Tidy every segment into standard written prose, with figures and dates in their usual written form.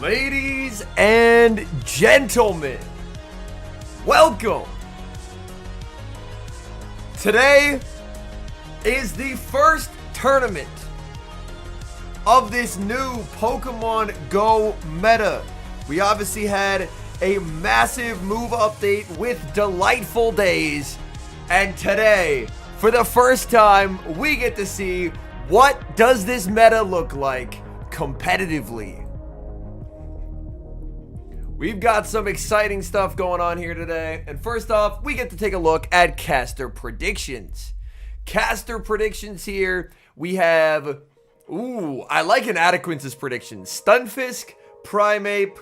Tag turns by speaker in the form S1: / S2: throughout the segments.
S1: Ladies and gentlemen, welcome. Today is the first tournament of this new Pokemon Go meta. We obviously had a massive move update with delightful days, and today, for the first time, we get to see what does this meta look like competitively. We've got some exciting stuff going on here today. And first off, we get to take a look at caster predictions. Caster predictions here. We have, I like an Adequince's prediction. Stunfisk, Primeape,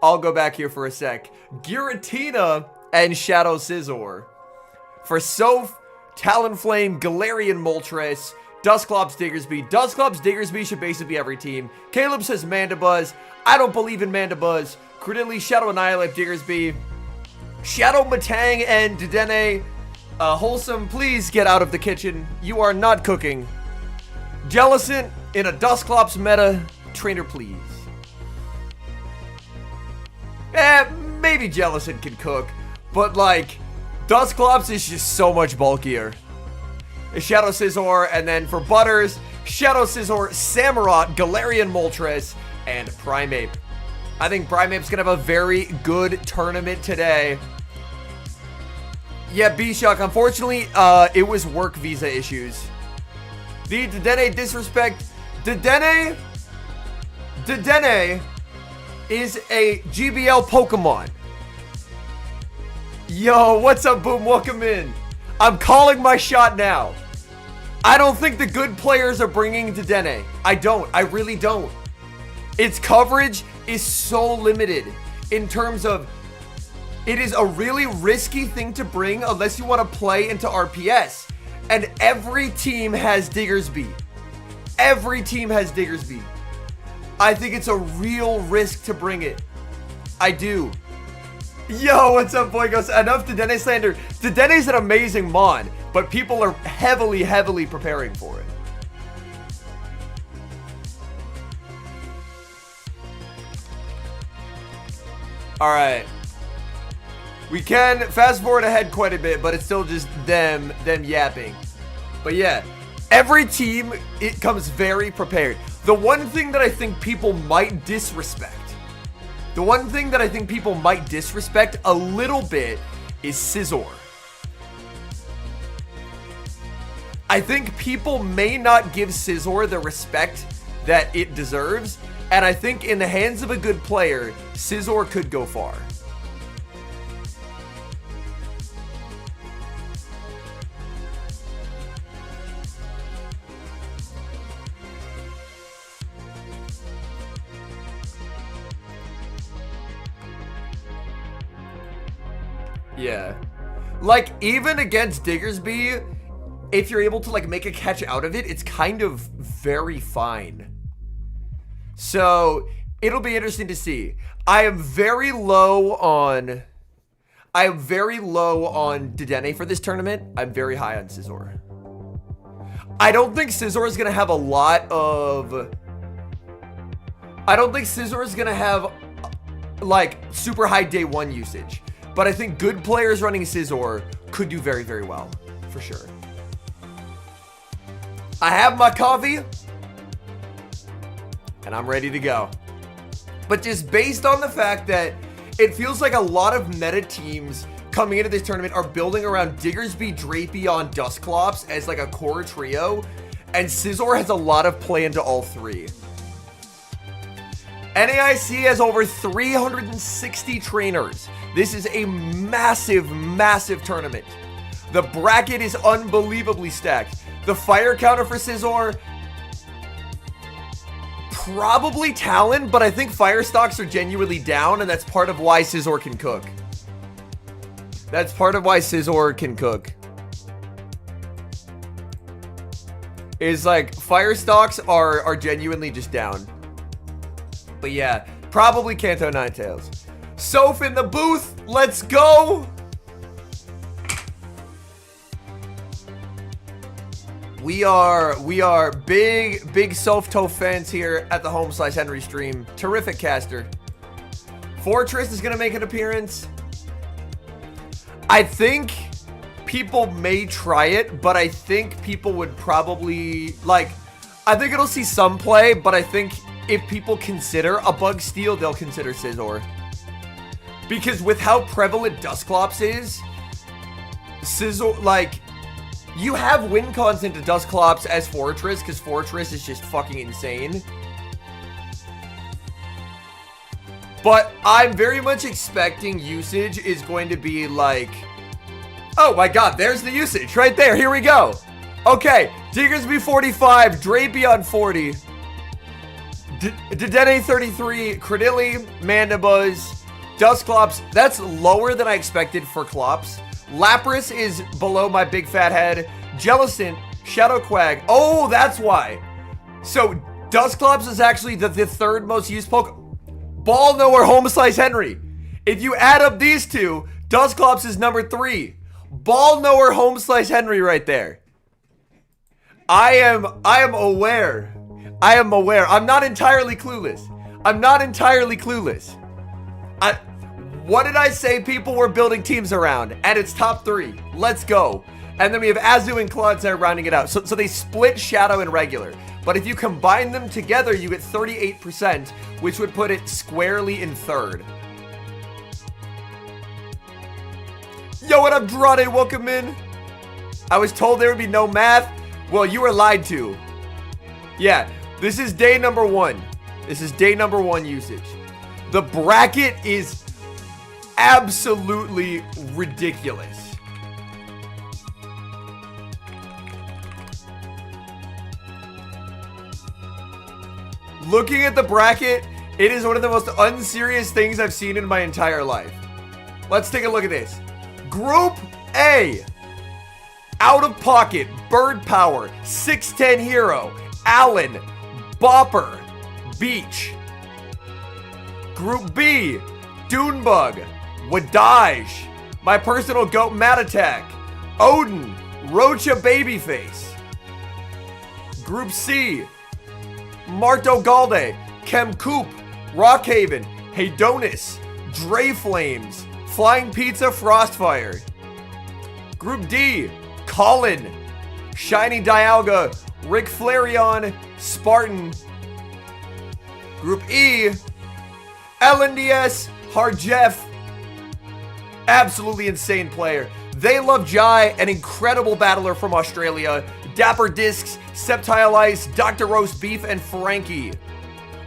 S1: I'll go back here for a sec. Giratina and Shadow Scizor. For Soph, Talonflame, Galarian Moltres, Dusclops, Diggersby. Dusclops, Diggersby should basically be every team. Caleb says Mandibuzz. I don't believe in Mandibuzz. Credilli, Shadow Annihilate, Diggersby. Shadow Matang and Dedenne. Wholesome, please get out of the kitchen. You are not cooking. Jellicent in a Dusclops meta. Trainer, please. Maybe Jellicent can cook. But, like, Dusclops is just so much bulkier. Shadow Scizor, and then for Butters, Shadow Scizor, Samurott, Galarian Moltres, and Primeape. I think Primeape's gonna have a very good tournament today. Yeah, B-Shock, unfortunately, it was work visa issues. The Dedenne disrespect. Dedenne is a GBL Pokemon. Yo, what's up, Boom? Welcome in. I'm calling my shot now. I don't think the good players are bringing Dedenne. I don't. I really don't. Its coverage is so limited in terms of it is a really risky thing to bring unless you want to play into RPS. And every team has Diggersby. Every team has Diggersby. I think it's a real risk to bring it. I do. Yo, what's up, Boygos? Enough Dedenne slander. Dedenne's an amazing mon, but people are heavily preparing for it. Alright. We can fast forward ahead quite a bit, but it's still just them yapping. But yeah, every team, it comes very prepared. The one thing that I think people might disrespect, a little bit is Scizor. I think people may not give Scizor the respect that it deserves, and I think in the hands of a good player, Scizor could go far. Yeah. Like, even against Diggersby, if you're able to, like, make a catch out of it, it's kind of very fine. So, it'll be interesting to see. I am very low on Dedenne for this tournament. I'm very high on Scizor. I don't think Scizor is going to have a lot of... I don't think Scizor is going to have, like, super high day one usage. But I think good players running Scizor could do very well, for sure. I have my coffee, and I'm ready to go. But just based on the fact that it feels like a lot of meta teams coming into this tournament are building around Diggersby, Drapion, Dusclops as like a core trio, and Scizor has a lot of play into all three. NAIC has over 360 trainers. This is a massive tournament. The bracket is unbelievably stacked. The fire counter for Scizor, probably Talon, but I think fire stocks are genuinely down, and that's part of why Scizor can cook. Is like, fire stocks are genuinely just down. But yeah, probably Kanto Ninetales. Soph in the booth, let's go! We are big Softo fans here at the Home/Henry stream. Terrific caster. Fortress is gonna make an appearance. I think people may try it, but I think people would probably like. I think it'll see some play, but I think if people consider a bug steal, they'll consider Scizor. Because with how prevalent Dusclops is, Scizor, like, you have win cons into Dusclops as Fortress, because Fortress is just fucking insane. But I'm very much expecting usage is going to be like, oh my god, there's the usage right there. Here we go. Okay, Diggersby 45, Drapion 40, Dedenne 33, Credilli, Mandibuzz, Dusclops. That's lower than I expected for Clops. Lapras is below my big fat head. Jellicent, Shadow Quag. Oh, that's why. So Dusclops is actually the third most used Poke. Ball Knower, Home/Henry. If you add up these two, Dusclops is number 3. Ball Knower, Home/Henry right there. I am aware. I am aware. I'm not entirely clueless. What did I say people were building teams around? And it's top 3. Let's go. And then we have Azu and Claude rounding it out. So they split Shadow and Regular. But if you combine them together, you get 38%, which would put it squarely in 3rd. Yo, what up, Drade? Welcome in. I was told there would be no math. Well, you were lied to. Yeah, this is day number 1. This is day number 1 usage. The bracket is absolutely ridiculous. Looking at the bracket, it is one of the most unserious things I've seen in my entire life. Let's take a look at this. Group A. Out of Pocket, Bird Power, 6'10 Hero, Allen, Bopper, Beach. Group B. Dunebug, Wadaj, my personal goat Mat Attack, Odin, Roachcha Babyface. Group C. Marto Galde, Chem Coop, Rockhaven, Hedonis, Dre Flames, Flying Pizza Frostfire. Group D. Colin, Shiny Dialga, Rick Flareon, Spartan. Group E. LNDS, Hard Jeff. Absolutely insane player. They Love Jai, an incredible battler from Australia. Dapper Discs, Septile Ice, Dr. Roast Beef, and Frankie.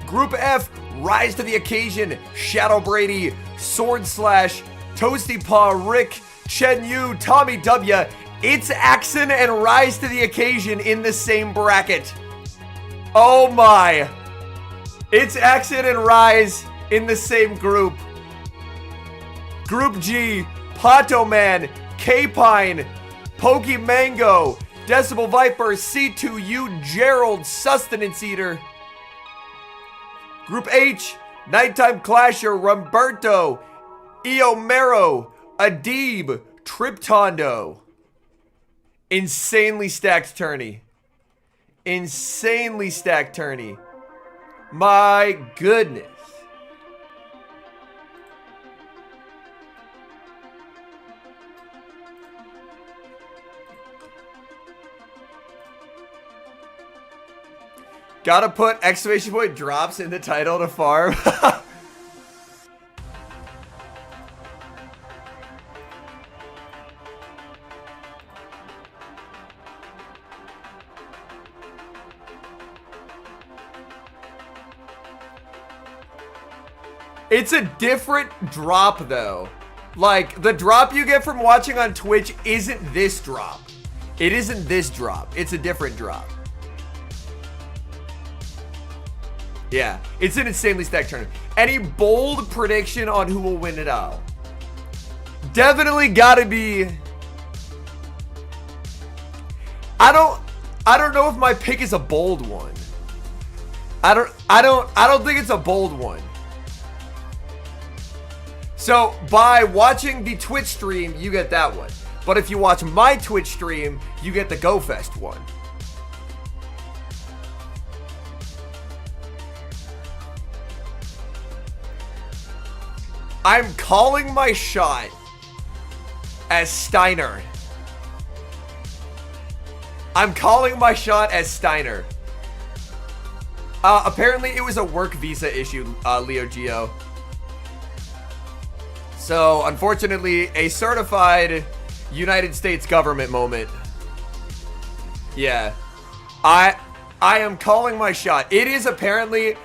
S1: Group F, Rise to the Occasion, Shadow Brady, Sword Slash, Toasty Paw, Rick, Chen Yu, Tommy W. It's Axon and Rise to the Occasion in the same bracket. Oh my. It's Axon and Rise in the same group. Group G, Pato Man, K-Pine, Pokey Mango, Decibel Viper, C2U, Gerald, Sustenance Eater. Group H, Nighttime Clasher, Roberto, Eomero, Adib, Tryptonondo. Insanely stacked tourney. Insanely stacked tourney. My goodness. Gotta put exclamation point drops in the title to farm. It's a different drop though. Like, the drop you get from watching on Twitch isn't this drop. It isn't this drop. It's a different drop. Yeah, it's an insanely stacked tournament. Any bold prediction on who will win it all? Definitely gotta be. I don't know if my pick is a bold one. I don't think it's a bold one. So by watching the Twitch stream, you get that one. But if you watch my Twitch stream, you get the GoFest one. I'm calling my shot as Shainer. I'm calling my shot as Shainer. Apparently it was a work visa issue, Leo Geo. So, unfortunately, a certified United States government moment. Yeah. I am calling my shot. It is apparently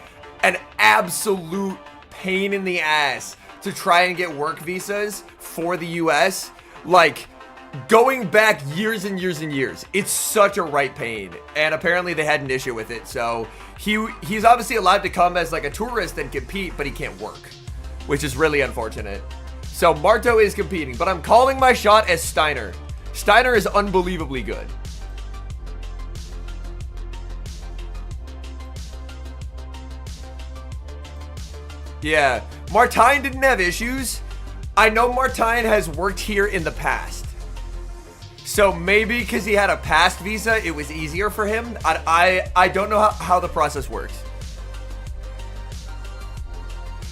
S1: an absolute pain in the ass to try and get work visas for the US. Like, going back years and years and years. It's such a right pain. And apparently they had an issue with it. So, he's obviously allowed to come as like a tourist and compete, but he can't work. Which is really unfortunate. So, Marto is competing, but I'm calling my shot as Shainer. Shainer is unbelievably good. Yeah, Martine didn't have issues. I know Martine has worked here in the past. So maybe because he had a past visa, it was easier for him. I don't know how the process works.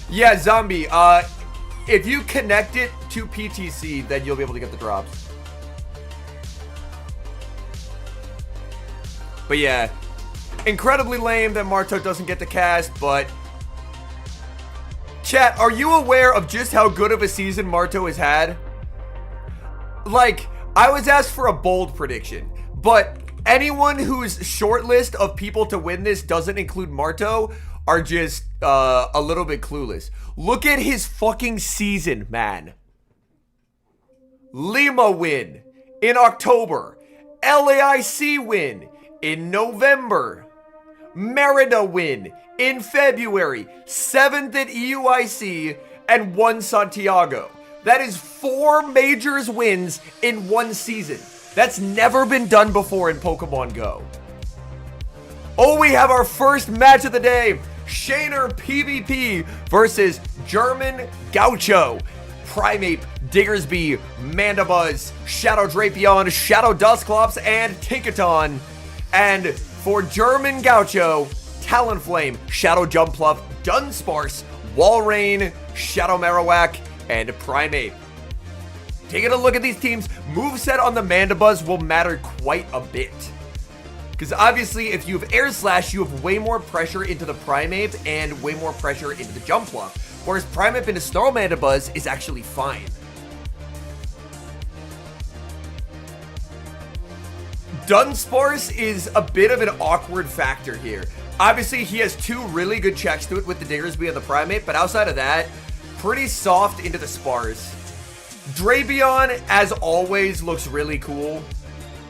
S1: Yeah, Zombie, if you connect it to PTC, then you'll be able to get the drops. But yeah, incredibly lame that Marto doesn't get the cast, but... Chat, are you aware of just how good of a season Marto has had? Like, I was asked for a bold prediction, but anyone whose short list of people to win this doesn't include Marto are just a little bit clueless. Look at his fucking season, man. Lima win in October. LAIC win in November. Merida win in February, 7th at EUIC, and 1 Santiago. That is 4 majors wins in 1 season. That's never been done before in Pokemon Go. Oh, we have our first match of the day. Shainer PvP versus German Gaucho. Primeape, Diggersby, Mandibuzz, Shadow Drapion, Shadow Dusclops, and Tinkaton. And for German Gaucho, Talonflame, Shadow Jumpluff, Dunsparce, Walrein, Shadow Marowak, and Primeape. Taking a look at these teams, moveset on the Mandibuzz will matter quite a bit. Because obviously, if you have Air Slash, you have way more pressure into the Primeape and way more pressure into the Jumpluff. Whereas Primeape into Snarl Mandibuzz is actually fine. Dunsparce is a bit of an awkward factor here. Obviously, he has 2 really good checks to it with the Diggersby and the Primeape, but outside of that, pretty soft into the Sparse. Drapion, as always, looks really cool.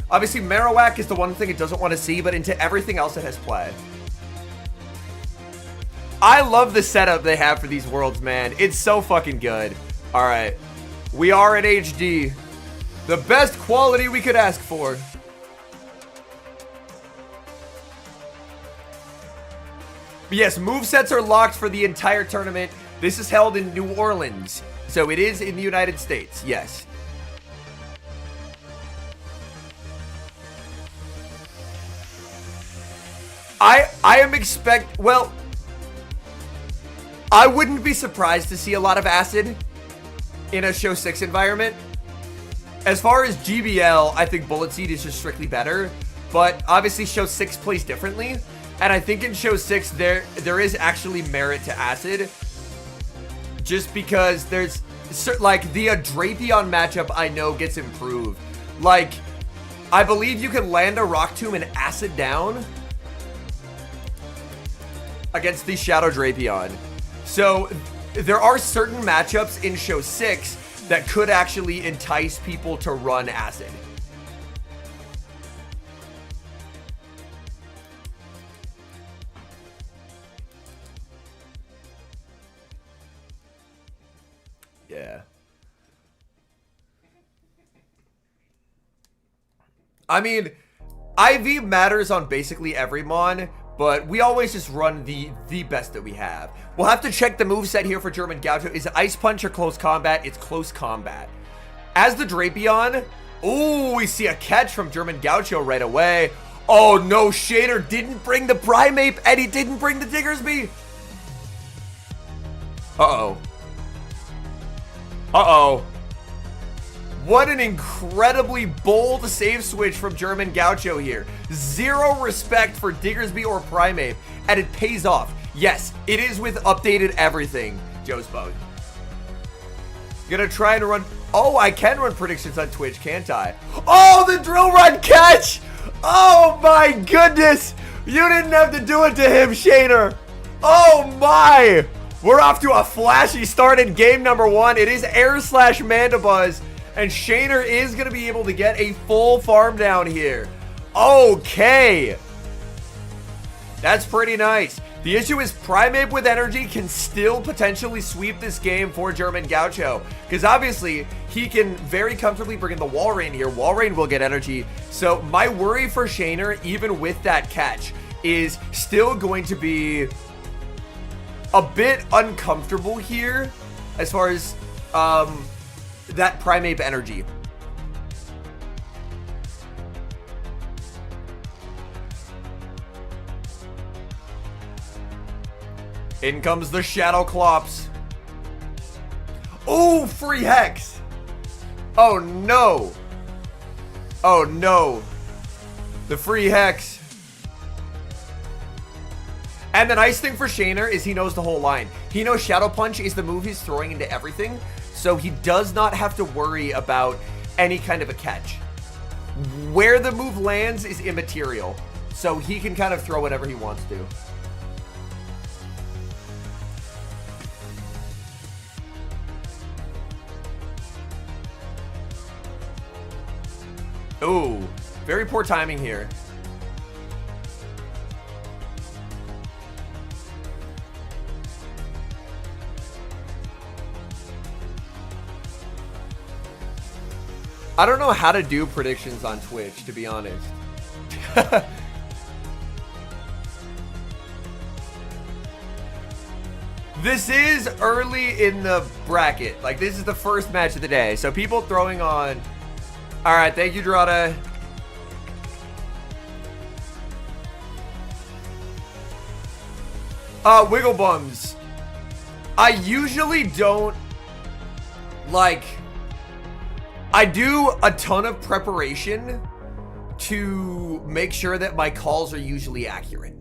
S1: Obviously, Marowak is the one thing it doesn't want to see, but into everything else it has play. I love the setup they have for these worlds, man. It's so fucking good. All right. We are in HD. The best quality we could ask for. But yes, movesets are locked for the entire tournament. This is held in New Orleans. So it is in the United States, yes. I am well, I wouldn't be surprised to see a lot of acid in a Show 6 environment. As far as GBL, I think Bullet Seed is just strictly better, but obviously Show 6 plays differently, and I think in Show 6 there is actually merit to acid, just because there's, like, the Drapion matchup I know gets improved. Like, I believe you can land a Rock Tomb and acid down against the Shadow Drapion. So there are certain matchups in Show 6 that could actually entice people to run acid. Yeah. I mean, IV matters on basically every mon, but we always just run the best that we have. We'll have to check the moveset here for German Gaucho. Is it Ice Punch or Close Combat? It's Close Combat. As the Drapion, ooh, we see a catch from German Gaucho right away. Oh no, Shainer didn't bring the Primeape, and he didn't bring the Diggersby. Uh-oh. Uh-oh. What an incredibly bold save switch from German Gaucho here. Zero respect for Diggersby or Primeape, and it pays off. Yes, it is with updated everything, Joe's Bug. Gonna try and run... Oh, I can run predictions on Twitch, can't I? Oh, the drill run catch! Oh my goodness! You didn't have to do it to him, Shainer. Oh my! We're off to a flashy start in game number 1. It is Air/Mandibuzz. And Shainer is going to be able to get a full farm down here. Okay. That's pretty nice. The issue is Primeape with energy can still potentially sweep this game for German Gaucho. Because obviously, he can very comfortably bring in the Walrein here. Walrein will get energy. So my worry for Shainer, even with that catch, is still going to be a bit uncomfortable here. As far as... that Primeape energy. In comes the Shadow Clops. Oh, free Hex. Oh no. Oh no. The free Hex. And the nice thing for Shainer is he knows the whole line. He knows Shadow Punch is the move he's throwing into everything. So he does not have to worry about any kind of a catch. Where the move lands is immaterial. So he can kind of throw whatever he wants to. Ooh, very poor timing here. I don't know how to do predictions on Twitch, to be honest. This is early in the bracket. Like, this is the first match of the day. So people throwing on... All right, thank you, Drada. Wiggle Bums. I usually don't, like... I do a ton of preparation to make sure that my calls are usually accurate.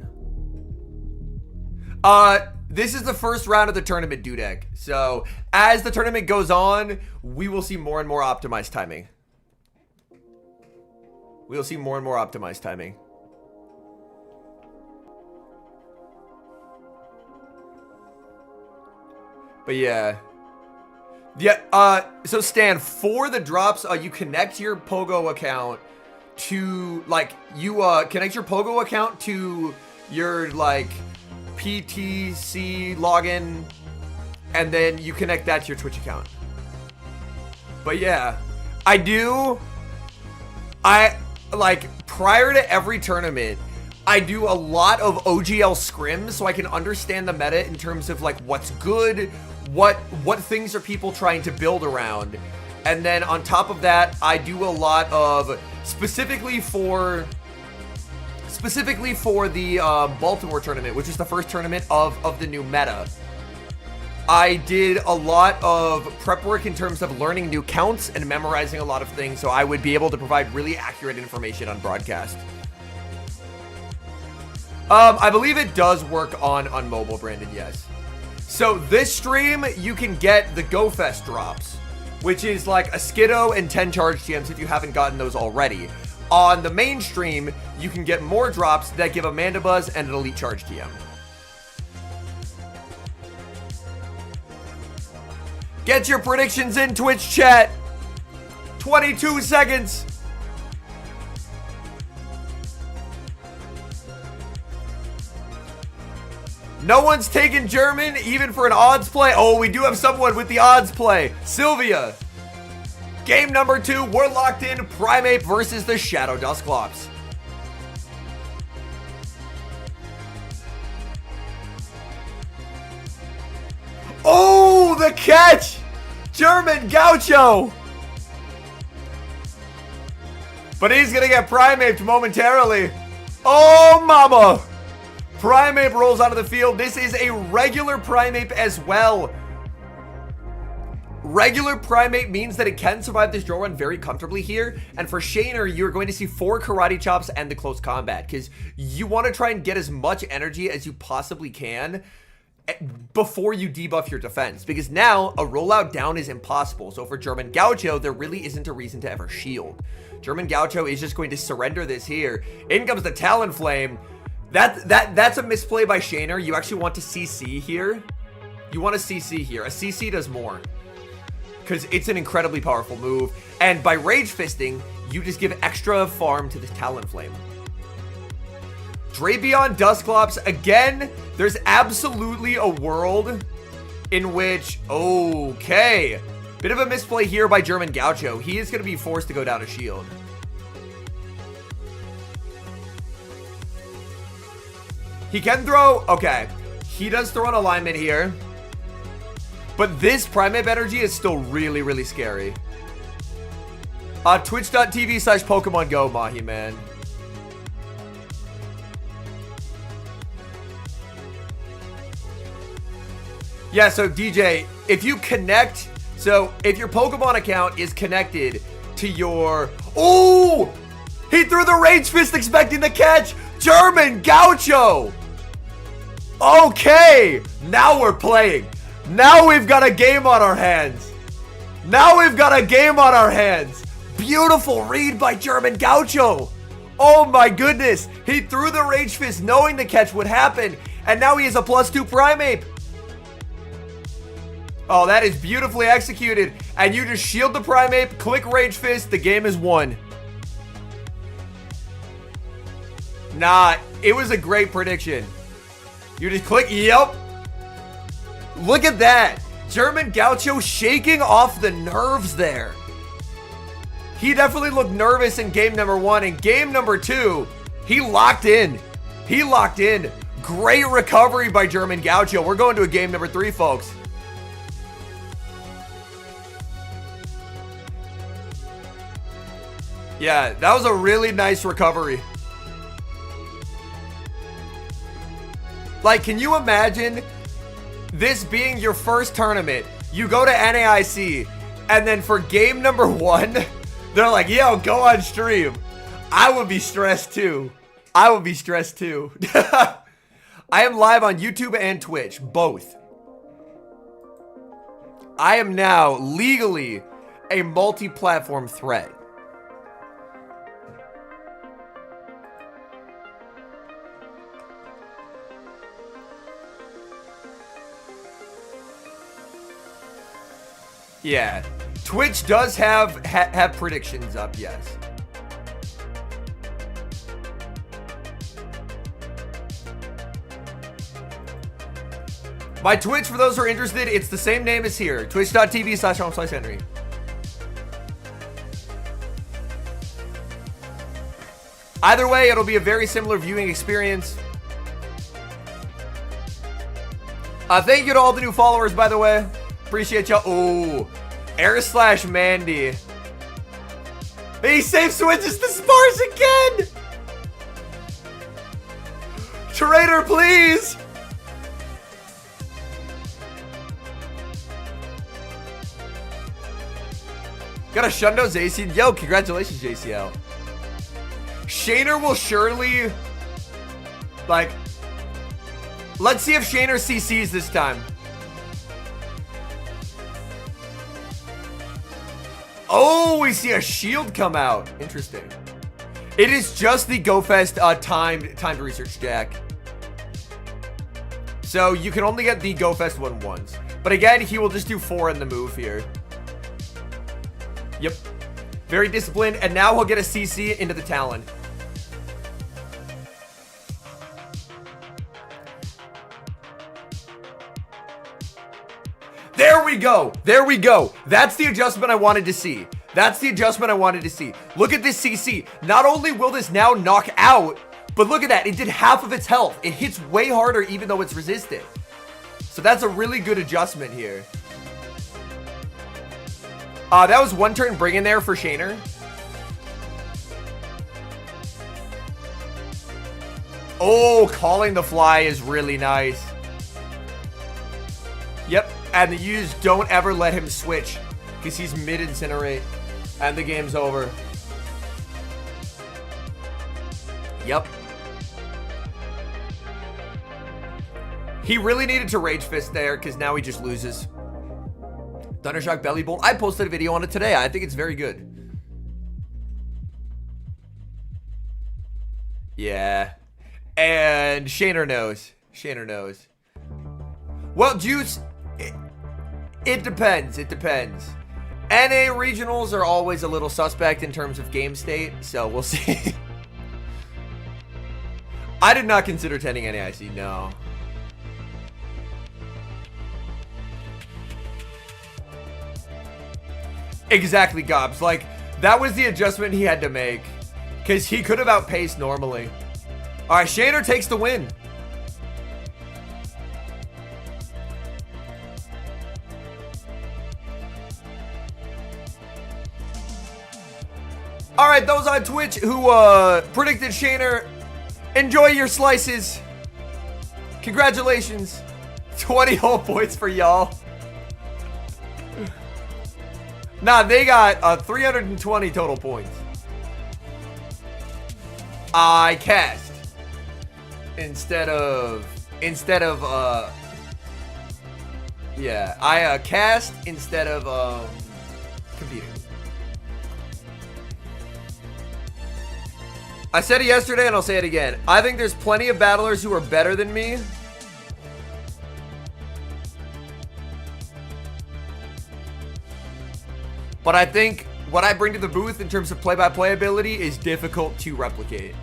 S1: This is the first round of the tournament, Dudek. So as the tournament goes on, we will see more and more optimized timing. We'll see more and more optimized timing. But yeah. Yeah, so Stan, for the drops, you connect your Pogo account to, like, you, connect your Pogo account to your, like, PTC login, and then you connect that to your Twitch account. But yeah, like, prior to every tournament, I do a lot of OGL scrims so I can understand the meta in terms of, like, what's good, what things are people trying to build around. And then on top of that, I do a lot of specifically for the Baltimore tournament, which is the first tournament of the new meta. I did a lot of prep work in terms of learning new counts and memorizing a lot of things, so I would be able to provide really accurate information on broadcast. I believe it does work on mobile, Brandon, yes. So this stream, you can get the Go Fest drops, which is like a Skiddo and 10 charge TMs if you haven't gotten those already. On the main stream, you can get more drops that give a Mandibuzz and an Elite Charge TM. Get your predictions in, Twitch chat. 22 seconds. No one's taking German, even for an odds play. Oh, we do have someone with the odds play. Sylvia. Game number 2, we're locked in. Primeape versus the Shadow Dusclops. Oh, the catch! German Gaucho! But he's gonna get Primeaped momentarily. Oh, mama! Primeape rolls out of the field. This is a regular Primeape as well. Regular Primate means that it can survive this draw run very comfortably here. And for Shainer, you're going to see 4 Karate Chops and the Close Combat, because you want to try and get as much energy as you possibly can before you debuff your defense, because now a rollout down is impossible. So for German Gaucho, there really isn't a reason to ever shield. German Gaucho is just going to surrender this here. In comes the Talonflame. That's a misplay by Shainer. You actually want to CC here. You want to CC here. A CC does more, because it's an incredibly powerful move. And by Rage Fisting, you just give extra farm to the Talonflame. Drapion Dusclops, again, there's absolutely a world in which, okay, bit of a misplay here by German Gaucho. He is going to be forced to go down a shield. He can throw, okay, he does throw an alignment here. But this Primate energy is still really, really scary. Twitch.tv/Pokemon Go, Mahi, man. Yeah, so DJ, if you connect, so if your Pokemon account is connected to your, oh, he threw the Rage Fist expecting the catch. German Gaucho. Okay, now we're playing. Now we've got a game on our hands. Now we've got a game on our hands. Beautiful read by German Gaucho. Oh my goodness. He threw the Rage Fist knowing the catch would happen. And now he is a +2 Primate. Oh, that is beautifully executed. And you just shield the Primate, click Rage Fist, the game is won. Nah, it was a great prediction. You just click, yep. Look at that. German Gaucho shaking off the nerves there. He definitely looked nervous in game number 1. In game number 2, he locked in. He locked in. Great recovery by German Gaucho. We're going to a game number 3, folks. Yeah, that was a really nice recovery. Like, can you imagine this being your first tournament? You go to NAIC, and then for game number 1, they're like, yo, go on stream. I would be stressed too. I would be stressed too. I am live on YouTube and Twitch, both. I am now legally a multi-platform threat. Yeah, Twitch does have predictions up, yes. My Twitch, for those who are interested, it's the same name as here. Twitch.tv/Henry. Either way, it'll be a very similar viewing experience. Thank you to all the new followers, by the way. Appreciate y'all. Oh, Mandy. He safe switches to Sparse again. Trader, please. Got a Shundo Zacian. Yo, congratulations, JCL. Shainer will surely, like, let's see if Shainer CCs this time. Oh, we see a shield come out. Interesting. It is just the GoFest timed research, Jack. So you can only get the GoFest one once. But again, he will just do 4 in the move here. Yep. Very disciplined. And now he'll get a CC into the Talon. There we go. There we go. That's the adjustment I wanted to see. That's the adjustment I wanted to see. Look at this CC. Not only will this now knock out, but look at that. It did half of its health. It hits way harder even though it's resisted. So that's a really good adjustment here. That was 1 turn bring in there for Shainer. Oh, calling the fly is really nice. Yep. And the U's don't ever let him switch because he's mid-incinerate. And the game's over. Yep. He really needed to Rage Fist there because now he just loses. Thundershock Belly Bolt. I posted a video on it today. I think it's very good. Yeah. And Shainer knows. Shainer knows. Well, Juice, it depends. It depends. NA regionals are always a little suspect in terms of game state, so we'll see. I did not consider tending NAIC, no. Exactly, Gobs. Like, that was the adjustment he had to make. Because he could have outpaced normally. Alright, Shainer takes the win. Alright, those on Twitch who predicted Shainer, enjoy your slices. Congratulations. 20 whole points for y'all. Nah, they got 320 total points. I cast instead of yeah, I cast instead of competing. I said it yesterday and I'll say it again. I think there's plenty of battlers who are better than me. But I think what I bring to the booth in terms of play-by-play ability is difficult to replicate.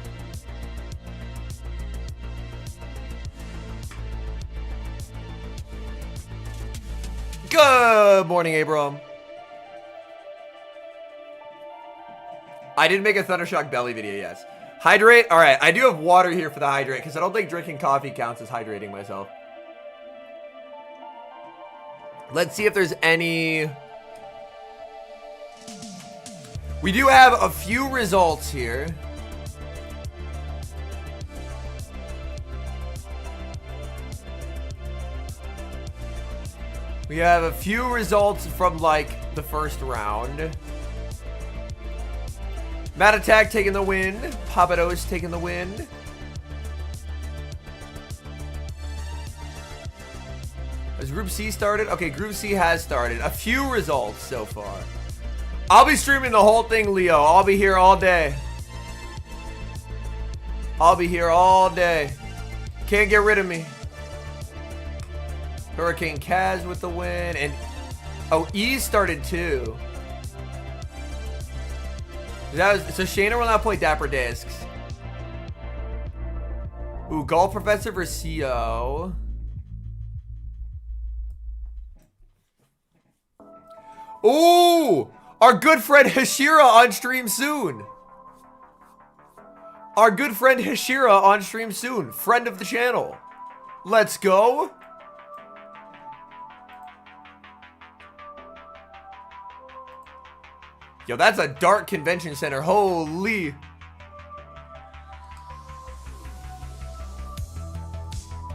S1: Good morning, Abram. I did make a Thundershock Belly video, yes. Hydrate? Alright, I do have water here for the hydrate because I don't think drinking coffee counts as hydrating myself. Let's see if there's any... We do have a few results here. We have a few results from, like, the first round. Mad Attack taking the win. Papados taking the win. Has Group C started? Okay, Group C has started. A few results so far. I'll be streaming the whole thing, Leo. I'll be here all day. I'll be here all day. Can't get rid of me. Hurricane Kaz with the win. And oh, E started too. So Shainer will not play Dapper Discs. Ooh, Golf Professor versus CO. Ooh! Our good friend Hashira on stream soon. Our good friend Hashira on stream soon. Friend of the channel. Let's go. Yo, that's a dark convention center. Holy.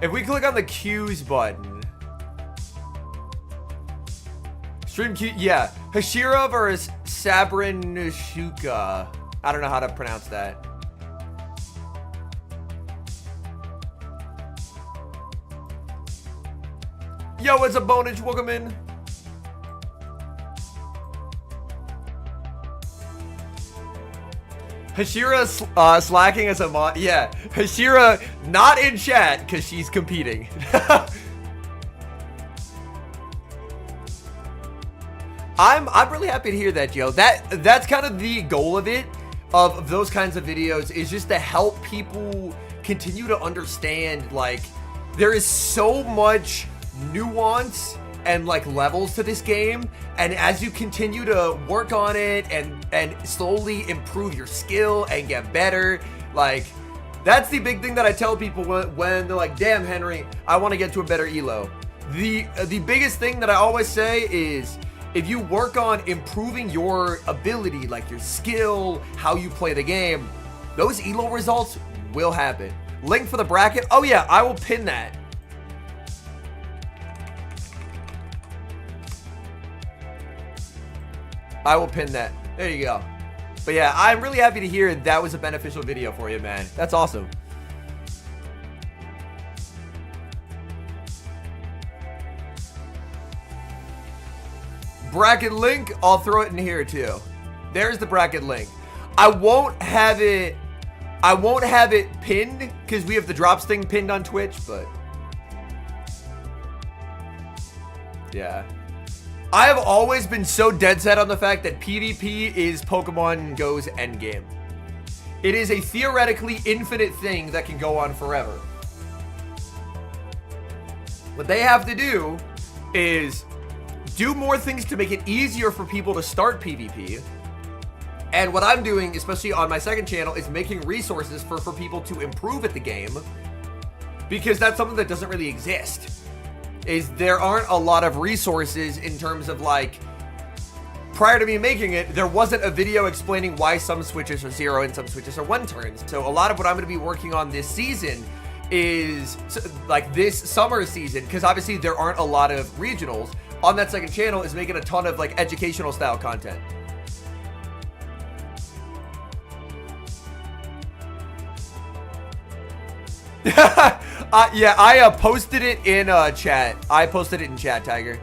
S1: If we click on the Q's button. Stream Q, yeah. Hashira versus Sabry. I don't know how to pronounce that. Yo, what's up, Bonage? Welcome in. Hashira slacking as a mod. Yeah, Hashira not in chat because she's competing. I'm really happy to hear that, Joe. That's kind of the goal of it, of those kinds of videos, is just to help people continue to understand, like, there is so much nuance and, like, levels to this game, and as you continue to work on it and slowly improve your skill and get better, like, that's the big thing that I tell people when they're like, damn, Henry, I want to get to a better elo. The biggest thing that I always say is, if you work on improving your ability, like your skill, how you play the game, those elo results will happen. Link for the bracket. Oh yeah, I will pin that. I will pin that. There you go. But yeah, I'm really happy to hear that was a beneficial video for you, man. That's awesome. Bracket link, I'll throw it in here too. There's the bracket link. I won't have it pinned because we have the drops thing pinned on Twitch, but yeah. I have always been so dead set on the fact that PvP is Pokemon Go's endgame. It is a theoretically infinite thing that can go on forever. What they have to do is do more things to make it easier for people to start PvP. And what I'm doing, especially on my second channel, is making resources for people to improve at the game. Because that's something that doesn't really exist. Is there aren't a lot of resources in terms of like, prior to me making it, there wasn't a video explaining why some switches are 0 and some switches are 1 turns. So a lot of what I'm going to be working on this season is like this summer season, because obviously there aren't a lot of regionals. On that second channel is making a ton of like educational style content. Yeah, I posted it in chat. I posted it in chat, Tiger.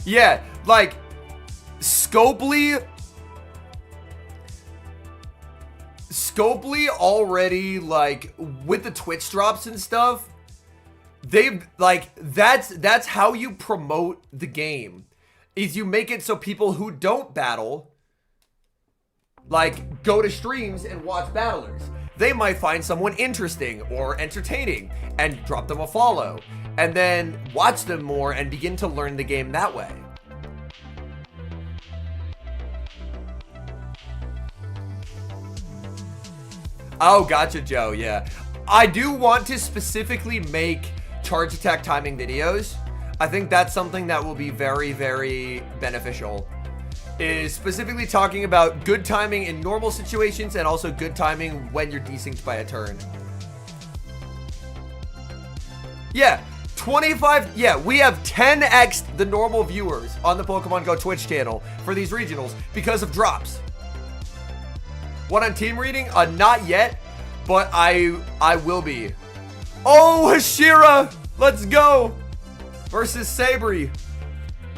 S1: Yeah, like Scopely already, like with the Twitch drops and stuff, they've like that's how you promote the game, is you make it so people who don't battle like go to streams and watch battlers. They might find someone interesting or entertaining and drop them a follow and then watch them more and begin to learn the game that way. Oh, gotcha, Joe. Yeah. I do want to specifically make charge attack timing videos. I think that's something that will be very, very beneficial. Is specifically talking about good timing in normal situations and also good timing when you're desynced by a turn. Yeah, 25, yeah, we have 10x the normal viewers on the Pokemon Go Twitch channel for these regionals because of drops. What on team reading? Not yet, but I will be. Oh, Hashira, let's go. Versus Sabry.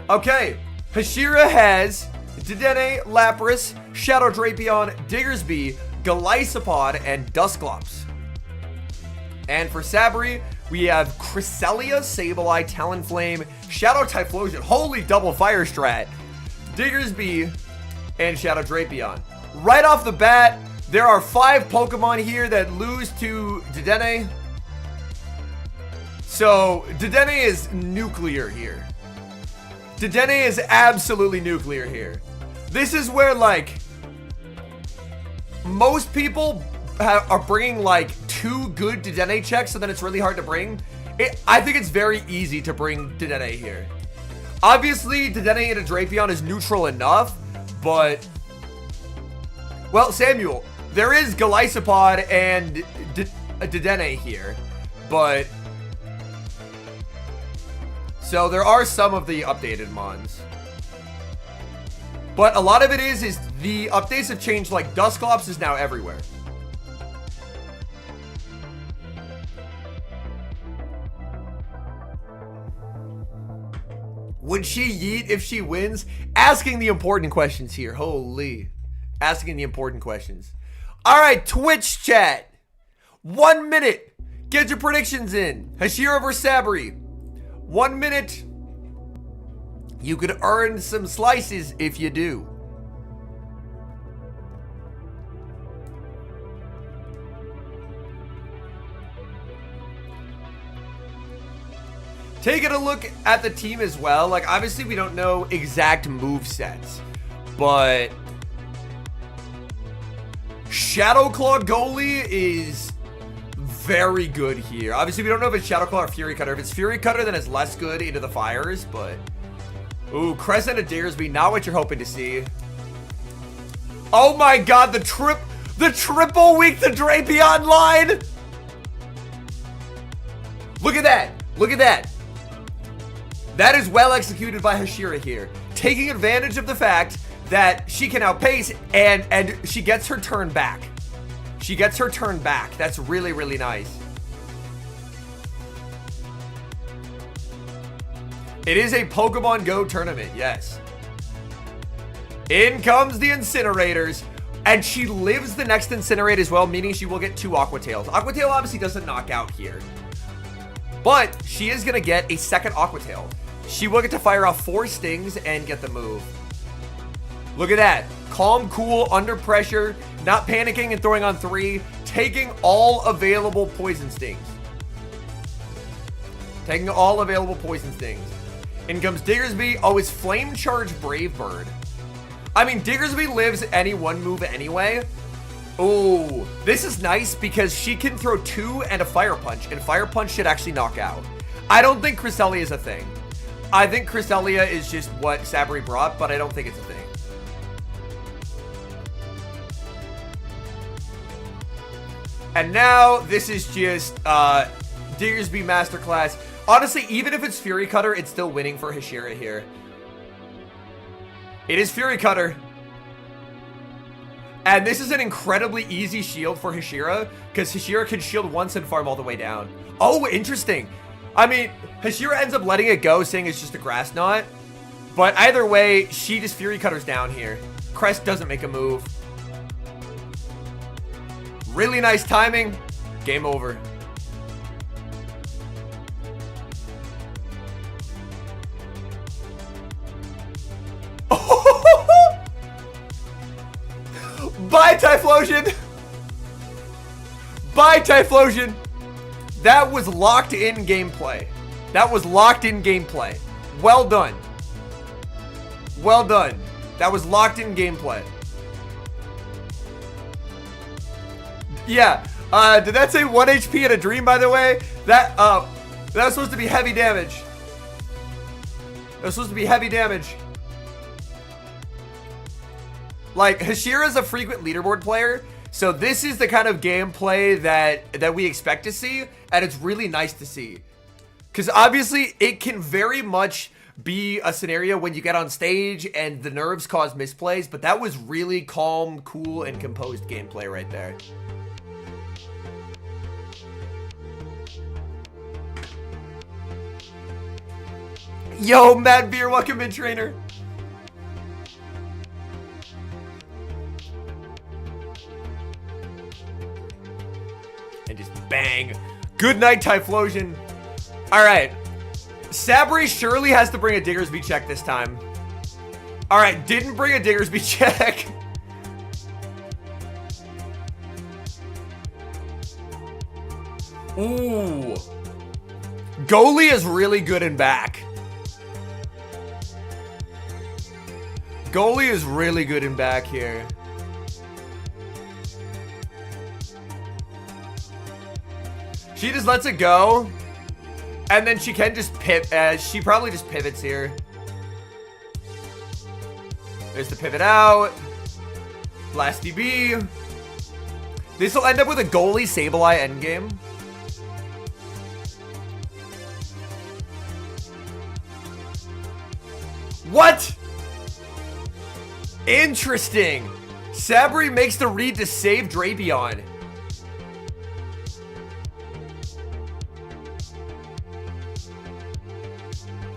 S1: Okay, Hashira has Dedenne, Lapras, Shadow Drapion, Diggersby, Golisopod, and Dusclops. And for Sabry, we have Cresselia, Sableye, Talonflame, Shadow Typhlosion, holy double fire strat, Diggersby, and Shadow Drapion. Right off the bat, there are 5 Pokemon here that lose to Dedenne. So, Dedenne is nuclear here. Dedenne is absolutely nuclear here. This is where, like, most people are bringing, like, 2 good Dedenne checks, so then it's really hard to bring. I think it's very easy to bring Dedenne here. Obviously, Dedenne into Drapion is neutral enough, but... Well, Samuel, there is Golisopod and Dedenne here, but... So there are some of the updated mons. But a lot of it is the updates have changed, like Dusclops is now everywhere. Would she yeet if she wins? Asking the important questions here. Holy. Asking the important questions. All right, Twitch chat. 1 minute. Get your predictions in. Hashira versus Sabry. 1 minute. You could earn some slices if you do. Taking a look at the team as well. Like, obviously, we don't know exact move sets, but Shadow Claw goalie is very good here. Obviously, we don't know if it's Shadow Claw or Fury Cutter. If it's Fury Cutter, then it's less good into the fires, but... Ooh, Crescent of Daresby, not what you're hoping to see. Oh my god, the triple weak to Drapion line! Look at that! Look at that! That is well executed by Hashira here. taking advantage of the fact that she can outpace, and she gets her turn back. She gets her turn back. That's really, really nice. It is a Pokemon Go tournament, yes. In comes the Incinerators, and she lives the next Incinerate as well, meaning she will get 2 Aqua Tails. Aqua Tail obviously doesn't knock out here, but she is going to get a second Aqua Tail. She will get to fire off 4 stings and get the move. Look at that. Calm, cool, under pressure, not panicking and throwing on 3, taking all available poison stings. Taking all available poison stings. In comes Diggersby. Oh, it's Flame Charge Brave Bird. I mean, Diggersby lives any one move anyway. Oh, this is nice because she can throw 2 and a Fire Punch, and Fire Punch should actually knock out. I don't think Cresselia is a thing. I think Cresselia is just what Sabry brought, but I don't think it's a thing. And now this is just Diggersby Masterclass. Honestly, even if it's Fury Cutter, it's still winning for Hashira here. It is Fury Cutter. And this is an incredibly easy shield for Hashira, because Hashira can shield once and farm all the way down. Oh, interesting. I mean, Hashira ends up letting it go, saying it's just a Grass Knot. But either way, she just Fury Cutters down here. Crest doesn't make a move. Really nice timing. Game over. Bye, Typhlosion! Bye, Typhlosion! That was locked in gameplay. That was locked in gameplay. Well done. Well done. That was locked in gameplay. Yeah. Did that say 1 HP in a dream, by the way? That was supposed to be heavy damage. That was supposed to be heavy damage. Like, Hashira's a frequent leaderboard player, so this is the kind of gameplay that we expect to see, and it's really nice to see. Because obviously, it can very much be a scenario when you get on stage and the nerves cause misplays, but that was really calm, cool, and composed gameplay right there. Yo, Mad Beer, welcome in, trainer. And just bang. Good night, Typhlosion. Alright. Sabry surely has to bring a Diggersby check this time. Alright, didn't bring a Diggersby check. Ooh. Goalie is really good in back. Goalie is really good in back here. She just lets it go. And then she can just pivot. She probably just pivots here. There's the pivot out. Blasty B. This will end up with a goalie Sableye endgame. What? Interesting. Sabry makes the read to save Drapion.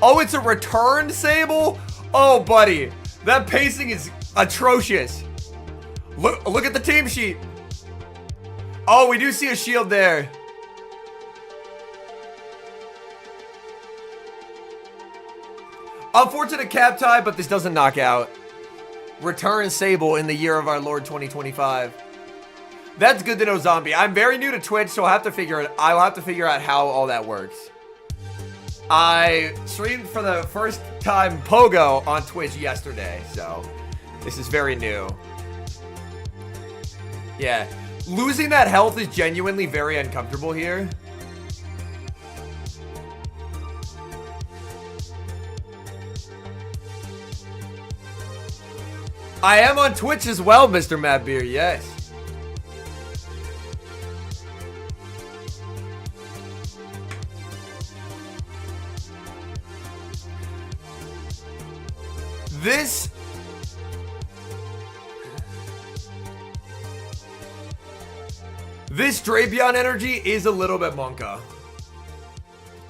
S1: Oh, it's a returned Sable? Oh, buddy. That pacing is atrocious. Look at the team sheet. Oh, we do see a shield there. Unfortunate cap tie, but this doesn't knock out. Return Sable in the year of our Lord 2025. That's good to know, Zombie. I'm very new to Twitch, so I'll have to figure out how all that works. I streamed for the first time Pogo on Twitch yesterday, so this is very new. Yeah, losing that health is genuinely very uncomfortable here. I am on Twitch as well, Mr. Mad Beer, yes. This Drapion energy is a little bit Monka.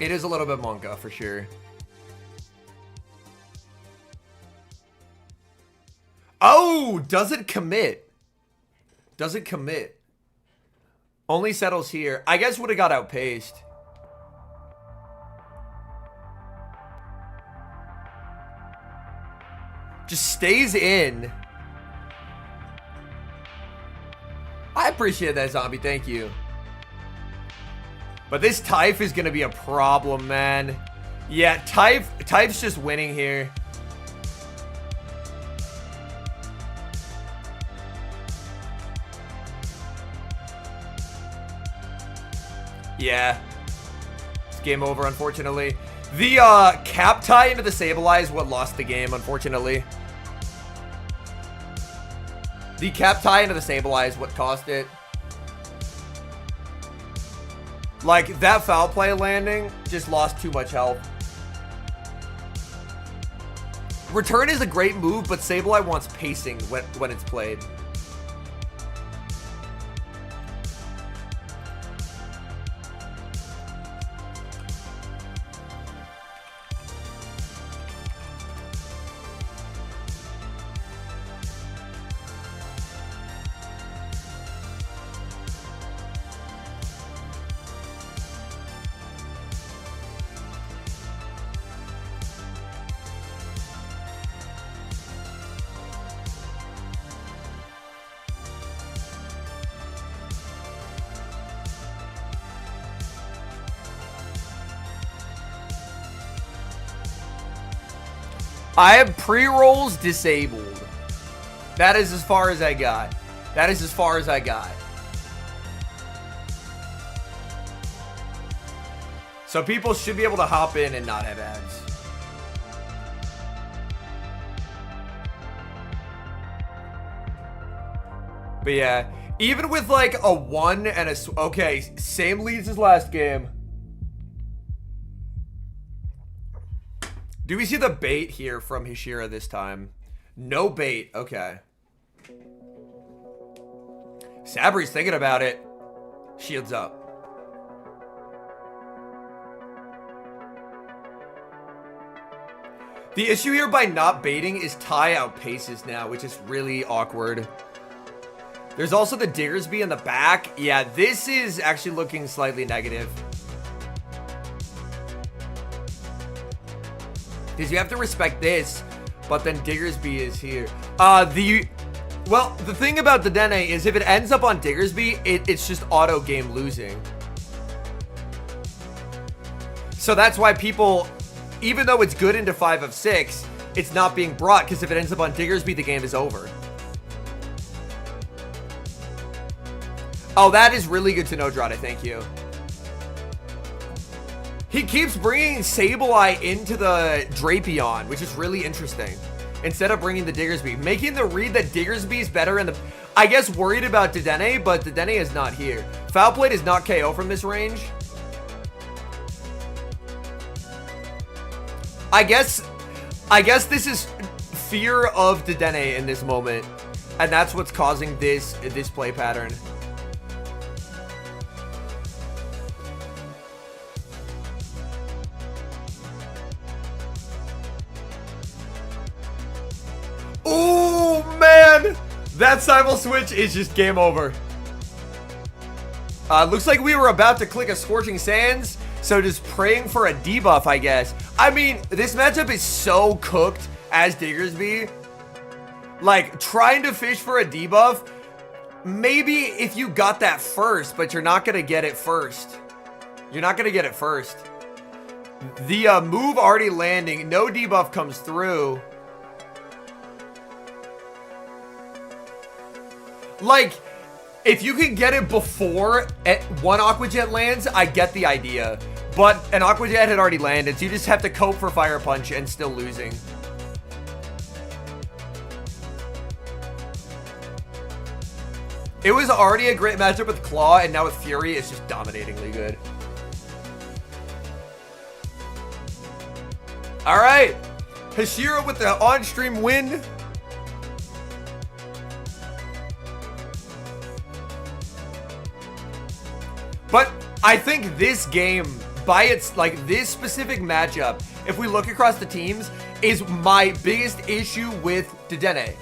S1: It is a little bit Monka for sure. Oh, does it commit? Does it commit? Only settles here. I guess would have got outpaced. Just stays in. I appreciate that, Zombie. Thank you. But this Typh is going to be a problem, man. Yeah, Typh's just winning here. Yeah. It's game over, unfortunately. The cap tie into the Sableye is what lost the game, unfortunately. The cap tie into the Sableye is what cost it. Like, that foul play landing just lost too much health. Return is a great move, but Sableye wants pacing when it's played. I have pre-rolls disabled. That is as far as I got. That is as far as I got. So people should be able to hop in and not have ads. But yeah, even with like a 1 and a... Okay, same leads as last game. Do we see the bait here from Hashira this time? No bait. Okay. Sabry's thinking about it. Shields up. The issue here by not baiting is Ty outpaces now, which is really awkward. There's also the Diggersby in the back. Yeah, this is actually looking slightly negative. Because you have to respect this, but then Diggersby is here. Well, the thing about the Dene is if it ends up on Diggersby, it's just auto game losing. So that's why people, even though it's good into 5 of 6, it's not being brought, because if it ends up on Diggersby, the game is over. Oh, that is really good to know, Drada. Thank you. He keeps bringing Sableye into the Drapion, which is really interesting. Instead of bringing the Diggersby. Making the read that Diggersby is better in the... I guess worried about Dedenne, but Dedenne is not here. Foul Plate is not KO from this range. I guess this is fear of Dedenne in this moment. And that's what's causing this play pattern. Oh, man. That Cyber Switch is just game over. Looks like we were about to click a Scorching Sands. So just praying for a debuff, I guess. I mean, this matchup is so cooked as Diggersby. Like, trying to fish for a debuff. Maybe if you got that first, but you're not going to get it first. You're not going to get it first. The move already landing. No debuff comes through. Like, if you can get it before one Aqua Jet lands, I get the idea. But an Aqua Jet had already landed, so you just have to cope for Fire Punch and still losing. It was already a great matchup with Claw, and now with Fury, it's just dominatingly good. Alright. Hashira with the on-stream win. But I think this game, by its, like, this specific matchup, if we look across the teams, is my biggest issue with Dedenne.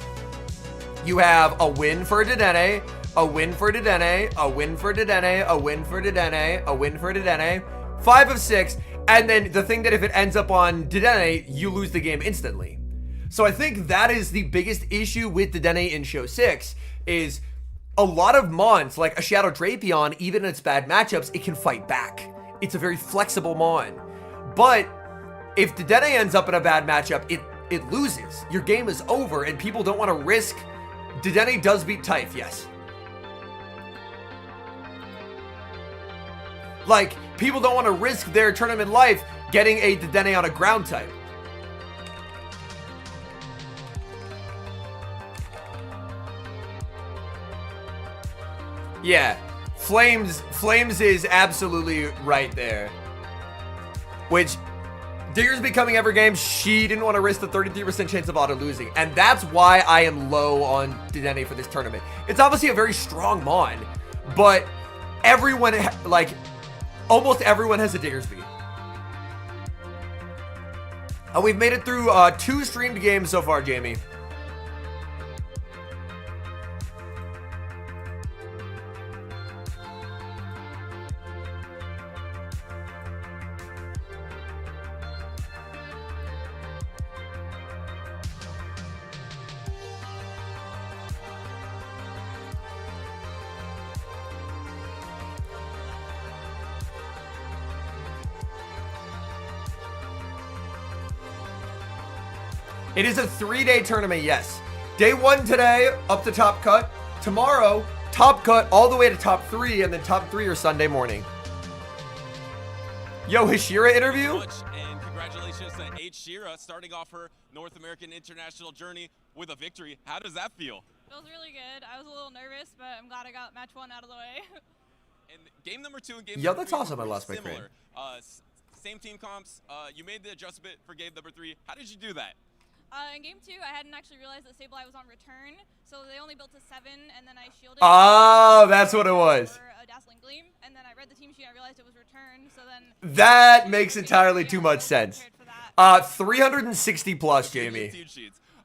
S1: You have a win for Dedenne, a win for Dedenne, a win for Dedenne, a win for Dedenne, a win for Dedenne, 5 of 6, and then the thing that if it ends up on Dedenne, you lose the game instantly. So I think that is the biggest issue with Dedenne in Show 6, is a lot of Mons, like a Shadow Drapion, even in its bad matchups, it can fight back. It's a very flexible Mon. But if Dedenne ends up in a bad matchup, it loses. Your game is over, and people don't want to risk. Dedenne does beat Typh, yes. Like, people don't want to risk their tournament life getting a Dedenne on a ground type. Yeah, Flames is absolutely right there. Which, Digger's becoming every game, she didn't want to risk the 33% chance of auto losing. And that's why I am low on Dedenne for this tournament. It's obviously a very strong Mon, but everyone, like, almost everyone has a Diggersby. And we've made it through 2 streamed games so far, Jamie. It is a 3-day tournament, yes. Day 1 today, up to top cut. Tomorrow, top cut all the way to top 3, and then top 3 are Sunday morning. Yo, Hashira interview?
S2: And congratulations to Hashira starting off her North American international journey with a victory. How does that feel?
S3: Feels really good. I was a little nervous, but I'm glad I got match 1 out of the way.
S2: And game number 2 and game
S1: Yo,
S2: number
S1: that's
S2: 3
S1: awesome. I
S2: were
S1: lost my
S2: similar. Same team comps. You made the adjustment for game number 3. How did you do that?
S3: In game 2, I hadn't actually realized that Sabry was on return, so they only built to 7, and then I shielded.
S1: Oh, that's what it was.
S3: For a Dazzling Gleam, and then I read the team sheet, and I realized it was return, so then.
S1: That makes entirely too much sense. 360 plus, Jamie.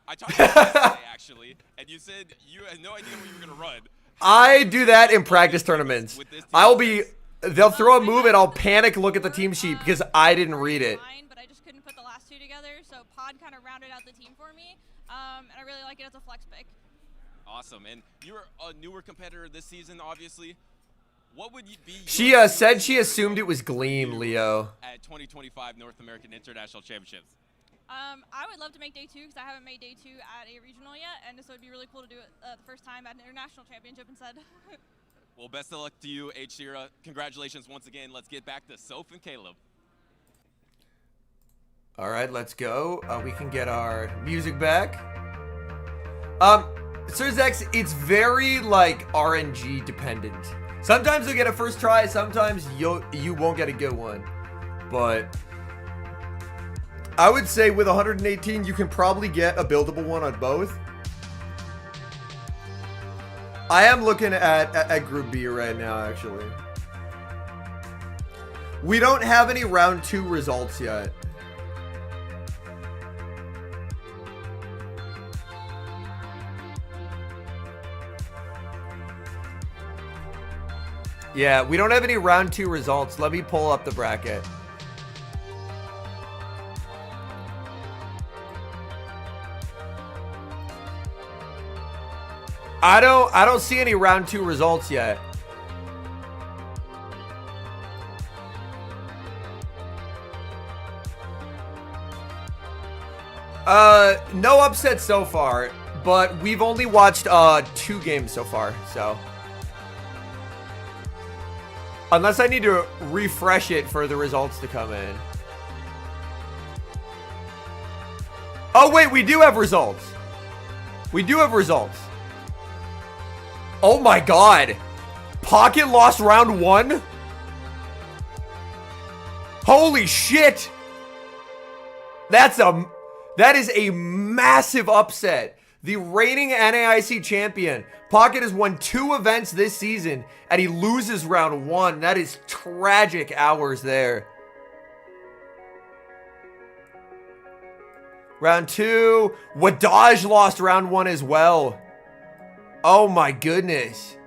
S2: I talked to you yesterday, actually, and you said you had no idea what you were gonna run.
S1: I do that in practice tournaments. I'll be. They'll throw a move and I'll panic look at the team sheet because I didn't read it.
S3: But I just couldn't put the last 2 together, so Pod kind of rounded out the team for me, and I really like it as a flex pick.
S2: Awesome, and you're a newer competitor this season, obviously. What would you be?
S1: She said she assumed it was Gleam, Leo.
S2: At 2025 North American International Championships.
S3: I would love to make day 2 because I haven't made day 2 at a regional yet, and so it'd be really cool to do it the first time at an international championship instead.
S2: Well, best of luck to you, Hashira. Congratulations once again. Let's get back to Soph and Caleb.
S1: All right, let's go. We can get our music back. Sir Zex, it's very like RNG dependent. Sometimes you'll get a first try, sometimes you won't get a good one. But I would say with 118, you can probably get a buildable one on both. I am looking at Group B right now, actually. We don't have any round 2 results yet. Yeah, we don't have any round 2 results. Let me pull up the bracket. I don't see any round 2 results yet. No upsets so far, but we've only watched 2 games so far, so unless I need to refresh it for the results to come in. Oh wait, we do have results. We do have results. Oh my god. Pocket lost round 1? Holy shit. That's That is a massive upset. The reigning NAIC champion. Pocket has won 2 events this season, and he loses round 1. That is tragic hours there. Round 2. Wadaj lost round 1 as well. Oh my goodness.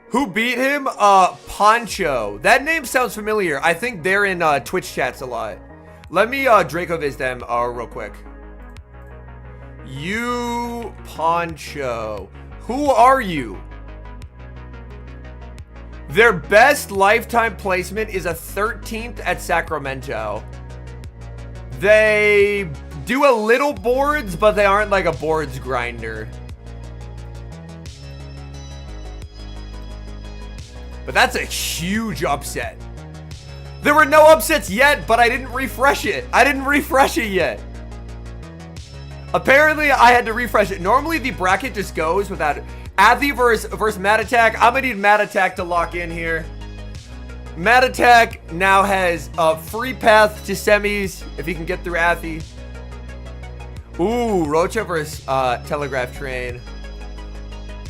S1: Who beat him? Poncho. That name sounds familiar. I think they're in Twitch chats a lot. Let me Dracoviz them real quick. You Poncho. Who are you? Their best lifetime placement is a 13th at Sacramento. They do a little boards, but they aren't like a boards grinder. But that's a huge upset. There were no upsets yet, but I didn't refresh it. I didn't refresh it yet. Apparently, I had to refresh it. Normally, the bracket just goes without it. Athi versus Mad Attack. I'm going to need Mad Attack to lock in here. Mad Attack now has a free path to semis if he can get through Athi. Ooh, Roachcha versus Telegraph Train.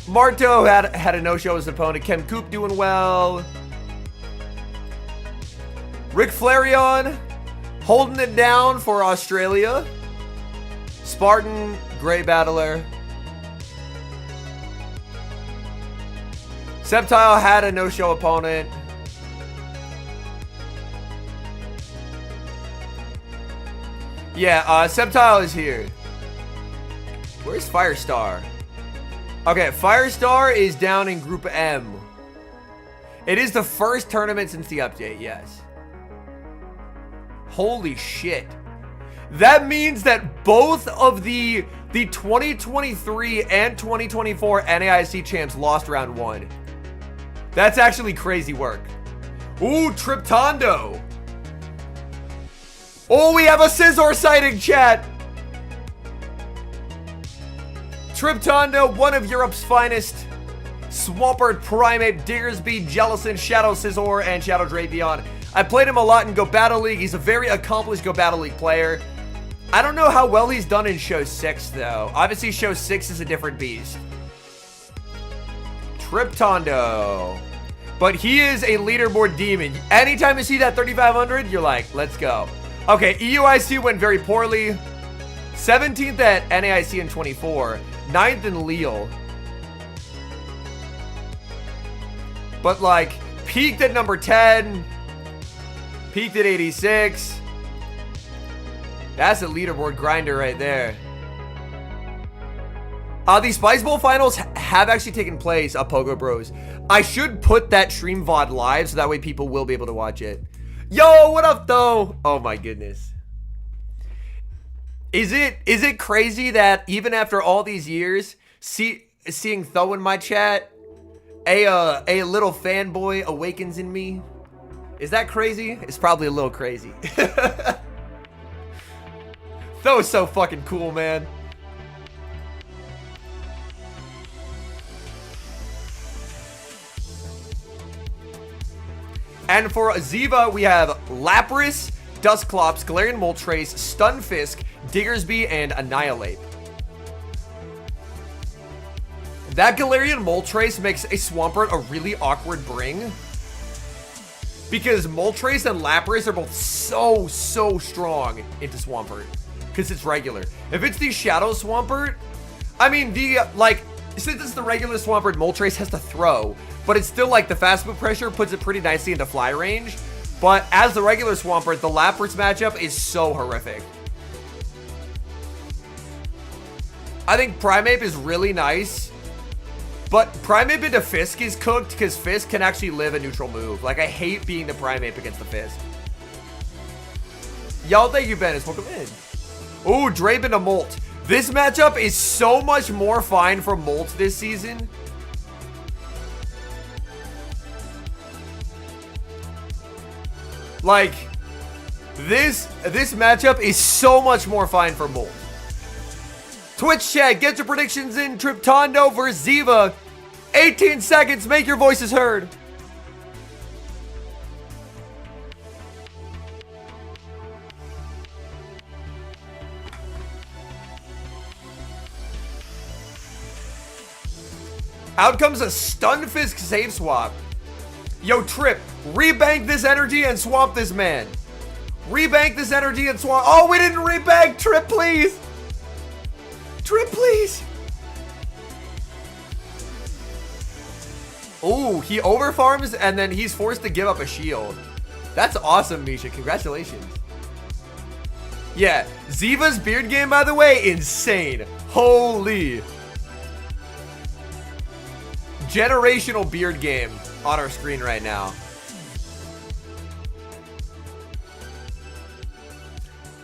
S1: Marto had a no-show as opponent. Kem Coop doing well. Rick Flareon holding it down for Australia. Spartan, Grey Battler. Septile had a no-show opponent. Yeah, Septile is here. Where's Firestar? Okay, Firestar is down in Group M. It is the first tournament since the update, yes. Holy shit. That means that both of the 2023 and 2024 NAIC champs lost round 1. That's actually crazy work. Ooh, Tryptonondo. Oh, we have a Scizor sighting, chat. Tryptonondo, one of Europe's finest. Swampert, Primeape, Diggersby, Jellicent, Shadow Scizor, and Shadow Drapion. I played him a lot in Go Battle League. He's a very accomplished Go Battle League player. I don't know how well he's done in Show 6, though. Obviously, Show 6 is a different beast. Tryptonondo. But he is a leaderboard demon. Anytime you see that 3,500, you're like, let's go. Okay, EUIC went very poorly. 17th at NAIC in 24. 9th in Lille. But, like, peaked at number 10. Peaked at 86. That's a leaderboard grinder right there. The Spice Bowl finals have actually taken place, Pogo Bros. I should put that stream VOD live so that way people will be able to watch it. Yo, what up, though? Oh, my goodness. Is it crazy that even after all these years, seeing Tho in my chat, a little fanboy awakens in me? Is that crazy? It's probably a little crazy. That was so fucking cool, man. And for Ziva, we have Lapras, Dusclops, Galarian Moltres, Stunfisk, Diggersby, and Annihilate. That Galarian Moltres makes a Swampert a really awkward bring. Because Moltres and Lapras are both so strong into Swampert. Because it's regular. If it's the Shadow Swampert, I mean, since it's the regular Swampert, Moltres has to throw. But it's still like the fast move pressure puts it pretty nicely into fly range. But as the regular Swampert, the Lapras matchup is so horrific. I think Primeape is really nice. But Primeape into Fisk is cooked because Fisk can actually live a neutral move. Like, I hate being the Primeape against the Fisk. Y'all, thank you, Bennis. Welcome in. Ooh, Drape into Molt. This matchup is so much more fine for Molt this season. Like, this matchup is so much more fine for Molt. Twitch chat, get your predictions in. Tryptonondo versus Ziva. 18 seconds, make your voices heard. Out comes a Stunfisk save swap. Yo, Trip, rebank this energy and swamp this man. Rebank this energy and swamp. Oh, we didn't rebank. Trip, please. Trip, please. Oh, he overfarms and then he's forced to give up a shield. That's awesome, Misha. Congratulations. Yeah, Ziva's beard game, by the way, insane. Holy. Generational beard game on our screen right now.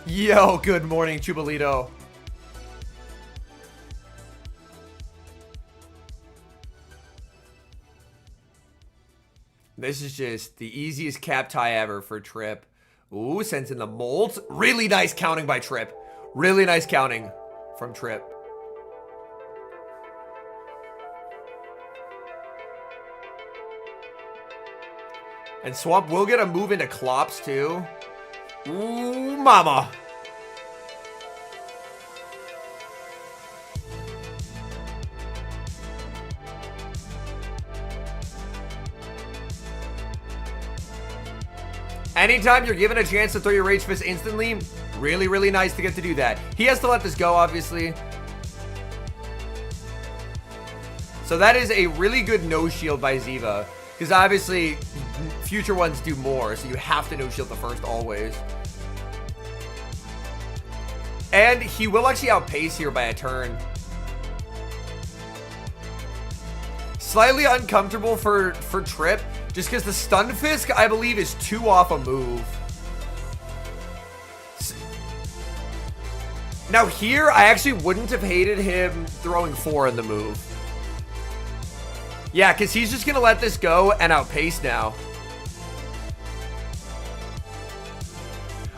S1: Yo, good morning, Chubalito. This is just the easiest cap tie ever for Trip. Ooh, sends in the molds. Really nice counting by Trip. Really nice counting from Trip. And Swamp will get a move into Clops too. Ooh, mama. Anytime you're given a chance to throw your Rage Fist instantly, really, really nice to get to do that. He has to let this go, obviously. So that is a really good no shield by Ziva. Because obviously, future ones do more, so you have to no shield the first always. And he will actually outpace here by a turn. Slightly uncomfortable for Trip, just because the Stunfisk, I believe, is 2 off a move. Now here, I actually wouldn't have hated him throwing 4 in the move. Yeah, because he's just going to let this go and outpace now.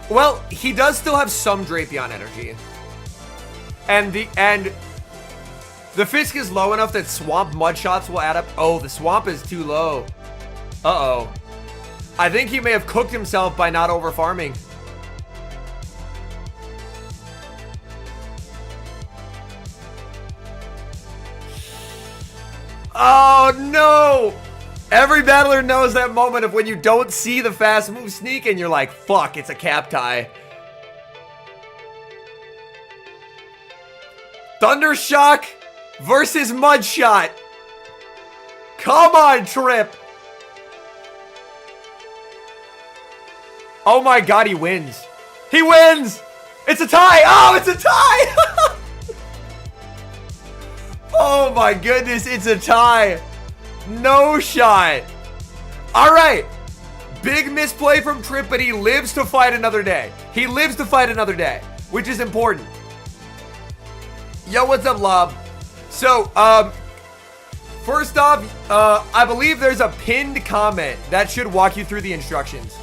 S1: Well, he does still have some Drapion energy. And the Fisk is low enough that Swamp Mud Shots will add up. Oh, the Swamp is too low. Uh-oh. I think he may have cooked himself by not over-farming. Oh, no! Every battler knows that moment of when you don't see the fast move sneak and you're like, fuck, it's a cap tie. Thunder Shock versus Mud Shot. Come on, Trip. Oh my god, he wins. He wins! It's a tie! Oh, it's a tie! Oh my goodness, it's a tie. No shot. Alright. Big misplay from Trip, but he lives to fight another day. He lives to fight another day, which is important. Yo, what's up, Lob? So, first off, I believe there's a pinned comment that should walk you through the instructions.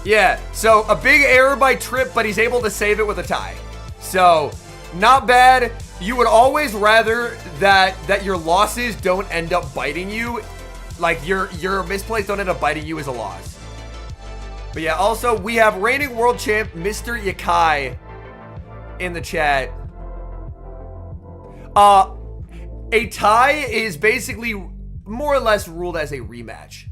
S1: Yeah, so a big error by Trip, but he's able to save it with a tie. So, not bad. You would always rather that your losses don't end up biting you. Like, your misplays don't end up biting you as a loss. But yeah, also, we have reigning world champ, Mr. Yakai, in the chat. A tie is basically more or less ruled as a rematch.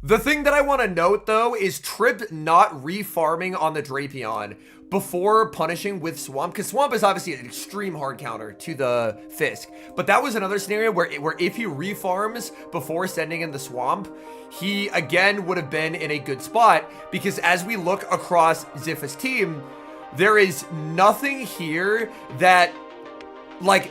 S1: The thing that I want to note, though, is Trip not refarming on the Drapion before punishing with Swamp, because Swamp is obviously an extreme hard counter to the Fisk. But that was another scenario where if he refarms before sending in the Swamp, he, again, would have been in a good spot, because as we look across Zifa's team, there is nothing here that, like,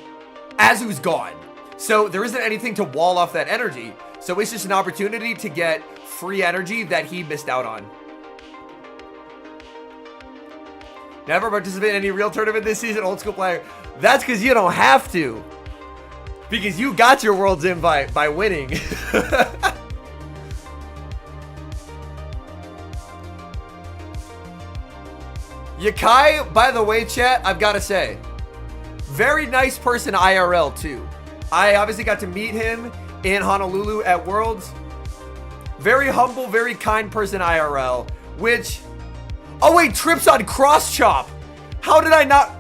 S1: Azu's gone. So there isn't anything to wall off that energy. So it's just an opportunity to get free energy that he missed out on. Never participate in any real tournament this season, old school player. That's because you don't have to. Because you got your world's invite by winning. Yakai, by the way, chat, I've got to say, very nice person IRL too. I obviously got to meet him in Honolulu at Worlds. Very humble, very kind person IRL, which... Oh wait, Trip's on cross chop. How did I not?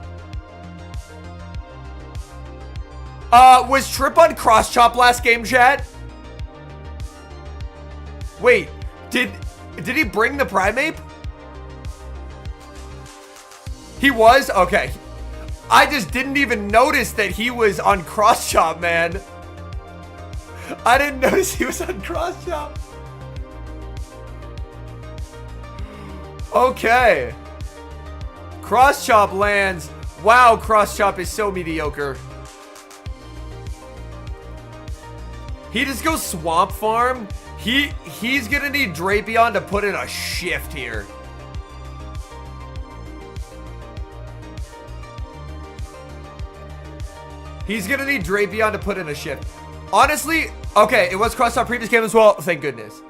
S1: Was Trip on cross chop last game, chat? Wait, did he bring the Primeape? He was? Okay. I just didn't even notice that he was on cross chop, man. I didn't notice he was on cross chop. Okay. Cross chop lands. Wow, cross chop is so mediocre. He just goes swamp farm. He's gonna need Drapion to put in a shift here. He's gonna need Drapion to put in a shift. Honestly, okay, it was cross out previous game as well. Thank goodness.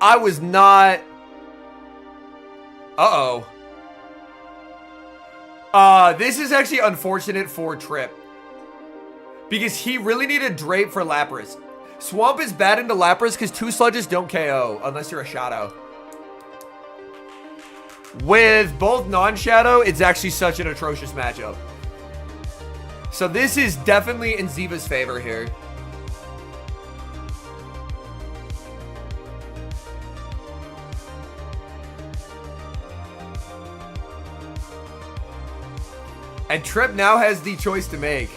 S1: I was not. Uh-oh. This is actually unfortunate for Trip. Because he really needed Drape for Lapras. Swamp is bad into Lapras because 2 Sludges don't KO unless you're a Shadow. With both non-Shadow, it's actually such an atrocious matchup. So this is definitely in Ziva's favor here. And Trip now has the choice to make.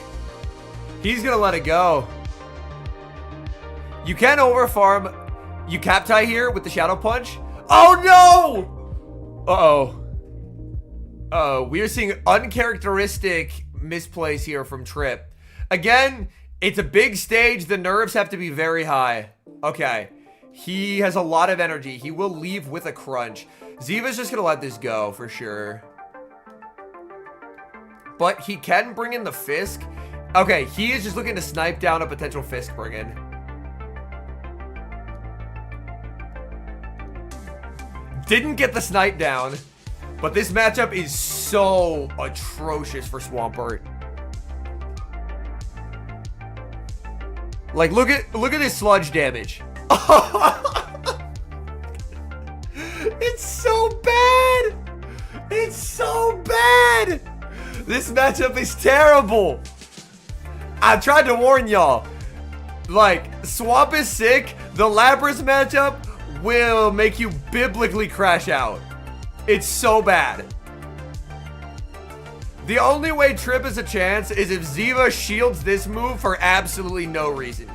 S1: He's gonna let it go. You can overfarm. You cap tie here with the Shadow Punch. Oh no! Uh-oh. Uh-oh. We are seeing uncharacteristic misplays here from Trip. Again, it's a big stage. The nerves have to be very high. Okay. He has a lot of energy. He will leave with a crunch. Ziva's just gonna let this go for sure. But he can bring in the Fisk. Okay, he is just looking to snipe down a potential Fisk bring in. Didn't get the snipe down. But this matchup is so atrocious for Swampert. Like, look at this sludge damage. It's so bad. It's so bad. This matchup is terrible. I tried to warn y'all. Like, Swamp is sick. The Lapras matchup will make you biblically crash out. It's so bad. The only way Trip has a chance is if Ziva shields this move for absolutely no reason.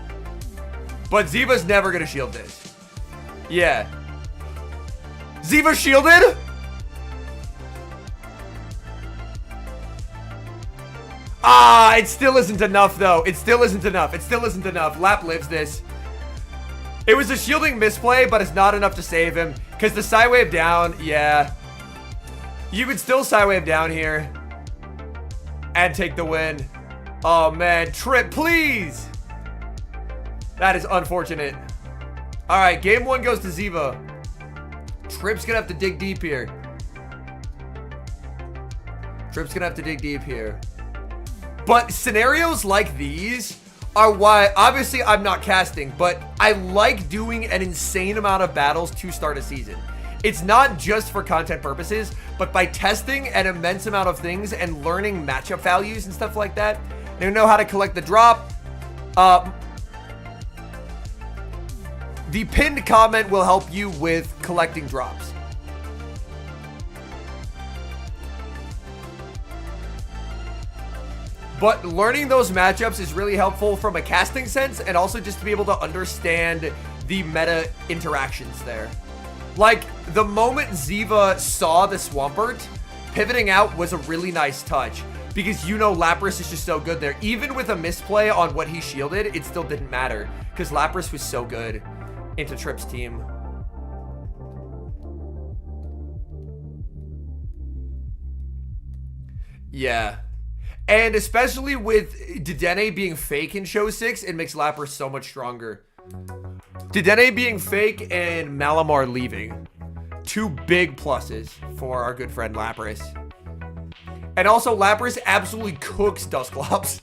S1: But Ziva's never gonna shield this. Yeah. Ziva shielded? Ah, it still isn't enough though. It still isn't enough. It still isn't enough. Lap lives this. It was a shielding misplay, but it's not enough to save him. Because the Psywave down, yeah. You could still Psywave down here. And take the win. Oh man, Trip, please. That is unfortunate. Alright, game 1 goes to Ziva. Trip's gonna have to dig deep here. Trip's gonna have to dig deep here. But scenarios like these are why, obviously I'm not casting, but I like doing an insane amount of battles to start a season. It's not just for content purposes, but by testing an immense amount of things and learning matchup values and stuff like that. They know how to collect the drop. The pinned comment will help you with collecting drops. But learning those matchups is really helpful from a casting sense and also just to be able to understand the meta interactions there. Like, the moment Ziva saw the Swampert, pivoting out was a really nice touch because you know Lapras is just so good there. Even with a misplay on what he shielded, it still didn't matter because Lapras was so good into Trip's team. Yeah. And especially with Dedenne being fake in Show 6, it makes Lapras so much stronger. Dedenne being fake and Malamar leaving. 2 big pluses for our good friend Lapras. And also, Lapras absolutely cooks Dusclops.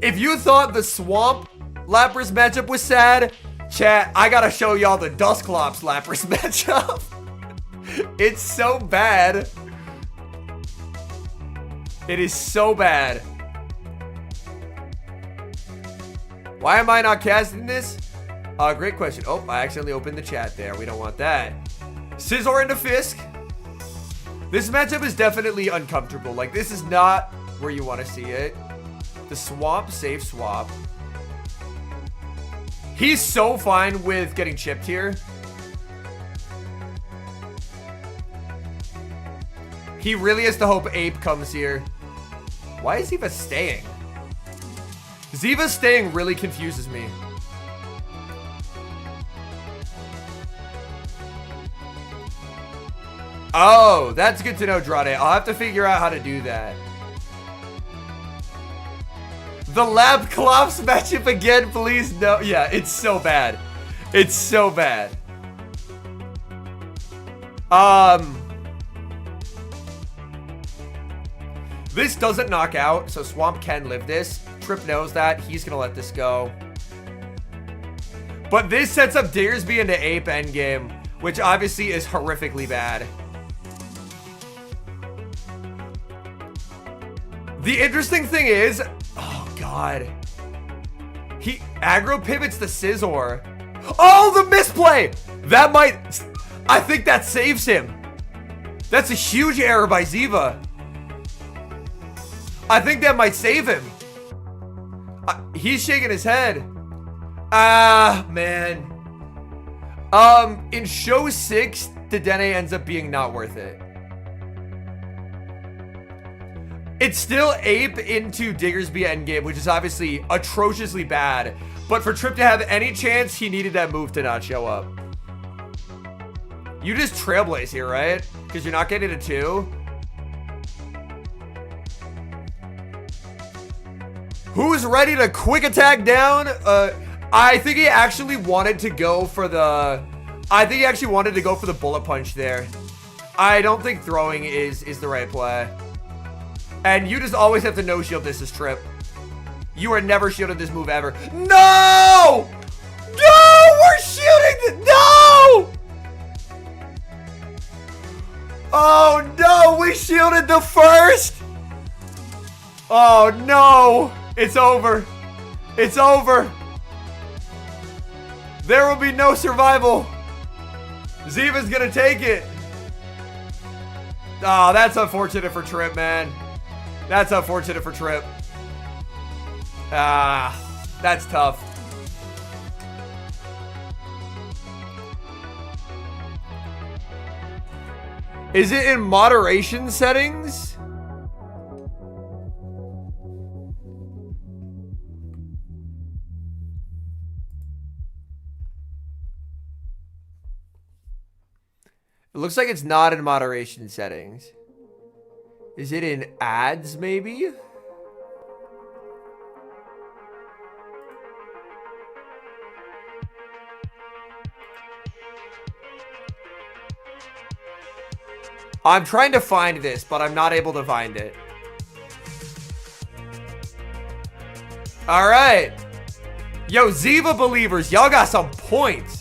S1: If you thought the Swamp Lapras matchup was sad, chat, I gotta show y'all the Dusclops Lapras matchup. It's so bad. It is so bad. Why am I not casting this? Great question. Oh, I accidentally opened the chat there. We don't want that. Scizor into Fisk. This matchup is definitely uncomfortable. Like, this is not where you want to see it. The swamp, safe swap. He's so fine with getting chipped here. He really has to hope Ape comes here. Why is Ziva staying? Ziva staying really confuses me. Oh, that's good to know, Drade. I'll have to figure out how to do that. The Lab Klops matchup again, please. No, yeah, it's so bad. It's so bad. This doesn't knock out, so Swamp can live this. Trip knows that. He's gonna let this go. But this sets up Diggersby into Ape endgame, which obviously is horrifically bad. The interesting thing is, oh god, he aggro pivots the Scizor. Oh, the misplay! That might, I think that saves him. That's a huge error by Ziva. I think that might save him. He's shaking his head. Ah, man. In show 6, Dedenne ends up being not worth it. It's still Ape into Diggersby endgame, which is obviously atrociously bad. But for Trip to have any chance, he needed that move to not show up. You just Trailblaze here, right? Because you're not getting a 2. Who's ready to quick attack down? I think he actually wanted to go for the... bullet punch there. I don't think throwing is the right play. And you just always have to no shield this as Trip. You are never shielded this move ever. No! No! We're shielding no! Oh no! We shielded the first! Oh no! It's over. It's over. There will be no survival. Ziva's gonna take it. Oh, that's unfortunate for Trip, man. That's unfortunate for Trip. Ah, that's tough. Is it in moderation settings? It looks like it's not in moderation settings. Is it in ads, maybe? I'm trying to find this, but I'm not able to find it. All right. Yo, Ziva believers, y'all got some points.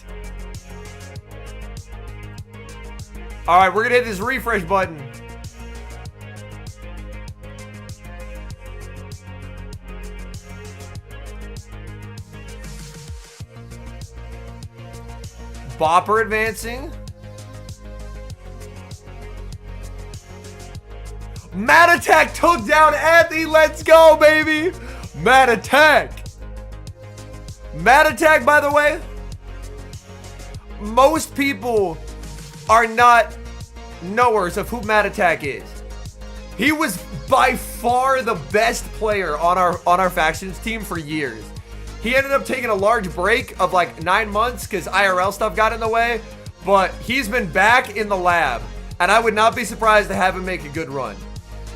S1: All right, we're gonna hit this refresh button. Bopper advancing. Mad Attack took down Anthony. Let's go, baby. Mad Attack. Mad Attack, by the way, most people are not knowers of who Mad Attack is. He was by far the best player on our factions team for years. He ended up taking a large break of like 9 months because IRL stuff got in the way, but he's been back in the lab, and I would not be surprised to have him make a good run.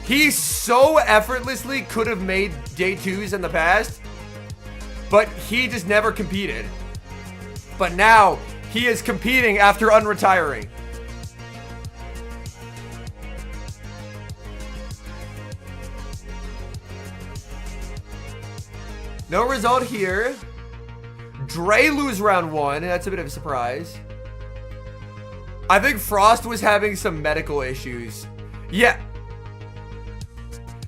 S1: He so effortlessly could have made day 2s in the past, but he just never competed. But now he is competing after unretiring. No result here. Dre lose round 1. That's a bit of a surprise. I think Frost was having some medical issues. Yeah.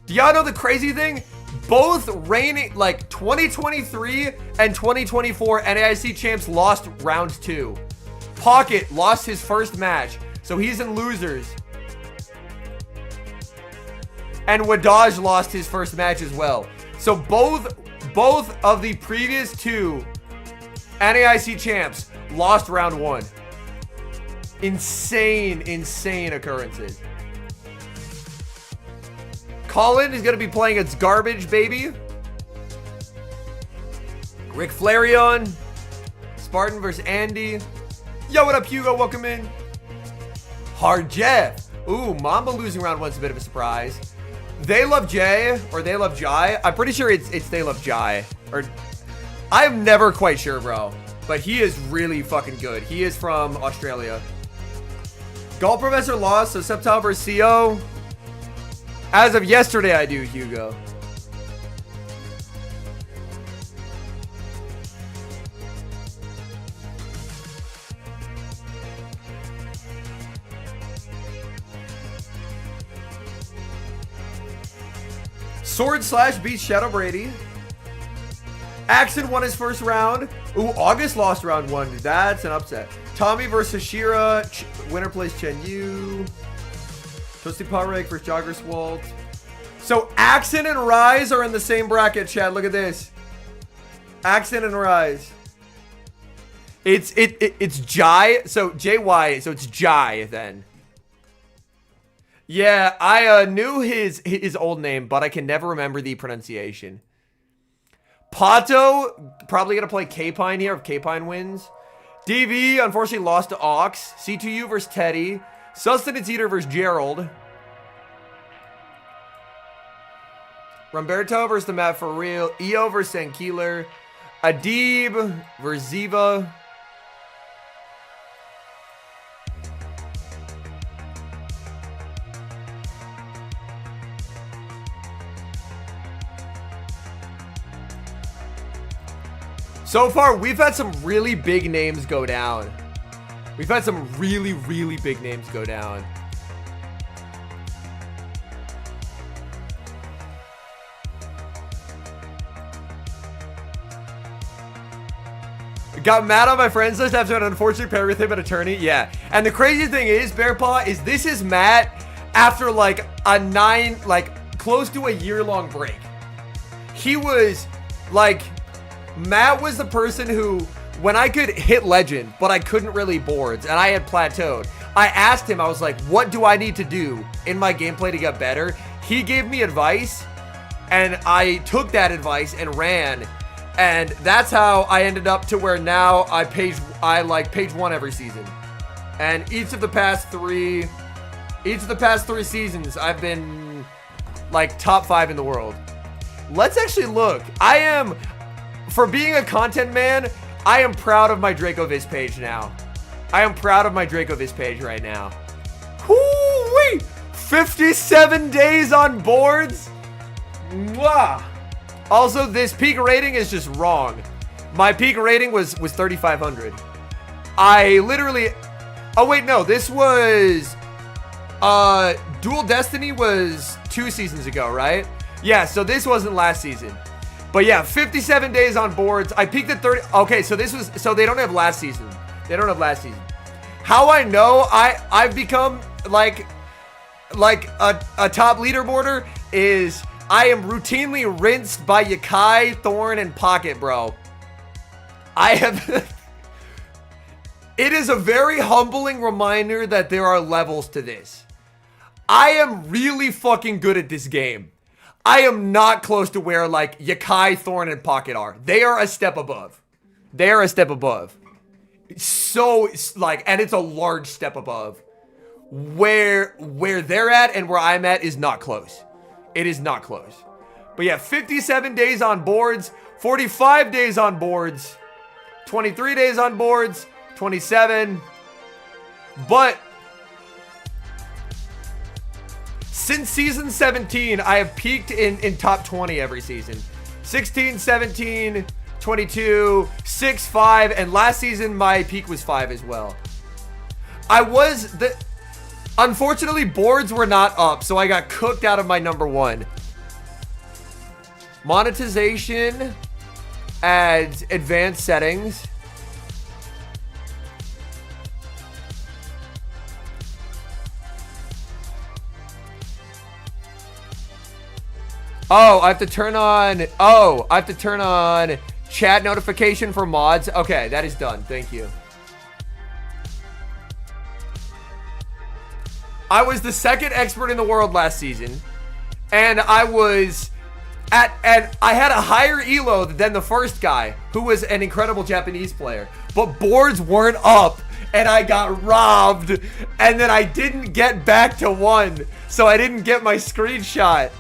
S1: Do y'all know the crazy thing? Both reigning, like 2023 and 2024 NAIC champs lost round 2. Pocket lost his first match, so he's in losers. And Wadaj lost his first match as well. So both of the previous 2 NAIC champs lost round 1. Insane occurrences. Colin is going to be playing its garbage, baby. Rick Flareon. Spartan versus Andy. Yo, what up, Hugo? Welcome in. Hard Jeff. Ooh, Mamba losing round 1's a bit of a surprise. They Love Jay, or They Love Jai. I'm pretty sure it's They Love Jai. Or, I'm never quite sure, bro. But he is really fucking good. He is from Australia. Golf Professor lost, so Septile versus CO. As of yesterday, I do, Hugo. Sword Slash beats Shadow Brady. Axon won his first round. Ooh, August lost round 1. That's an upset. Tommy versus Hashira. Winner plays Chen Yu. Toasty Parek versus Jogger Swalt. So Axon and Rise are in the same bracket, Chad. Look at this. Axon and Rise. It's Jai. So JY. So it's Jai then. Yeah, I knew his old name, but I can never remember the pronunciation. Pato probably gonna play K-Pine here if K-Pine wins. DV unfortunately lost to Ox. C2U versus Teddy. Sustenance Eater versus Gerald. Roberto versus the Map for Real. EO versus Sankeeler. Adib versus Ziva. So far, we've had some really big names go down. We've had some really big names go down. Got mad on my friends list after an unfortunate pair with him, an attorney. Yeah. And the crazy thing is, Bearpaw, is this is Matt after like close to a year-long break. He was like, Matt was the person who, when I could hit legend, but I couldn't really boards, and I had plateaued, I asked him, I was like, what do I need to do in my gameplay to get better? He gave me advice, and I took that advice and ran, and that's how I ended up to where now I like page 1 every season. And each of the past three seasons, I've been like top 5 in the world. Let's actually look. For being a content man, I am proud of my Dracoviz page now. I am proud of my Dracoviz page right now. Whoo-wee! 57 days on boards. Mwah! Also, this peak rating is just wrong. My peak rating was 3,500. I literally... Oh, wait, no. This was... Dual Destiny was 2 seasons ago, right? Yeah, so this wasn't last season. But yeah, 57 days on boards. I peaked at 30. Okay, so this was, so they don't have last season. They don't have last season. How I know I've become like a top leaderboarder is I am routinely rinsed by Yakai, Thorn, and Pocket, bro. I have... It is a very humbling reminder that there are levels to this. I am really fucking good at this game. I am not close to where like Yakai, Thorn, and Pocket are. They are a step above. They are a step above. So like, and it's a large step above. Where they're at and where I'm at is not close. It is not close. But yeah, 57 days on boards, 45 days on boards, 23 days on boards, 27. But since season 17, I have peaked in top 20 every season. 16, 17, 22, 6, 5, and last season my peak was 5 as well. Unfortunately, boards were not up, so I got cooked out of my number 1. Monetization. Ads. Advanced settings. Oh, I have to turn on. Oh, I have to turn on chat notification for mods. Okay, that is done. Thank you. I was the second expert in the world last season, and I was and I had a higher elo than the first guy, who was an incredible Japanese player. But boards weren't up, and I got robbed, and then I didn't get back to 1, so I didn't get my screenshot.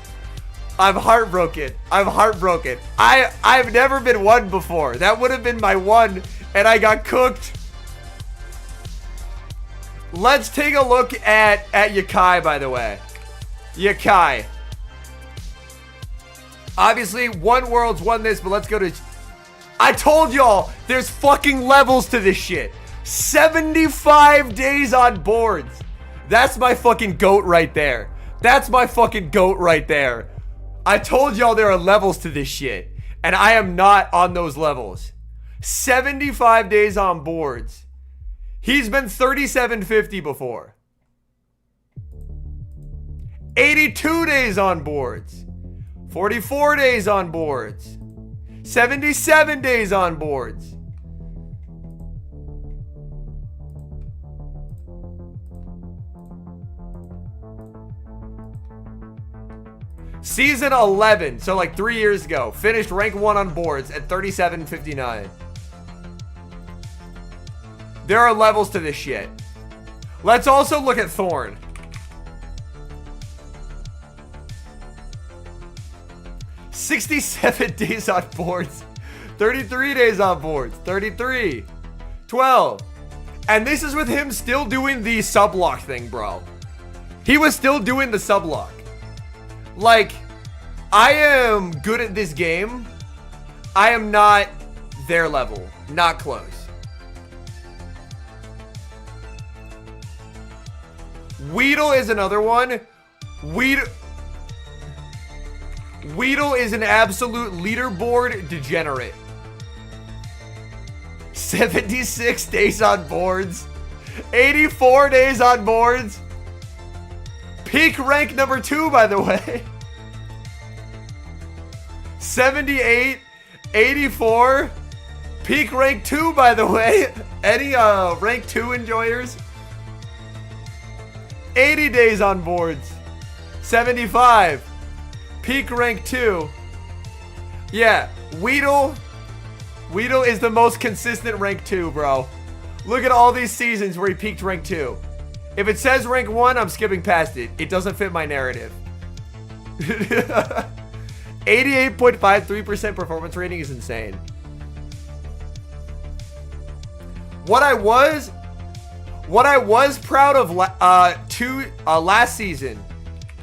S1: I'm heartbroken. I'm heartbroken. I've never been 1 before. That would have been my 1, and I got cooked. Let's take a look at Yakai, by the way. Yakai. Obviously, One Worlds won this, but let's go to... I told y'all, there's fucking levels to this shit. 75 days on boards. That's my fucking GOAT right there. That's my fucking GOAT right there. I told y'all there are levels to this shit, and I am not on those levels. 75 days on boards. He's been 3750 before. 82 days on boards. 44 days on boards. 77 days on boards. Season 11, so like 3 years ago, finished rank 1 on boards at 37.59. There are levels to this shit. Let's also look at Thorn. "67 days on boards, 33 days on boards, 33, 12. And this is with him still doing the sublock thing, bro. He was still doing the sublock. Like, I am good at this game. I am not their level. Not close. Weedle is another one. Weedle is an absolute leaderboard degenerate. 76 days on boards. 84 days on boards. Peak rank number 2, by the way. 78, 84. Peak rank 2, by the way. Any rank 2 enjoyers? 80 days on boards. 75. Peak rank 2. Yeah, Weedle is the most consistent rank 2, bro. Look at all these seasons where he peaked rank 2. If it says rank 1, I'm skipping past it. It doesn't fit my narrative. 88.53% performance rating is insane. What I was proud of last season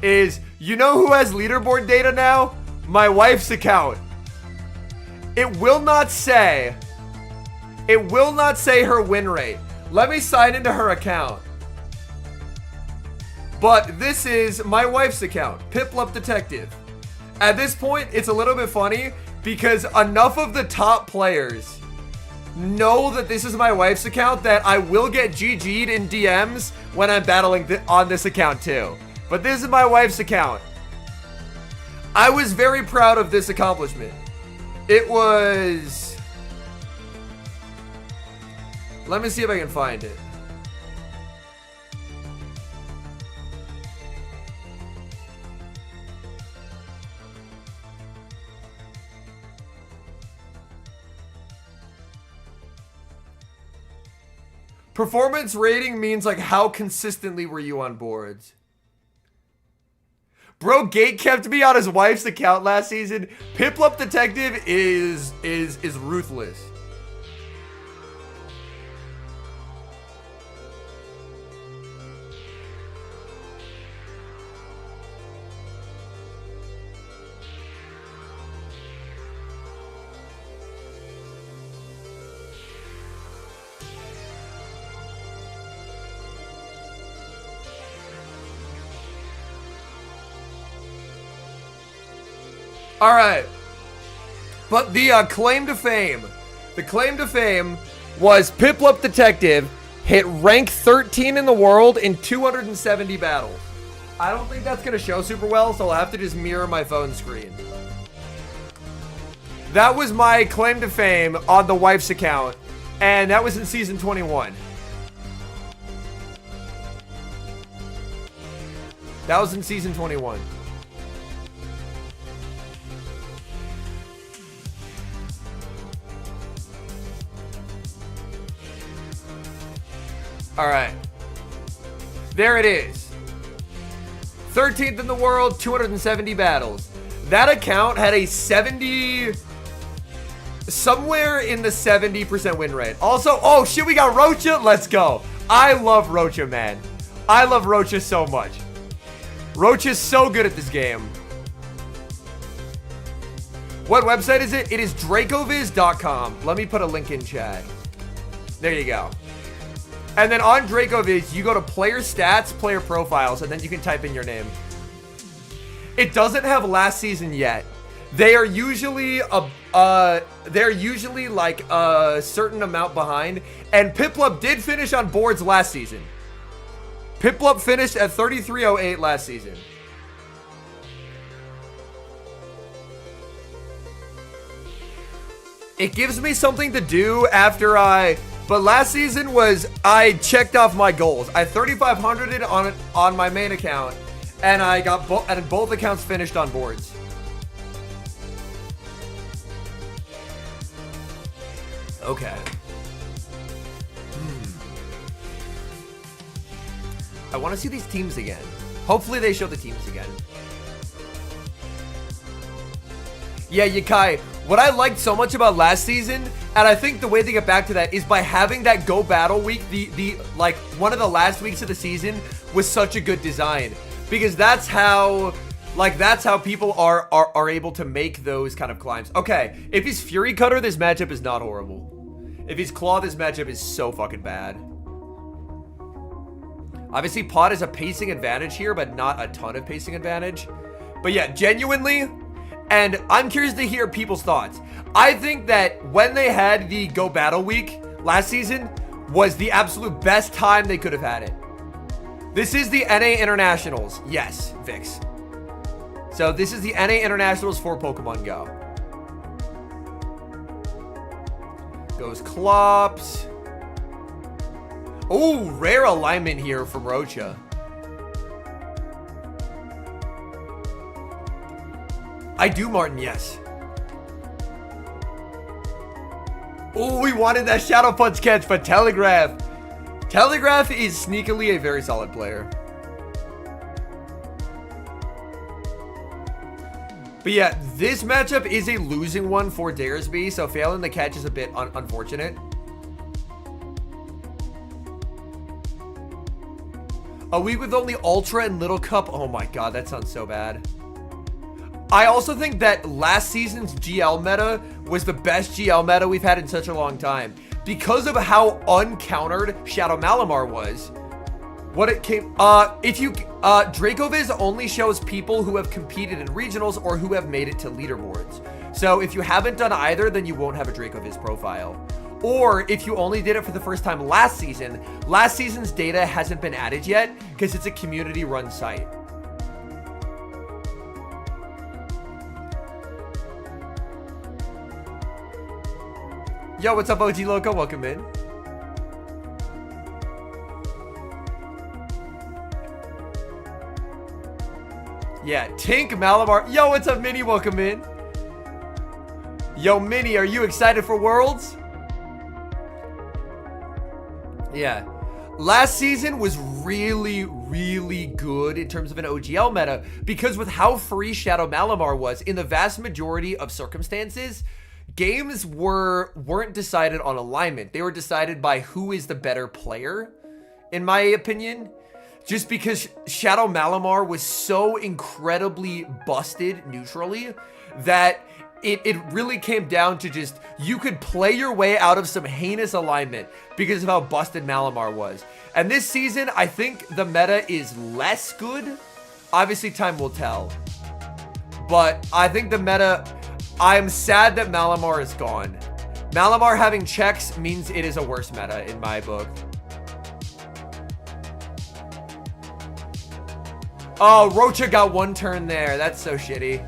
S1: is, you know who has leaderboard data now? My wife's account. It will not say her win rate. Let me sign into her account. But this is my wife's account, Piplup Detective. At this point, it's a little bit funny because enough of the top players know that this is my wife's account that I will get GG'd in DMs when I'm battling on this account too. But this is my wife's account. I was very proud of this accomplishment. It was... Let me see if I can find it. Performance rating means like how consistently were you on boards. Bro, Gate kept me on his wife's account last season. Piplup Detective is ruthless. All right, But the claim to fame was Piplup Detective hit rank 13 in the world in 270 battles. I don't think that's going to show super well, so I'll have to just mirror my phone screen. That was my claim to fame on the wife's account, and that was in season 21. That was in season 21. All right. There it is. 13th in the world, 270 battles. That account had a 70... somewhere in the 70% win rate. Also, oh shit, we got Roachcha. Let's go. I love Roachcha, man. I love Roachcha so much. Roachcha's so good at this game. What website is it? It is dracoviz.com. Let me put a link in chat. There you go. And then on Dracoviz, you go to player stats, player profiles, and then you can type in your name. It doesn't have last season yet. They are usually like a certain amount behind, and Piplup did finish on boards last season. Piplup finished at 3308 last season. It gives me something to do after but last season was I checked off my goals. I 3,500'd on my main account, and I got both accounts finished on boards. Okay. I want to see these teams again. Hopefully they show the teams again. Yeah, Yakai, what I liked so much about last season, and I think the way they get back to that is by having that Go Battle week, the like one of the last weeks of the season was such a good design, because that's how people are able to make those kind of climbs. Okay, if he's Fury Cutter, this matchup is not horrible. If he's Claw, this matchup is so fucking bad. Obviously, Pod has a pacing advantage here, but not a ton of pacing advantage. But yeah, genuinely, and I'm curious to hear people's thoughts. I think that when they had the Go Battle Week last season was the absolute best time they could have had it. This is the NA Internationals. Yes, Vix. So this is the NA Internationals for Pokemon Go. Goes Clops. Oh, rare alignment here from Roachcha. I do, Martin, yes. Oh, we wanted that Shadow Punch catch, but Telegraph. Telegraph is sneakily a very solid player. But yeah, this matchup is a losing one for Daresby, so failing the catch is a bit unfortunate. A week with only Ultra and Little Cup. Oh my god, that sounds so bad. I also think that last season's GL meta was the best GL meta we've had in such a long time. Because of how uncountered Shadow Malamar was. What it came, Dracoviz only shows people who have competed in regionals or who have made it to leaderboards. So if you haven't done either, then you won't have a Dracoviz profile. Or if you only did it for the first time last season's data hasn't been added yet because it's a community run site. Yo, what's up, OG Loco? Welcome in. Yeah, Tink Malamar. Yo, what's up, Minnie? Welcome in. Yo, Minnie, are you excited for Worlds? Yeah. Last season was really, really good in terms of an OGL meta because with how free Shadow Malamar was, in the vast majority of circumstances, games weren't decided on alignment. They were decided by who is the better player, in my opinion. Just because Shadow Malamar was so incredibly busted neutrally that it really came down to just, you could play your way out of some heinous alignment because of how busted Malamar was. And this season, I think the meta is less good. Obviously, time will tell. But I think the meta, I'm sad that Malamar is gone. Malamar having checks means it is a worse meta in my book. Oh, Roachcha got one turn there. That's so shitty.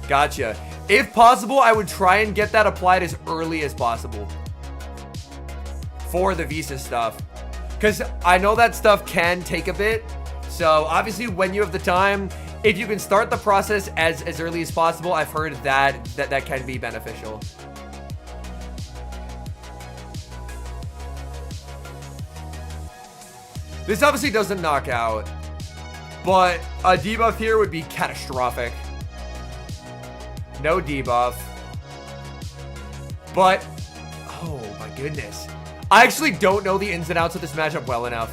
S1: Gotcha. If possible, I would try and get that applied as early as possible for the visa stuff, because I know that stuff can take a bit. So obviously when you have the time, if you can start the process as early as possible, I've heard that can be beneficial. This obviously doesn't knock out, but a debuff here would be catastrophic. No debuff. But, oh my goodness. I actually don't know the ins and outs of this matchup well enough.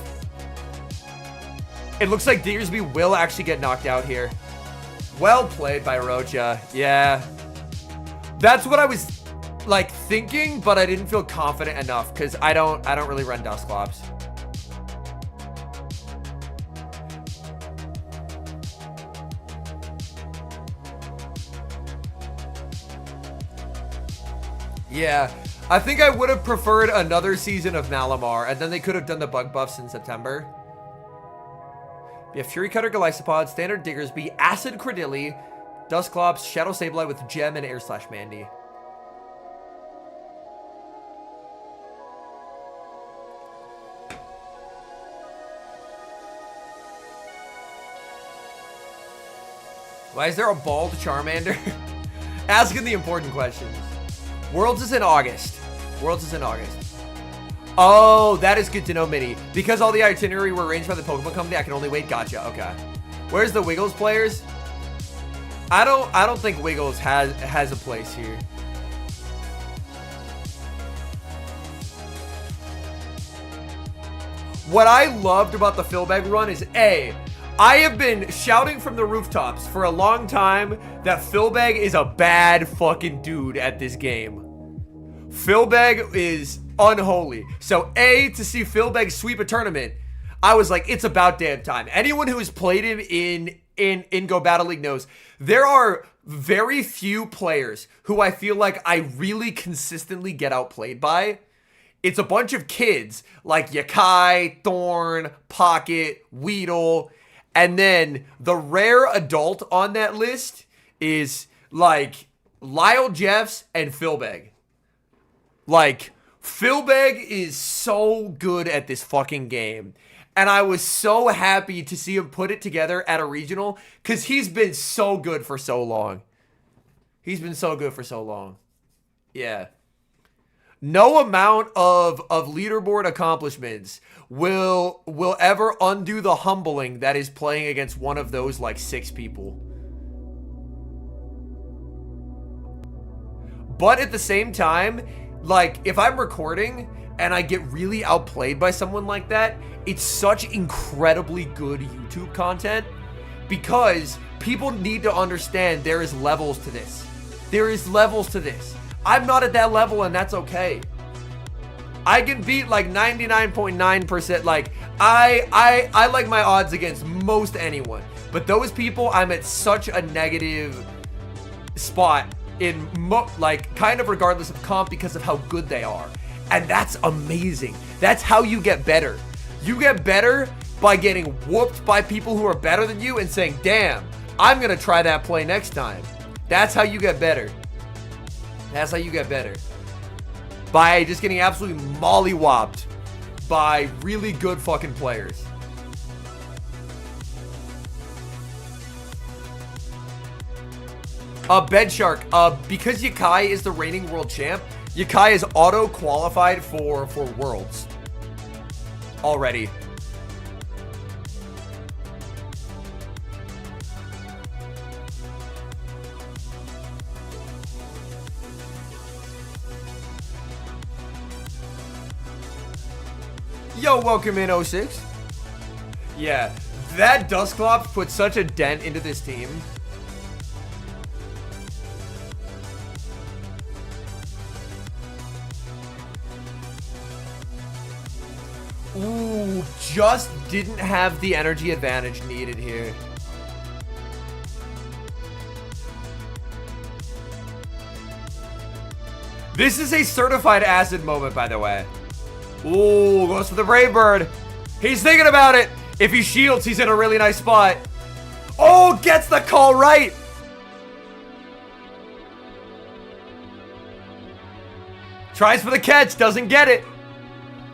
S1: It looks like Diggersby will actually get knocked out here. Well played by Roachcha. Yeah. That's what I was like thinking, but I didn't feel confident enough because I don't really run Dusclops. Yeah, I think I would have preferred another season of Malamar, and then they could have done the bug buffs in September. Yeah, Fury Cutter, Galysopod, Standard Diggersby, Acid Credilli, Dusclops, Shadow Sableye with Gem, and Air Slash Mandy. Why is there a bald Charmander? Asking the important questions. Worlds is in August. Worlds is in August. Oh, that is good to know, Mini. Because all the itinerary were arranged by the Pokemon Company, I can only wait. Gotcha. Okay. Where's the Wiggles players? I don't think Wiggles has a place here. What I loved about the Philbag run is I have been shouting from the rooftops for a long time that Philbag is a bad fucking dude at this game. Philbag is unholy. So to see Philbag sweep a tournament, I was like, it's about damn time. Anyone who has played him in Go Battle League knows there are very few players who I feel like I really consistently get outplayed by. It's a bunch of kids like Yakai, Thorn, Pocket, Weedle, and then the rare adult on that list is like Lyle Jeffs and Philbag. Like, Philbag is so good at this fucking game. And I was so happy to see him put it together at a regional because he's been so good for so long. He's been so good for so long. Yeah. No amount of leaderboard accomplishments will ever undo the humbling that is playing against one of those like 6 people. But at the same time, like, if I'm recording and I get really outplayed by someone like that, it's such incredibly good YouTube content because people need to understand there is levels to this. There is levels to this. I'm not at that level and that's okay. I can beat like 99.9%. Like, I like my odds against most anyone. But those people, I'm at such a negative spot in like kind of regardless of comp because of how good they are. And that's amazing. That's how you get better. You get better by getting whooped by people who are better than you and saying, damn, I'm gonna try that play next time. That's how you get better. That's how you get better. By just getting absolutely mollywopped by really good fucking players. Bedshark, because Yakai is the reigning world champ, Yakai is auto-qualified for Worlds already. Yo, welcome in 06. Yeah, that Dusclops put such a dent into this team. Ooh, just didn't have the energy advantage needed here. This is a certified acid moment, by the way. Ooh, goes for the Brave Bird. He's thinking about it. If he shields, he's in a really nice spot. Oh, gets the call right. Tries for the catch, doesn't get it.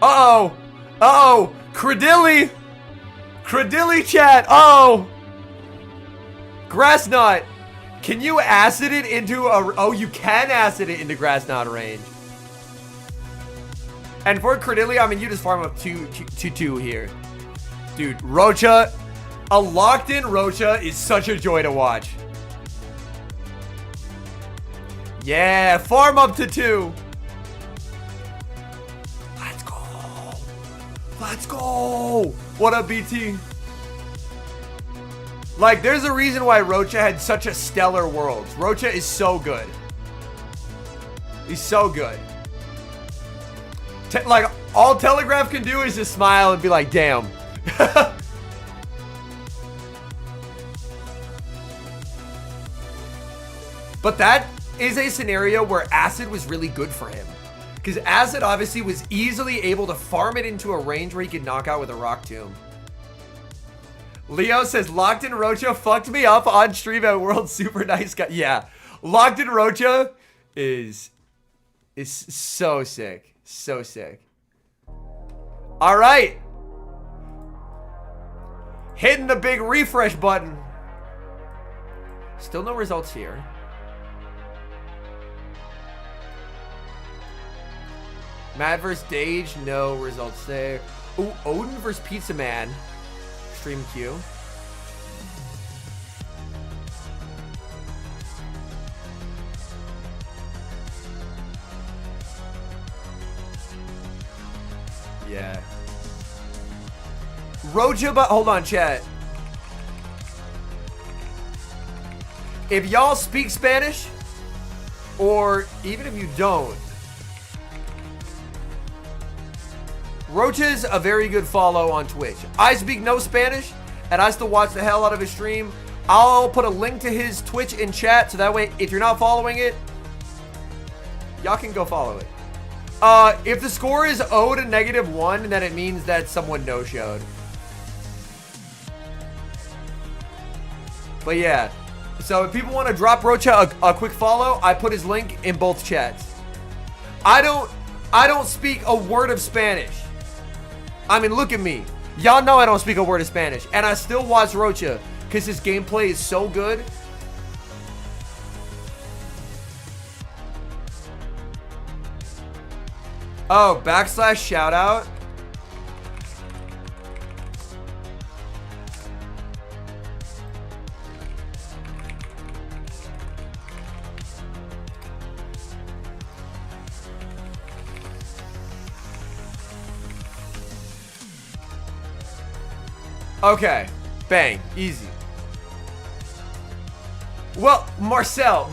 S1: Uh-oh. Uh-oh. Credilli. Credilli, chat. Uh-oh. Grass Knot. Can you acid it into a... Oh, you can acid it into Grass Knot range. And for Credilli, I mean, you just farm up 2-2 here. Dude, Roachcha. A locked-in Roachcha is such a joy to watch. Yeah, farm up to 2. Let's go. Let's go. What up, BT? Like, there's a reason why Roachcha had such a stellar world. Roachcha is so good. He's so good. Like, all Telegraph can do is just smile and be like, damn. But that is a scenario where Acid was really good for him. Because Acid obviously was easily able to farm it into a range where he could knock out with a Rock Tomb. Leo says, Locked in Roachcha fucked me up on stream at World Super Nice Guy. Yeah. Locked in Roachcha is so sick. So sick. All right. Hitting the big refresh button. Still no results here. Mad vs. Dage, no results there. Ooh, Odin vs. Pizza Man. Stream queue. Yeah. Roachcha, but hold on, chat. If y'all speak Spanish, or even if you don't, Roachcha's a very good follow on Twitch. I speak no Spanish, and I still watch the hell out of his stream. I'll put a link to his Twitch in chat, so that way, if you're not following it, y'all can go follow it. If the score is 0 to -1, then it means that someone no-showed. But yeah, so if people want to drop Roachcha a quick follow, I put his link in both chats. I don't speak a word of Spanish. I mean, look at me. Y'all know I don't speak a word of Spanish, and I still watch Roachcha because his gameplay is so good. Oh, / shout out. Okay, bang, easy. Well, Marcel,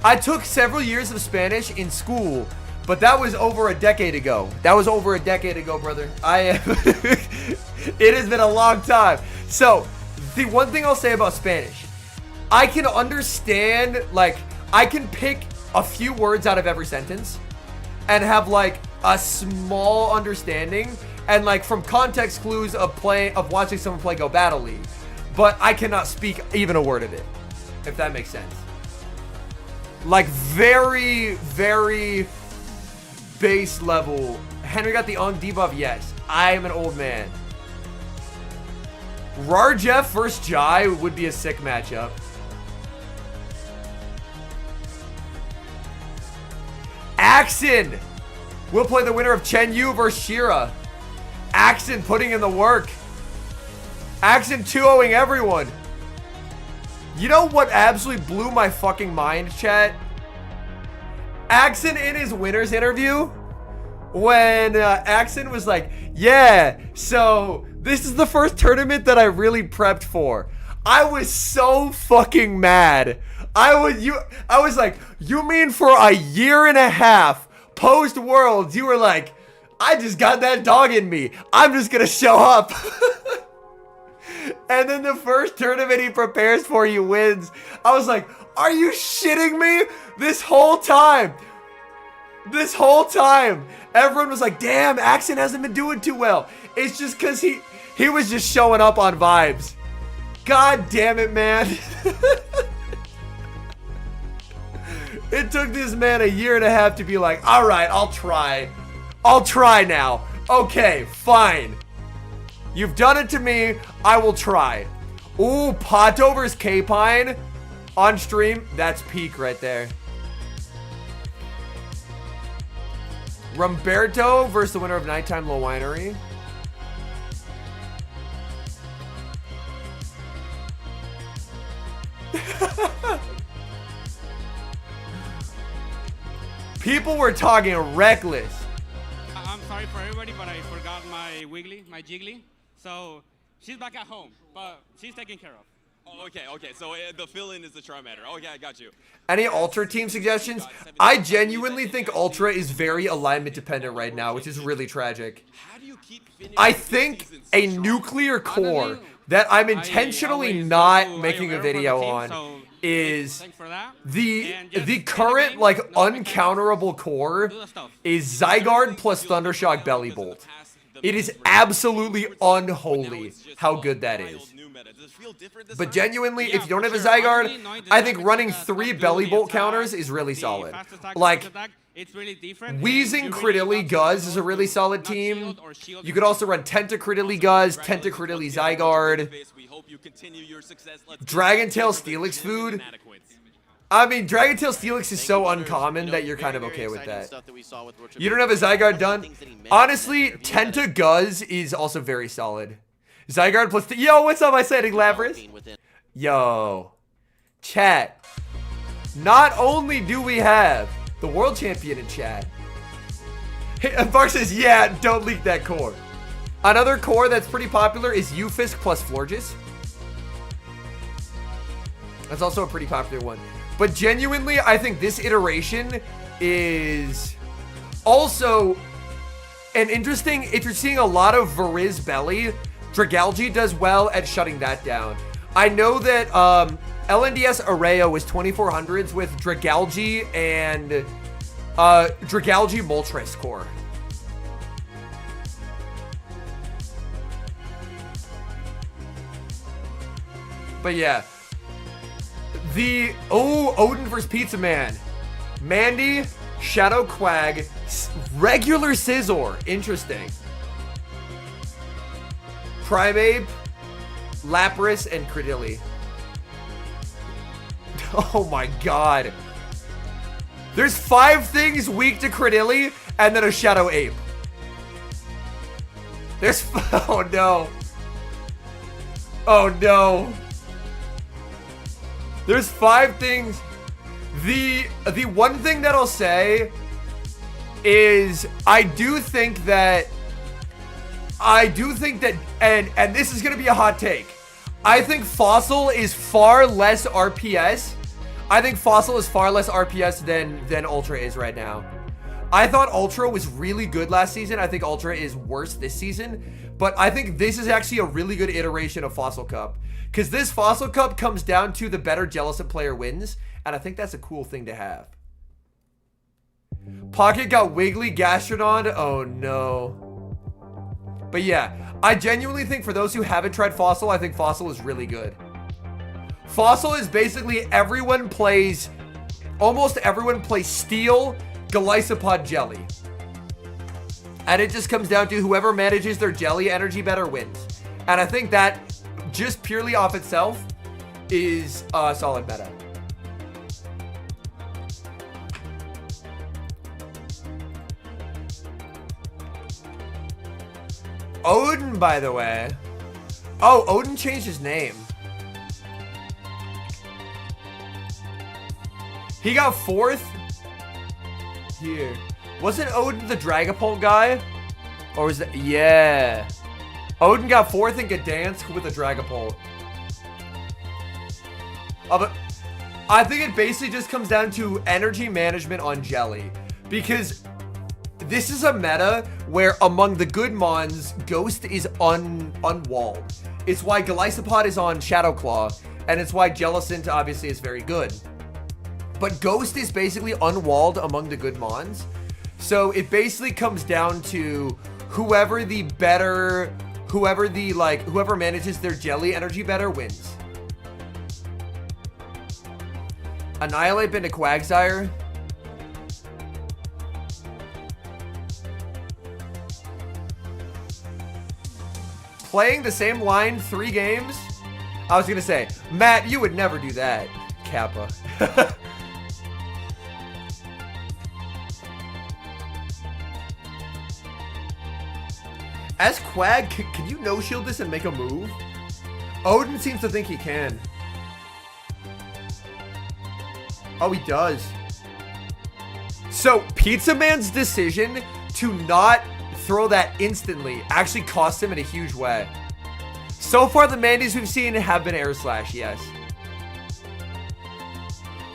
S1: I took several years of Spanish in school, but that was over a decade ago. That was over a decade ago, brother. It has been a long time. So, the one thing I'll say about Spanish, I can understand, like, I can pick a few words out of every sentence and have, like, a small understanding and, like, from context clues of watching someone play Go Battle League. But I cannot speak even a word of it, if that makes sense. Like, very, very base level. Henry got the Ong debuff? Yes. I am an old man. Rarjeff versus Jai would be a sick matchup. Axon will play the winner of Chen Yu versus Shira. Axon putting in the work. Axon 2-0ing everyone. You know what absolutely blew my fucking mind, chat? Axon in his winner's interview, when Axon was like, yeah, so this is the first tournament that I really prepped for. I was so fucking mad. I was like, you mean for a year and a half post Worlds, you were like, I just got that dog in me. I'm just gonna show up. And then the first tournament he prepares for, he wins. I was like, Are you shitting me? This whole time, everyone was like, damn, Accent hasn't been doing too well. It's just because he was just showing up on vibes. God damn it, man. It took this man a year and a half to be like, all right, I'll try. I'll try now. Okay, fine. You've done it to me. I will try. Ooh, Pato versus K-Pine on stream. That's peak right there. Roberto versus the winner of Nighttime Low Winery. People were talking reckless.
S4: I'm sorry for everybody, but I forgot my Jiggly. So she's back at home, but she's taken care of.
S2: Oh, okay. So the fill-in is the Charmander. Okay, I got you.
S1: Any Ultra team suggestions? I genuinely think Ultra is very alignment dependent right now, which is really tragic. I think a nuclear core that I'm intentionally not making a video on is the current like uncounterable core is Zygarde plus Thundershock Belly Bolt. It is absolutely unholy how good that is. But genuinely, if you don't have a Zygarde, I think running 3 Belly Bolt counters is really solid. Like, Wheezing Critily Guzz is a really solid team. You could also run Tentacritily Guzz, Tentacritily Zygarde, Dragon Tail Steelix Food. I mean, Dragon Tail Steelix is so uncommon that you're kind of okay with that. You don't have a Zygarde done? Honestly, Tenta Guzz is also very solid. Zygarde plus... Yo, what's up, my setting, Lapras? Yo. Chat. Not only do we have the world champion in chat. Hey, Bark says, yeah, don't leak that core. Another core that's pretty popular is Ufisk plus Florges. That's also a pretty popular one. But genuinely, I think this iteration is also an interesting... If you're seeing a lot of Veriz Belly, Dragalge does well at shutting that down. I know that LNDS Arreo was 2400s with Dragalge and Dragalge Moltres core. But yeah. Odin versus Pizza Man. Mandy, Shadow Quag, regular Scizor. Interesting. Primeape, Lapras, and Cradily. Oh my god. There's 5 things weak to Cradily, and then a Shadow Ape. There's... Oh no. Oh no. There's 5 things. The one thing that I'll say is I do think that, and this is going to be a hot take. I think Fossil is far less RPS. I think Fossil is far less RPS than Ultra is right now. I thought Ultra was really good last season. I think Ultra is worse this season. But I think this is actually a really good iteration of Fossil Cup. Because this Fossil Cup comes down to the better Jellicent player wins. And I think that's a cool thing to have. Pocket got Wiggly, Gastrodon. Oh no. But yeah, I genuinely think for those who haven't tried Fossil, I think Fossil is really good. Fossil is basically almost everyone plays Steel, Golisopod, Jelly. And it just comes down to whoever manages their Jelly energy better wins. And I think that just purely off itself is a solid meta. Odin, by the way. Oh, Odin changed his name. He got 4th here. Wasn't Odin the Dragapult guy? Or was that... Yeah. Odin got 4th in Gdansk with a Dragapult. But I think it basically just comes down to energy management on Jelly. Because this is a meta where among the good mons, Ghost is unwalled. It's why Golisopod is on Shadow Claw. And it's why Jellicent obviously is very good. But Ghost is basically unwalled among the good mons. So it basically comes down to whoever manages their jelly energy better wins. Annihilate into Quagsire. Playing the same line 3 games? I was gonna say, Matt, you would never do that, Kappa. As Quag, can you no-shield this and make a move? Odin seems to think he can. Oh, he does. So, Pizza Man's decision to not throw that instantly actually cost him in a huge way. So far, the Mandys we've seen have been Air Slash, yes.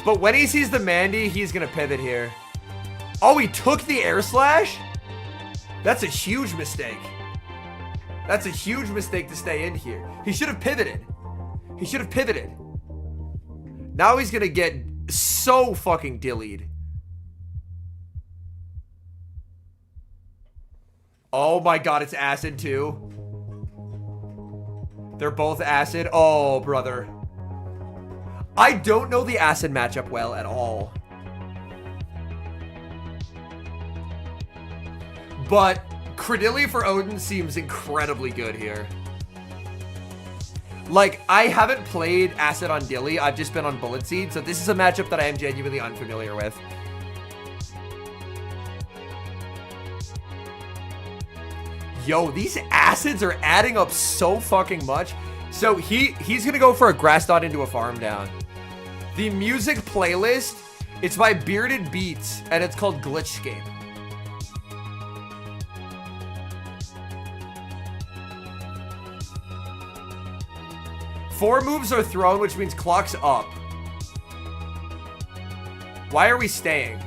S1: But when he sees the Mandy, he's going to pivot here. Oh, he took the Air Slash? That's a huge mistake. That's a huge mistake to stay in here. He should have pivoted. He should have pivoted. Now he's going to get so fucking dillied. Oh my god, it's acid too. They're both acid. Oh, brother. I don't know the acid matchup well at all. But Credilli for Odin seems incredibly good here. Like, I haven't played acid on Dilly. I've just been on Bullet Seed. So this is a matchup that I am genuinely unfamiliar with. Yo, these acids are adding up so fucking much. So he's gonna go for a Grass Dot into a Farm Down. The music playlist, it's by Bearded Beats, and it's called Glitchscape. Four moves are thrown, which means clock's up. Why are we staying?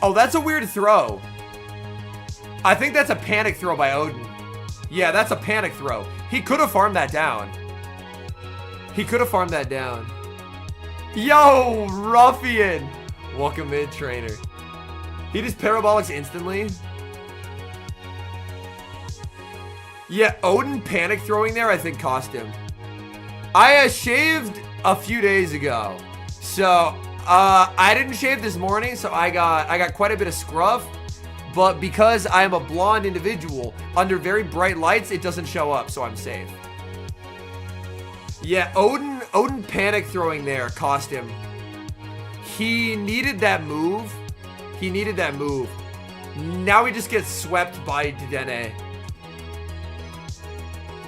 S1: Oh, that's a weird throw. I think that's a panic throw by Odin. Yeah, that's a panic throw. He could have farmed that down. He could have farmed that down. Yo, Ruffian. Welcome in, trainer. He just parabolics instantly. Yeah, Odin panic throwing there, I think, cost him. I shaved a few days ago. So, I didn't shave this morning, so I got quite a bit of scruff. But because I am a blonde individual, under very bright lights, it doesn't show up, so I'm safe. Yeah, Odin panic throwing there cost him. He needed that move. He needed that move. Now he just gets swept by Dedenne.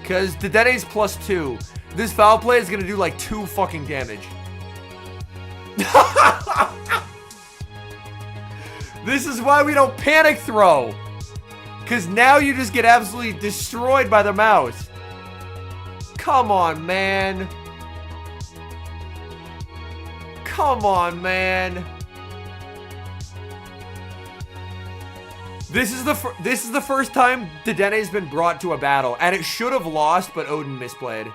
S1: Because Dedenne's +2. This foul play is going to do like 2 fucking damage. This is why we don't panic throw. Because now you just get absolutely destroyed by the mouse. Come on, man. Come on, man. This is the first time Dedenne's been brought to a battle. And it should have lost, but Odin misplayed.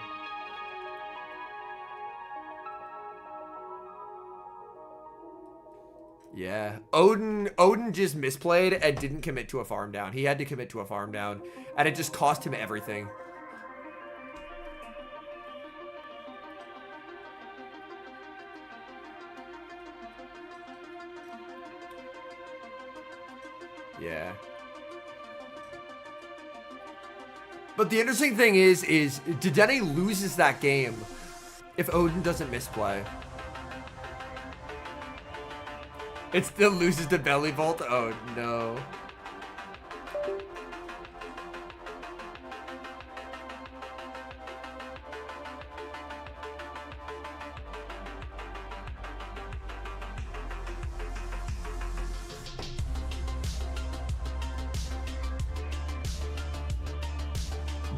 S1: Yeah, Odin just misplayed and didn't commit to a farm down. He had to commit to a farm down, and it just cost him everything. Yeah. But the interesting thing is Dedenne loses that game if Odin doesn't misplay. It still loses to Belly Vault? Oh, no.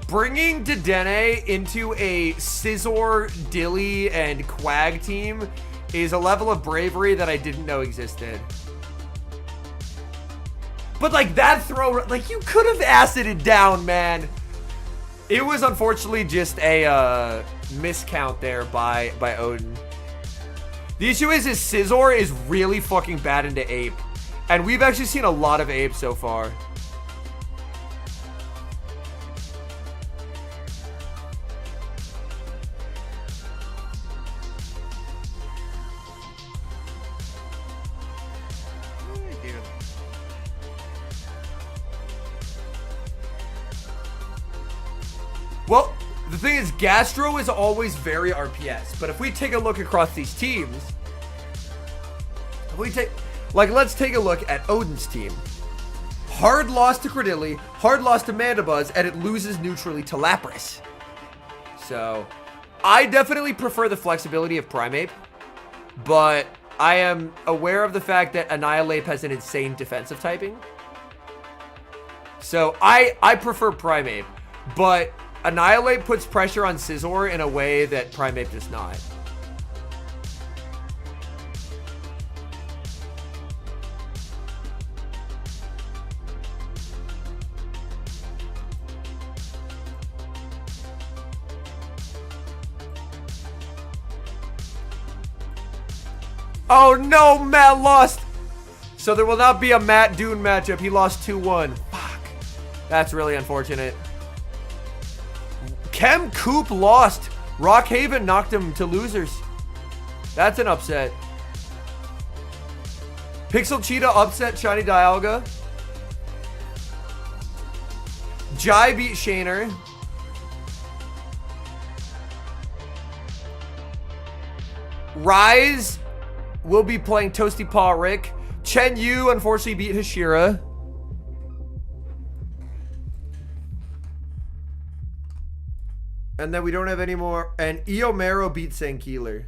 S1: Bringing Dedenne into a Scizor, Dilly, and Quag team is a level of bravery that I didn't know existed. But like that throw, like you could have acided down, man. It was unfortunately just a miscount there by Odin. The issue is Scizor is really fucking bad into Ape. And we've actually seen a lot of Ape so far. Well, the thing is, Gastro is always very RPS. But if we take a look across these teams, let's take a look at Odin's team. Hard loss to Credilli, hard loss to Mandibuzz, and it loses neutrally to Lapras. So, I definitely prefer the flexibility of Primeape, but I am aware of the fact that Annihilate has an insane defensive typing. So, I prefer Primeape, but Annihilate puts pressure on Scizor in a way that Primeape does not. Oh no, Matt lost. So there will not be a Matt Dune matchup. He lost 2-1. Fuck. That's really unfortunate. Chem Coop lost. Rockhaven knocked him to losers. That's an upset. Pixel Cheetah upset Shiny Dialga. Jai beat Shainer. Rise will be playing Toasty Paw Rick. Chen Yu unfortunately beat Hashira. And then we don't have any more. And Eomero beat Sankeeler.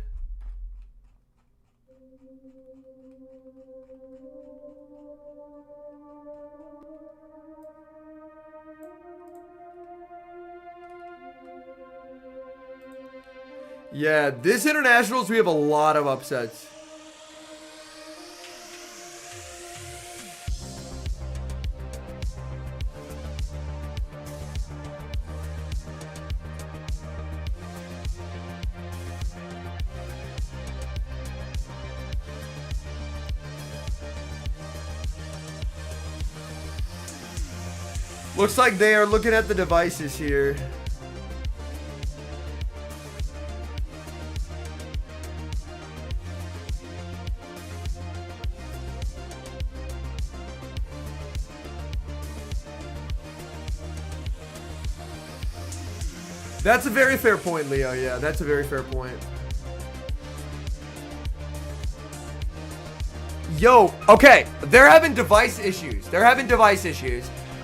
S1: Yeah, this internationals we have a lot of upsets. Looks like they are looking at the devices here. That's a very fair point, Leo. Yeah, that's a very fair point. Yo, okay. They're having device issues.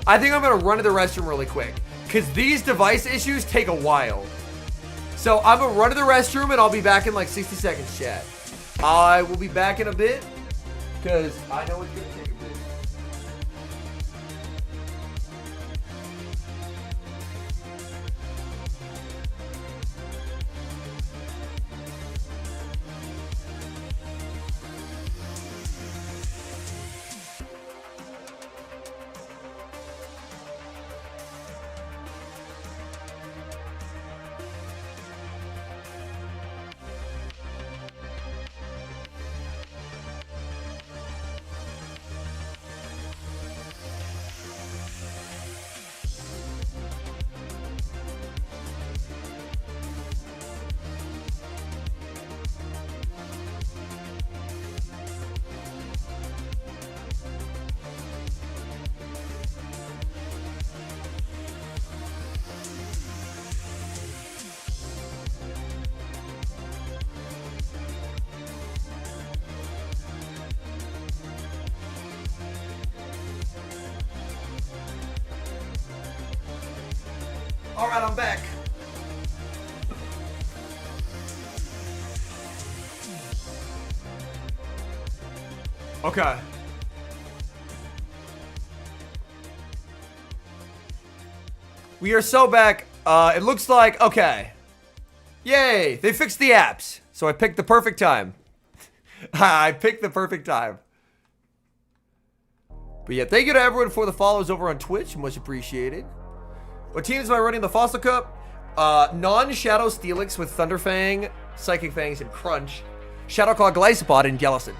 S1: I think I'm going to run to the restroom really quick, because these device issues take a while. So I'm going to run to the restroom, and I'll be back in like 60 seconds, chat. I will be back in a bit, because I know it's going to take a bit. All right, I'm back. Okay. We are so back. It looks like, okay. Yay, they fixed the apps. So I picked the perfect time. I picked the perfect time. But yeah, thank you to everyone for the follows over on Twitch. Much appreciated. What teams am I running the Fossil Cup? Non-Shadow Steelix with Thunderfang, Psychic Fangs, and Crunch. Shadowclaw Glycopod, and Jellicent.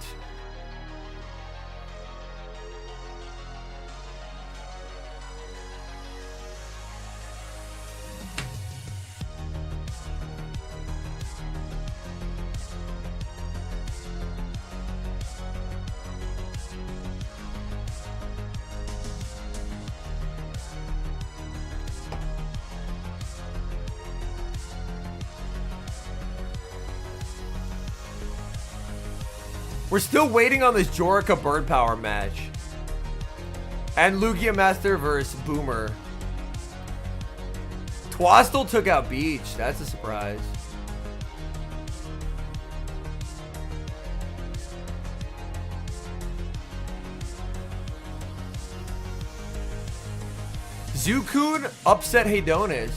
S1: We're still waiting on this Jorika Bird Power match. And Lugia Master versus Boomer. Twastel took out Beach. That's a surprise. Zukun upset Heidonis.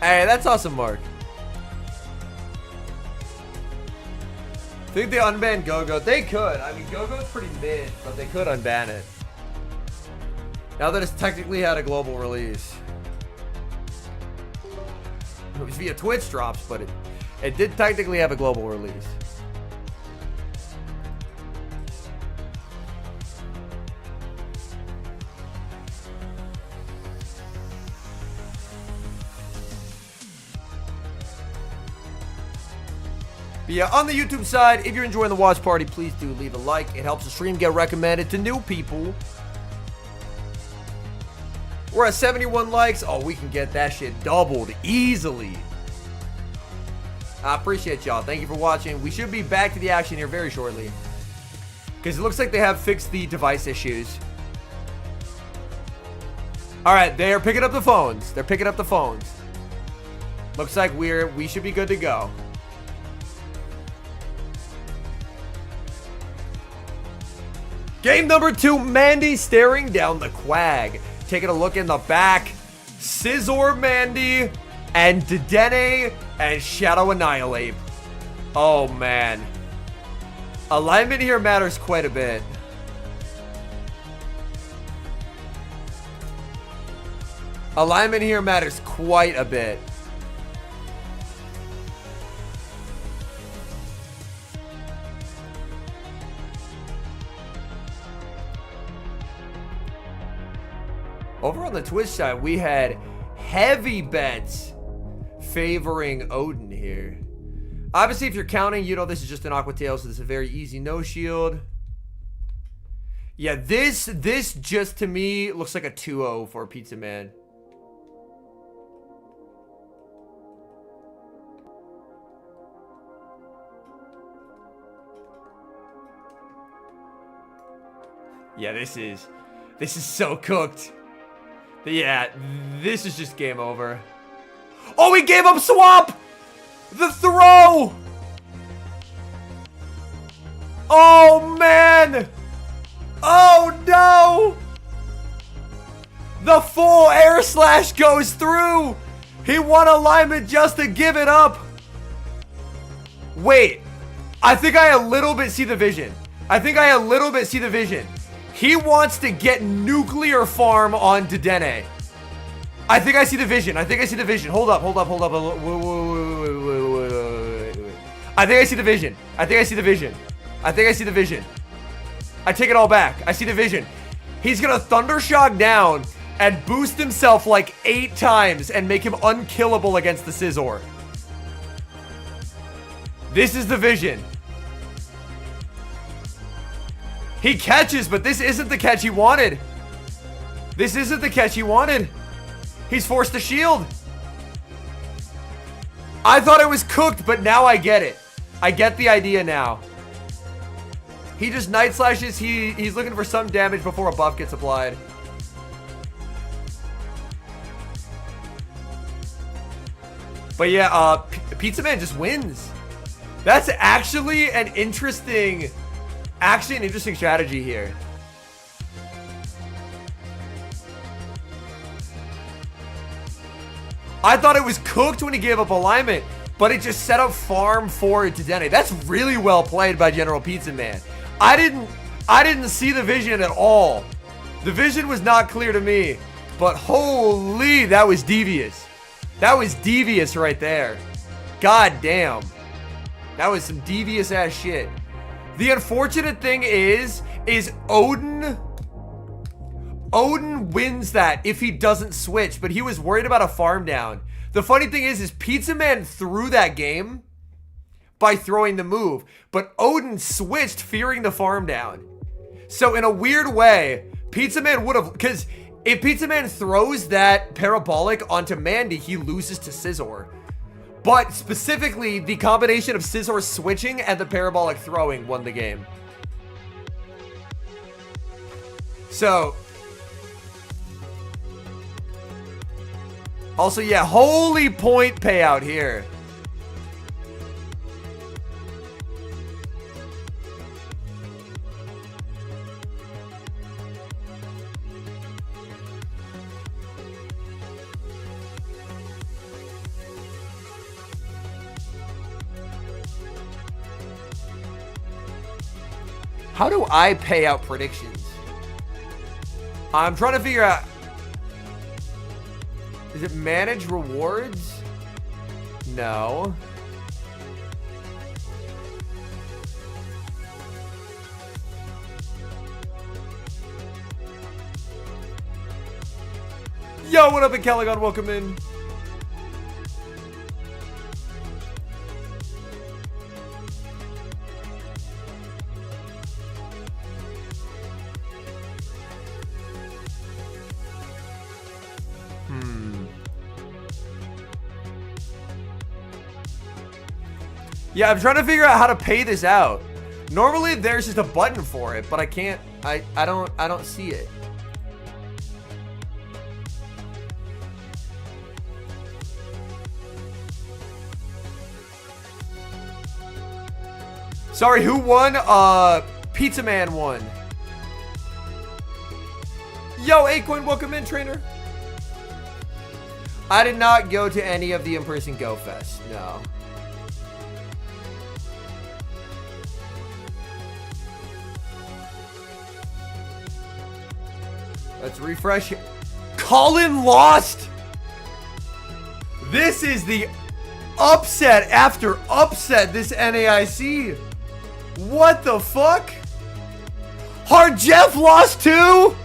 S1: Hey, that's awesome, Mark. Think they unban Go-Go? They could. I mean, Go-Go's pretty mid, but they could unban it. Now that it's technically had a global release. It was via Twitch drops, but it did technically have a global release. But yeah, on the YouTube side, if you're enjoying the watch party, please do leave a like. It helps the stream get recommended to new people. We're at 71 likes. Oh, we can get that shit doubled easily. I appreciate y'all. Thank you for watching. We should be back to the action here very shortly, because it looks like they have fixed the device issues. All right, they are picking up the phones. They're picking up the phones. Looks like we should be good to go. Game number 2, Mandy staring down the Quag. Taking a look in the back. Scizor Mandy and Dedenne and Shadow Annihilate. Oh, man. Alignment here matters quite a bit. Alignment here matters quite a bit. Over on the Twitch side, we had heavy bets favoring Odin here. Obviously, if you're counting, you know this is just an Aqua Tail, so this is a very easy no shield. Yeah, this just to me looks like a 2-0 for Pizza Man. Yeah, this is so cooked. Yeah, this is just game over. Oh, he gave up Swamp! The throw! Oh, man! Oh, no! The full air slash goes through! He won alignment just to give it up! Wait. I think I a little bit see the vision. He wants to get nuclear farm on Dedenne. I think I see the vision. Hold up. Wait. I think I see the vision. I take it all back. I see the vision. He's gonna Thundershock down and boost himself like 8 times and make him unkillable against the Scizor. This is the vision. He catches, but this isn't the catch he wanted. He's forced to shield. I thought it was cooked, but now I get it. I get the idea now. He just Night Slashes. He's looking for some damage before a buff gets applied. But yeah, Pizza Man just wins. That's actually an interesting strategy here. I thought it was cooked when he gave up alignment, but it just set up farm for Dedenne. That's really well played by General Pizza Man. I didn't see the vision at all. The vision was not clear to me, but holy, that was devious. That was devious right there. God damn. That was some devious ass shit. The unfortunate thing is Odin wins that if he doesn't switch, but he was worried about a farm down. The funny thing is Pizza Man threw that game by throwing the move, but Odin switched fearing the farm down. So in a weird way, Pizza Man would have, because if Pizza Man throws that parabolic onto Mandy, he loses to Scizor. But specifically, the combination of Scizor switching and the parabolic throwing won the game. So, also, yeah, holy point payout here. How do I pay out predictions? I'm trying to figure out. Is it manage rewards? No. Yo, what up, Caligon? Welcome in. Yeah, I'm trying to figure out how to pay this out. Normally there's just a button for it, but I can't. I don't see it. Sorry, who won? Pizza Man won. Yo, Acorn, welcome in, trainer. I did not go to any of the in-person Go Fest. No. Let's refresh it. Colin lost. This is the upset after upset, this NAIC. What the fuck? Hard Jeff lost too?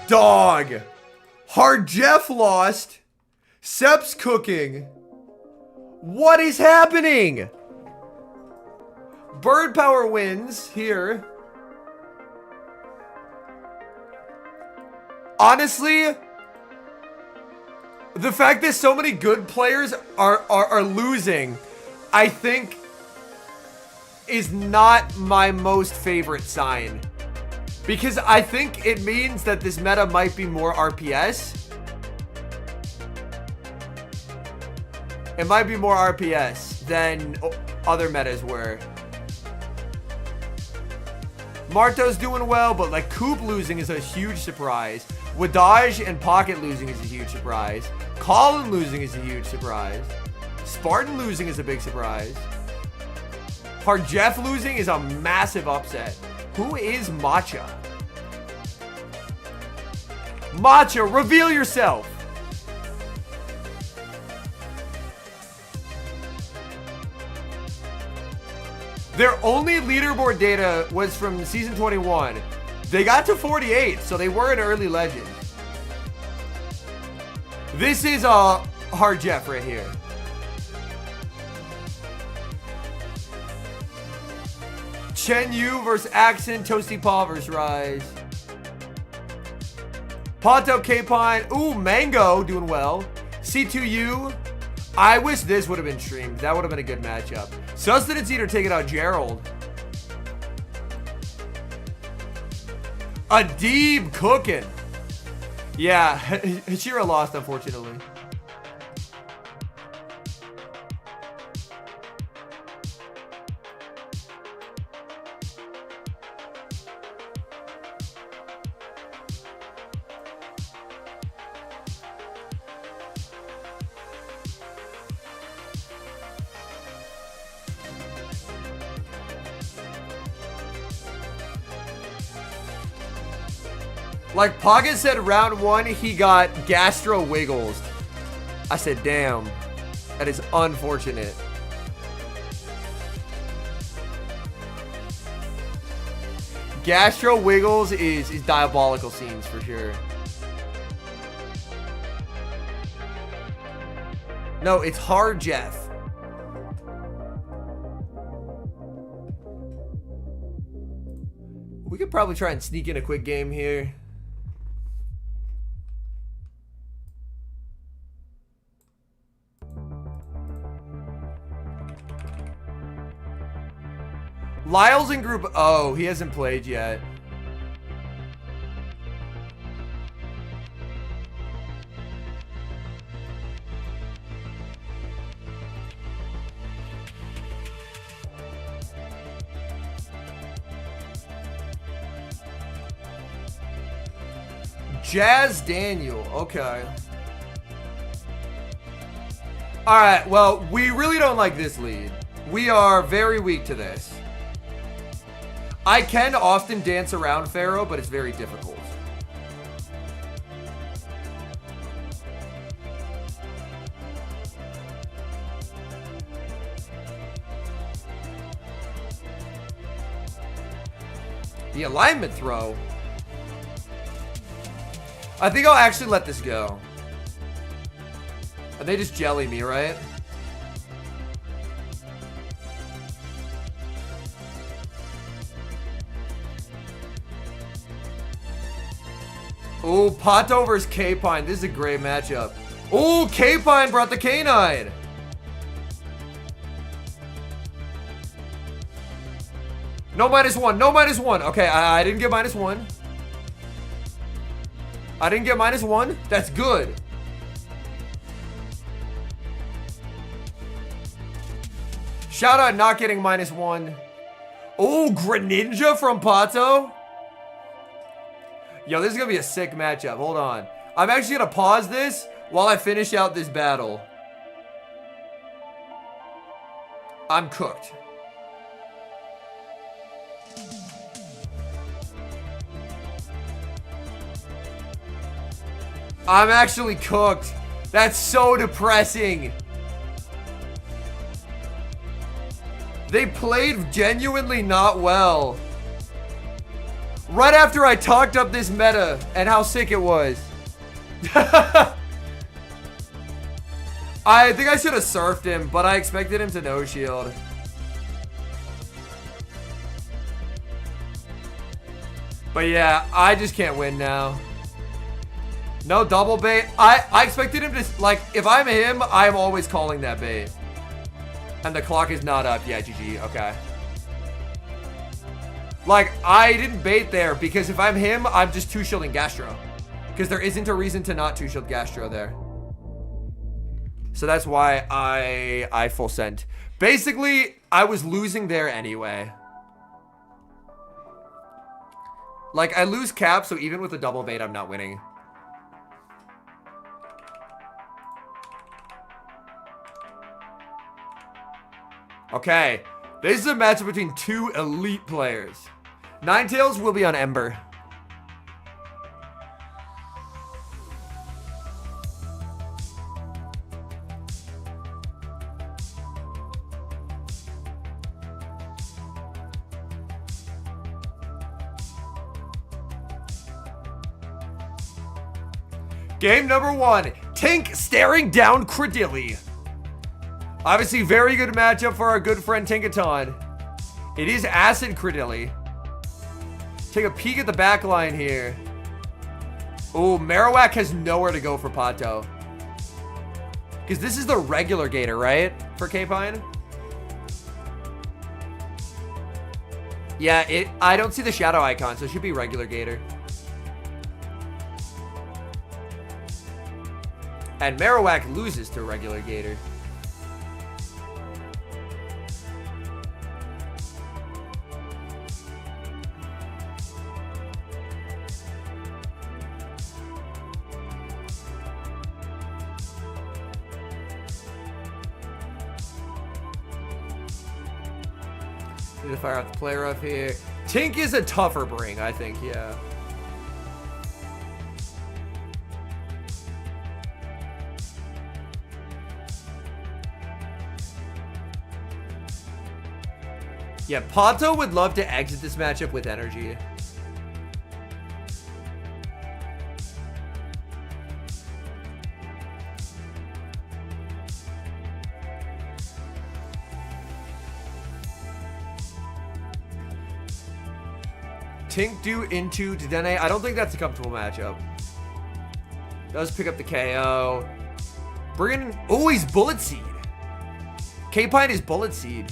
S1: Dog. Hard Jeff lost. Sep's cooking. What is happening? Bird Power wins here. Honestly, the fact that so many good players are losing, I think, is not my most favorite sign. Because I think it means that this meta might be more RPS. It might be more RPS than other metas were. Marto's doing well, but like Coop losing is a huge surprise. Wadaj and Pocket losing is a huge surprise. Colin losing is a huge surprise. Spartan losing is a big surprise. Hard Jeff losing is a massive upset. Who is Matcha? Matcha, reveal yourself. Their only leaderboard data was from season 21. They got to 48, so they were an early legend. This is a Hard Jeff right here. Chen Yu versus Axon, Toasty Paw versus Rise. Pato K-Pine, ooh, Mango doing well. C2U, I wish this would have been streamed. That would have been a good matchup. Sustenance Eater taking out Gerald. Adib cooking. Yeah, Hashira lost, unfortunately. Like, Pocket said round 1, he got Gastro Wiggles. I said, damn. That is unfortunate. Gastro Wiggles is diabolical scenes for sure. No, it's hard, Jeff. We could probably try and sneak in a quick game here. Lyle's in group. Oh, he hasn't played yet. Jazz Daniel. Okay. All right. Well, we really don't like this lead. We are very weak to this. I can often dance around Pharaoh, but it's very difficult. The alignment throw. I think I'll actually let this go. And they just jelly me, right? Oh, Pato versus K-Pine. This is a great matchup. Oh, K-Pine brought the canine. No -1. No -1. Okay, I didn't get -1. I didn't get -1. That's good. Shout out not getting -1. Oh, Greninja from Pato. Yo, this is going to be a sick matchup. Hold on. I'm actually going to pause this while I finish out this battle. I'm cooked. I'm actually cooked. That's so depressing. They played genuinely not well. Right after I talked up this meta and how sick it was. I think I should have surfed him, but I expected him to no shield. But yeah, I just can't win now. No double bait. I expected him to, like, if I'm him, I'm always calling that bait. And the clock is not up. Yeah, GG. Okay. Like, I didn't bait there because if I'm him, I'm just two-shielding Gastro. Because there isn't a reason to not two-shield Gastro there. So that's why I full sent. Basically, I was losing there anyway. Like, I lose cap, so even with a double bait, I'm not winning. Okay, this is a matchup between two elite players. Ninetales will be on Ember. Game number 1, Tink staring down Credilli. Obviously, very good matchup for our good friend Tinkaton. It is Acid Credilli. Take a peek at the back line here. Oh, Marowak has nowhere to go for Pato. Because this is the regular Gator, right? For K-Pine? Yeah, I don't see the shadow icon, so it should be regular Gator. And Marowak loses to regular Gator. Need to fire out the player up here. Tink is a tougher bring, I think, yeah. Yeah, Pato would love to exit this matchup with energy. Tink do into Dedenne. I don't think that's a comfortable matchup. Does pick up the KO. Bring in. Oh, he's Bullet Seed. K-Pine is Bullet Seed.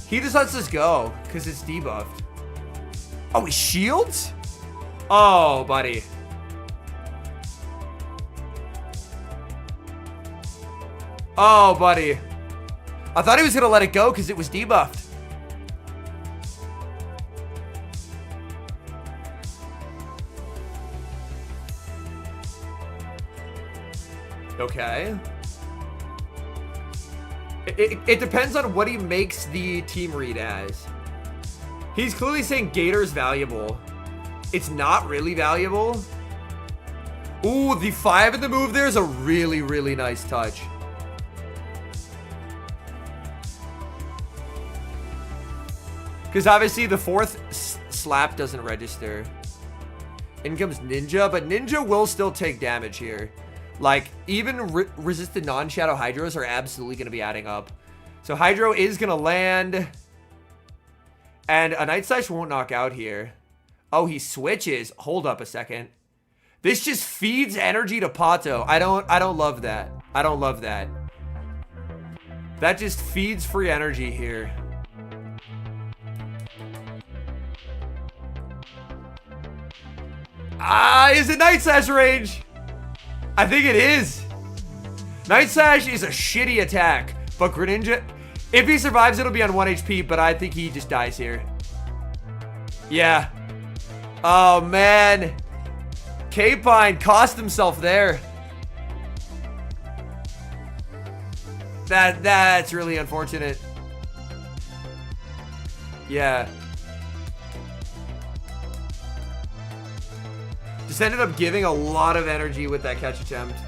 S1: He just lets us go because it's debuffed. Oh, he shields? Oh, buddy. Oh, buddy. I thought he was going to let it go because it was debuffed. Okay. It depends on what he makes the team read as. He's clearly saying Gator's valuable. It's not really valuable. Ooh, the 5 in the move there is a really, really nice touch. Because obviously the 4th slap doesn't register. In comes Ninja, but Ninja will still take damage here. Like, even resisted non-Shadow Hydros are absolutely going to be adding up. So Hydro is going to land. And a Night Slash won't knock out here. Oh, he switches. Hold up a second. This just feeds energy to Pato. I don't love that. I don't love that. That just feeds free energy here. Ah, is it Night Slash range? I think it is. Night Slash is a shitty attack, but Greninja, if he survives, it'll be on 1 HP, but I think he just dies here. Yeah. Oh, man. K-Pine cost himself there. That's really unfortunate. Yeah. Just ended up giving a lot of energy with that catch attempt.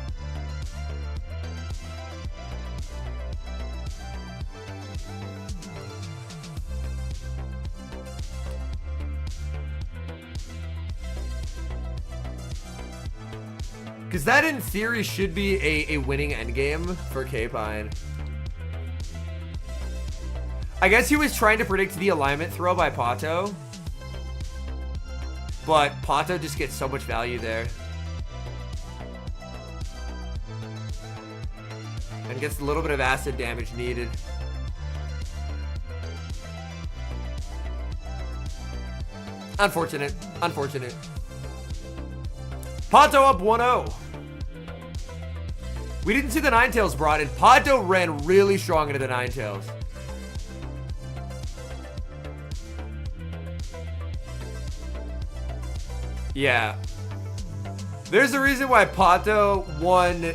S1: Because that, in theory, should be a winning endgame for K-Pine. I guess he was trying to predict the alignment throw by Pato. But Pato just gets so much value there. And gets a little bit of acid damage needed. Unfortunate. Unfortunate. Pato up 1-0. We didn't see the Ninetales brought in. Pato ran really strong into the Ninetales. Yeah. There's a reason why Pato won,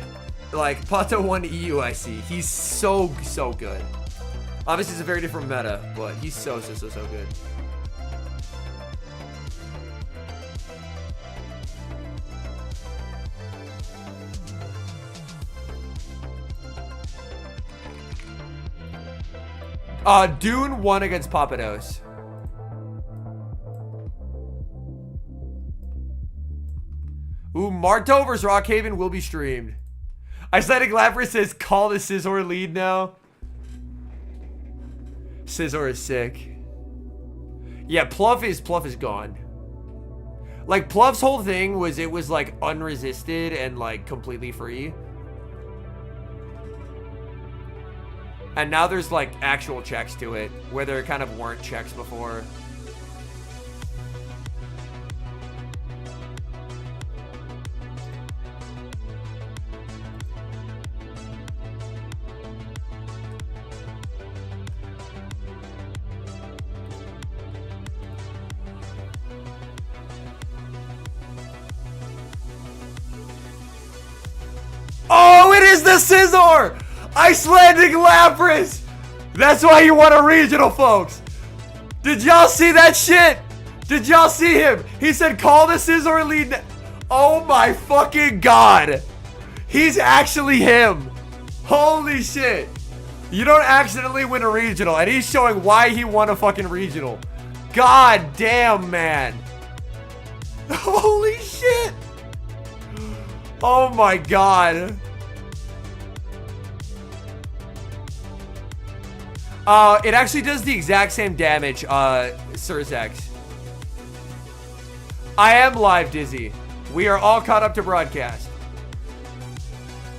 S1: like, Pato won EUIC. He's so good. Obviously, it's a very different meta, but he's so good. Dune won against Papados. Ooh, Marto vs. Rockhaven will be streamed. Icelandic Lapras says, call the Scizor lead now. Scizor is sick. Yeah, Pluff is gone. Like, Pluff's whole thing was it was, like, unresisted and, like, completely free. And now there's, like, actual checks to it, where there kind of weren't checks before. Oh, it is the Scizor! Icelandic Lapras! That's why you want a regional, folks. Did y'all see that shit? Did y'all see him? He said, call the Scizor lead. Oh my fucking god. He's actually him. Holy shit. You don't accidentally win a regional. And he's showing why he won a fucking regional. God damn, man. Holy shit. Oh my god. It actually does the exact same damage, Surzex. I am live, Dizzy. We are all caught up to broadcast.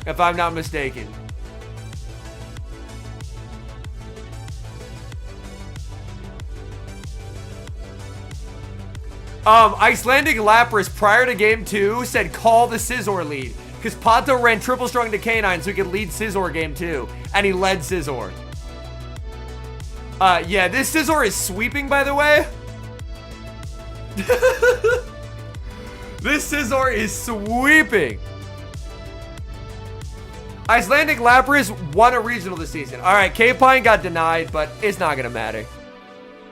S1: If I'm not mistaken. Icelandic Lapras prior to game 2 said call the Scizor lead. Because Pato ran triple strong to K9 so he could lead Scizor game 2. And he led Scizor. Yeah, this Scizor is sweeping, by the way. This Scizor is sweeping. Icelandic Lapras won a regional this season. Alright, K-Pine got denied, but it's not gonna matter.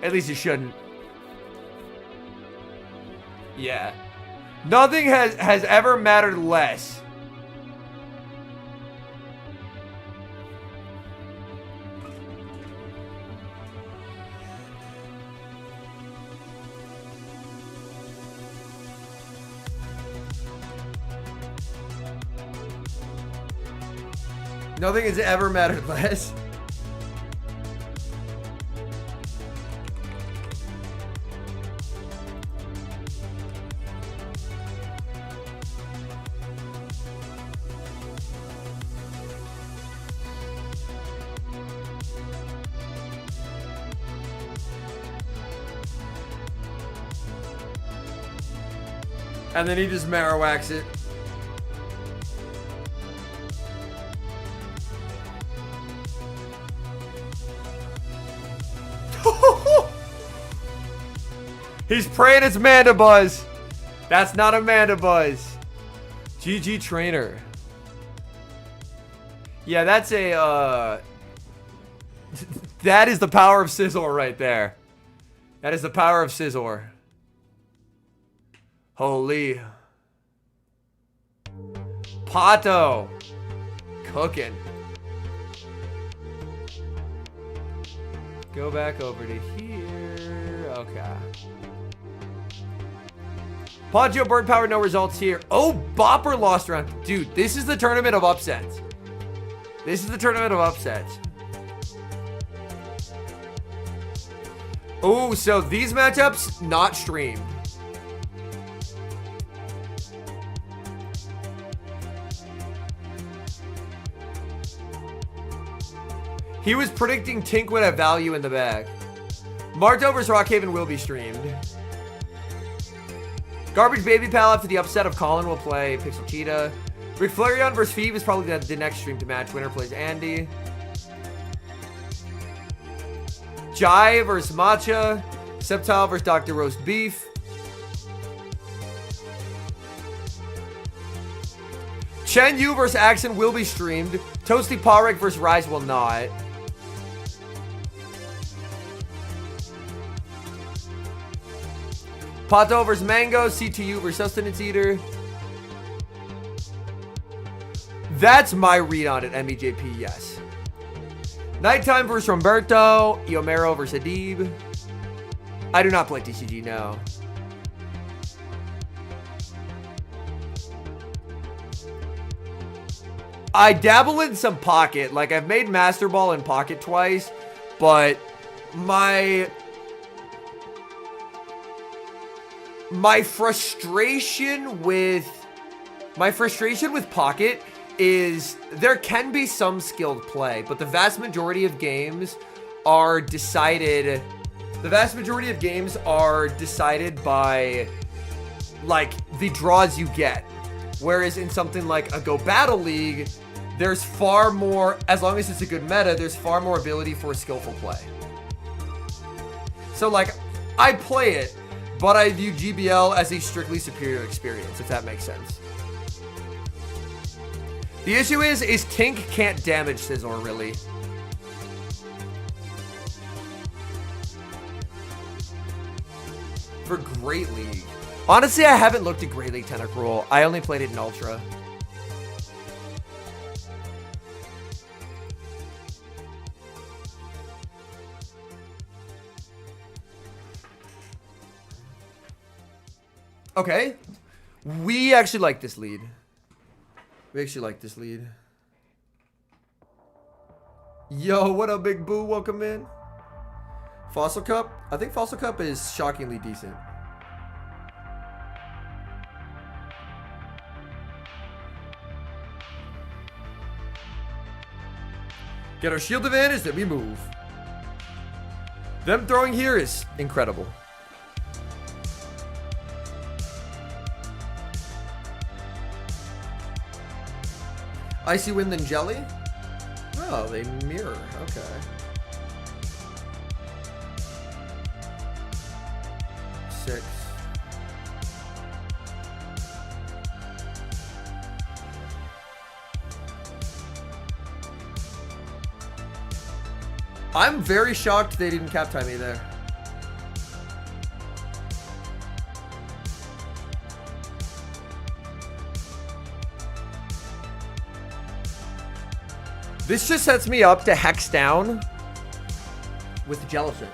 S1: At least it shouldn't. Yeah. Nothing has ever mattered less. Nothing has ever mattered less. And then he just Marowaks it. He's praying it's Mandibuzz. That's not a Mandibuzz. GG Trainer. Yeah, that's a, that is the power of Scizor right there. That is the power of Scizor. Holy. Pato. Cooking. Go back over to here. Okay. Poncho Bird Power, no results here. Oh, Bopper lost round. Dude, this is the tournament of upsets. This is the tournament of upsets. Oh, so these matchups not streamed. He was predicting Tink would have value in the bag. Marto vs. Rockhaven will be streamed. Garbage Baby Pal after the upset of Colin will play Pixel Cheetah. Rick Flareon vs. Phoebe is probably the next stream to match. Winner plays Andy. Jai vs. Matcha. Septile vs. Dr. Roast Beef. Chen Yu vs. Axon will be streamed. Toasty Parek vs. Rise will not. Pato vs. Mango, C2U vs. Sustenance Eater. That's my read on it, MEJP, yes. Nighttime vs. Roberto, Eomero vs. Adib. I do not play TCG, no. I dabble in some Pocket. Like, I've made Master Ball in Pocket twice, but my frustration with Pocket is there can be some skilled play, but the vast majority of games are decided by like the draws you get. Whereas in something like a Go Battle League, there's far more, as long as it's a good meta, there's far more ability for skillful play. So like, I play it, but I view GBL as a strictly superior experience, if that makes sense. The issue is Tink can't damage Scizor, really. for Great League. Honestly, I haven't looked at Great League Tentacruel. I only played it in Ultra. Okay. We actually like this lead. Yo, what up, Big Boo? Welcome in. Fossil Cup? I think Fossil Cup is shockingly decent. Get our shield advantage, then we move. Them throwing here is incredible. Icy Wind and Jelly? Oh, they mirror. Okay. Six. I'm very shocked they didn't cap time me there. This just sets me up to hex down with the Jellicent.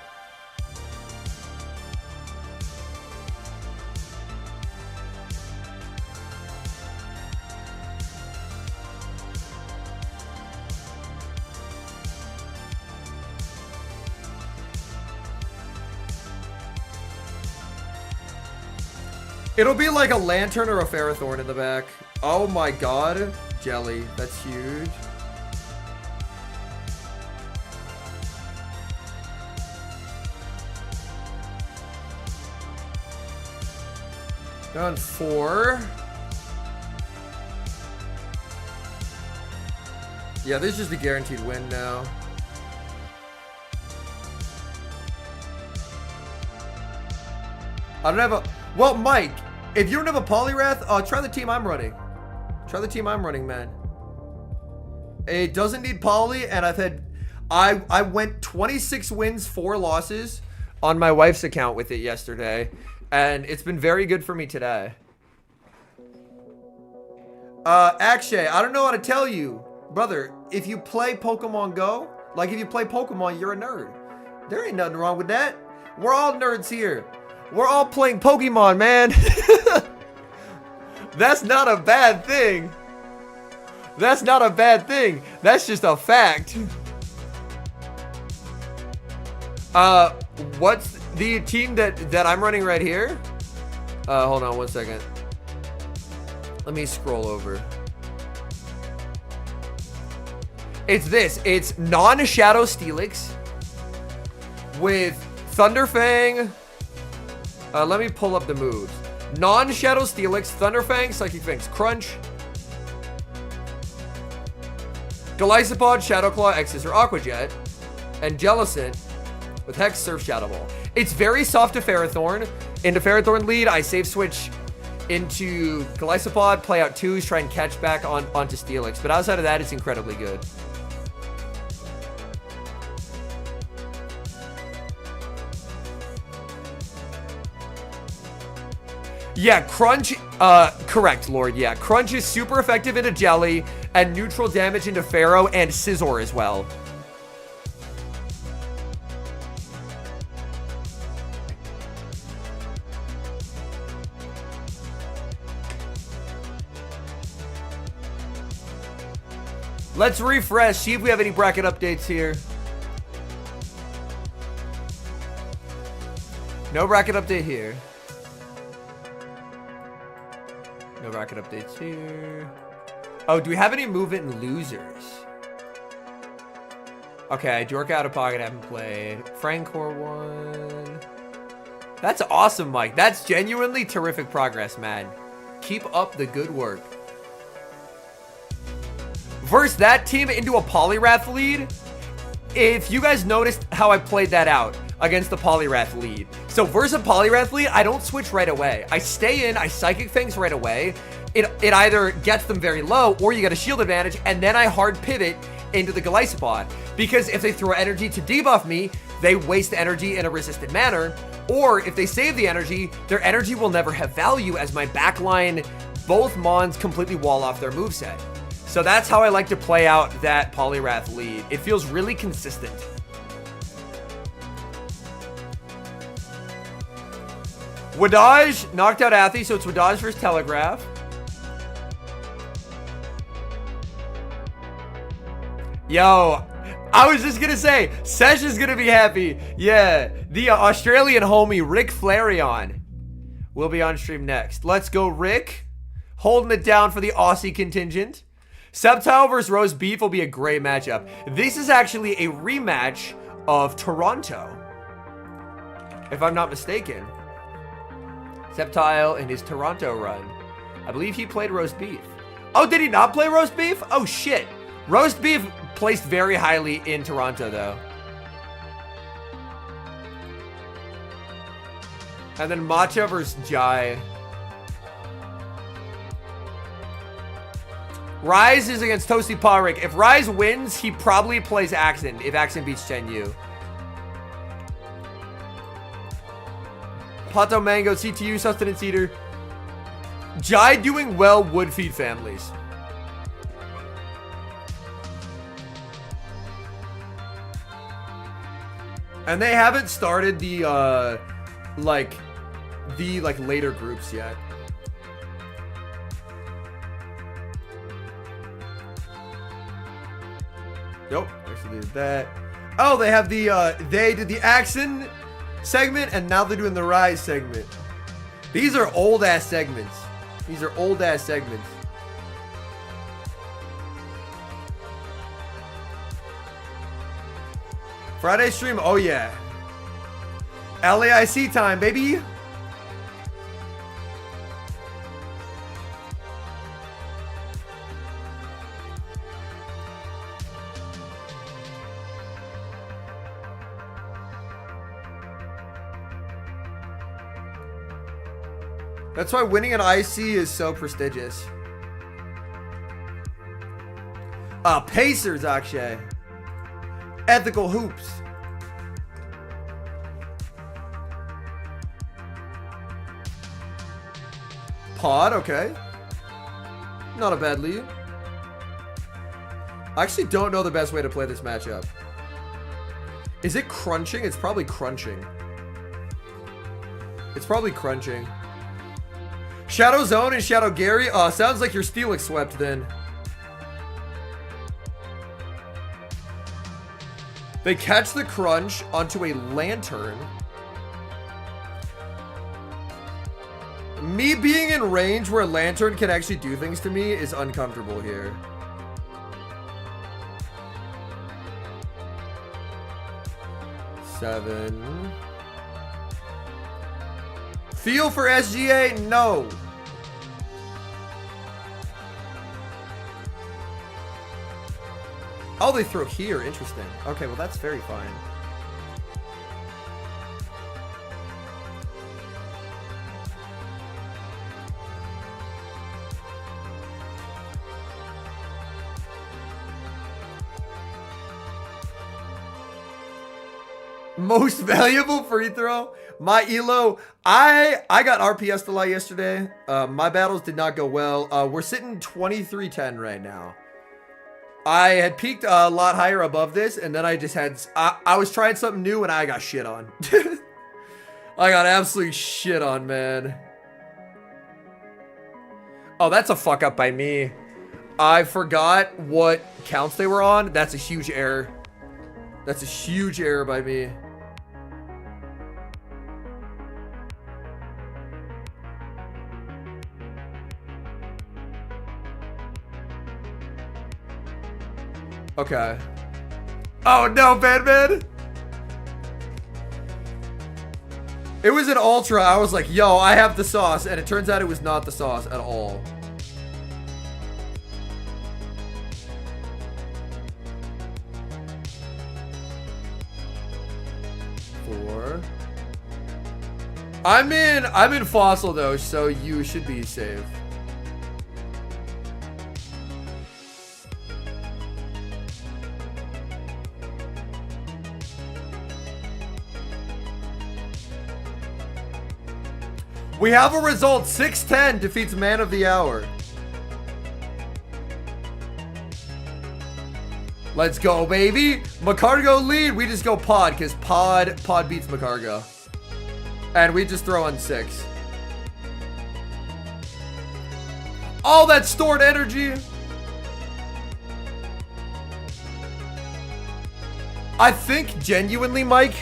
S1: It'll be like a Lantern or a Ferrothorn in the back. Oh my god. Jelly. That's huge. Done 4. Yeah, this is just a guaranteed win now. I don't have a... Well, Mike, if you don't have a Poliwrath, try the team I'm running. Try the team I'm running, man. It doesn't need Poly, and I've had... I went 26 wins, 4 losses on my wife's account with it yesterday. And it's been very good for me today. Akshay, I don't know how to tell you. Brother, if you play Pokemon Go, like if you play Pokemon, you're a nerd. There ain't nothing wrong with that. We're all nerds here. We're all playing Pokemon, man. That's not a bad thing. That's not a bad thing. That's just a fact. What's the team that I'm running right here? Hold on one second. Let me scroll over. It's this. It's non-Shadow Steelix with Thunderfang. Let me pull up the moves. Non-Shadow Steelix, Thunderfang, Psychic Fangs, Crunch, Golisopod, Shadowclaw, X or Aqua Jet, and Jellicent with Hex, Surf, Shadow Ball. It's very soft to Ferrothorn. Into Ferrothorn lead, I save switch into Golisopod, play out 2s, try and catch back onto Steelix. But outside of that, it's incredibly good. Yeah, Crunch, correct, Lord, yeah. Crunch is super effective into Jelly, and neutral damage into Pharaoh and Scizor as well. Let's refresh, see if we have any bracket updates here. No bracket update here. No bracket updates here. Oh, do we have any movement in losers? Okay, Jorka out of pocket, haven't played. Francor won. That's awesome, Mike. That's genuinely terrific progress, man. Keep up the good work. Versus that team into a Poliwrath lead. If you guys noticed how I played that out against the Poliwrath lead. So versus a Poliwrath lead, I don't switch right away. I stay in, I Psychic Fangs right away. It either gets them very low or you get a shield advantage, and then I hard pivot into the Golisopod. Because if they throw energy to debuff me, they waste energy in a resistant manner, or if they save the energy, their energy will never have value as my backline, both Mons completely wall off their moveset. So that's how I like to play out that Poliwrath lead. It feels really consistent. Wadaj knocked out Athi, so it's Wadaj versus Telegraph. Yo, I was just gonna say, Sesh is gonna be happy. Yeah, the Australian homie Rick Flareon will be on stream next. Let's go, Rick. Holding it down for the Aussie contingent. Septile versus Roast Beef will be a great matchup. This is actually a rematch of Toronto, if I'm not mistaken. Septile in his Toronto run. I believe he played Roast Beef. Oh, did he not play Roast Beef? Oh, shit. Roast Beef placed very highly in Toronto, though. And then Matcha versus Jai. Rise is against Toasty Parik. If Rise wins, he probably plays Axon if Axon beats Chen Yu. Pato Mango, CTU, Sustenance Eater. Jai doing well would feed families. And they haven't started the later groups yet. Nope, actually did that. Oh, they have the they did the Axon segment, and now they're doing the Rise segment. These are old ass segments. These are old ass segments. Friday stream, oh yeah. LAIC time, baby. That's why winning an IC is so prestigious. Pacers, Akshay. Ethical Hoops. Pod, okay. Not a bad lead. I actually don't know the best way to play this matchup. Is it crunching? It's probably crunching. It's probably crunching. Shadow Zone and Shadow Gary? Sounds like you're Steelix swept then. They catch the crunch onto a lantern. Me being in range where a lantern can actually do things to me is uncomfortable here. Seven. Feel for SGA? No. Oh, they throw here. Interesting. Okay, well, that's very fine. Most valuable free throw? My elo. I got RPS'd a lot yesterday. My battles did not go well. We're sitting 23-10 right now. I had peaked a lot higher above this, and then I just had... I was trying something new, and I got shit on. I got absolutely shit on, man. Oh, that's a fuck up by me. I forgot what counts they were on. That's a huge error. That's a huge error by me. Okay. Oh no, Batman! It was an ultra. I was like, yo, I have the sauce. And it turns out it was not the sauce at all. Four. I'm in Fossil though, so you should be safe. We have a result. 610 defeats Man of the Hour. Let's go, baby. Macargo lead. We just go pod because pod beats Macargo. And we just throw on 6. All that stored energy. I think genuinely, Mike,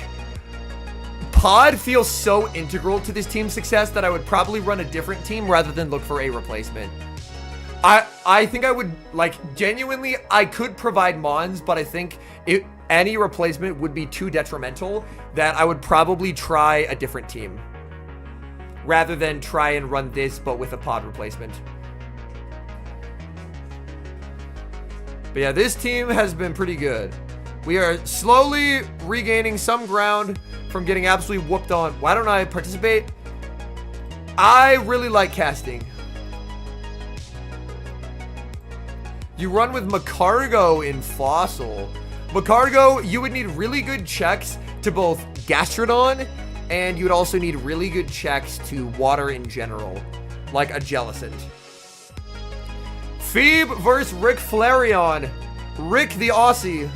S1: pod feels so integral to this team's success that I would probably run a different team rather than look for a replacement. I think I would, like, genuinely, I could provide Mons, but I think any replacement would be too detrimental that I would probably try a different team rather than try and run this but with a pod replacement. But yeah, this team has been pretty good. We are slowly regaining some ground from getting absolutely whooped on. Why don't I participate? I really like casting. You run with Macargo in Fossil. Macargo, you would need really good checks to both Gastrodon, and you would also need really good checks to water in general, like a Jellicent. Phoebe versus Rick Flareon. Rick the Aussie.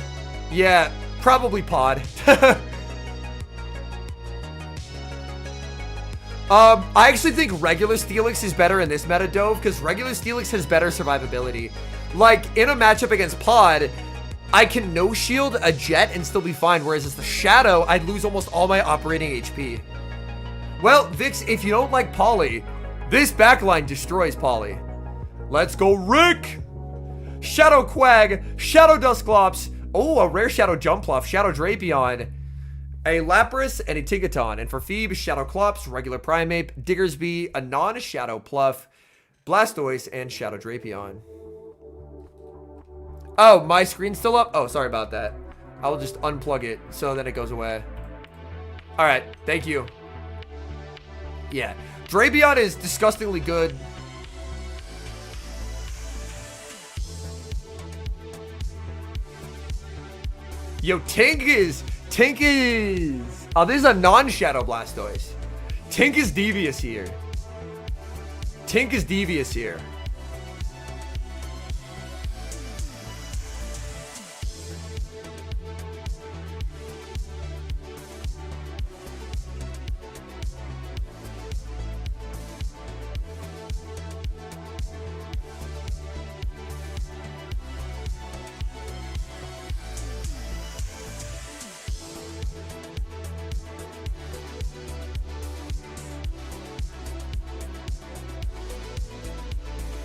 S1: Yeah, probably pod. I actually think regular Steelix is better in this meta, Dove, because regular Steelix has better survivability. Like, in a matchup against pod, I can no-shield a Jet and still be fine, whereas as the Shadow, I'd lose almost all my operating HP. Well, Vix, if you don't like Polly, this backline destroys Polly. Let's go, Rick! Shadow Quag, Shadow Dusclops, oh, a rare Shadow Jumpluff, Shadow Drapion, a Lapras, and a Tinkaton. And for Phoebe, Shadow Clops, regular Primeape, Diggersby, a non-Shadow Pluff, Blastoise, and Shadow Drapion. Oh, my screen's still up? Oh, sorry about that. I will just unplug it so then it goes away. All right, thank you. Yeah, Drapion is disgustingly good. Yo, Tink is. Oh, this is a non-Shadow Blastoise. Tink is devious here.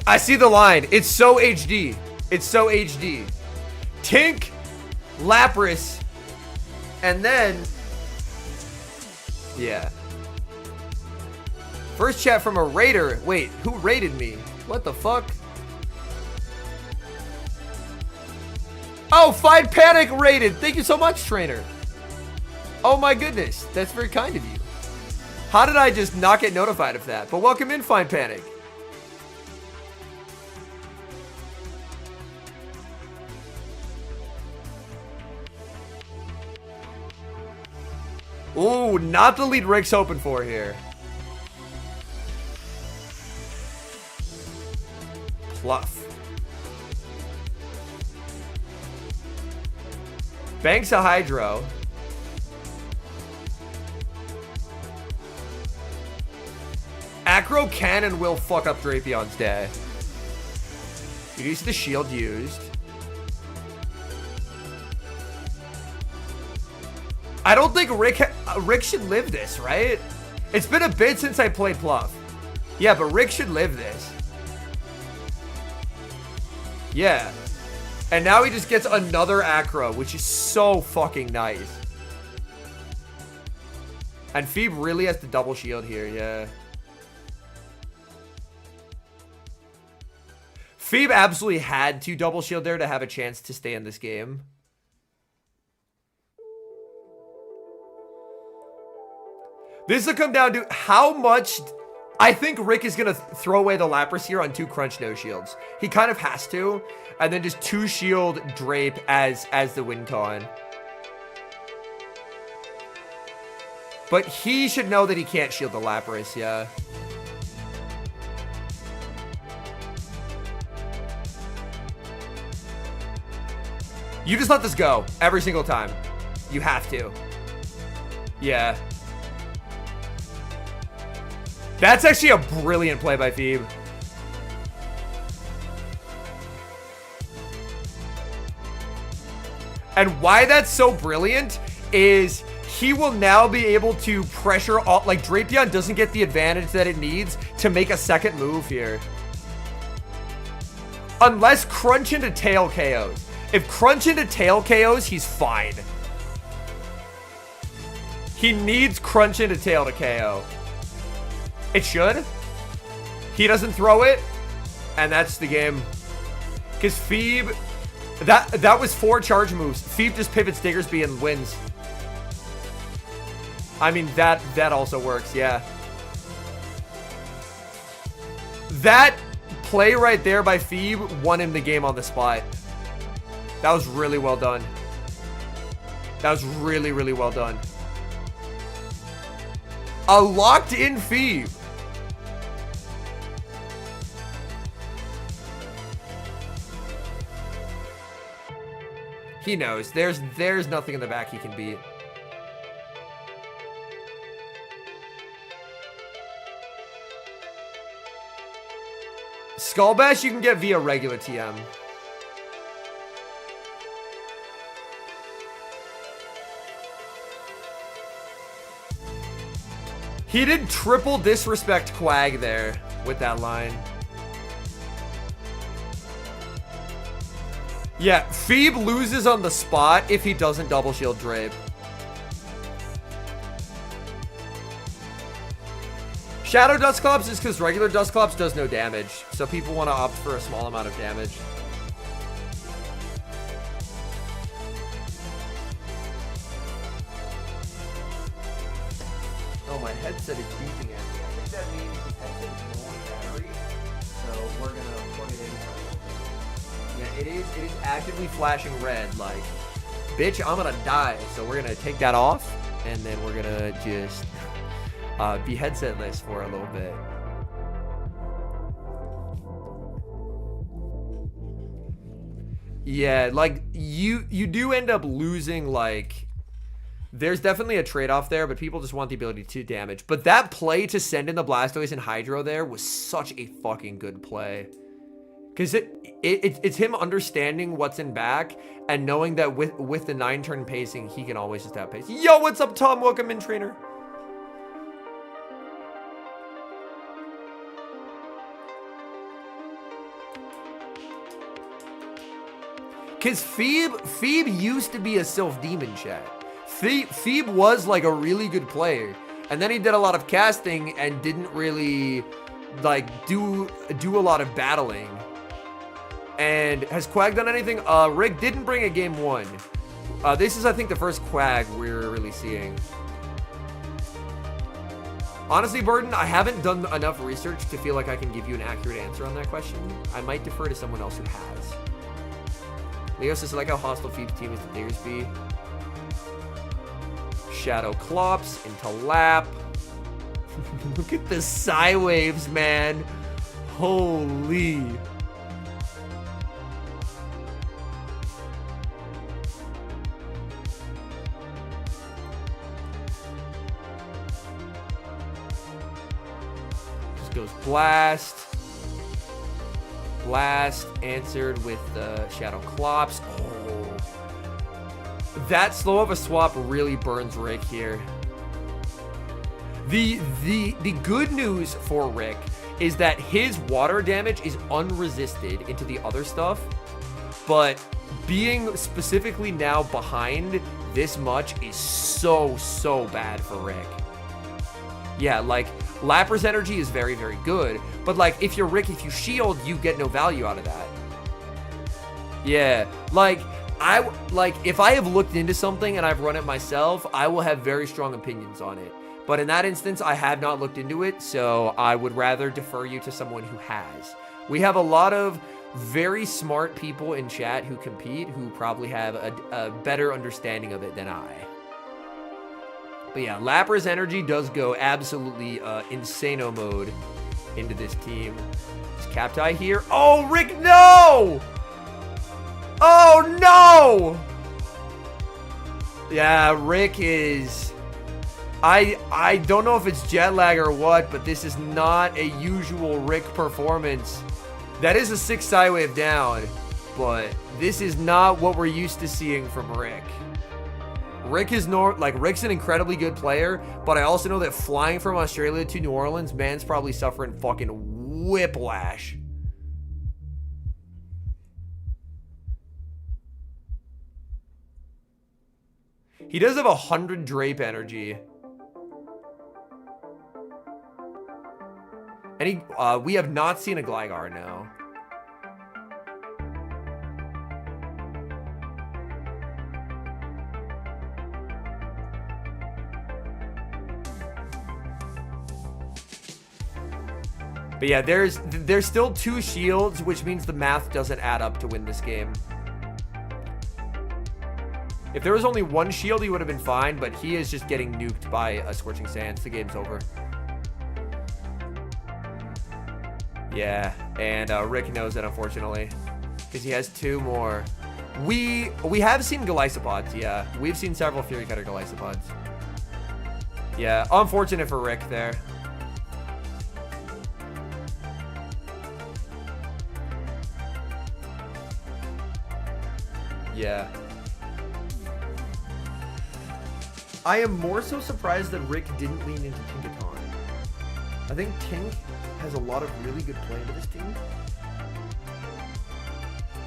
S1: I see the line. It's so HD. Tink, Lapras, and then, yeah. First chat from a raider. Wait, who raided me? What the fuck? Oh, Find Panic raided. Thank you so much, trainer. Oh my goodness. That's very kind of you. How did I just not get notified of that? But welcome in, Find Panic. Ooh, not the lead Rick's hoping for here. Pluff. Banks a Hydro. Acro can and will fuck up Drapion's day. You see the shield used. I don't think Rick should live this, right? It's been a bit since I played Pluff. Yeah, but Rick should live this. Yeah. And now he just gets another Acro, which is so fucking nice. And Phoebe really has to double shield here, yeah. Phoebe absolutely had to double shield there to have a chance to stay in this game. This will come down to how much. I think Rick is going to throw away the Lapras here on 2 Crunch no shields. He kind of has to. And then just 2 shield Drape as the win con. But he should know that he can't shield the Lapras, yeah. You just let this go every single time. You have to. Yeah. That's actually a brilliant play by Phoebe. And why that's so brilliant is he will now be able to pressure all, like Drapion doesn't get the advantage that it needs to make a second move here. Unless Crunch into Tail KOs. If Crunch into Tail KOs, he's fine. He needs Crunch into Tail to KO. It should. He doesn't throw it, and that's the game. Because Phoebe, that was 4 charge moves. Phoebe just pivots Diggersby and wins. I mean, that also works, yeah. That play right there by Phoebe won him the game on the spot. That was really well done. That was really, really well done. A locked in Phoebe. He knows. There's nothing in the back he can beat. Skull Bash you can get via regular TM. He did triple disrespect Quag there with that line. Yeah, Phoebe loses on the spot if he doesn't double shield Drape. Shadow Dustclops is because regular Dustclops does no damage, so people want to opt for a small amount of damage. Oh, my headset is beeping at me. I think that means his headset is low on battery, so we're gonna plug it in. Yeah, it is actively flashing red, like, bitch, I'm gonna die. So we're gonna take that off, and then we're gonna just be headsetless for a little bit. Yeah, like, you do end up losing, like, there's definitely a trade-off there, but people just want the ability to damage. But that play to send in the Blastoise and Hydro there was such a fucking good play. Because it's him understanding what's in back and knowing that with the 9-turn pacing, he can always just outpace. Yo, what's up, Tom? Welcome in, trainer. Because Phoebe used to be a Sylph Demon, chat. Phoebe was like a really good player. And then he did a lot of casting and didn't really like do a lot of battling. And has Quag done anything? Rick didn't bring a game 1. This is, I think, the first Quag we're really seeing. Honestly, Burden, I haven't done enough research to feel like I can give you an accurate answer on that question. I might defer to someone else who has. Leo says, I like how hostile Phoebe's team is to Diggersby. Shadow Clops into Lap. Look at the Psy Waves, man. Holy. Just goes Blast. Blast answered with the Shadow Clops. Oh. That slow of a swap really burns Rick here. The good news for Rick is that his water damage is unresisted into the other stuff, but being specifically now behind this much is so bad for Rick. Yeah, like, Lapras energy is very, very good, but like, if you're Rick, if you shield, you get no value out of that. Yeah, like, if I have looked into something and I've run it myself, I will have very strong opinions on it. But in that instance, I have not looked into it, so I would rather defer you to someone who has. We have a lot of very smart people in chat who compete who probably have a better understanding of it than I. But yeah, Lapras energy does go absolutely insano mode into this team. Is Captai here? Oh, Rick, no! Oh, no! Yeah, Rick is... I don't know if it's jet lag or what, but this is not a usual Rick performance. That is a 6 side wave down, but this is not what we're used to seeing from Rick. Rick is Rick's an incredibly good player, but I also know that flying from Australia to New Orleans, man's probably suffering fucking whiplash. He does have 100 drape energy. And we have not seen a Gligar now. But yeah, there's still 2 shields, which means the math doesn't add up to win this game. If there was only 1 shield, he would have been fine, but he is just getting nuked by a Scorching Sands. The game's over. Yeah, and Rick knows that, unfortunately, because he has 2 more. We have seen Glycopods, yeah. We've seen several Fury Cutter Glycopods. Yeah, unfortunate for Rick there. Yeah. I am more so surprised that Rick didn't lean into Tinkaton. I think Tink has a lot of really good play into this team.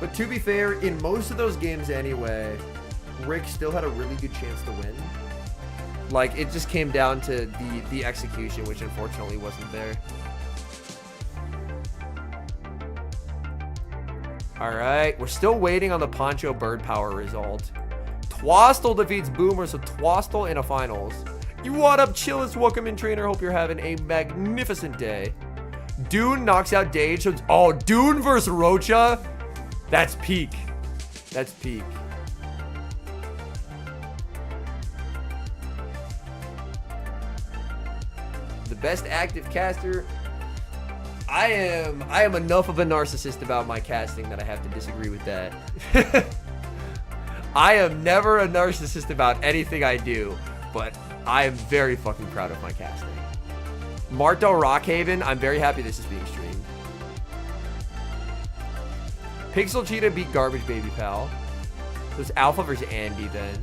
S1: But to be fair, in most of those games anyway, Rick still had a really good chance to win. Like, it just came down to the execution, which unfortunately wasn't there. Alright, we're still waiting on the Poncho Bird Power result. Twastel defeats Boomer, so Twastel in a finals. You what up, Chillis? Welcome in, trainer. Hope you're having a magnificent day. Dune knocks out Dage. So oh, Dune versus Roachcha? That's peak. That's peak. The best active caster. I am enough of a narcissist about my casting that I have to disagree with that. I am never a narcissist about anything I do, but I am very fucking proud of my casting. Marto Rockhaven, I'm very happy this is being streamed. Pixel Cheetah beat Garbage Baby Pal. So it's Alpha versus Andy then.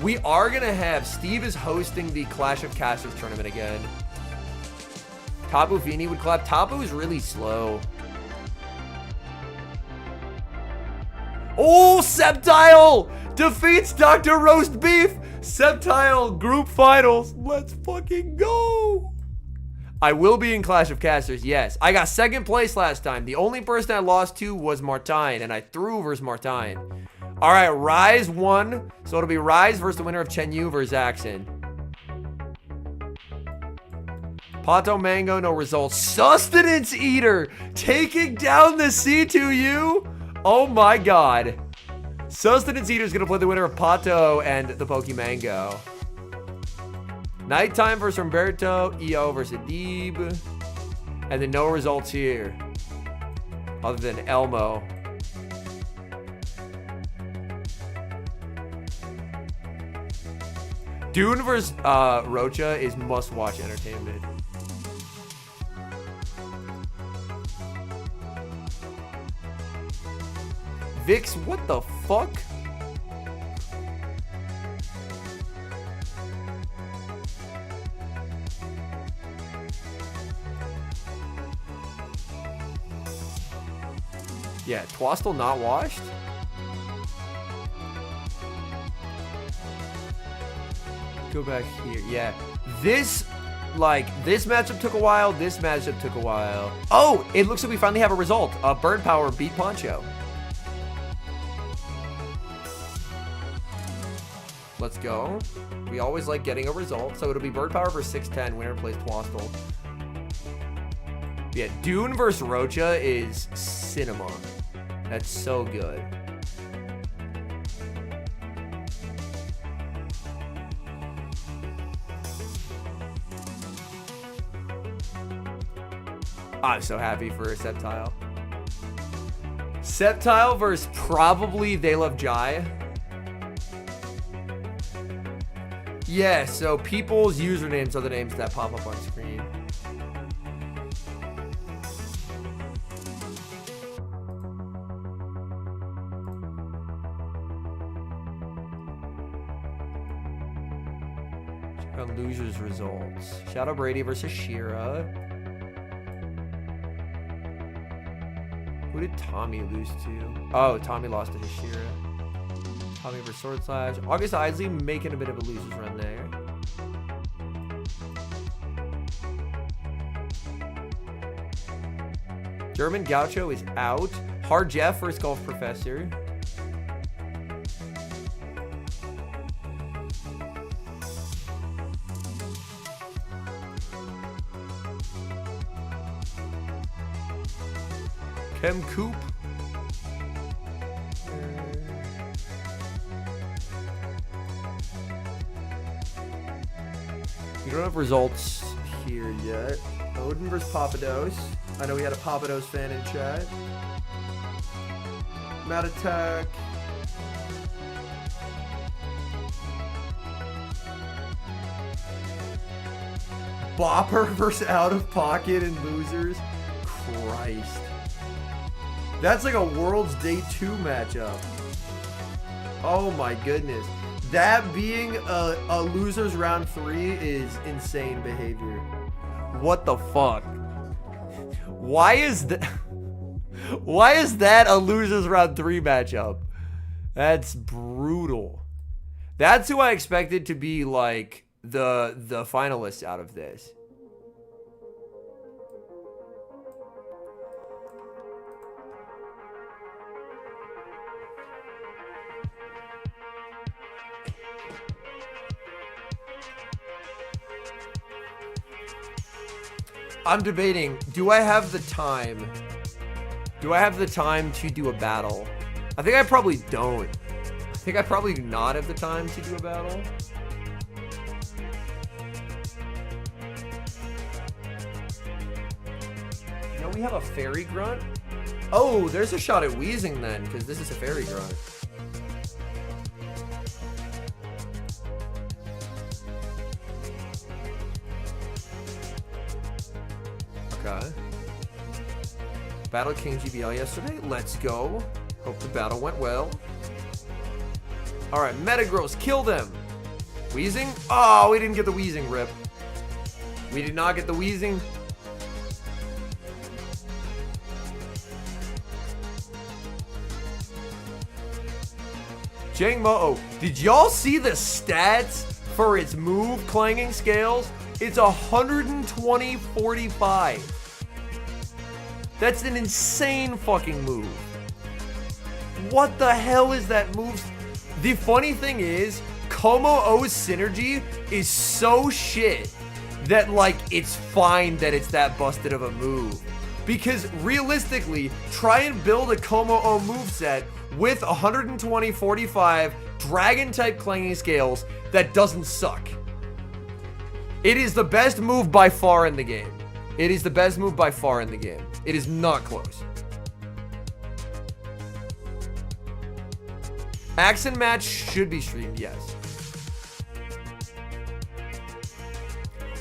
S1: We are going to have... Steve is hosting the Clash of Casters tournament again. Tapu Fini would clap. Tapu is really slow. Oh, Septile defeats Dr. Roast Beef. Septile group finals. Let's fucking go. I will be in Clash of Casters, yes. I got 2nd place last time. The only person I lost to was Martine, and I threw versus Martine. All right, Rise won. So it'll be Rise versus the winner of Chen Yu versus Axon. Pato Mango, no results. Sustenance Eater taking down the C2U. Oh my god. Sustenance Eater is going to play the winner of Pato and the Pokemango. Nighttime versus Roberto. EO versus Deeb. And then no results here. Other than Elmo. Dune versus Roachcha is must-watch entertainment. Vix, what the fuck? Yeah, Twastel not washed? Go back here. Yeah. This matchup took a while. This matchup took a while. Oh, it looks like we finally have a result. Bird Power beat Poncho. Let's go. We always like getting a result. So it'll be Bird Power versus 610. Winner plays Twastel. Yeah, Dune versus Roachcha is cinema. That's so good. I'm so happy for Septile. Septile versus probably They Love Jai. Yeah, so people's usernames are the names that pop up on screen. Check out losers results. Shadow Brady versus Hashira. Who did Tommy lose to? Oh, Tommy lost to Hashira. Tommy versus Sword Slash. August Isley making a bit of a loser's run there. German Gaucho is out. Hard Jeff versus Golf Professor. Chem Coop. We don't have results here yet. Odin versus Papados. I know we had a Papados fan in chat. Mad Attack. Bopper versus Out of Pocket and Losers. Christ. That's like a World's Day 2 matchup. Oh my goodness. That being a loser's round 3 is insane behavior. What the fuck? Why is that? Why is that a loser's round 3 matchup? That's brutal. That's who I expected to be like the finalists out of this. I'm debating, do I have the time? Do I have the time to do a battle? I think I probably don't. I think I probably do not have the time to do a battle. No, we have a fairy grunt? Oh, there's a shot at wheezing then, because this is a fairy grunt. Okay. Battle King GBL yesterday. Let's go. Hope the battle went well. Alright, Metagross, kill them. Wheezing? Oh, we didn't get the wheezing, rip. We did not get the wheezing. Jang Mo. Did y'all see the stats for its move clanging scales? It's 120-45. That's an insane fucking move. What the hell is that move? The funny thing is, Como O's synergy is so shit that, like, it's fine that it's that busted of a move. Because realistically, try and build a Como O moveset with 120-45 dragon type clanging scales that doesn't suck. It is the best move by far in the game. It is the best move by far in the game. It is not close. Accent match should be streamed, yes.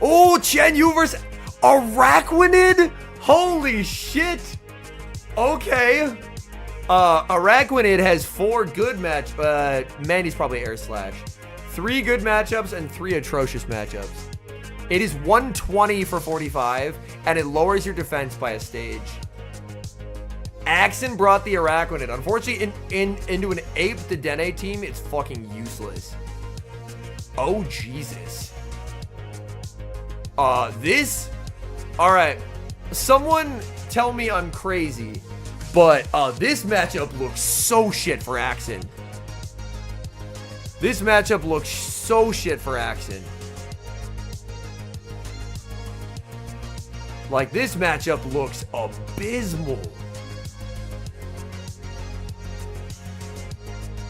S1: Oh, Chen Yu versus Araquanid? Holy shit. Okay. Araquanid has 4 good match, Mandy's probably Air Slash. 3 good matchups and 3 atrocious matchups. It is 120 for 45, and it lowers your defense by a stage. Axon brought the Araquanid. Unfortunately, into an Ape the Dene team, it's fucking useless. Oh, Jesus. This... Alright. Someone tell me I'm crazy, but this matchup looks so shit for Axon. This matchup looks so shit for Axon. Like, this matchup looks abysmal.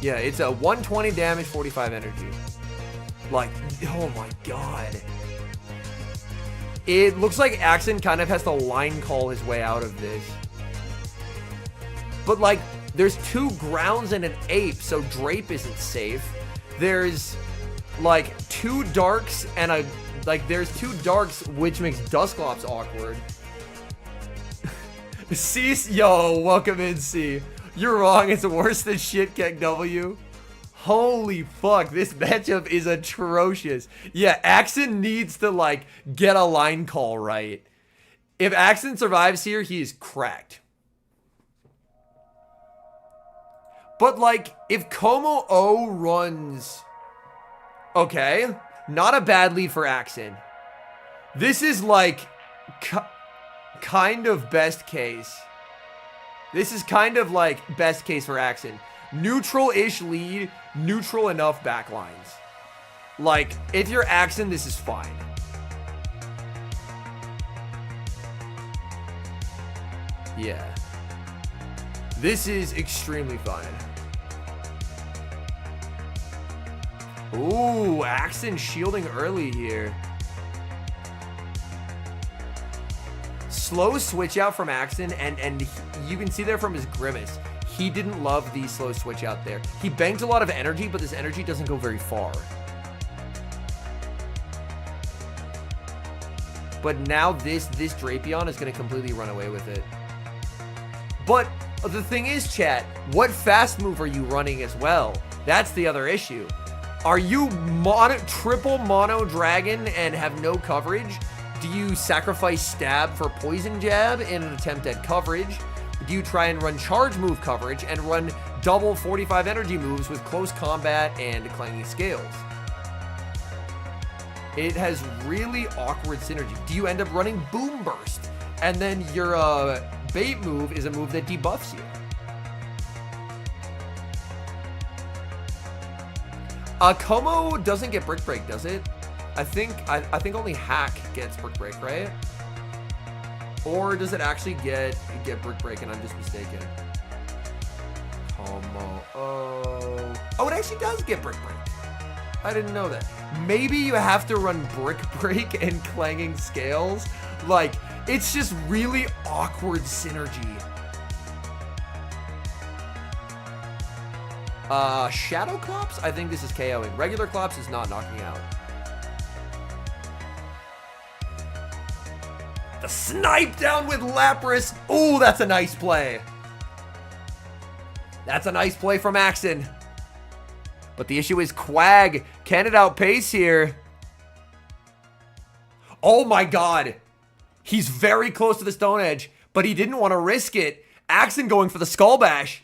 S1: Yeah, it's a 120 damage, 45 energy. Like, oh my god. It looks like Axon kind of has to line call his way out of this. But, like, there's 2 grounds and an ape, so Drape isn't safe. There's, like, 2 darks and a... Like, there's 2 darks, which makes Dusclops awkward. C, yo, welcome in, C. You're wrong, it's worse than shit, Kek W. Holy fuck, this matchup is atrocious. Yeah, Axon needs to, like, get a line call right. If Axon survives here, he is cracked. But, like, if Como O runs... Okay, not a bad lead for Axon. This is, like, kind of best case. This is kind of, like, best case for Axon. Neutral-ish lead, neutral enough backlines. Like, if you're Axon, this is fine. Yeah. This is extremely fine. Ooh, Axon shielding early here. Slow switch out from Axon, and you can see there from his grimace. He didn't love the slow switch out there. He banked a lot of energy, but this energy doesn't go very far. But now this Drapion is going to completely run away with it. But the thing is, chat, what fast move are you running as well? That's the other issue. Are you triple mono dragon and have no coverage? Do you sacrifice stab for poison jab in an attempt at coverage? Do you try and run charge move coverage and run double 45 energy moves with close combat and clanging scales? It has really awkward synergy. Do you end up running boom burst? And then your bait move is a move that debuffs you. Como doesn't get Brick Break, does it? I think only Hack gets Brick Break, right? Or does it actually get Brick Break and I'm just mistaken? Como. Oh, it actually does get Brick Break. I didn't know that. Maybe you have to run Brick Break and Clanging Scales. Like, it's just really awkward synergy. Shadow Clops? I think this is KOing. Regular Clops is not knocking out. The snipe down with Lapras. Ooh, that's a nice play. That's a nice play from Axon. But the issue is Quag. Can it outpace here? Oh my god. He's very close to the Stone Edge, but he didn't want to risk it. Axon going for the Skull Bash.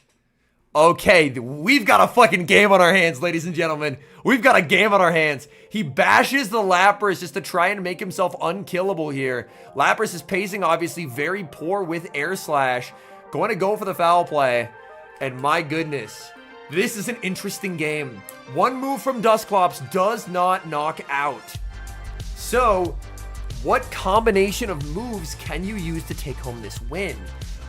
S1: Okay, we've got a fucking game on our hands, ladies and gentlemen. We've got a game on our hands. He bashes the Lapras just to try and make himself unkillable here. Lapras is pacing obviously very poor with Air Slash. Going to go for the foul play. And my goodness, this is an interesting game. One move from Dusclops does not knock out. So, what combination of moves can you use to take home this win?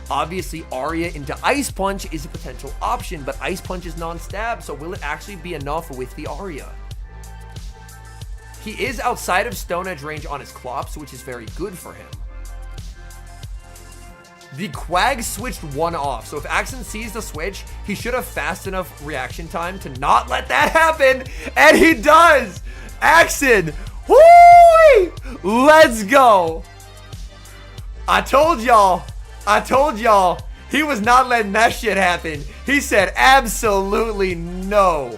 S1: Obviously, Aria into Ice Punch is a potential option, but Ice Punch is non-stab, so will it actually be enough with the Aria? He is outside of Stone Edge range on his Clops, which is very good for him. The Quag switched one off, so if Axon sees the switch, he should have fast enough reaction time to not let that happen, and he does! Axon! Woo! Let's go! I told y'all, he was not letting that shit happen. He said absolutely no.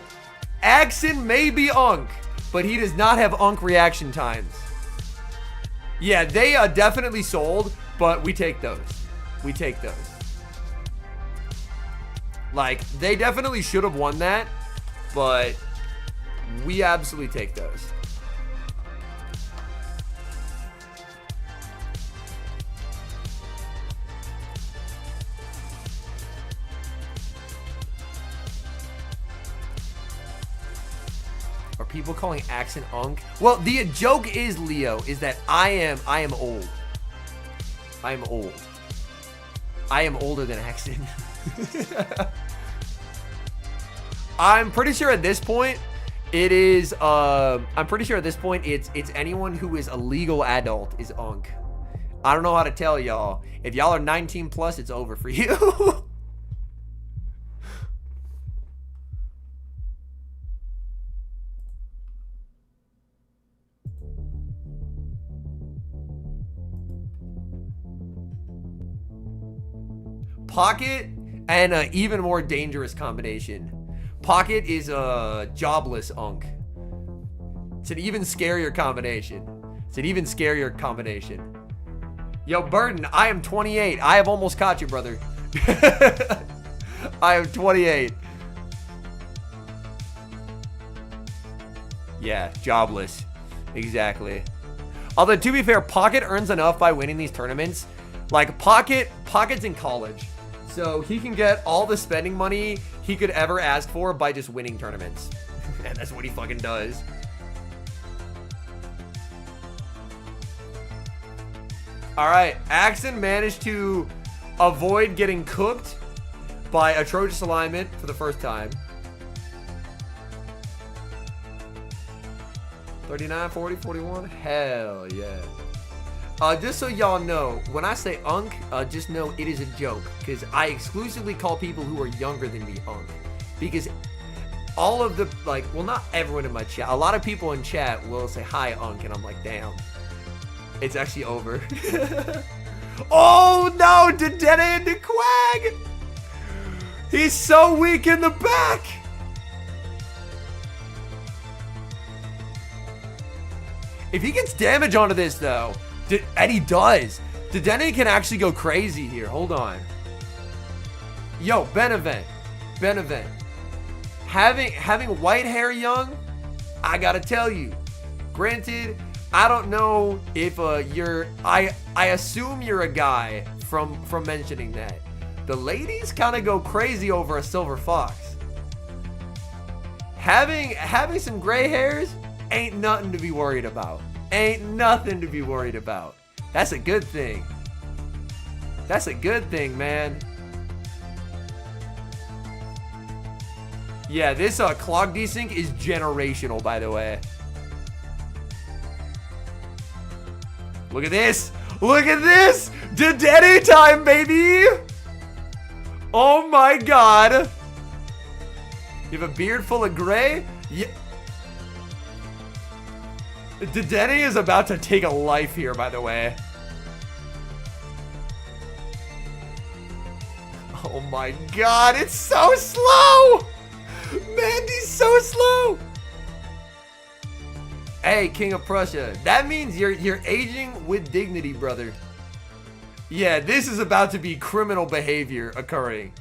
S1: Axon may be Unk, but he does not have Unk reaction times. Yeah, they definitely sold, but we take those. We take those. Like, they definitely should have won that, but we absolutely take those. Are people calling Axon Unk? Well, the joke is, Leo, is that I am old. I am old. I am older than Axon. I'm pretty sure at this point it is I'm pretty sure at this point it's anyone who is a legal adult is Unk. I don't know how to tell y'all. If y'all are 19 plus, it's over for you. Pocket and an even more dangerous combination. Pocket is a jobless Unk. It's an even scarier combination. Yo, Burton, I am 28. I have almost caught you, brother. I am 28. Yeah, jobless. Exactly. Although, to be fair, Pocket earns enough by winning these tournaments. Like, Pocket's in college. So, he can get all the spending money he could ever ask for by just winning tournaments. And that's what he fucking does. Alright, Axon managed to avoid getting cooked by atrocious alignment for the first time. 39, 40, 41. Hell yeah. Just so y'all know, when I say Unk, just know it is a joke. Because I exclusively call people who are younger than me Unk. Because all of the, like, well, not everyone in my chat. A lot of people in chat will say, hi, Unk. And I'm like, damn. It's actually over. Oh, no. Dedenne into Quag. He's so weak in the back. If he gets damage onto this, though, and he does, Dedenne can actually go crazy here. Hold on. Yo, Benevent. Having white hair young, I gotta tell you. Granted, I don't know if you're... I assume you're a guy from mentioning that. The ladies kind of go crazy over a silver fox. Having some gray hairs ain't nothing to be worried about. Ain't nothing to be worried about. That's a good thing. That's a good thing, man. Yeah, this clog desync is generational, by the way. Look at this. Look at this. Dedenne time, baby. Oh my god. You have a beard full of gray? Yeah. Dedenne is about to take a life here, by the way. Oh my god, it's so slow! Mandy's so slow! Hey, King of Prussia, that means you're aging with dignity, brother. Yeah, this is about to be criminal behavior occurring.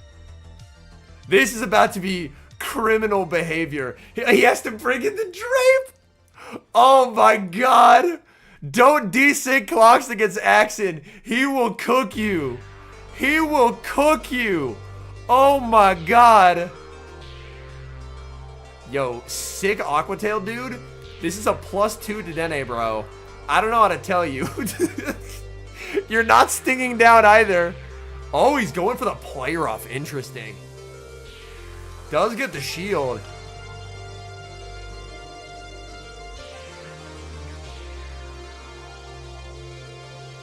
S1: This is about to be criminal behavior. He has to bring in the drape! Oh my god! Don't desync clocks against Axon. He will cook you. He will cook you. Oh my god. Yo, sick Aquatail, dude. This is a +2 to Dedenne, bro. I don't know how to tell you. You're not stinging down either. Oh, he's going for the play rough. Interesting. Does get the shield.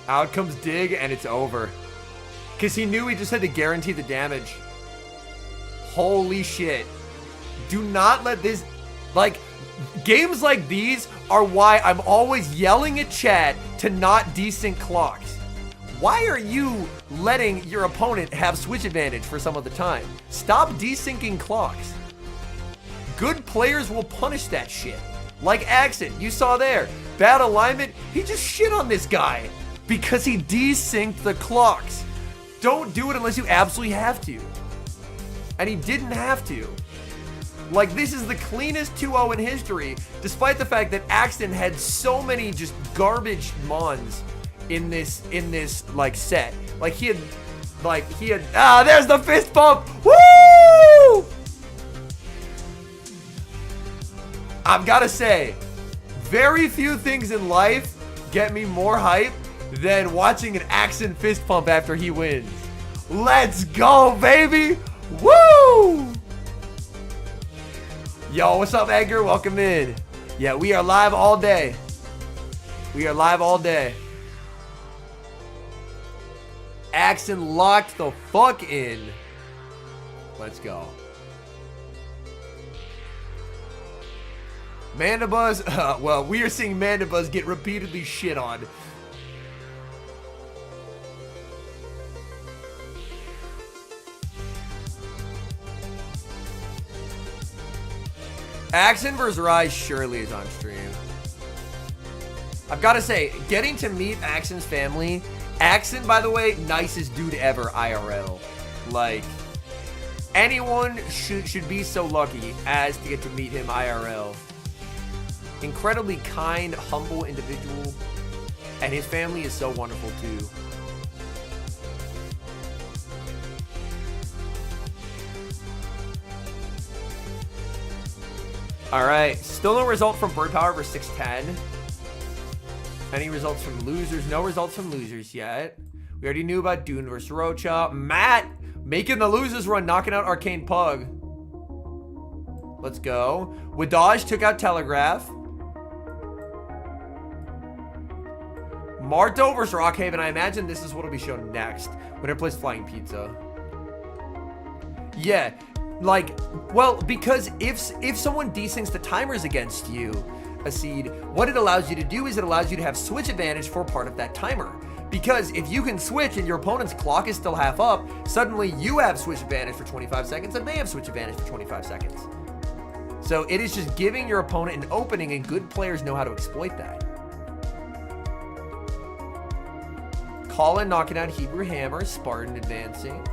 S1: Out comes Dig, and it's over. Because he knew he just had to guarantee the damage. Holy shit. Do not let this... Like, games like these are why I'm always yelling at chat to not desync clocks. Why are you letting your opponent have switch advantage for some of the time? Stop desyncing clocks. Good players will punish that shit. Like Axon, you saw there. Bad alignment, he just shit on this guy. Because he desynced the clocks. Don't do it unless you absolutely have to. And he didn't have to. Like, this is the cleanest 2-0 in history, despite the fact that Axton had so many just garbage mons in this like set. Like he had there's the fist bump. Woo! I've gotta say, very few things in life get me more hype than watching an Axon fist pump after he wins. Let's go, baby! Woo! Yo, what's up, Edgar? Welcome in. Yeah, we are live all day. We are live all day. Axon locked the fuck in. Let's go. Mandibuzz, well, we are seeing Mandibuzz get repeatedly shit on. Axon vs. Rise surely is on stream. I've got to say, getting to meet Axon's family. Axon, by the way, nicest dude ever IRL. Like, anyone should be so lucky as to get to meet him IRL. Incredibly kind, humble individual. And his family is so wonderful too. Alright, still no result from Bird Power versus 610. Any results from losers? No results from losers yet. We already knew about Dune versus Roachcha. Matt making the losers run, knocking out Arcane Pug. Let's go. Wadaj took out Telegraph. Marto versus Rockhaven. I imagine this is what will be shown next. Winner plays Flying Pizza. Yeah. Like, well, because if someone desyncs the timers against you, Acid, what it allows you to do is it allows you to have switch advantage for part of that timer. Because if you can switch and your opponent's clock is still half up, suddenly you have switch advantage for 25 seconds and they have switch advantage for 25 seconds. So it is just giving your opponent an opening, and good players know how to exploit that. Colin knocking out Hebrew Hammer, Spartan advancing.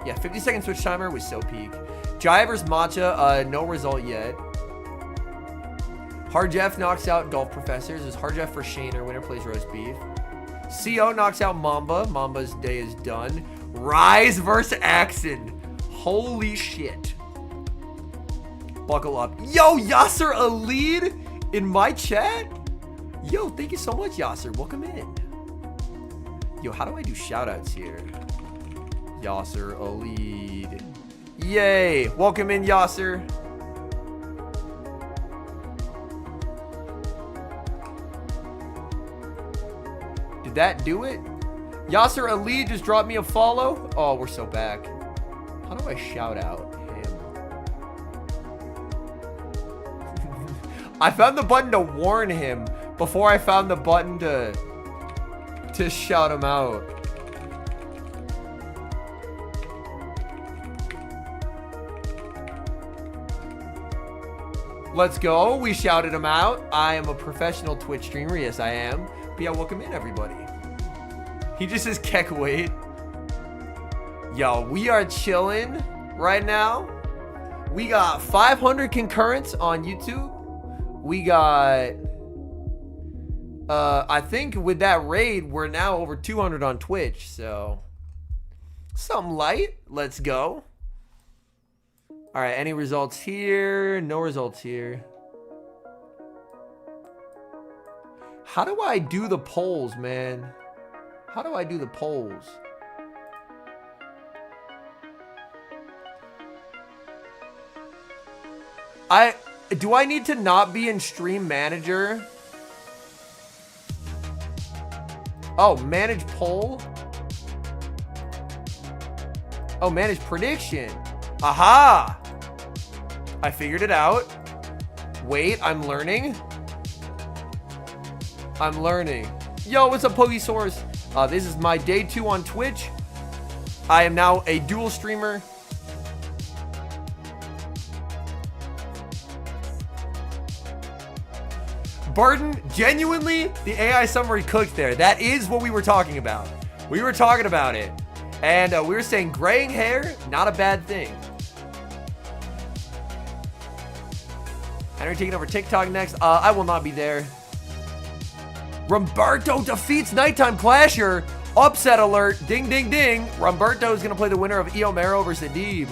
S1: Yeah, 50-second switch timer was so peak. Jai versus Matcha, no result yet. Hard Jeff knocks out Golf Professors. Is Hard Jeff for Shainer. Winner plays Roast Beef. CO knocks out Mamba. Mamba's day is done. Rise versus Axon. Holy shit. Buckle up. Yo, Yasser a lead in my chat? Yo, thank you so much, Yasser. Welcome in. Yo, how do I do shoutouts here? Yasser a lead. Yay. Welcome in, Yasser. Did that do it? Yasser Ali just dropped me a follow. Oh, we're so back. How do I shout out him? I found the button to warn him before I found the button to shout him out. Let's go. We shouted him out. I am a professional Twitch streamer. Yes, I am. But yeah, welcome in, everybody. He just says, Keck, wait. Yo, we are chilling right now. We got 500 concurrents on YouTube. We got, I think with that raid, we're now over 200 on Twitch. So, something light. Let's go. All right, any results here? No results here. How do I do the polls, man? How do I do the polls? Do I need to not be in Stream Manager? Oh, manage poll? Oh, manage prediction. Aha! I figured it out. Wait, I'm learning. I'm learning. Yo, what's up, Pokesaurus? This is my day 2 on Twitch. I am now a dual streamer. Burden, genuinely, the AI summary cooked there. That is what we were talking about. We were talking about it. And we were saying graying hair, not a bad thing. Henry taking over TikTok next. I will not be there. Roberto defeats Nighttime Clasher. Upset alert. Ding, ding, ding. Roberto is going to play the winner of Eomero versus Adib.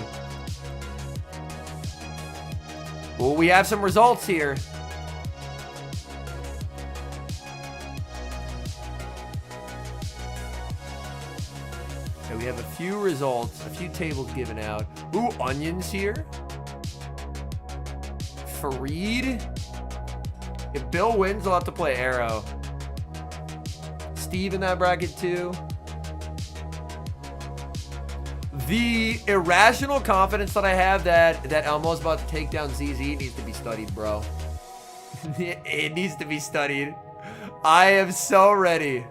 S1: Well, we have some results here. So we have a few results, a few tables given out. Ooh, Onions here. Fareed. If Bill wins, I'll have to play Arrow. Steve in that bracket too. The irrational confidence that I have that Elmo's about to take down ZZ needs to be studied, bro. It needs to be studied. I am so ready.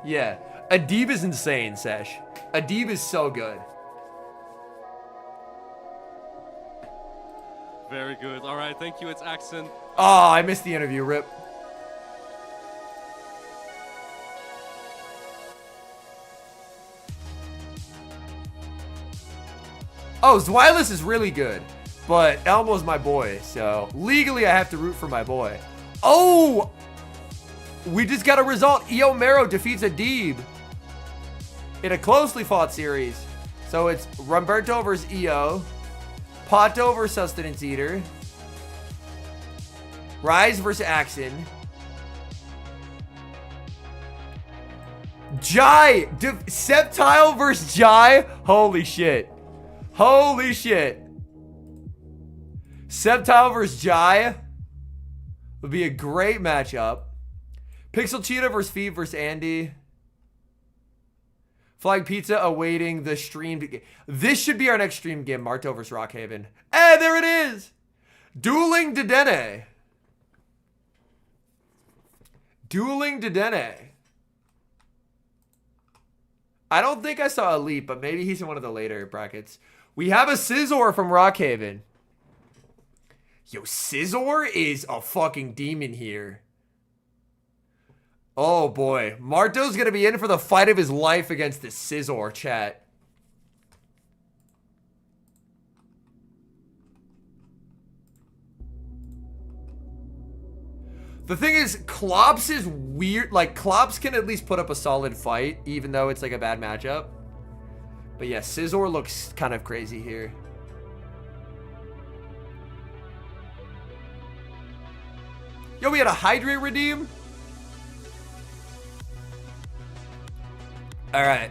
S1: Yeah. Adib is insane, Sesh. Adib is so good.
S5: Very good. All right, thank you. It's Accent.
S1: Oh, I missed the interview. Rip. Oh, Zwilus is really good, but Elmo's my boy, so legally I have to root for my boy. Oh, we just got a result. Eomero defeats Adib in a closely fought series. So it's Roberto versus Eo, Pato versus Sustenance Eater, Rise versus Axon, Jai, Septile versus Jai. Holy shit. Holy shit. Septile versus Jai would be a great matchup. Pixel Cheetah versus Phoebe versus Andy. Flying Pizza awaiting the streamed game. This should be our next streamed game. Marto versus Rockhaven. Hey, there it is. Dueling Dedenne. Dueling Dedenne. I don't think I saw Elite, but maybe he's in one of the later brackets. We have a Scizor from Rockhaven. Yo, Scizor is a fucking demon here. Oh boy. Marto's gonna be in for the fight of his life against the Scizor, chat. The thing is, Klops is weird. Like, Klops can at least put up a solid fight, even though it's like a bad matchup. But yeah, Scizor looks kind of crazy here. Yo, we had a Hydrate redeem? Alright.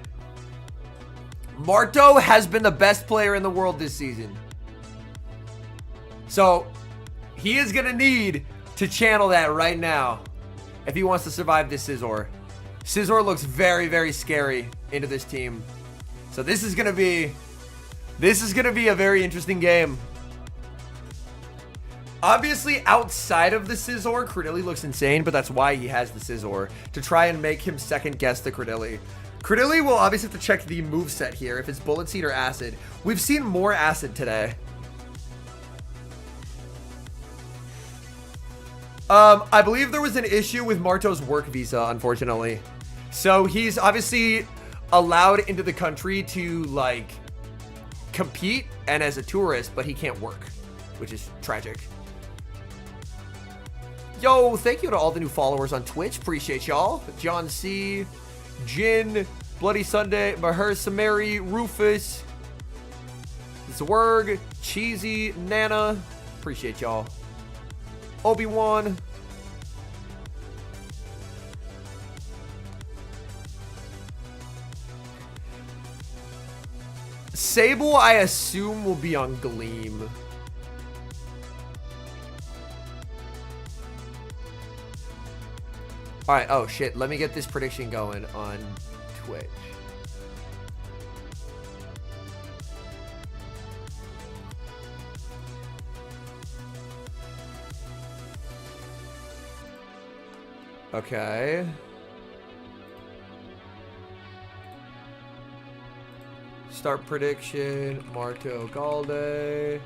S1: Marto has been the best player in the world this season. So, he is going to need to channel that right now if he wants to survive this Scizor. Scizor looks very, very scary into this team. So this is gonna be a very interesting game. Obviously, outside of the Scizor, Credilli looks insane, but that's why he has the Scizor, to try and make him second guess the Credilli. Credilli will obviously have to check the moveset here, if it's Bullet Seed or Acid. We've seen more Acid today. I believe there was an issue with Marto's work visa, unfortunately. So he's obviously allowed into the country to, like, compete and as a tourist, but he can't work, which is tragic. Yo, thank you to all the new followers on Twitch. Appreciate y'all. John C, Jin, Bloody Sunday, Maher Samari, Rufus, Zwerg, Cheesy, Nana. Appreciate y'all. Obi-Wan. Sable, I assume, will be on Gleam. Alright, oh shit. Let me get this prediction going on Twitch. Okay. Start prediction. Marto Galde.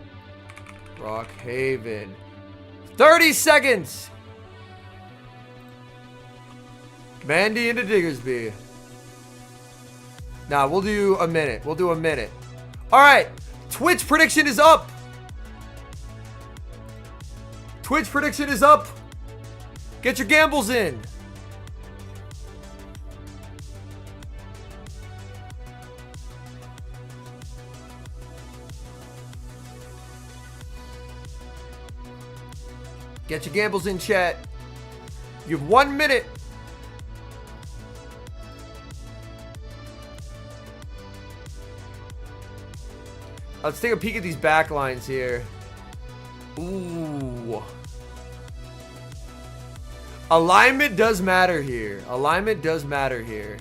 S1: Rockhaven. 30 seconds! Mandy into Diggersby. Nah, we'll do a minute. We'll do a minute. Alright. Twitch prediction is up. Twitch prediction is up. Get your gambles in. Get your gambles in, chat. You have 1 minute. Let's take a peek at these back lines here. Ooh. Alignment does matter here. Alignment does matter here.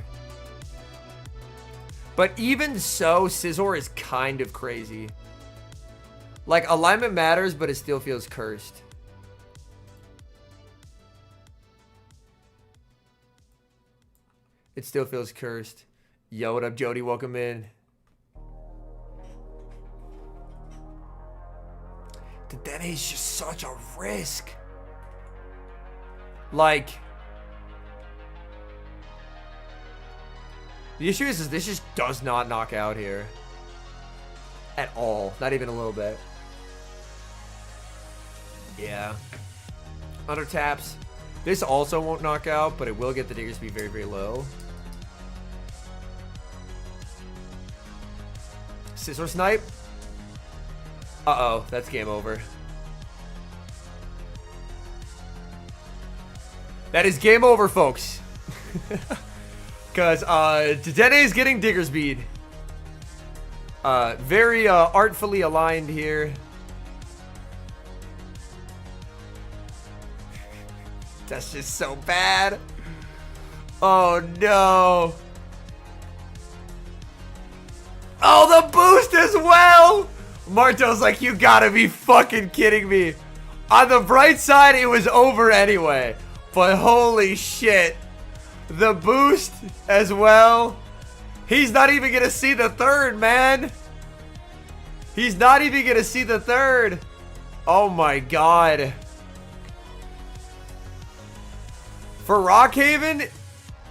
S1: But even so, Scizor is kind of crazy. Like, alignment matters, but it still feels cursed. It still feels cursed. Yo, what up, Jody? Welcome in. Dedene's just such a risk. Like, the issue is this just does not knock out here. At all. Not even a little bit. Yeah. Under taps. This also won't knock out, but it will get the Digger speed very, very low. Scissor snipe. Uh-oh, that's game over. That is game over, folks. Because Dedenne is getting Digger speed. Very artfully aligned here. That's just so bad. Oh no. Oh, the boost as well. Marto's like, you gotta be fucking kidding me. On the bright side, it was over anyway. But holy shit. The boost as well. He's not even gonna see the third, man. He's not even gonna see the third. Oh my god. For Rockhaven,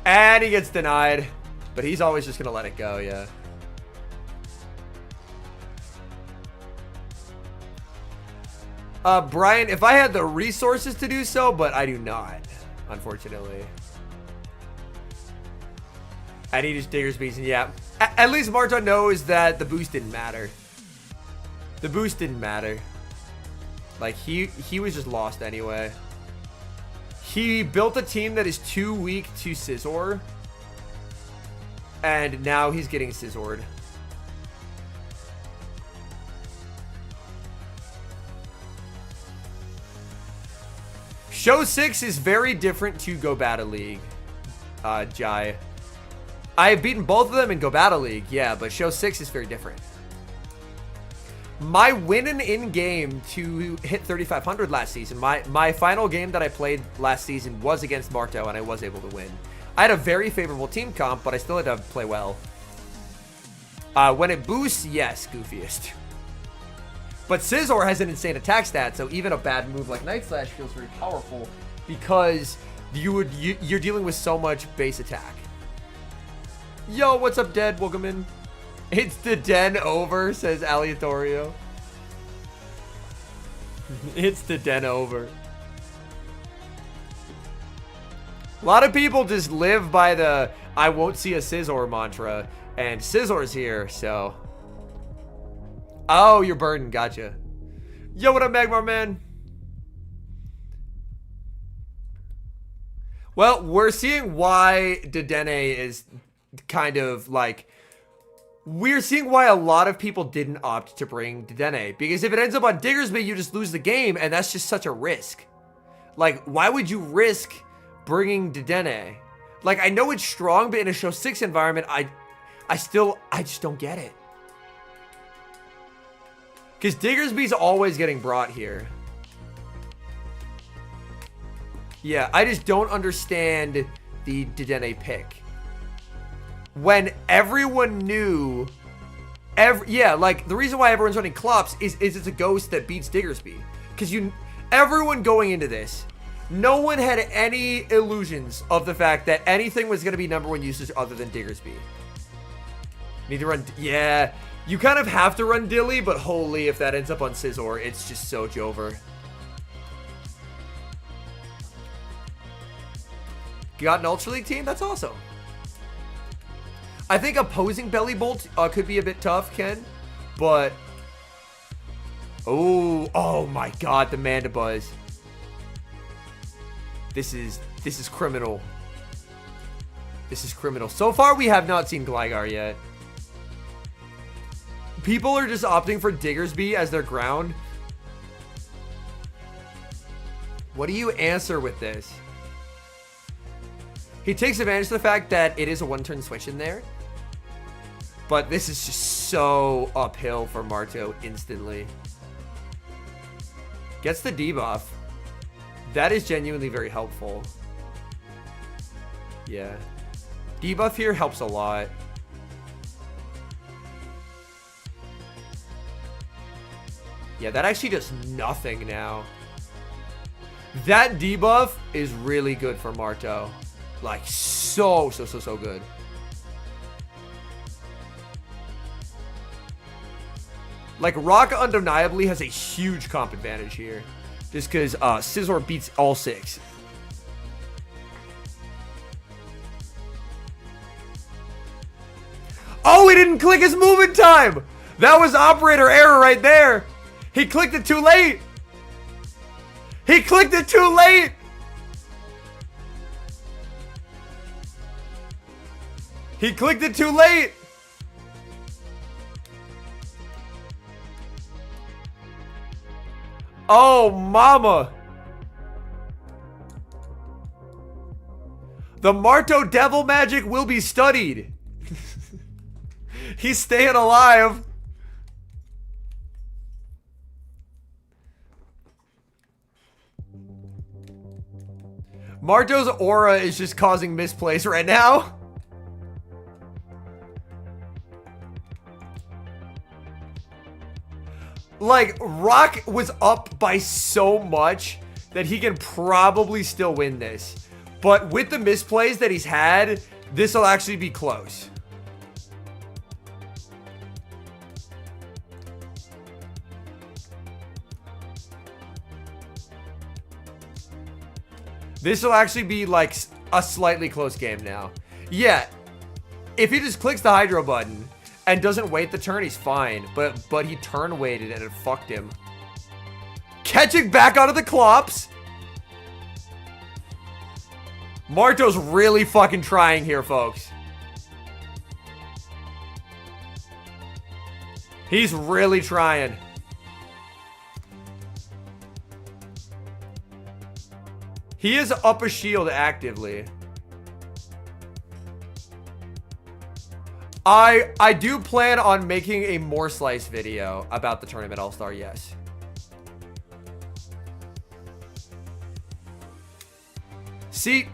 S1: and he gets denied. But he's always just gonna let it go, yeah. Brian, if I had the resources to do so, but I do not, unfortunately. I need his Digger speeds, and yeah. At least Marta knows that the boost didn't matter. The boost didn't matter. Like, he was just lost anyway. He built a team that is too weak to Scizor. And now he's getting Scissored. Show 6 is very different to Go Battle League, Jai. I have beaten both of them in Go Battle League, yeah, but Show 6 is very different. My win in game to hit 3,500 last season, my final game that I played last season was against Marto, and I was able to win. I had a very favorable team comp, but I still had to play well. When it boosts, yes, goofiest. But Scizor has an insane attack stat, so even a bad move like Night Slash feels very powerful because you're dealing with so much base attack. Yo, what's up, Dead? Welcome in. It's the den over, says Aleatorio. It's the den over. A lot of people just live by the I won't see a Scizor mantra, and Scizzor's here, so. Oh, you're burdened. Gotcha. Yo, what up, Magmar man? Well, we're seeing why Dedenne is kind of like... We're seeing why a lot of people didn't opt to bring Dedenne. Because if it ends up on Diggersby, you just lose the game, and that's just such a risk. Like, why would you risk bringing Dedenne? Like, I know it's strong, but in a Show 6 environment, I just don't get it. Because Diggersby's always getting brought here. Yeah, I just don't understand the Dedenne pick. When everyone knew... Yeah, like, the reason why everyone's running Klops is it's a ghost that beats Diggersby. Because everyone going into this, no one had any illusions of the fact that anything was going to be #1 usage other than Diggersby. Need to run... Yeah... You kind of have to run Dilly, but holy, if that ends up on Scizor, it's just so Jover. You got an Ultra League team? That's awesome. I think opposing Belly Bolt could be a bit tough, Ken, but... Oh my god, the Mandibuzz. This is criminal. This is criminal. So far, we have not seen Gligar yet. People are just opting for Diggersby as their ground. What do you answer with this? He takes advantage of the fact that it is a one-turn switch in there. But this is just so uphill for Marto instantly. Gets the debuff. That is genuinely very helpful. Yeah. Debuff here helps a lot. Yeah, that actually does nothing now. That debuff is really good for Marto. Like, so good. Like, Rock undeniably has a huge comp advantage here. Just because Scizor beats all 6. Oh, he didn't click his move in time! That was operator error right there! He clicked it too late! He clicked it too late! He clicked it too late! Oh, mama! The Marto devil magic will be studied. He's staying alive. Marto's aura is just causing misplays right now. Like, Rock was up by so much that he can probably still win this. But with the misplays that he's had, this will actually be close. This will actually be like a slightly close game now. Yeah, if he just clicks the Hydro button and doesn't wait the turn, he's fine. But he turn waited and it fucked him. Catching back out of the Clops. Marto's really fucking trying here, folks. He's really trying. He is up a shield actively. I do plan on making a more slice video about the tournament all-star, yes. See,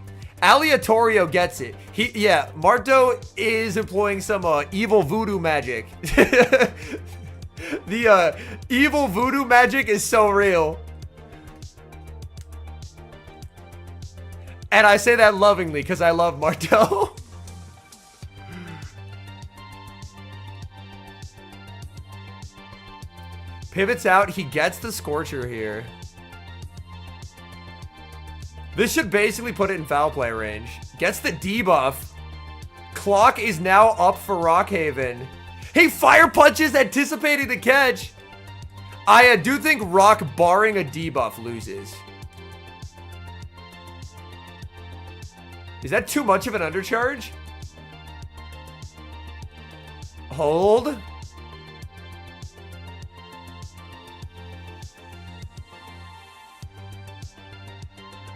S1: Aleatorio gets it. Yeah, Marto is employing some evil voodoo magic. The evil voodoo magic is so real. And I say that lovingly because I love Marto. Pivots out. He gets the Scorcher here. This should basically put it in foul play range. Gets the debuff. Clock is now up for Rockhaven. He fire punches, anticipating the catch. I do think Rock, barring a debuff, loses. Is that too much of an undercharge? Hold.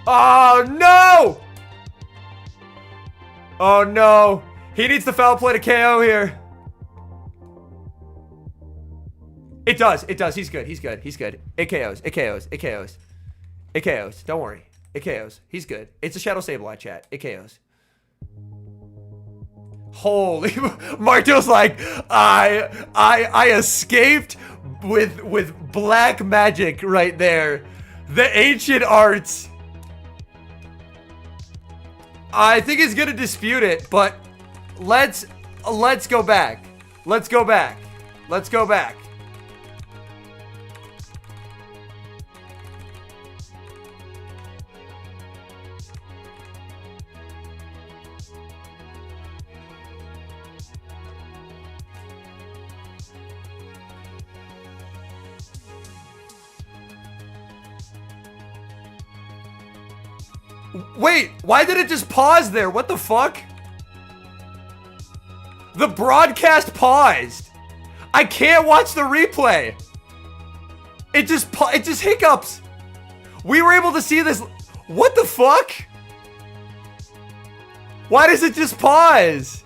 S1: Oh, no! Oh, no. He needs the foul play to KO here. It does. It does. He's good. He's good. He's good. It KOs. It KOs. It KOs. It KOs. Don't worry. It KOs. He's good. It's a Shadow Sableye chat. It KOs. Holy, Marto's like, I escaped with black magic right there. The ancient arts. I think he's gonna dispute it, but let's go back. Let's go back. Let's go back. Wait, why did it just pause there? What the fuck? The broadcast paused. I can't watch the replay. It just hiccups. We were able to see this. What the fuck? Why does it just pause?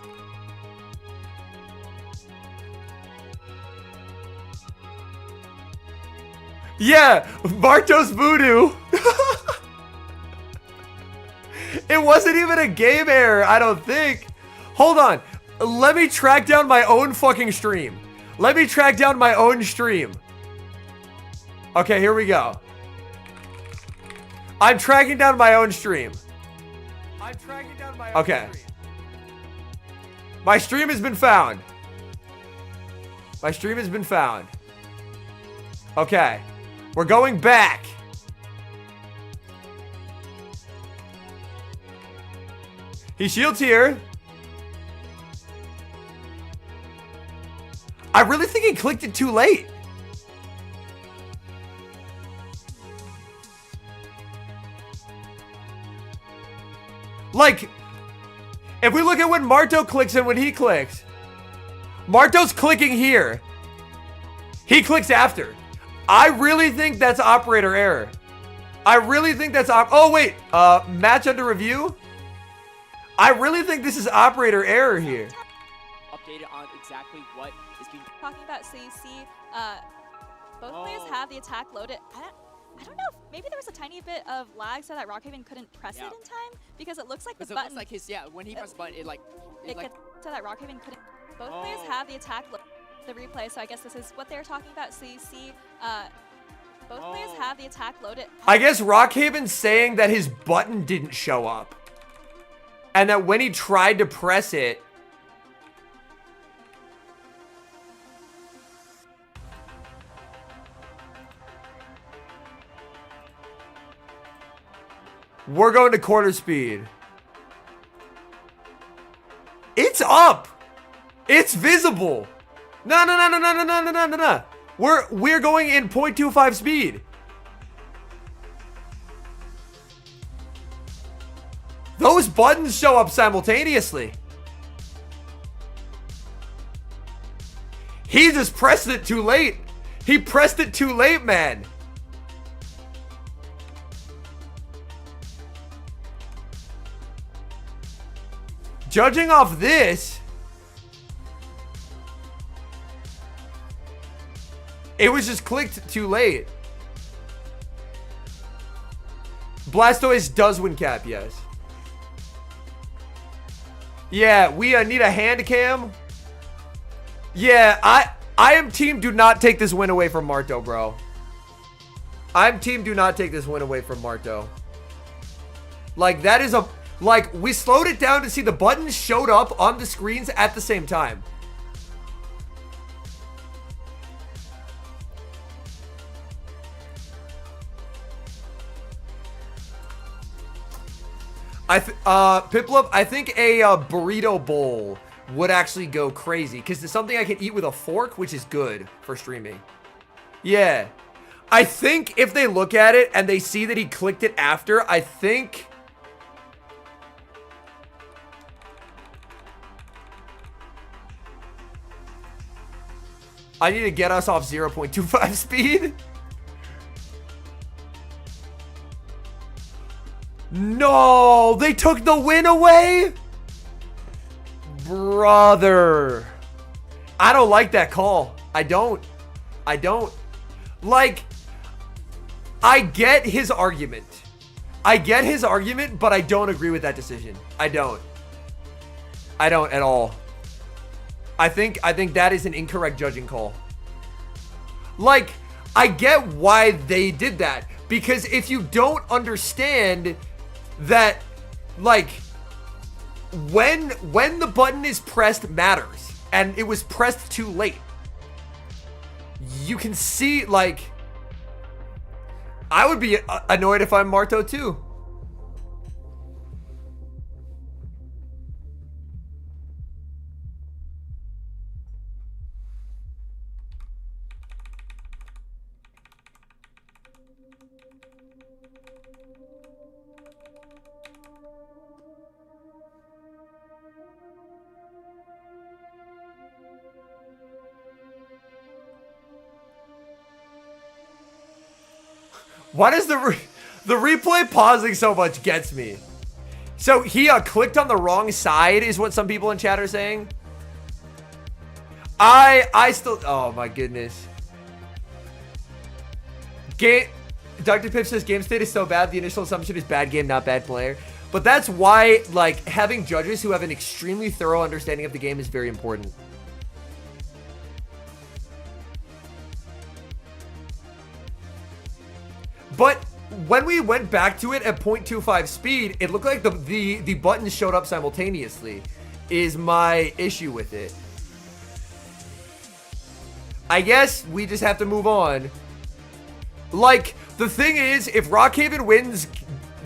S1: Yeah, Marto's voodoo. It wasn't even a game error, I don't think. Hold on. Let me track down my own fucking stream. Let me track down my own stream. Okay, here we go. I'm tracking down my own stream. Okay. My stream has been found. My stream has been found. Okay. We're going back. He shields here. I really think he clicked it too late. Like, if we look at when Marto clicks and when he clicks, Marto's clicking here. He clicks after. I really think that's operator error. I really think that's oh wait, match under review. I really think this is operator error here.
S6: Updated on exactly what is being
S7: talking about. So you see, both players have the attack loaded. I don't know if maybe there was a tiny bit of lag so that Rockhaven couldn't press it in time, because it looks like the button.
S6: Looks like his when he pressed the button, it
S7: so that Rockhaven couldn't. Both players have the attack the replay. So I guess this is what they're talking about. So you see, both players have the attack loaded.
S1: I guess Rockhaven's saying that his button didn't show up, and that when he tried to press it, we're going to quarter speed. It's up. It's visible. No. We're going in 0.25 speed. Those buttons show up simultaneously. He just pressed it too late. He pressed it too late, man. Judging off this, it was just clicked too late. Blastoise does win cap, yes. Yeah, we need a hand cam. Yeah, I am team do not take this win away from Marto, bro. I'm team do not take this win away from Marto. Like, that is a... Like, we slowed it down to see the buttons showed up on the screens at the same time. Piplup, I think a burrito bowl would actually go crazy, because it's something I can eat with a fork, which is good for streaming. Yeah. I think if they look at it and they see that he clicked it after, I think... I need to get us off 0.25 speed. No, they took the win away? Brother. I don't like that call. I don't. Like, I get his argument. But I don't agree with that decision. I don't at all. I think that is an incorrect judging call. Like, I get why they did that, because if you don't understand that, like, when the button is pressed matters, and it was pressed too late, you can see, like, I would be annoyed if I'm Marto too. Why does the replay pausing so much gets me? So he clicked on the wrong side is what some people in chat are saying. I still, oh my goodness. Dr. Pip says game state is so bad, the initial assumption is bad game, not bad player. But that's why, like, having judges who have an extremely thorough understanding of the game is very important. But when we went back to it at 0.25 speed, it looked like the buttons showed up simultaneously, is my issue with it. I guess we just have to move on. Like, the thing is, if Rockhaven wins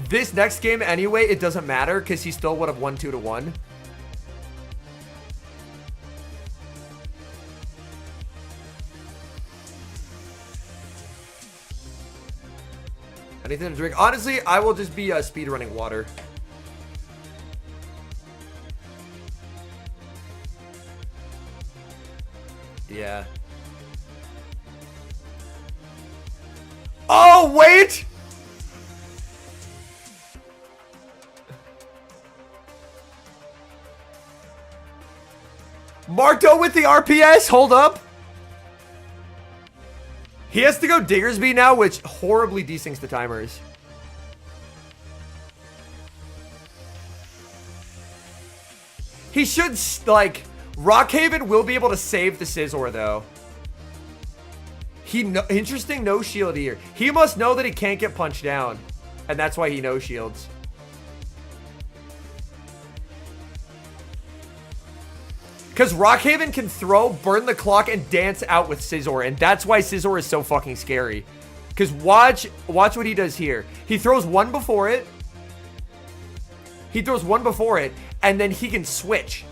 S1: this next game anyway, it doesn't matter, because he still would have won 2-1. Anything to drink? Honestly, I will just be speedrunning water. Yeah. Oh, wait! Marto with the RPS, hold up. He has to go Diggersby now, which horribly desyncs the timers. He should, like, Rockhaven will be able to save the Scizor, though. Interesting no shield here. He must know that he can't get punched down, and that's why he no shields. Because Rockhaven can throw, burn the clock, and dance out with Scizor, and that's why Scizor is so fucking scary. Because watch what he does here. He throws one before it. He throws one before it, and then he can switch.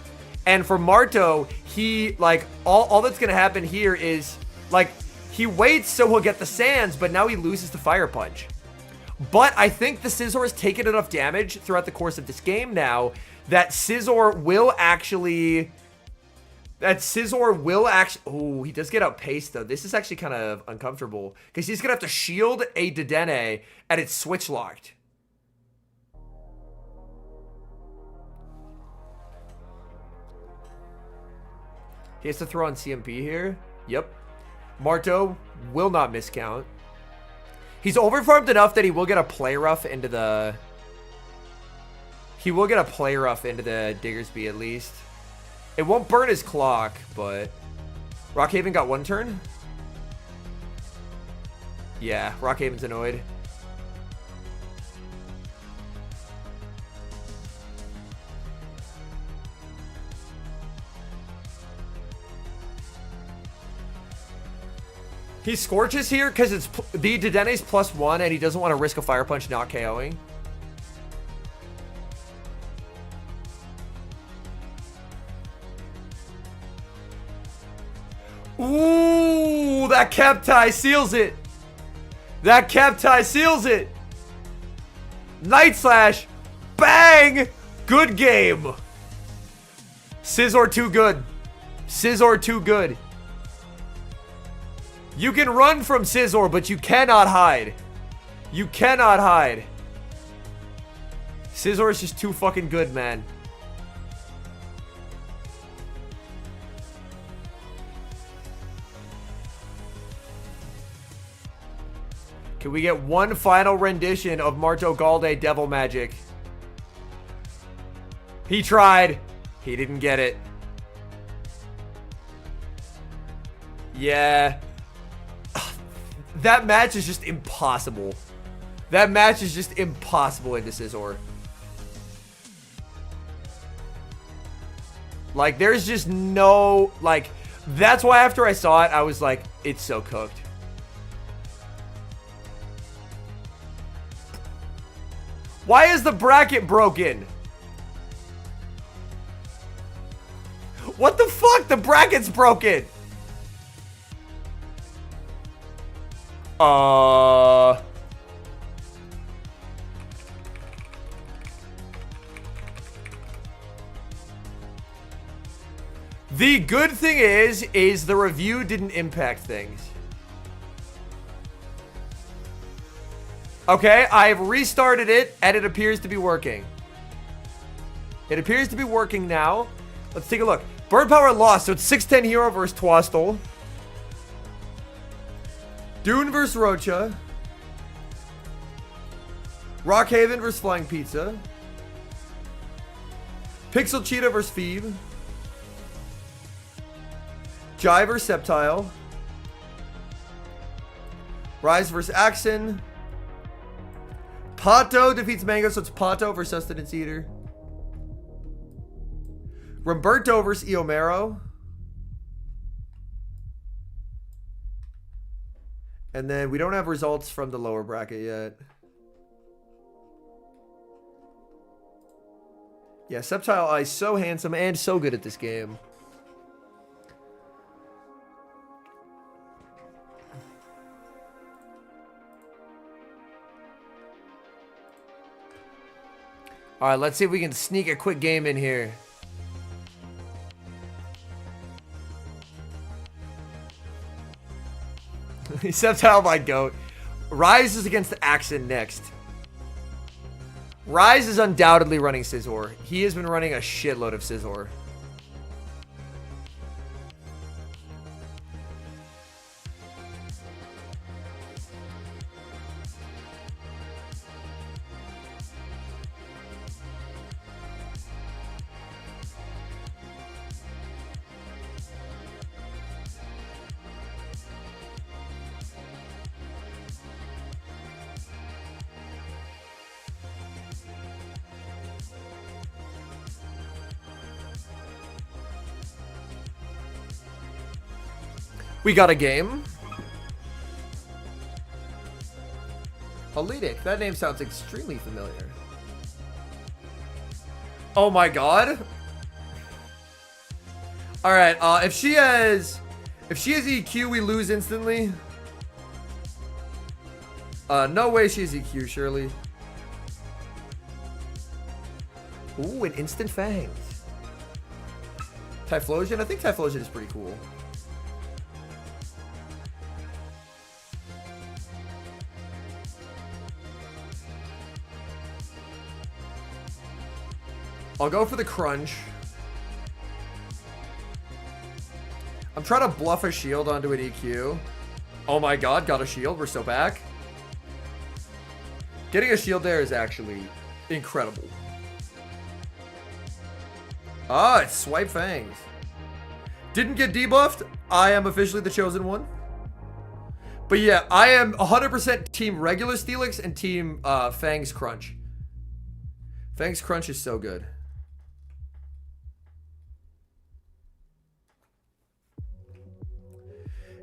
S1: And for Marto, he, like, all that's going to happen here is, like, he waits so he'll get the sands, but now he loses the Fire Punch. But I think the Scizor has taken enough damage throughout the course of this game now that Scizor will actually... Oh, he does get outpaced, though. This is actually kind of uncomfortable. Because he's going to have to shield a Dedenne, and it's switch locked. He has to throw on CMP here. Yep. Marto will not miscount. He's overfarmed enough that he will get a play rough into the... He will get a play rough into the Diggersby at least. It won't burn his clock, but... Rockhaven got one turn? Yeah, Rockhaven's annoyed. He Scorches here because it's the Dedenne's +1 and he doesn't want to risk a Fire Punch not KOing. Ooh, that cap tie seals it. That cap tie seals it. Night Slash. Bang. Good game. Scizor too good. Scizor too good. You can run from Scizor, but you cannot hide. You cannot hide. Scizor is just too fucking good, man. Can we get one final rendition of Marto Galde Devil Magic? He tried. He didn't get it. Yeah. That match is just impossible. That match is just impossible into Scizor. Like, there's just no... Like, that's why after I saw it, I was like, it's so cooked. Why is the bracket broken? What the fuck? The bracket's broken. The good thing is the review didn't impact things. Okay, I've restarted it, and it appears to be working. It appears to be working now. Let's take a look. Bird Power lost, so it's 610 Hero versus Twastel. Dune versus Roachcha. Rockhaven versus Flying Pizza. Pixel Cheetah versus Phoebe. Jai versus Septile. Rise versus Axon. Pato defeats Mango, so it's Pato for Sustenance Eater. Roberto versus Eomero. And then we don't have results from the lower bracket yet. Yeah, Septile Eye, so handsome and so good at this game. All right, let's see if we can sneak a quick game in here. Septile by Goat. Rise is against Axon next. Rise is undoubtedly running Scizor. He has been running a shitload of Scizor. We got a game. Halidic. That name sounds extremely familiar. Oh my god. Alright, if she has EQ, we lose instantly. No way she has EQ, surely. Ooh, an instant Fangs. Typhlosion? I think Typhlosion is pretty cool. I'll go for the Crunch. I'm trying to bluff a shield onto an EQ. Oh my god, got a shield. We're so back. Getting a shield there is actually incredible. Ah, it's Swipe Fangs. Didn't get debuffed. I am officially the chosen one. But yeah, I am 100% team regular Steelix and team Fangs Crunch. Fangs Crunch is so good.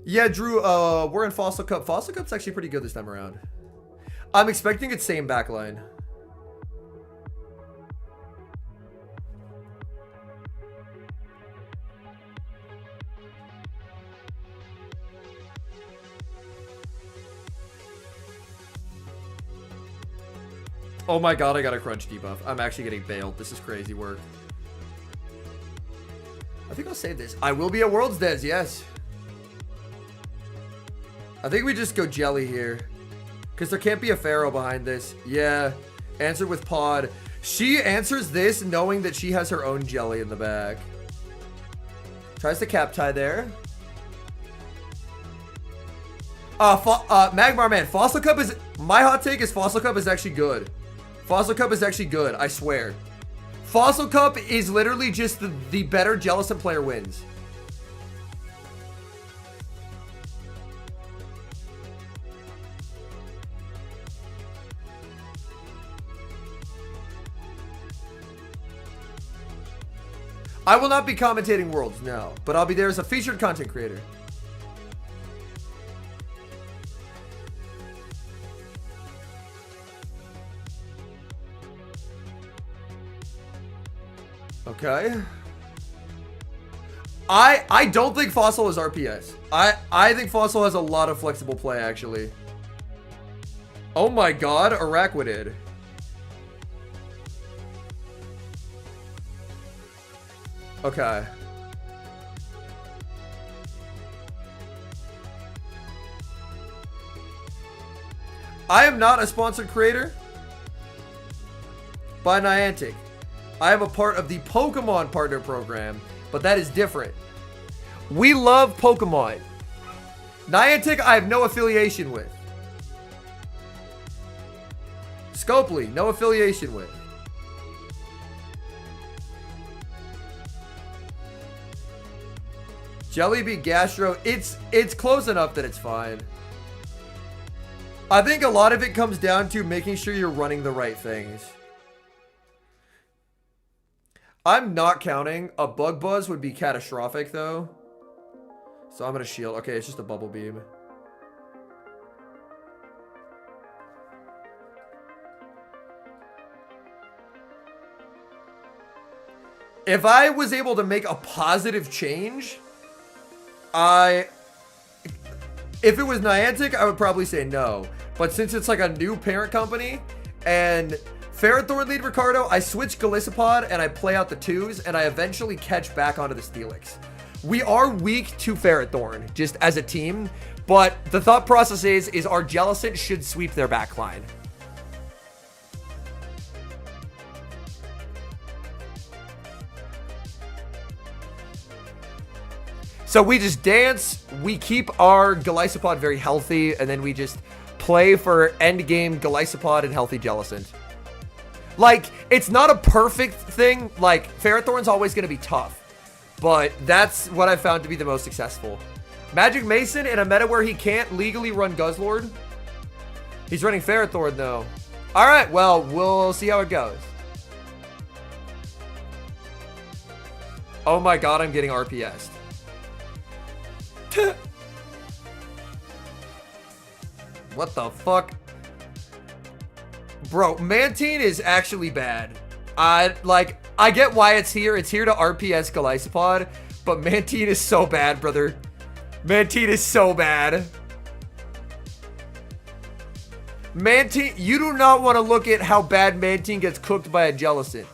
S1: Yeah, Drew, we're in Fossil Cup. Fossil Cup's actually pretty good this time around. I'm expecting its same backline. Oh my god, I got a Crunch debuff. I'm actually getting bailed. This is crazy work. I think I'll save this. I will be at Worlds Des, yes. I think we just go Jelly here. Because there can't be a Pharaoh behind this. Yeah. Answer with Pod. She answers this knowing that she has her own Jelly in the back. Tries to cap tie there. Magmar Man. Fossil Cup is... My hot take is Fossil Cup is actually good. Fossil Cup is actually good. I swear. Fossil Cup is literally just the better Jellicent player wins. I will not be commentating Worlds, no. But I'll be there as a featured content creator. Okay. I don't think Fossil is RPS. I think Fossil has a lot of flexible play, actually. Oh my god, Araquanid. Okay. I am not a sponsored creator by Niantic. I am a part of the Pokemon Partner Program, but that is different. We love Pokemon. Niantic, I have no affiliation with. Scopely, no affiliation with. Jellybean Gastro, it's close enough that it's fine. I think a lot of it comes down to making sure you're running the right things. I'm not counting. A Bug Buzz would be catastrophic, though. So I'm going to shield. Okay, it's just a Bubble Beam. If I was able to make a positive change, if it was Niantic, I would probably say no. But since it's like a new parent company, and Ferrothorn lead Ricardo, I switch Golisopod and I play out the 2s, and I eventually catch back onto the Steelix. We are weak to Ferrothorn, just as a team, but the thought process is our Jellicent should sweep their backline. So we just dance, we keep our Golisopod very healthy, and then we just play for endgame Golisopod and healthy Jellicent. Like, it's not a perfect thing. Like, Ferrothorn's always going to be tough. But that's what I found to be the most successful. Magic Mason in a meta where he can't legally run Guzzlord. He's running Ferrothorn, though. Alright, well, we'll see how it goes. Oh my god, I'm getting RPS'd. What the fuck? Bro, Mantine is actually bad. I get why it's here. It's here to RPS Golisopod, but Mantine is so bad, brother. Mantine is so bad. Mantine, you do not want to look at how bad Mantine gets cooked by a Jellicent.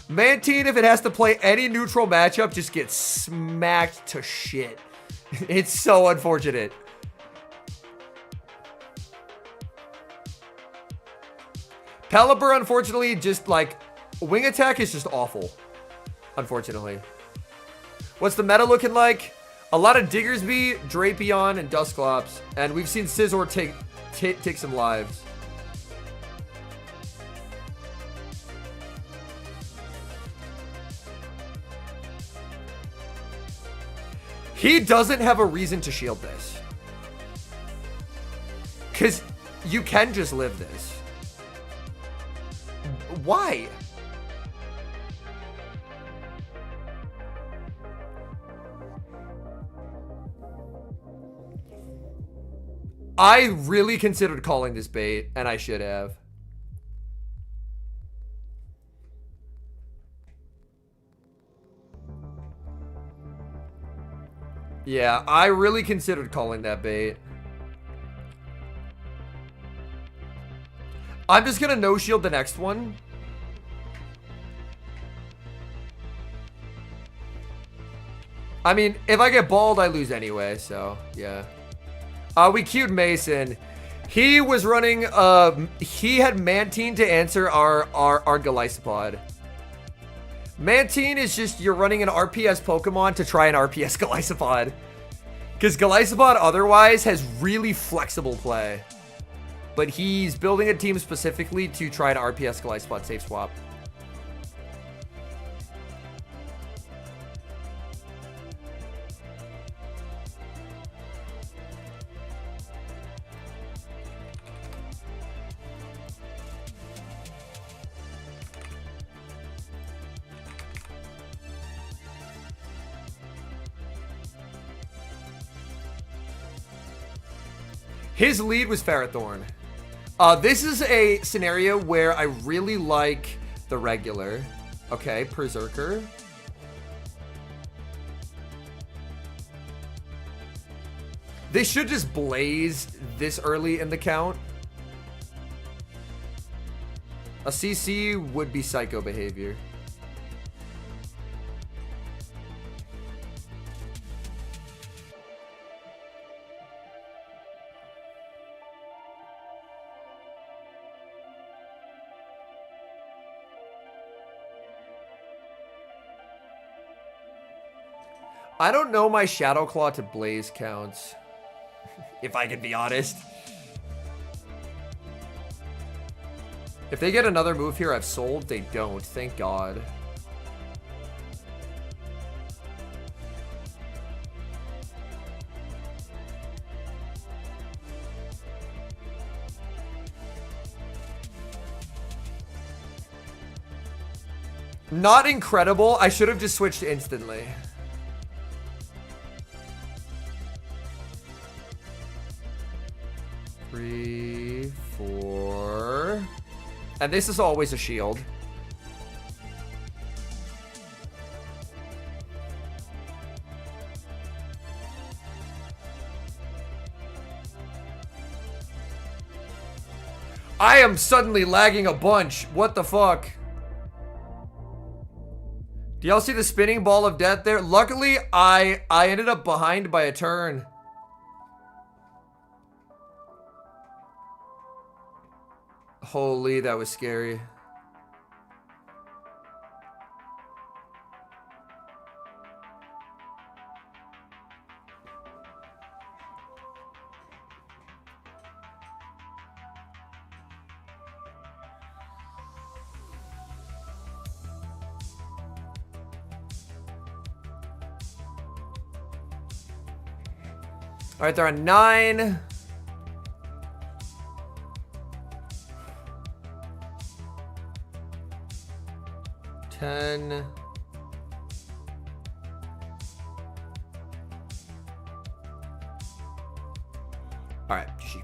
S1: Mantine, if it has to play any neutral matchup, just gets smacked to shit. It's so unfortunate. Pelipper, unfortunately, just like wing attack is just awful. Unfortunately. What's the meta looking like? A lot of Diggersby, Drapion, and Dusclops. And we've seen Scizor take some lives. He doesn't have a reason to shield this. Because you can just live this. Why? I really considered calling this bait, and I should have. Yeah, I really considered calling that bait. I'm just gonna no-shield the next one. I mean, if I get balled, I lose anyway, so, yeah. We queued Mason. He was running, he had Mantine to answer our Golisopod. Mantine is just, you're running an RPS Pokemon to try and RPS Golisopod. Because Golisopod otherwise has really flexible play. But he's building a team specifically to try and RPS Golisopod safe swap. His lead was Ferrothorn. This is a scenario where I really like the regular. Okay, Berserker. They should just blaze this early in the count. A CC would be psycho behavior. I don't know my Shadow Claw to Blaze counts, if I can be honest. If they get another move here, I've sold. They don't, thank God. Not incredible. I should have just switched instantly. Three, 4. And this is always a shield. I am suddenly lagging a bunch. What the fuck? Do y'all see the spinning ball of death there? Luckily, I ended up behind by a turn. Holy, that was scary. All right, they're on 9. Ten. All right, GG.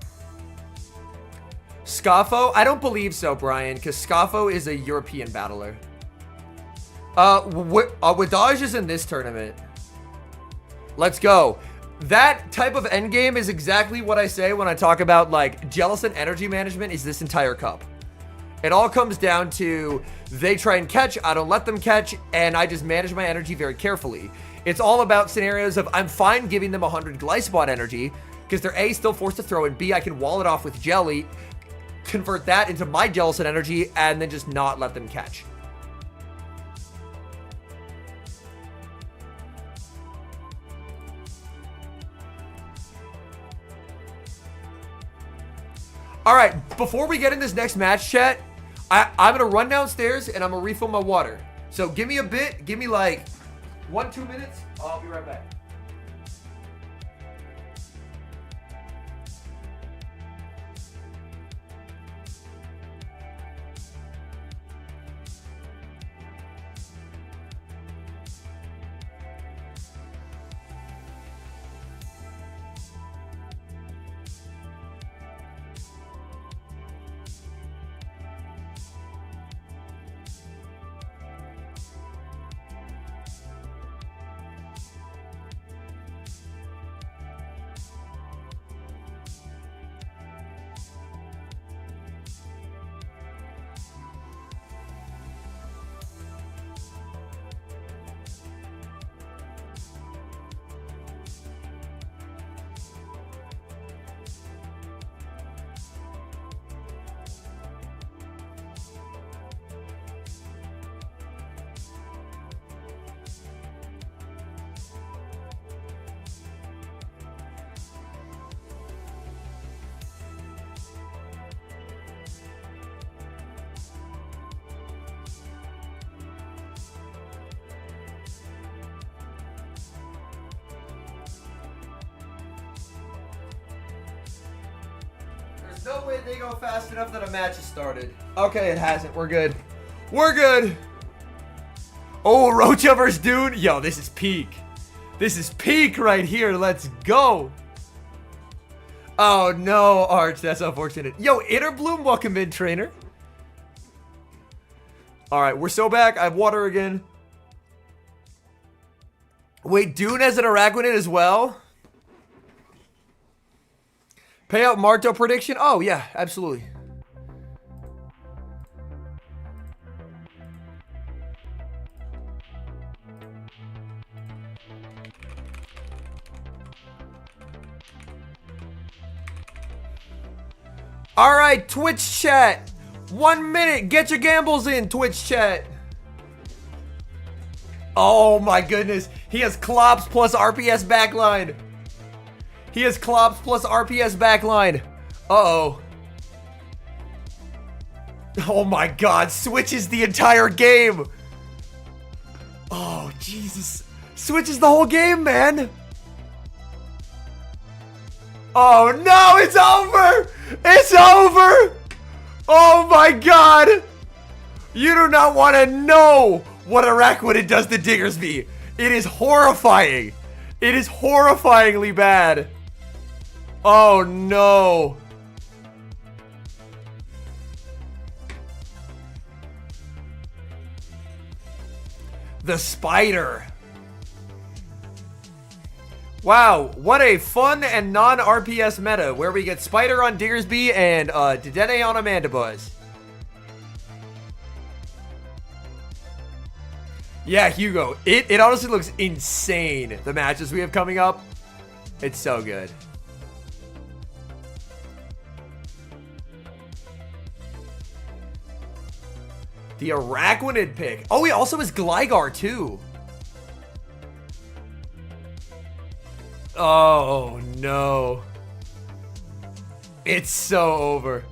S1: Scoffo? I don't believe so, Brian, because Scoffo is a European battler. Wadaj is in this tournament. Let's go. That type of endgame is exactly what I say when I talk about, like, jealous and energy management is this entire cup. It all comes down to they try and catch, I don't let them catch, and I just manage my energy very carefully. It's all about scenarios of I'm fine giving them 100 Glyspot energy because they're A, still forced to throw, and B, I can wall it off with Jelly, convert that into my jealous and energy, and then just not let them catch. All right, before we get in this next match, chat, I'm gonna run downstairs and I'm gonna refill my water. So give me a bit, give me like 1-2 minutes. I'll be right back. No way they go fast enough that a match has started. Okay, it hasn't. We're good. We're good. Oh, Roachcha versus Dune. Yo, this is peak. This is peak right here. Let's go. Oh, no, Arch. That's unfortunate. Yo, Interbloom, welcome in, trainer. All right, we're so back. I have water again. Wait, Dune has an Araquanid as well? Payout Marto prediction? Oh, yeah, absolutely. All right, Twitch chat. 1 minute. Get your gambles in, Twitch chat. Oh, my goodness. He has Klops plus RPS backline. He has Klops plus RPS backline. Uh-oh. Oh my god, switches the entire game. Oh, Jesus. Switches the whole game, man. Oh no, it's over. It's over. Oh my god. You do not want to know what Araquanid does to Diggersby. It is horrifying. It is horrifyingly bad. Oh no. The spider. Wow, what a fun and non-RPS meta where we get Spider on Diggersby and Dedenne on Amandabuzz. Yeah, Hugo, it honestly looks insane, the matches we have coming up. It's so good. The Araquanid pick. Oh, he also has Gligar too. Oh, no. It's so over.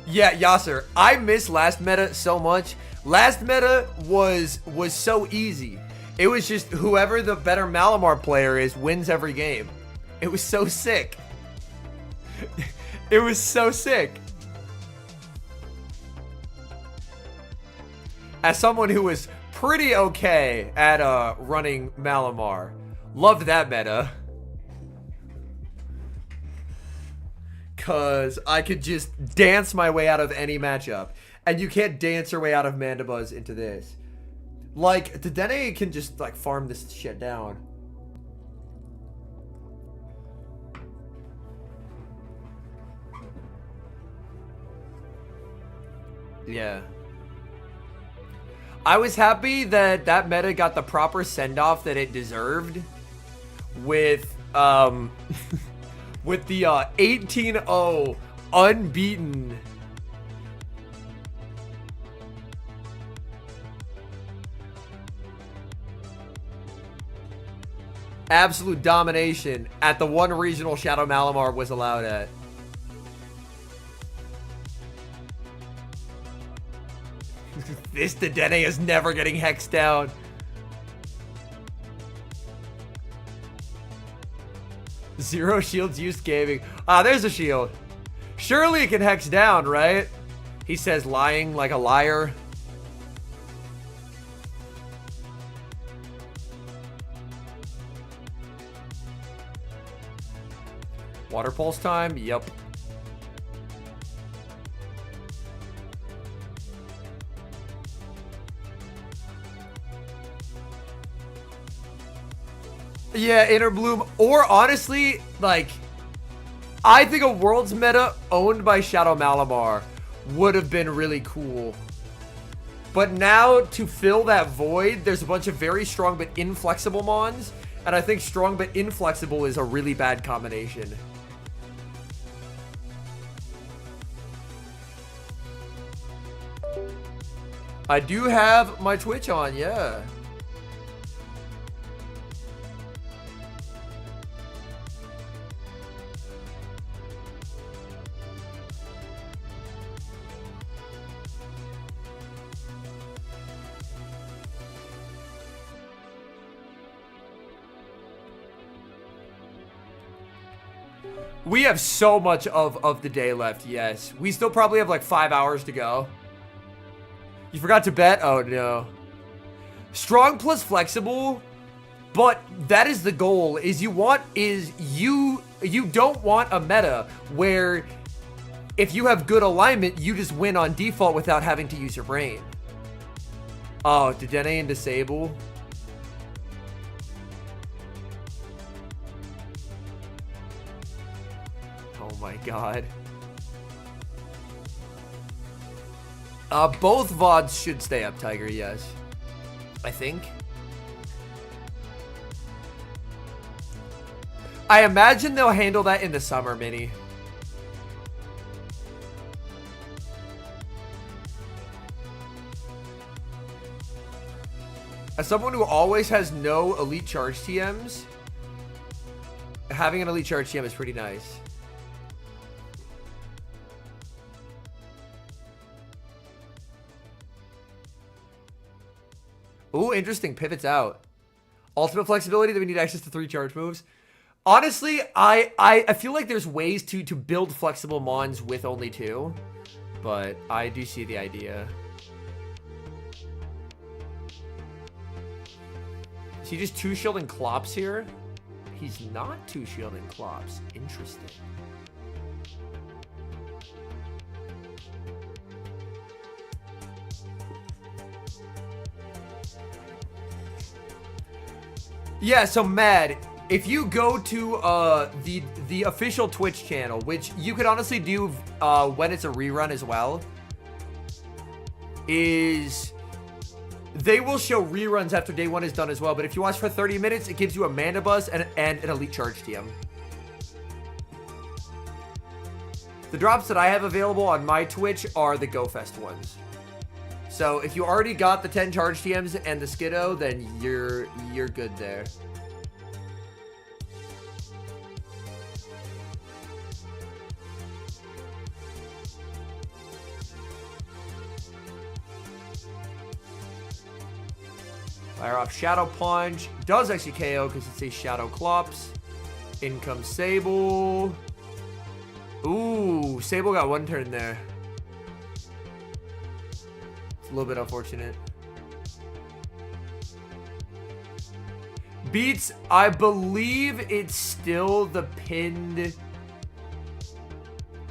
S1: Yeah, Yasser, I miss last meta so much. Last meta was so easy. It was just whoever the better Malamar player is wins every game. It was so sick. It was so sick. As someone who was pretty okay at running Malamar, loved that meta. Because I could just dance my way out of any matchup. And you can't dance your way out of Mandibuzz into this. Like, Dedenne can just, like, farm this shit down. Yeah. I was happy that that meta got the proper send-off that it deserved. With, with the 18-0 unbeaten absolute domination at the one regional Shadow Malamar was allowed at. This Dedenne is never getting hexed down. Zero shields used gaming. Ah, there's a shield. Surely it can hex down, right? He says lying like a liar. Water pulse time? Yep. Yeah, Inner Bloom. Or honestly, like, I think a Worlds meta owned by Shadow Malamar would have been really cool. But now, to fill that void, there's a bunch of very strong but inflexible mons. And I think strong but inflexible is a really bad combination. I do have my Twitch on, yeah. We have so much of the day left, yes. We still probably have like 5 hours to go. You forgot to bet? Oh, no. Strong plus flexible, but that is the goal, is you don't want a meta where if you have good alignment, you just win on default without having to use your brain. Oh, Dedenne and Disable. Oh my god. Both VODs should stay up, Tiger, yes. I think. I imagine they'll handle that in the summer, Mini. As someone who always has no elite charge TMs, having an elite charge TM is pretty nice. Ooh, interesting. Pivots out. Ultimate flexibility that we need access to 3 charge moves. Honestly, I feel like there's ways to build flexible mons with only 2. But I do see the idea. Is he just two-shielding Klops here? He's not two-shielding Klops. Interesting. Yeah, so Mad, if you go to the official Twitch channel, which you could honestly do when it's a rerun as well, is they will show reruns after day 1 is done as well. But if you watch for 30 minutes, it gives you a Mana Buzz and an Elite Charge TM. The drops that I have available on my Twitch are the GoFest ones. So if you already got the 10 charge TMs and the Skiddo, then you're good there. Fire off Shadow Punch. Does actually KO because it's a Shadow Klops. In comes Sable. Ooh, Sable got one turn there. It's a little bit unfortunate. Beats, I believe it's still the pinned.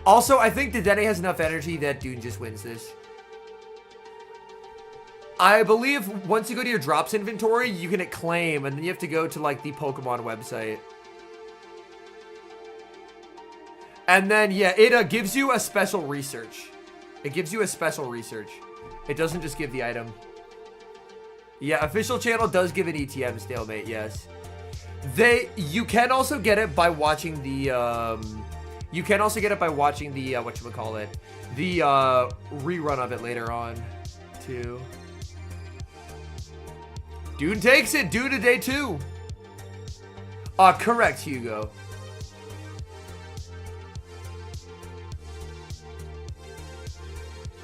S1: Also, I think Dedenne has enough energy that Dune just wins this. I believe once you go to your drops inventory, you can claim, and then you have to go to like the Pokemon website. And then, yeah, it gives you a special research. It gives you a special research. It doesn't just give the item. Yeah, official channel does give an ETM stalemate, yes. You can also get it by watching the, you can also get it by watching the, whatchamacallit, the, rerun of it later on, too. Dune takes it, Dune to day 2. Correct, Hugo.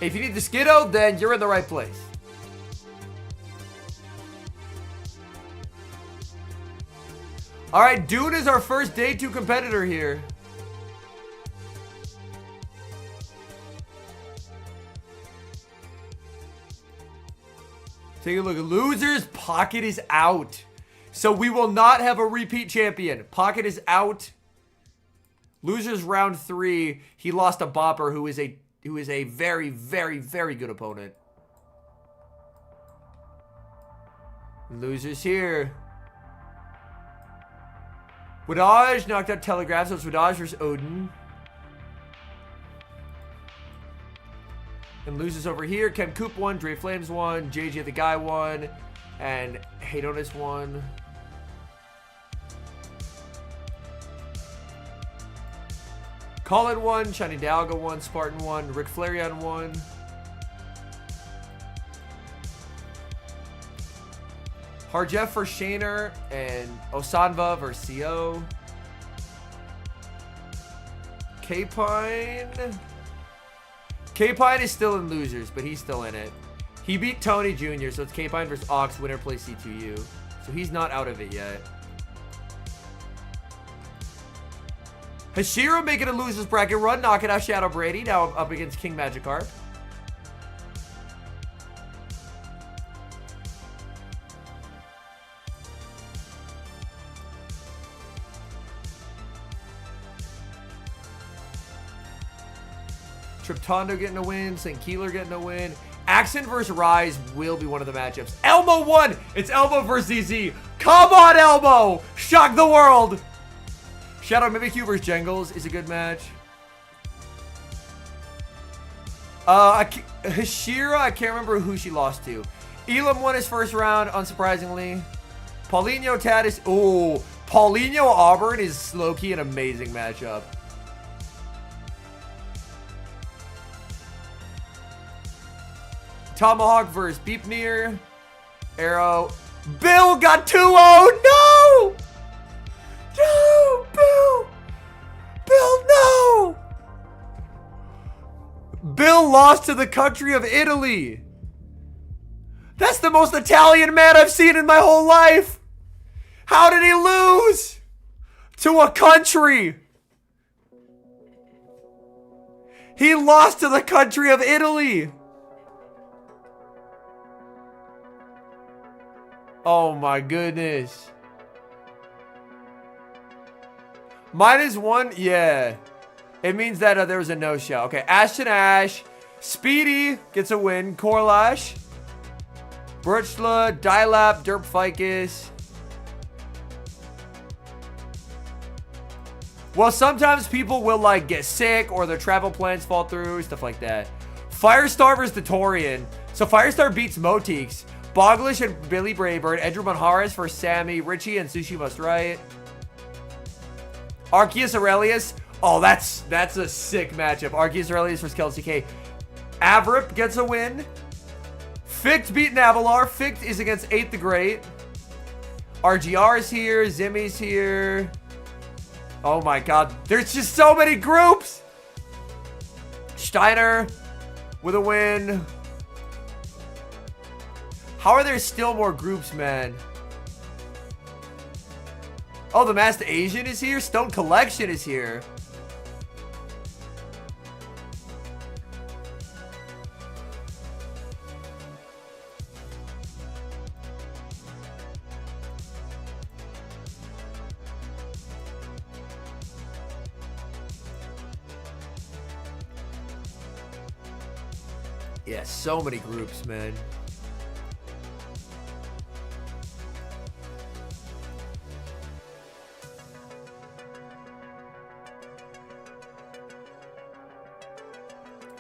S1: If you need the Skiddo, then you're in the right place. All right, Dune is our first day 2 competitor here. Take a look at losers. Pocket is out. So we will not have a repeat champion. Pocket is out. Losers round 3. He lost a Bopper who is a very, very, very good opponent. Losers here. Wadaj knocked out Telegraph, so it's Wadaj versus Odin. And losers over here. Kem Coop won, Dre Flames won, JJ the Guy won, and Hadonis won. Colin won, Shiny Dalga won, Spartan won, Rick Flareon won. Harjeff for Shainer and Osanva versus CO. K-Pine. K-Pine is still in losers, but he's still in it. He beat Tony Jr., so it's K-Pine versus Ox, winner plays C2U. So he's not out of it yet. Hashira making a losers bracket run, knocking out Shadow Brady, now up against King Magikarp. Tryptonondo getting a win, St. Keeler getting a win. Accent versus Rise will be one of the matchups. Elmo won! It's Elmo versus ZZ. Come on, Elmo! Shock the world! Shadow Mimikyu versus Jengles is a good match. Hashira, I can't remember who she lost to. Elam won his first round, unsurprisingly. Paulinho Tatis. Oh, Paulinho Auburn is low-key an amazing matchup. Tomahawk versus Beepnir. Arrow. Bill got 2-0. No! No, Bill! Bill, no! Bill lost to the country of Italy. That's the most Italian man I've seen in my whole life. How did he lose? To a country. He lost to the country of Italy. Oh my goodness. -1? Yeah. It means that there was a no-show. Okay, Ashton Ash. Speedy gets a win. Corlash. Birchla. Dilap. Derp Ficus. Well, sometimes people will, like, get sick or their travel plans fall through. Stuff like that. Firestar versus the Torian. So Firestar beats Moteeks. Boglish and Billy Braybird. Edru Monharis versus Sammy. Richie and Sushi Must Right. Arceus Aurelius. Oh, that's a sick matchup. Arceus Aurelius versus Kelsey K. Avrip gets a win. Ficht beating Avalar. Ficht is against 8th the Great. RGR is here. Zimmy's here. Oh my god. There's just so many groups. Steiner with a win. How are there still more groups, man? Oh, the Masked Asian is here. Stone Collection is here. Yeah, so many groups, man.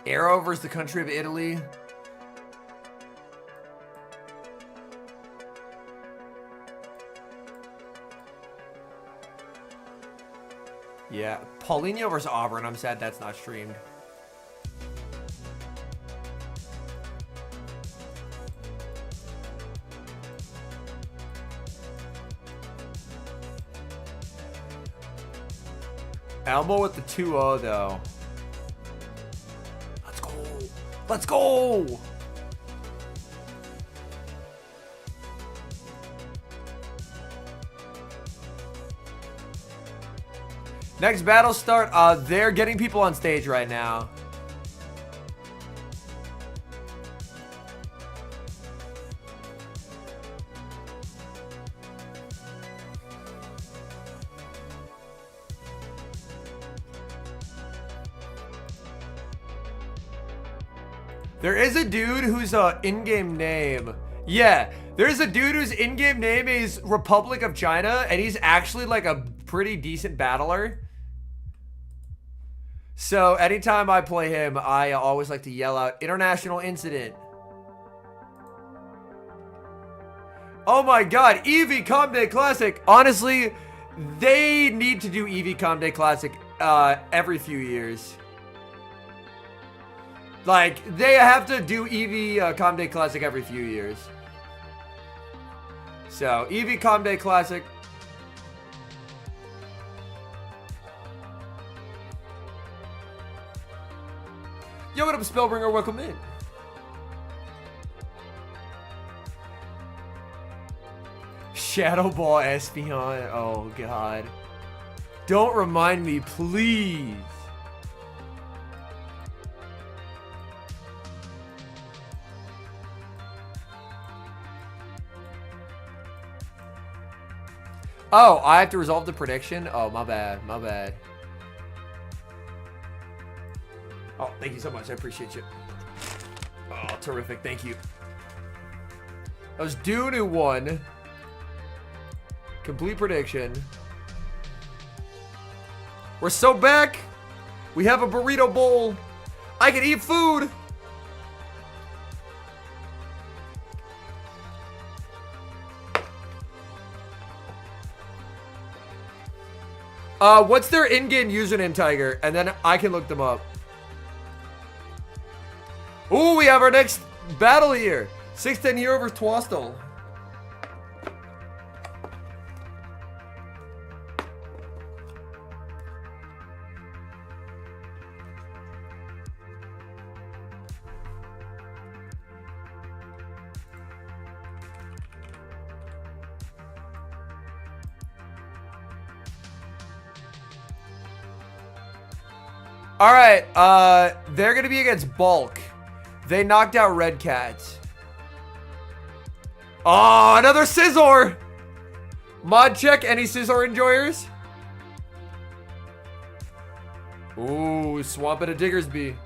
S1: Arrow versus the country of Italy. Yeah, Paulinho versus Auburn. I'm sad that's not streamed. Elmo with the 2-0 though. Let's go. Let's go. Next battle start. They're getting people on stage right now. There is a dude whose in-game name. Yeah, there's a dude whose in-game name is Republic of China, and he's actually like a pretty decent battler. So anytime I play him, I always like to yell out, International Incident. Oh my god, Eevee Comday Classic. Honestly, they need to do Eevee Comday Classic every few years. Like, they have to do Eevee Comday Classic every few years. So, Eevee Comday Classic. Yo, what up, Spellbringer? Welcome in. Shadow Ball Espeon. Oh, God. Don't remind me, please. Oh, I have to resolve the prediction? Oh, my bad. My bad. Oh, thank you so much. I appreciate you. Oh, terrific. Thank you. That was Dune who won. Complete prediction. We're so back. We have a burrito bowl. I can eat food. What's their in-game username, Tiger? And then I can look them up. Ooh, we have our next battle here. 610 Hero versus Twastel. All right, they're gonna be against Bulk. They knocked out Red Cat. Oh, another Scizor! Mod check, any Scizor enjoyers? Ooh, Swamp and a Diggersby.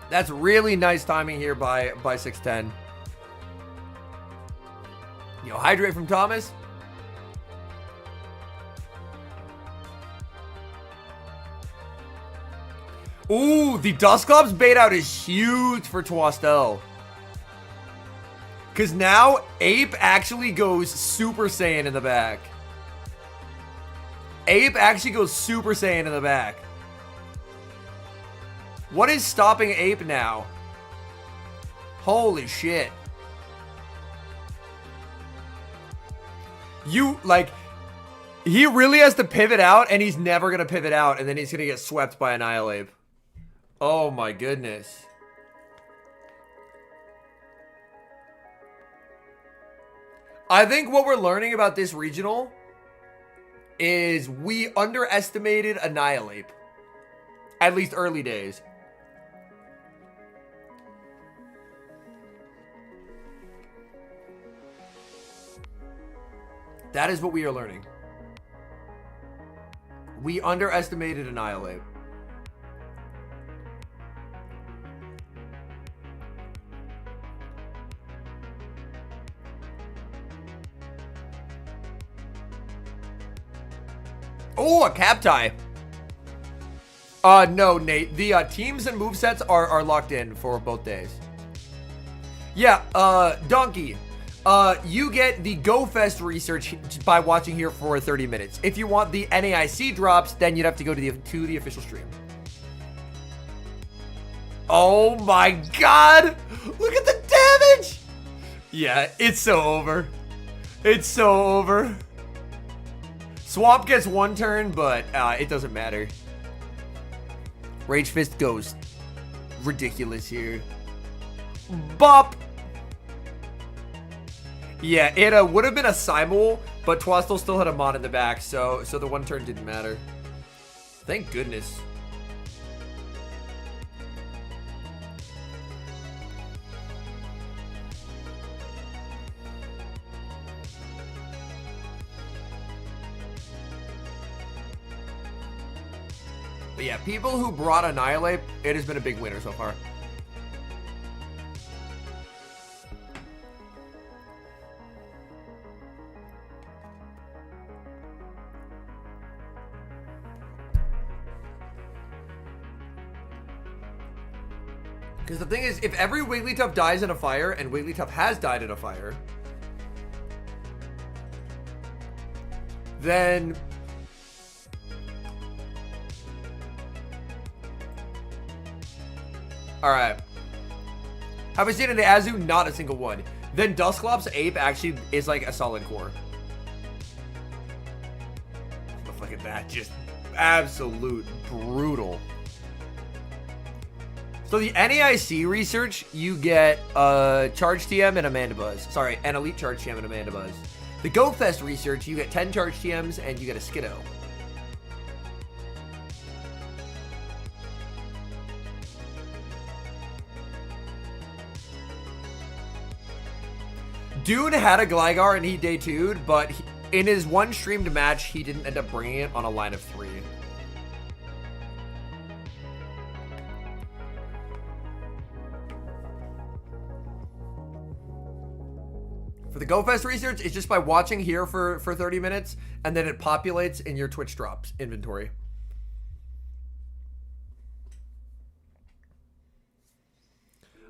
S1: That's really nice timing here by 610. Yo, Hydrate from Thomas. Ooh, the Dusclops bait out is huge for Twastel. Because now Ape actually goes Super Saiyan in the back. Ape actually goes Super Saiyan in the back. What is stopping Ape now? Holy shit. He really has to pivot out, and he's never going to pivot out, and then he's going to get swept by Annihilate. Oh my goodness. I think what we're learning about this regional is we underestimated Annihilate. At least early days. That is what we are learning. We underestimated Annihilate. Oh, a cap tie. No, Nate. The teams and movesets are locked in for both days. Yeah, Donkey. You get the GoFest research by watching here for 30 minutes. If you want the NAIC drops, then you'd have to go to the official stream. Oh my god! Look at the damage! Yeah, it's so over. It's so over. Swamp gets one turn, but it doesn't matter. Rage Fist goes ridiculous here. Bop! Yeah, it would have been a simul, but Twastel still had a mod in the back, so the one turn didn't matter. Thank goodness. But yeah, people who brought Annihilate, it has been a big winner so far. Because the thing is, if every Wigglytuff dies in a fire, and Wigglytuff has died in a fire, then alright. Have I seen an Azu? Not a single one. Then Dusclops Ape actually is like a solid core. But look at that. Just absolute brutal. So the NAIC research, you get Charge TM and Amanda Buzz. Sorry, an Elite Charge TM and Amanda Buzz. The GoFest research, you get 10 Charge TMs and you get a Skiddo. Dune had a Gligar and he day 2'd, but in his one streamed match, he didn't end up bringing it on a line of 3. For the GoFest research, it's just by watching here for 30 minutes, and then it populates in your Twitch drops inventory.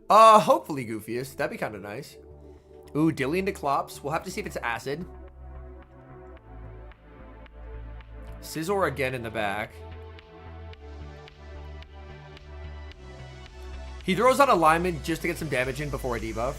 S1: Hopefully Goofiest. That'd be kind of nice. Ooh, Dillian to Clops. We'll have to see if it's Acid. Scizor again in the back. He throws out Alignment just to get some damage in before a debuff.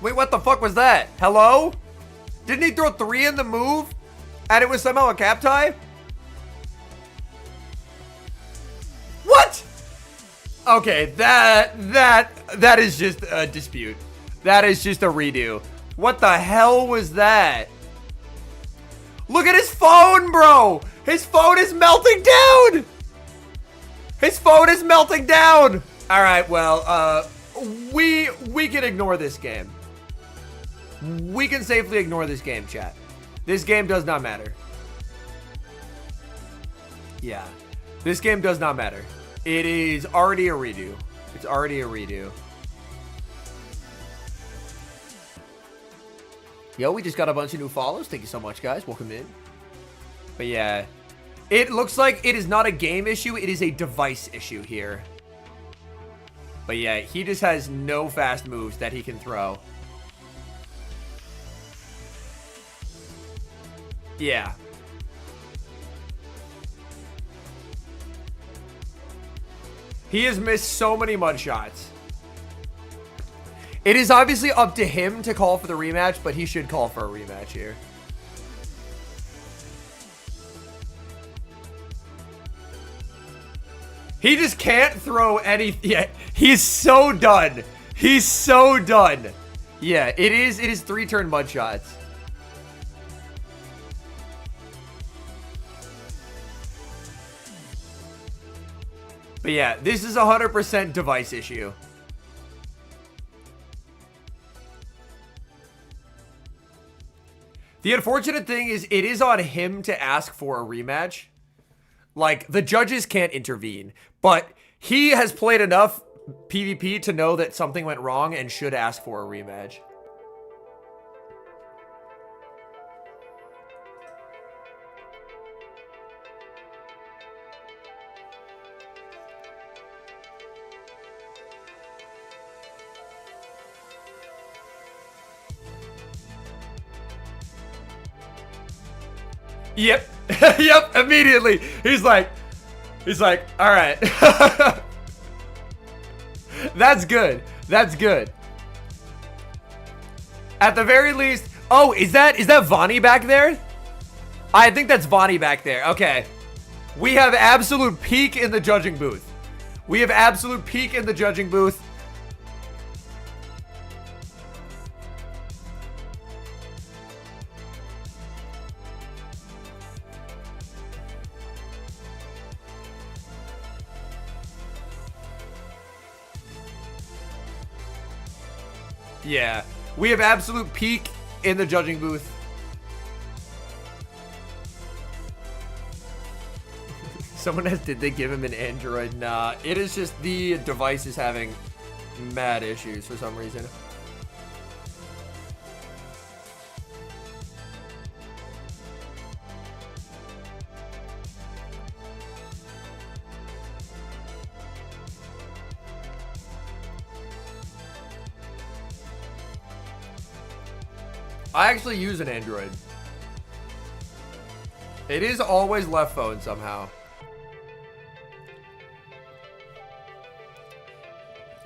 S1: Wait, what the fuck was that? Hello? Didn't he throw 3 in the move? And it was somehow a cap tie? What? Okay, that is just a dispute. That is just a redo. What the hell was that? Look at his phone, bro. His phone is melting down. His phone is melting down. All right, well, we can ignore this game. We can safely ignore this game, chat. This game does not matter. Yeah, this game does not matter. It is already a redo. It's already a redo. Yo, we just got a bunch of new follows. Thank you so much, guys. Welcome in. But yeah, it looks like it is not a game issue. It is a device issue here. But yeah, he just has no fast moves that he can throw. Yeah. He has missed so many mud shots. It is obviously up to him to call for the rematch, but he should call for a rematch here. He just can't throw any. Yeah, he's so done. He's so done. Yeah, it is 3-turn mud shots. But yeah, this is 100% device issue. The unfortunate thing is it is on him to ask for a rematch. Like, the judges can't intervene, but he has played enough PvP to know that something went wrong and should ask for a rematch. Yep. Yep, immediately. He's like, all right. That's good. That's good. At the very least, oh, is that Vonnie back there? I think that's Vonnie back there. Okay. We have absolute peak in the judging booth. We have absolute peak in the judging booth. Yeah, we have absolute peak in the judging booth. Someone asked, did they give him an Android? Nah, it is just the device is having mad issues for some reason. I actually use an Android. It is always left phone somehow.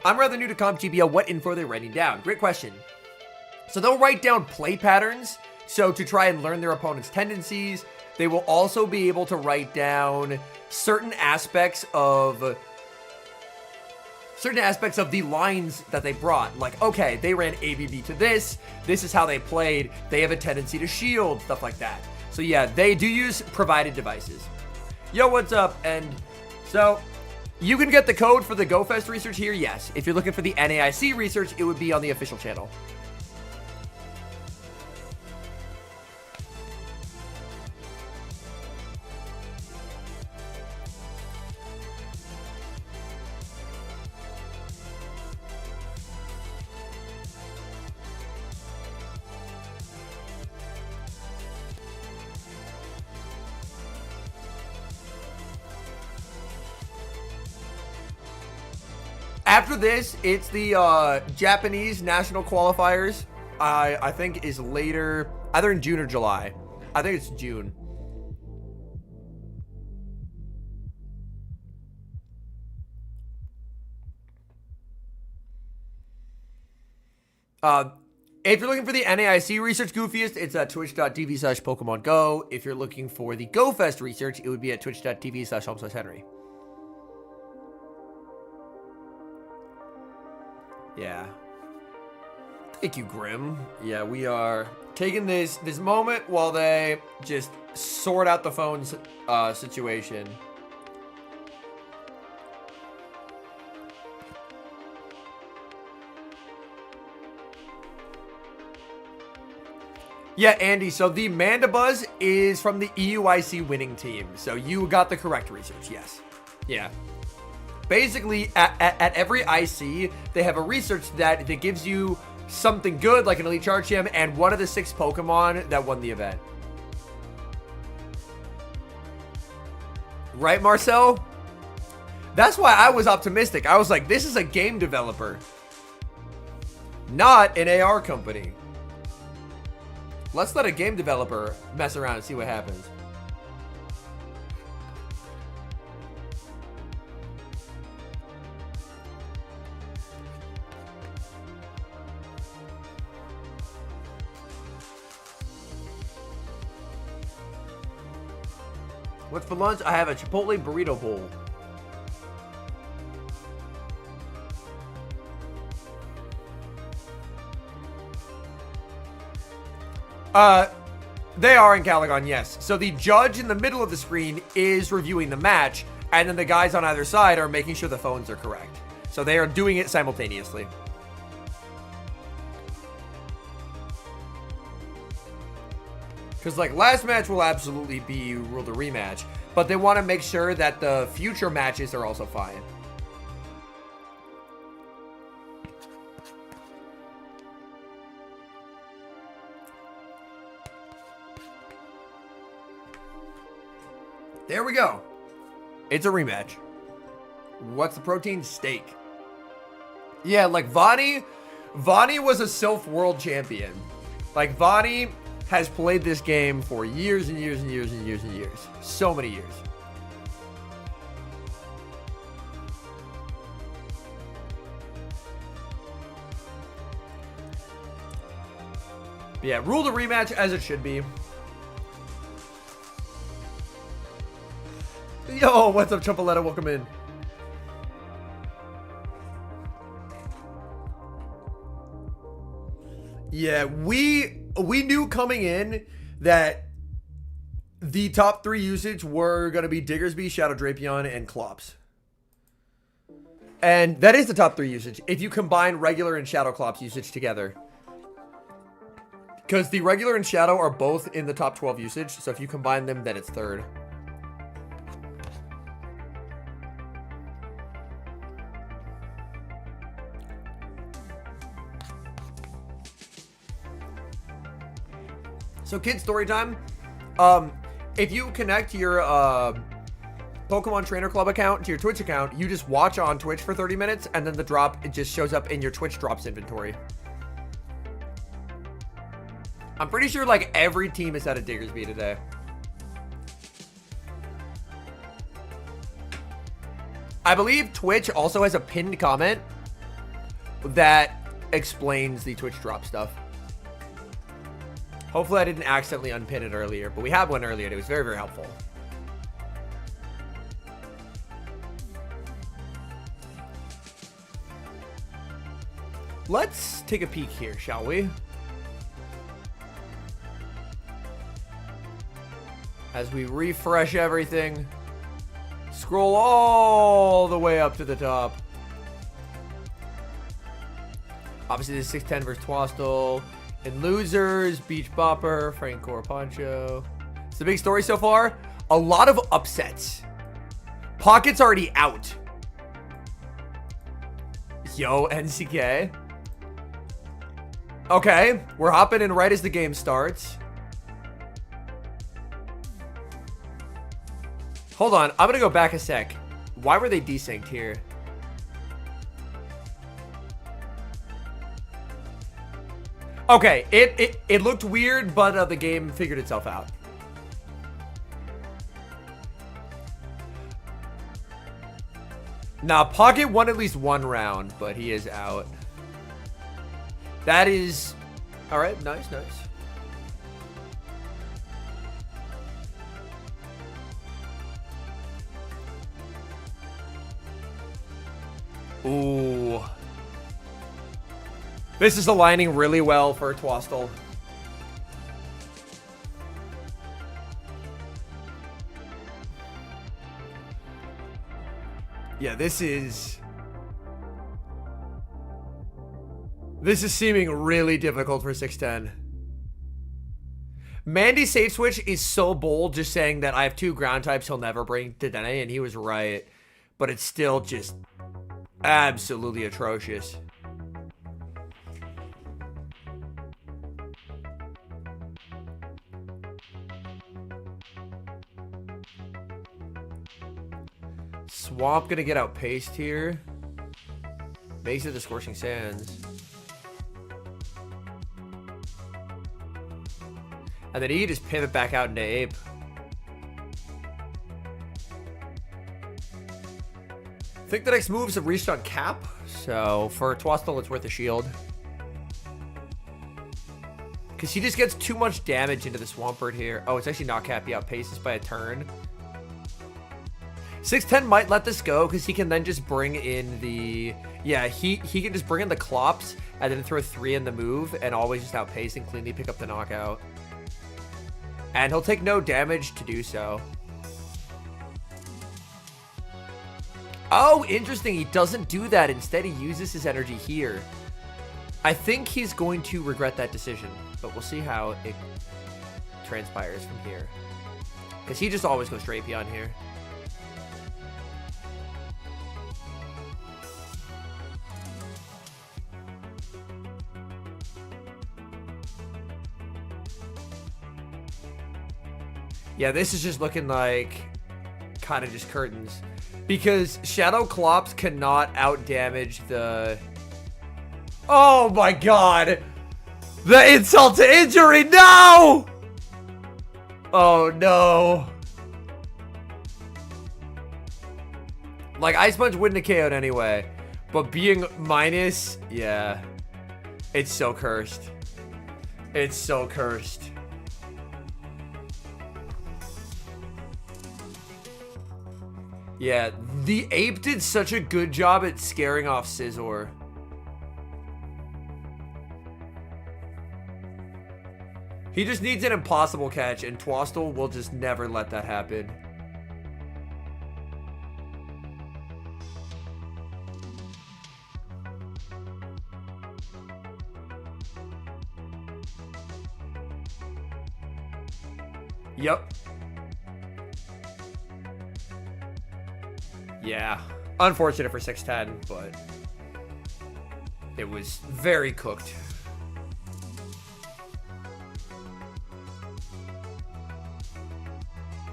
S1: I'm rather new to comp GBL. What info are they writing down? Great question. So they'll write down play patterns. So to try and learn their opponent's tendencies. They will also be able to write down certain aspects of the lines that they brought. Like, okay, they ran ABB to this. This is how they played. They have a tendency to shield, stuff like that. So yeah, they do use provided devices. Yo, what's up? And so you can get the code for the GoFest research here, yes. If you're looking for the NAIC research, it would be on the official channel. After this, it's the Japanese national qualifiers. I think is later, either in June or July. I think it's June. If you're looking for the NAIC research goofiest, it's at twitch.tv/Pokemon Go. If you're looking for the GoFest research, it would be at twitch.tv/Henry. Yeah. Thank you, Grim. Yeah, we are taking this moment while they just sort out the phone situation. Yeah, Andy, so the Mandibuzz is from the EUIC winning team. So you got the correct research, yes. Yeah. Basically, at every IC, they have a research that gives you something good, like an Elite Charge Gem, and one of the 6 Pokemon that won the event. Right, Marcel? That's why I was optimistic. I was like, this is a game developer, not an AR company. Let's let a game developer mess around and see what happens. What's for lunch? I have a Chipotle burrito bowl. They are in Calagon, yes. So the judge in the middle of the screen is reviewing the match, and then the guys on either side are making sure the phones are correct. So they are doing it simultaneously. Because, like, last match will absolutely be ruled a rematch, but they want to make sure that the future matches are also fine. There we go. It's a rematch. What's the protein? Steak. Yeah, like Vani was a Sylph world champion. Like, Vani has played this game for years and years and years and years and years. So many years. But yeah, rule the rematch as it should be. Yo, what's up, Chumpaletta? Welcome in. Yeah, we knew coming in that the top 3 usage were going to be Diggersby, Shadow Drapion, and Clops. And that is the top 3 usage if you combine regular and Shadow Clops usage together. Because the regular and Shadow are both in the top 12 usage, so if you combine them, then it's 3rd. So, kid story time. If you connect your Pokemon Trainer Club account to your Twitch account, you just watch on Twitch for 30 minutes, and then the drop, it just shows up in your Twitch drops inventory. I'm pretty sure, like, every team is at a Diggersby today. I believe Twitch also has a pinned comment that explains the Twitch drop stuff. Hopefully I didn't accidentally unpin it earlier, but we had one earlier and it was very, very helpful. Let's take a peek here, shall we? As we refresh everything, scroll all the way up to the top. Obviously, the 610 versus Twastel. In losers, Beach Bopper, Frankor Poncho. It's the big story so far. A lot of upsets. Pocket's already out. Yo, NCK. Okay, we're hopping in right as the game starts. Hold on, I'm gonna go back a sec. Why were they desynced here? Okay, it looked weird, but the game figured itself out. Now, Pocket won at least one round, but he is out. That is All right, nice, nice. Ooh. This is aligning really well for Twastel. Yeah, this is seeming really difficult for 610. Mandy's safe switch is so bold, just saying that I have 2 ground types he'll never bring to Dene, and he was right. But it's still just absolutely atrocious. Swamp gonna get outpaced here. Makes it the Scorching Sands. And then he can just pivot back out into Ape. I think the next moves have reached on cap. So for Twastel, it's worth a shield. Because he just gets too much damage into the Swampert here. Oh, it's actually not cap. He outpaces by a turn. 610 might let this go because he can then just bring in the... Yeah, he can just bring in the Clops and then throw 3 in the move and always just outpace and cleanly pick up the knockout. And he'll take no damage to do so. Oh, interesting. He doesn't do that. Instead, he uses his energy here. I think he's going to regret that decision, but we'll see how it transpires from here. Because he just always goes straight beyond here. Yeah, this is just looking like kind of just curtains. Because Shadow Clops cannot outdamage the... Oh my god! The insult to injury, no! Oh no. Like, Ice Punch wouldn't have KO'd anyway. But being minus, yeah. It's so cursed. It's so cursed. Yeah, the Ape did such a good job at scaring off Scizor. He just needs an impossible catch, and Twastel will just never let that happen. Yep. Yeah, unfortunate for 610, but it was very cooked.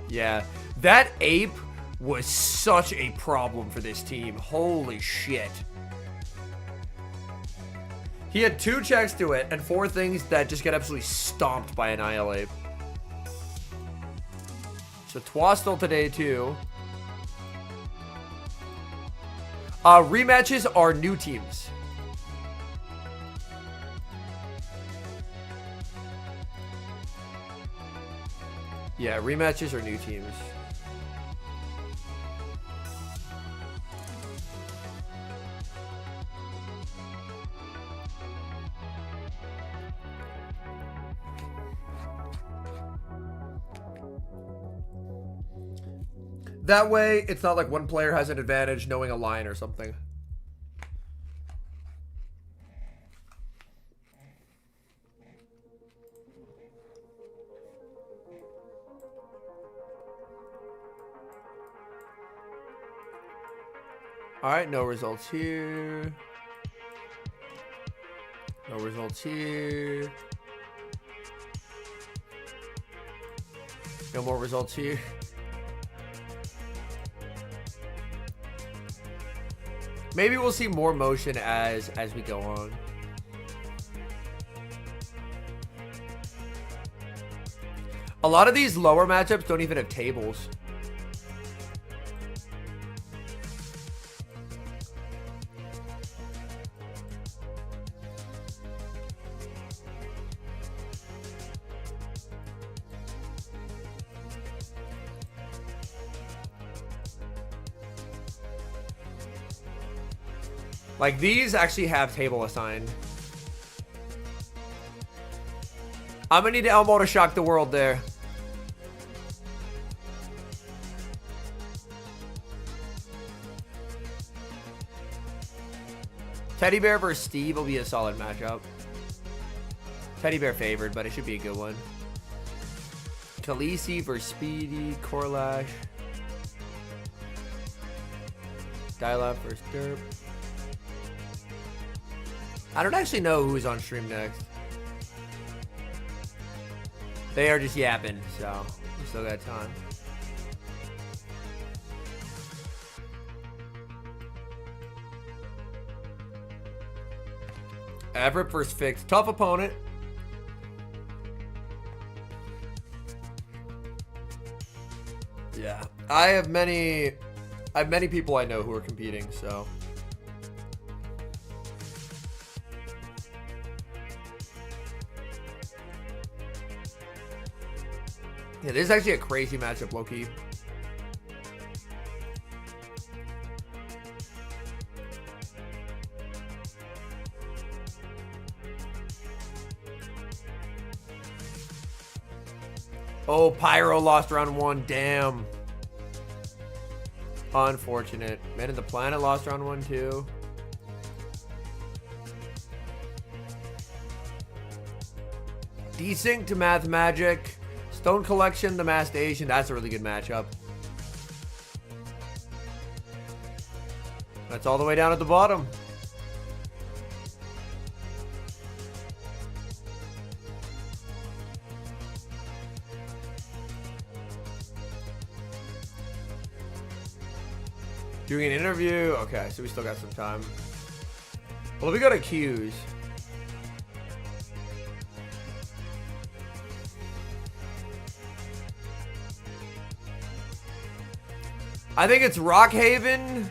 S1: Yeah, that Ape was such a problem for this team. Holy shit. He had 2 checks to it and 4 things that just get absolutely stomped by Annihilate. So Twastel today too. Rematches are new teams. Yeah, rematches are new teams. That way, it's not like one player has an advantage knowing a line or something. Alright, no results here. No results here. No more results here. Maybe we'll see more motion as we go on. A lot of these lower matchups don't even have tables. Like, these actually have table assigned. I'm gonna need Elmo to shock the world there. Teddy Bear versus Steve will be a solid matchup. Teddy Bear favored, but it should be a good one. Khaleesi versus Speedy, Corlash. Dialab versus Derp. I don't actually know who's on stream next. They are just yapping, so we still got time. Everett versus Fix. Tough opponent. Yeah. I have many people I know who are competing, so. Yeah, this is actually a crazy matchup, low-key. Oh, Pyro lost round 1. Damn. Unfortunate. Man of the Planet lost round 1 too. Desync to Math Magic. Stone Collection, the Masked Asian. That's a really good matchup. That's all the way down at the bottom. Doing an interview. Okay, so we still got some time. Well, we got to Q's. I think it's Rockhaven.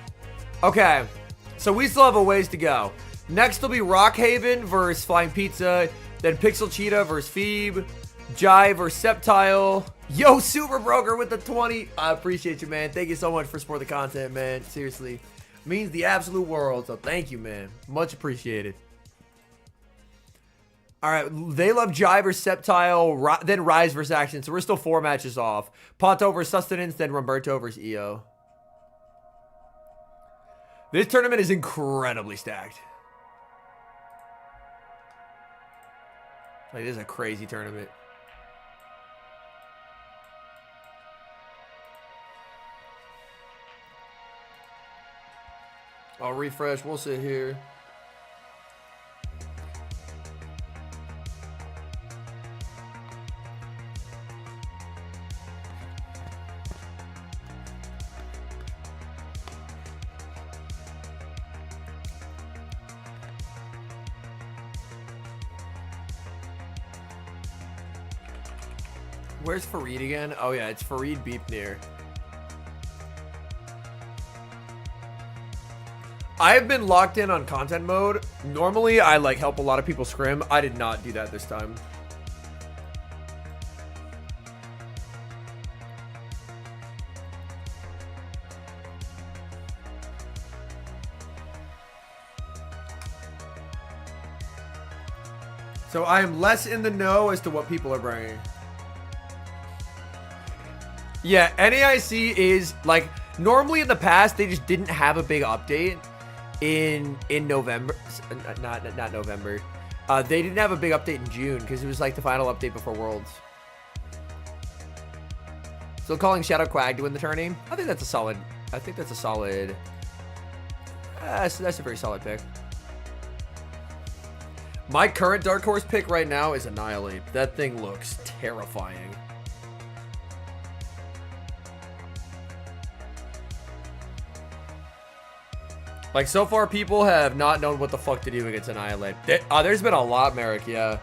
S1: Okay, so we still have a ways to go. Next will be Rockhaven versus Flying Pizza. Then Pixel Cheetah versus Phoebe. Jai versus Septile. Yo, Super Broker with the 20. I appreciate you, man. Thank you so much for supporting the content, man. Seriously. Means the absolute world. So thank you, man. Much appreciated. All right. They love Jai versus Septile. Then Rise versus Action. So we're still 4 matches off. Ponto versus Sustenance. Then Roberto versus EO. This tournament is incredibly stacked. Like, this is a crazy tournament. I'll refresh. We'll sit here. Where's Fareed again? Oh yeah, it's Fareed Beepnir. I've been locked in on content mode. Normally, I like help a lot of people scrim. I did not do that this time. So I am less in the know as to what people are bringing. Yeah, NAIC is like, normally in the past, they just didn't have a big update. In November, not November, they didn't have a big update in June because it was like the final update before Worlds. Still calling Shadow Quag to win the tourney. I think that's a solid. That's a very solid pick. My current Dark Horse pick right now is Annihilate. That thing looks terrifying. Like, so far, people have not known what the fuck to do against Annihilate. There's been a lot, Merrick, yeah.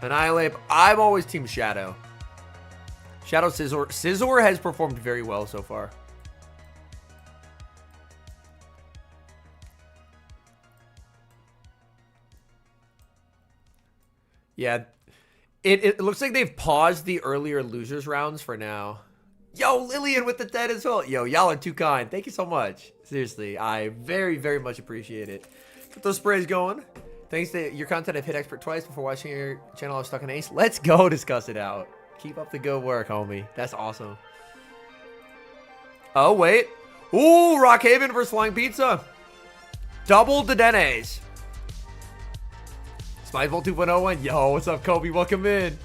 S1: Annihilate, I'm always Team Shadow. Shadow Scizor. Scizor has performed very well so far. Yeah. It looks like they've paused the earlier losers rounds for now. Yo, Lillian with the 10 as well. Yo, y'all are too kind. Thank you so much. Seriously, I very, very much appreciate it. Get those sprays going. Thanks to your content, I've hit expert twice before watching your channel. I was stuck in ace. Let's go discuss it out. Keep up the good work, homie. That's awesome. Oh, wait. Ooh, Rockhaven versus Flying Pizza. Double the Denes. Spyful 2.01. Yo, what's up, Kobe? Welcome in.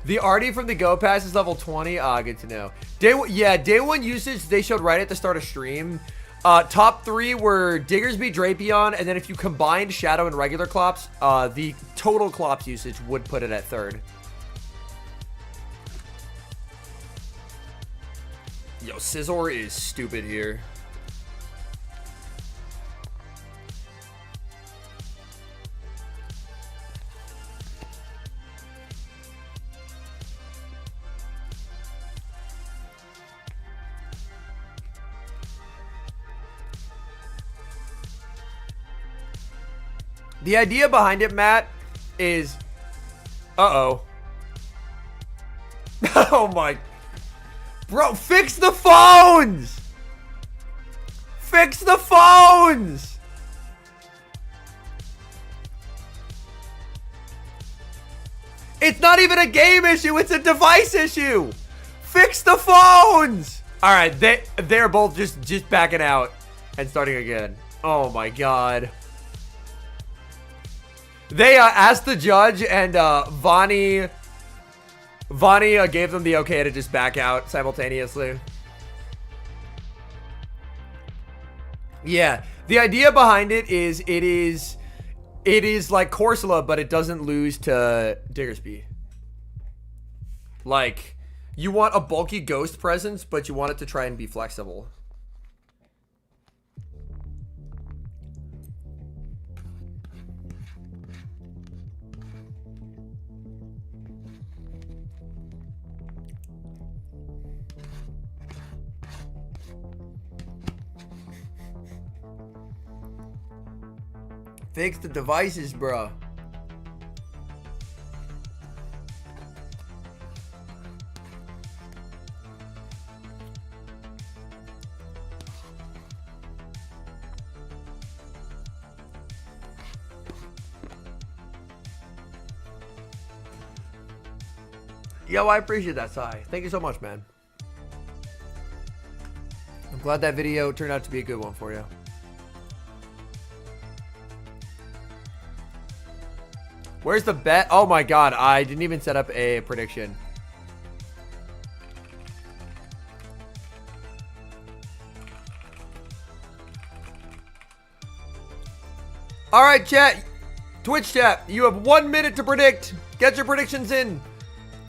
S1: The Artie from the Go Pass is level 20. Ah, good to know. Day one usage, they showed right at the start of stream. Top 3 were Diggersby, Drapion, and then if you combined Shadow and regular Clops, the total Clops usage would put it at 3rd. Yo, Scizor is stupid here. The idea behind it, Matt, is... Uh-oh. Oh, my... Bro, fix the phones! Fix the phones! It's not even a game issue, it's a device issue! Fix the phones! Alright, they're both just backing out and starting again. Oh, my God. They asked the judge, and Vani gave them the okay to just back out simultaneously. Yeah, the idea behind it is like Corsola, but it doesn't lose to Diggersby. Like, you want a bulky ghost presence, but you want it to try and be flexible. Fix the devices, bro. Yo, I appreciate that, Sai. Thank you so much, man. I'm glad that video turned out to be a good one for you. Where's the bet? Oh my God, I didn't even set up a prediction. All right, chat. Twitch chat, you have 1 minute to predict. Get your predictions in.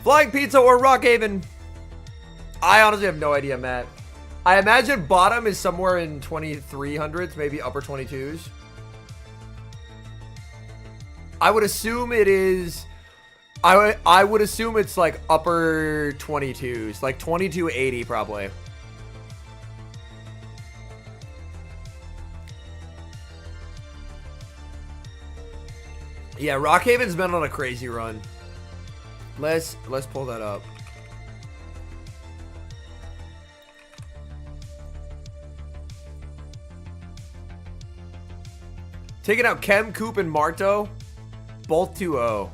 S1: Flying Pizza or Rockhaven? I honestly have no idea, Matt. I imagine bottom is somewhere in 2300s, maybe upper 22s. I would assume it is... I would assume it's like upper 22s, like 2280 probably. Yeah, Rockhaven's been on a crazy run. Let's pull that up. Taking out Chem, Coop, and Marto. Both 2-0.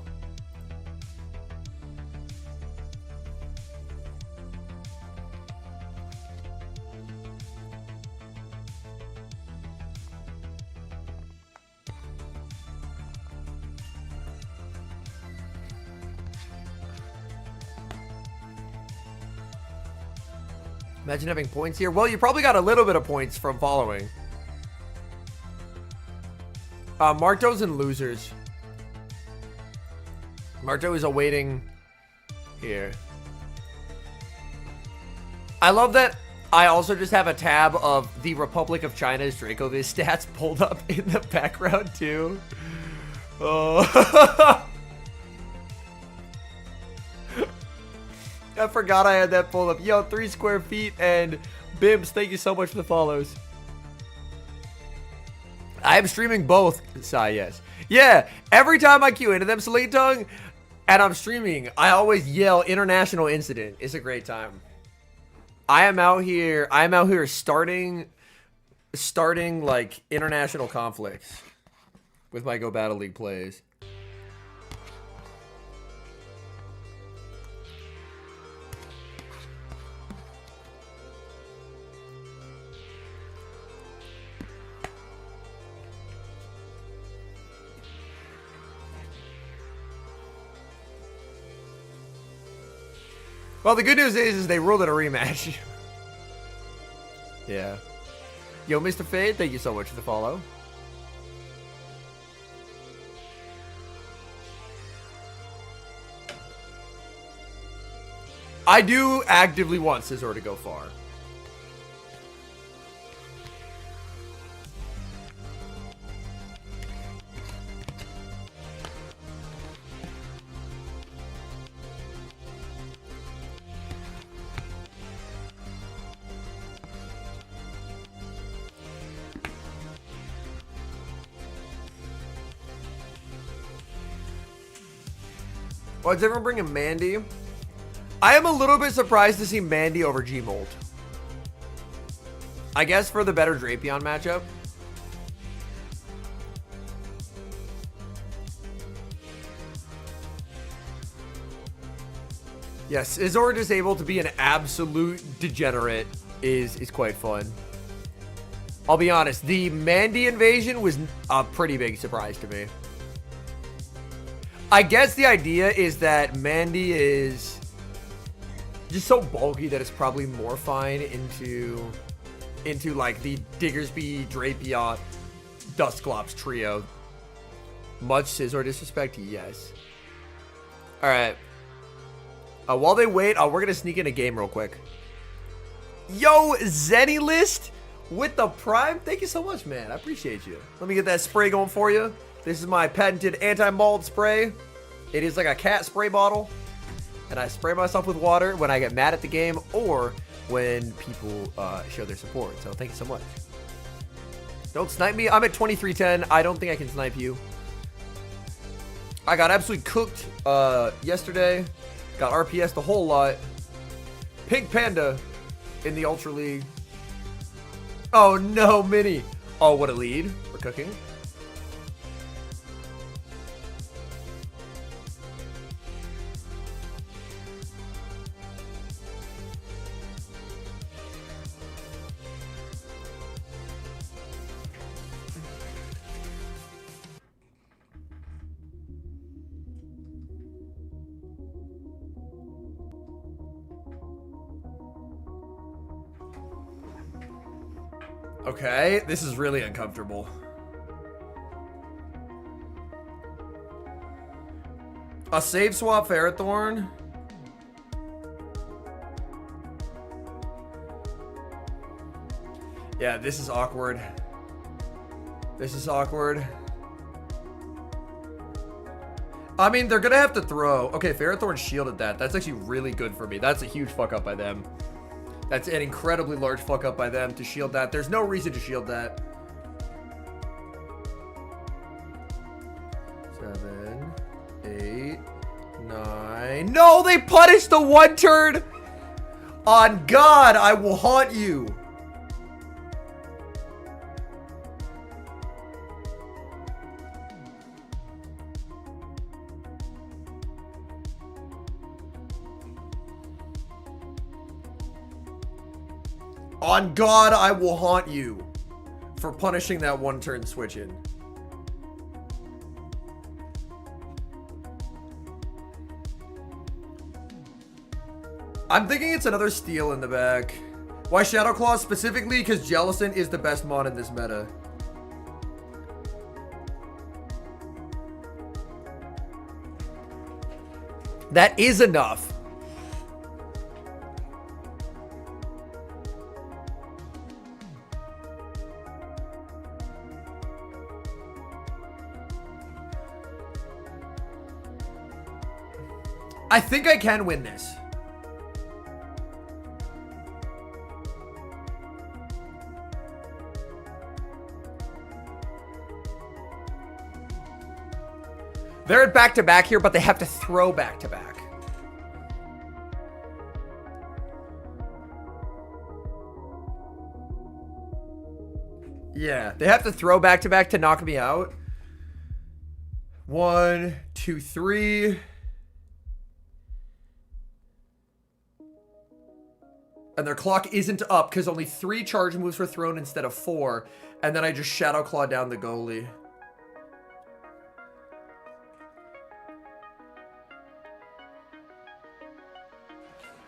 S1: Imagine having points here. Well, you probably got a little bit of points from following. Marto's in losers. Marto is awaiting here. I love that I also just have a tab of the Republic of China's Dracoviz stats pulled up in the background too. Oh. I forgot I had that pulled up. Yo, 3 square feet and Bims, thank you so much for the follows. I am streaming both, Sai, yes. Yeah, every time I queue into them, Selene Tongue, and I'm streaming, I always yell international incident. It's a great time. I am out here starting like international conflicts with my Go Battle League plays. Well, the good news is they ruled it a rematch. Yeah. Yo, Mr. Fade, thank you so much for the follow. I do actively want Scizor to go far. Why is everyone bringing Mandy? I am a little bit surprised to see Mandy over Gmold. I guess for the better Drapion matchup. Yes, Scizor just able to be an absolute degenerate is quite fun. I'll be honest, the Mandy invasion was a pretty big surprise to me. I guess the idea is that Mandy is just so bulky that it's probably morphine into like the Diggersby, Drapion, Dusclops trio. Much Scizor disrespect? Yes. Alright. While they wait, we're going to sneak in a game real quick. Yo, Zenny List with the Prime. Thank you so much, man. I appreciate you. Let me get that spray going for you. This is my patented anti-mold spray. It is like a cat spray bottle. And I spray myself with water when I get mad at the game or when people show their support. So thank you so much. Don't snipe me. I'm at 2310. I don't think I can snipe you. I got absolutely cooked yesterday. Got RPS the whole lot. Pink Panda in the Ultra League. Oh no, Mini. Oh, what a lead. We're cooking. Okay, this is really uncomfortable. A save swap Ferrothorn. Yeah, this is awkward. This is awkward. I mean, they're gonna have to throw. Okay, Ferrothorn shielded that. That's actually really good for me. That's a huge fuck up by them. That's an incredibly large fuck up by them to shield that. There's no reason to shield that. 7, 8, 9. No, they punished the one turn. On God, I will haunt you. On God, I will haunt you for punishing that one turn switch in. I'm thinking it's another steal in the back. Why Shadow Claw specifically? Because Jellicent is the best mon in this meta. That is enough. I think I can win this. They're at back-to-back here, but they have to throw back-to-back. Yeah, they have to throw back-to-back to knock me out. 1, 2, 3. And their clock isn't up because only 3 charge moves were thrown instead of 4. And then I just Shadow Claw down the goalie.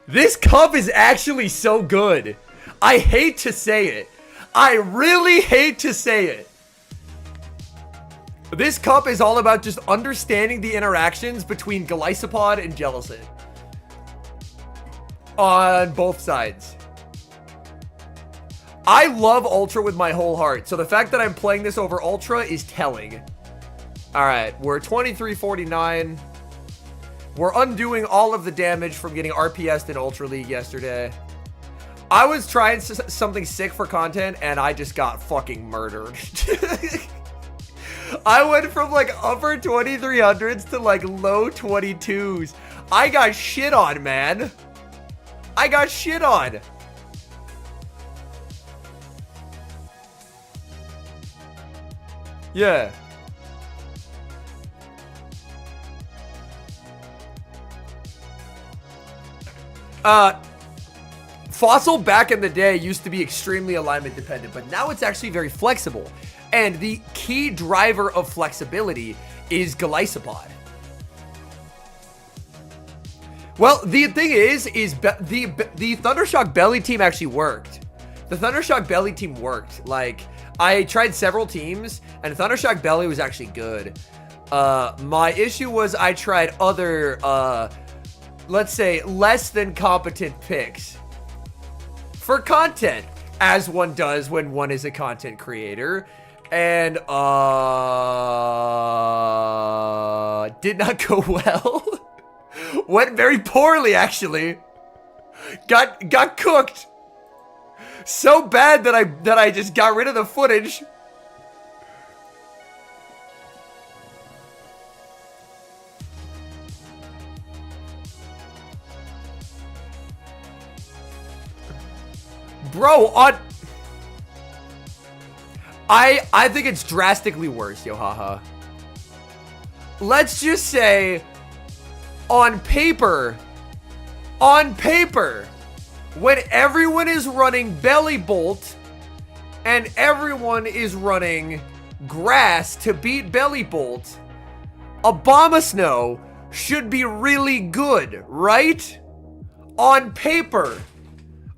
S1: This cup is actually so good. I hate to say it. I really hate to say it. This cup is all about just understanding the interactions between Golisopod and Jellicent. On both sides. I love Ultra with my whole heart, so the fact that I'm playing this over Ultra is telling. Alright, we're 2349. We're undoing all of the damage from getting RPS'd in Ultra League yesterday. I was trying something sick for content, and I just got fucking murdered. I went from like upper 2300s to like low 22s. I got shit on, man. I got shit on. Yeah. Fossil back in the day used to be extremely alignment dependent, but now it's actually very flexible. And the key driver of flexibility is Golisopod. Well, the thing is the Thundershock Belly team actually worked. The Thundershock Belly team worked. Like, I tried several teams, and Thundershock Belly was actually good. My issue was I tried other, let's say, less than competent picks. For content, as one does when one is a content creator. And, did not go well. Went very poorly, actually. Got cooked. So bad that I just got rid of the footage. Bro, I think it's drastically worse, Yohaha. Let's just say, on paper, when everyone is running Belly Bolt and everyone is running Grass to beat Belly Bolt, Abomasnow should be really good, right? On paper,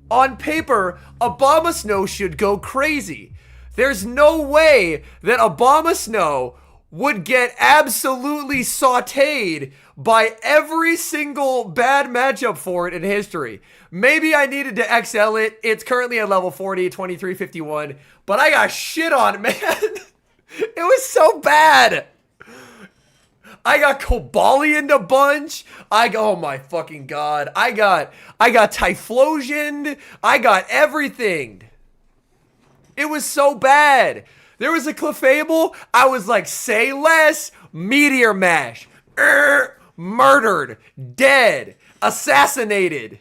S1: Abomasnow should go crazy. There's no way that Abomasnow would get absolutely sauteed by every single bad matchup for it in history. Maybe I needed to XL it. It's currently at level 40, 2351, but I got shit on, man. It was so bad. I got Cobalion a bunch. Oh my fucking god. I got Typhlosion. I got everything. It was so bad. There was a Clefable. I was like, say less. Meteor Mash. Murdered. Dead. Assassinated.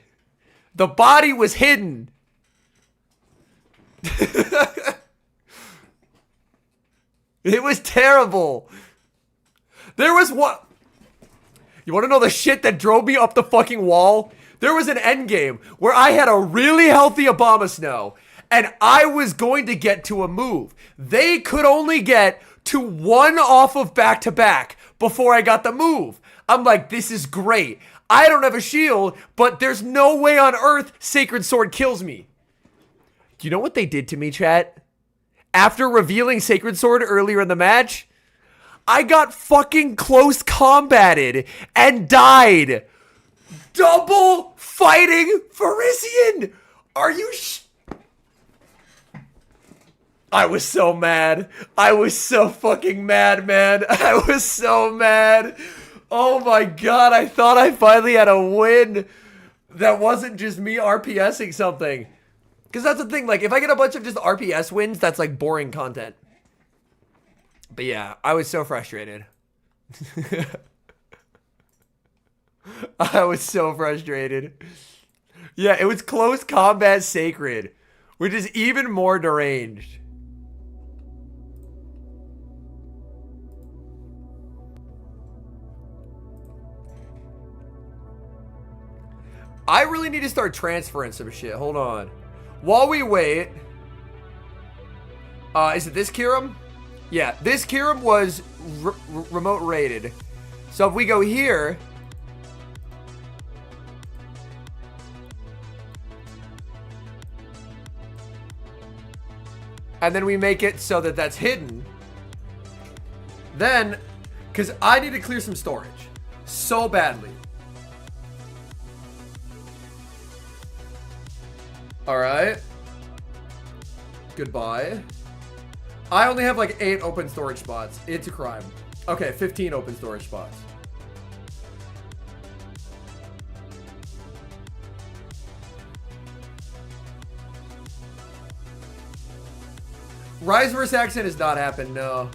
S1: The body was hidden. It was terrible. There was what? You want to know the shit that drove me up the fucking wall? There was an endgame where I had a really healthy Abomasnow, and I was going to get to a move. They could only get to one off of back-to-back before I got the move. I'm like, this is great. I don't have a shield, but there's no way on earth Sacred Sword kills me. Do you know what they did to me, chat? After revealing Sacred Sword earlier in the match, I got fucking close combated and died. Double fighting Pharisian. Are you I was so mad. I was so fucking mad, man. I was so mad. Oh my god, I thought I finally had a win that wasn't just me RPSing something. Because that's the thing, like, if I get a bunch of just RPS wins, that's like boring content. But yeah, I was so frustrated. I was so frustrated. Yeah, it was close combat sacred, which is even more deranged. I really need to start transferring some shit. Hold on. While we wait, is it this Kirim? Yeah, this Kirim was remote rated. So if we go here, and then we make it so that that's hidden, then, because I need to clear some storage so badly. All right. Goodbye. I only have like 8 open storage spots. It's a crime. Okay, 15 open storage spots. Rise vs. Accent has not happened, no.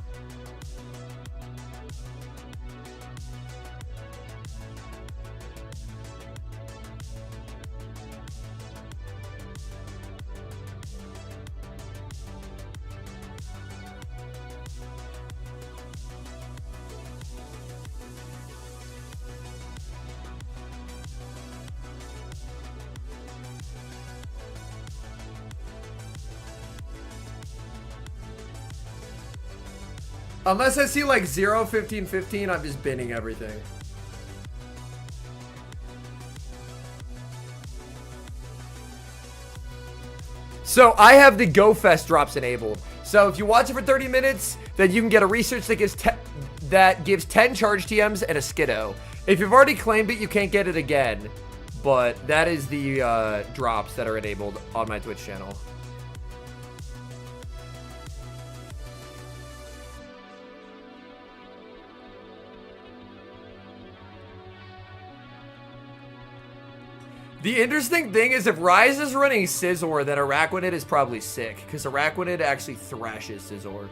S1: Unless I see like 0, 15, 15, I'm just binning everything. So I have the Go Fest drops enabled. So if you watch it for 30 minutes, then you can get a research that gives 10 charge TMs and a Skiddo. If you've already claimed it, you can't get it again. But that is the drops that are enabled on my Twitch channel. The interesting thing is if Rise is running Scizor, then Araquanid is probably sick, because Araquanid actually thrashes Scizor.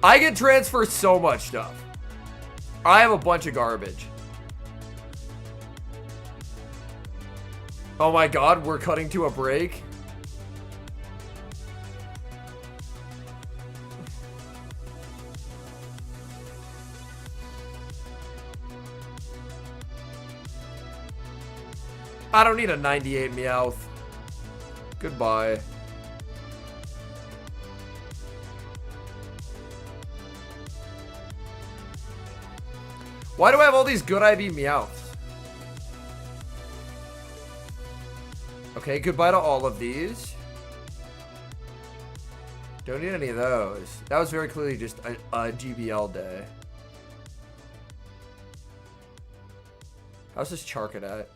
S1: I can transfer so much stuff. I have a bunch of garbage. Oh my god, we're cutting to a break. I don't need a 98 Meowth. Goodbye. Why do I have all these good IV Meowths? Okay, goodbye to all of these. Don't need any of those. That was very clearly just a GBL day. How's this Charkit at?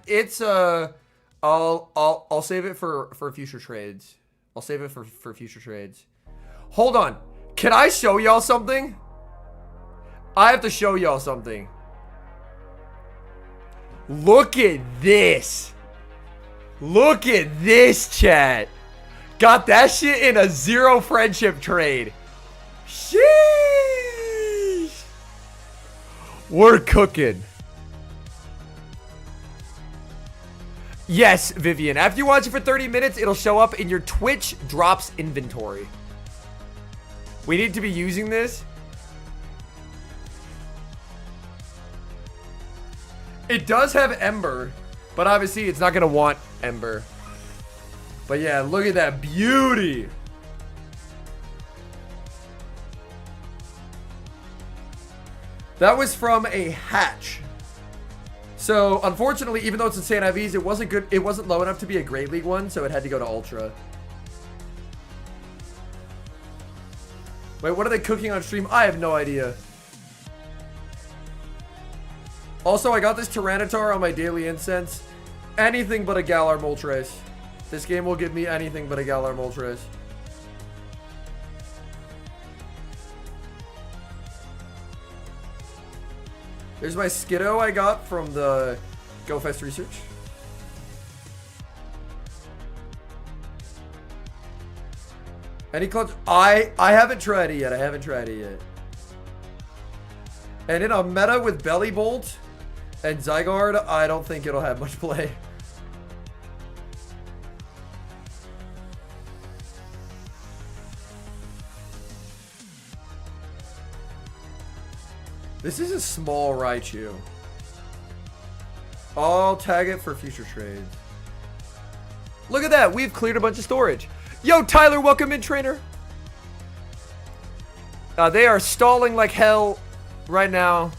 S1: It's I'll save it for future trades. I'll save it for future trades. Hold on. Can I show y'all something? I have to show y'all something. Look at this. Look at this, chat. Got that shit in a 0 friendship trade. Sheesh. We're cooking. Yes, Vivian. After you watch it for 30 minutes, it'll show up in your Twitch drops inventory. We need to be using this. It does have Ember, but obviously it's not going to want Ember. But yeah, look at that beauty. That was from a hatch. So, unfortunately, even though it's insane IVs, it wasn't good. It wasn't low enough to be a Great League one, so it had to go to Ultra. Wait, what are they cooking on stream? I have no idea. Also, I got this Tyranitar on my daily incense. Anything but a Galar Moltres. This game will give me anything but a Galar Moltres. There's my Skiddo I got from the GoFest research. Any clutch? I haven't tried it yet. I haven't tried it yet. And in a meta with Belly Bolt and Zygarde, I don't think it'll have much play. This is a small Raichu. I'll tag it for future trades. Look at that. We've cleared a bunch of storage. Yo, Tyler, welcome in, trainer. They are stalling like hell right now.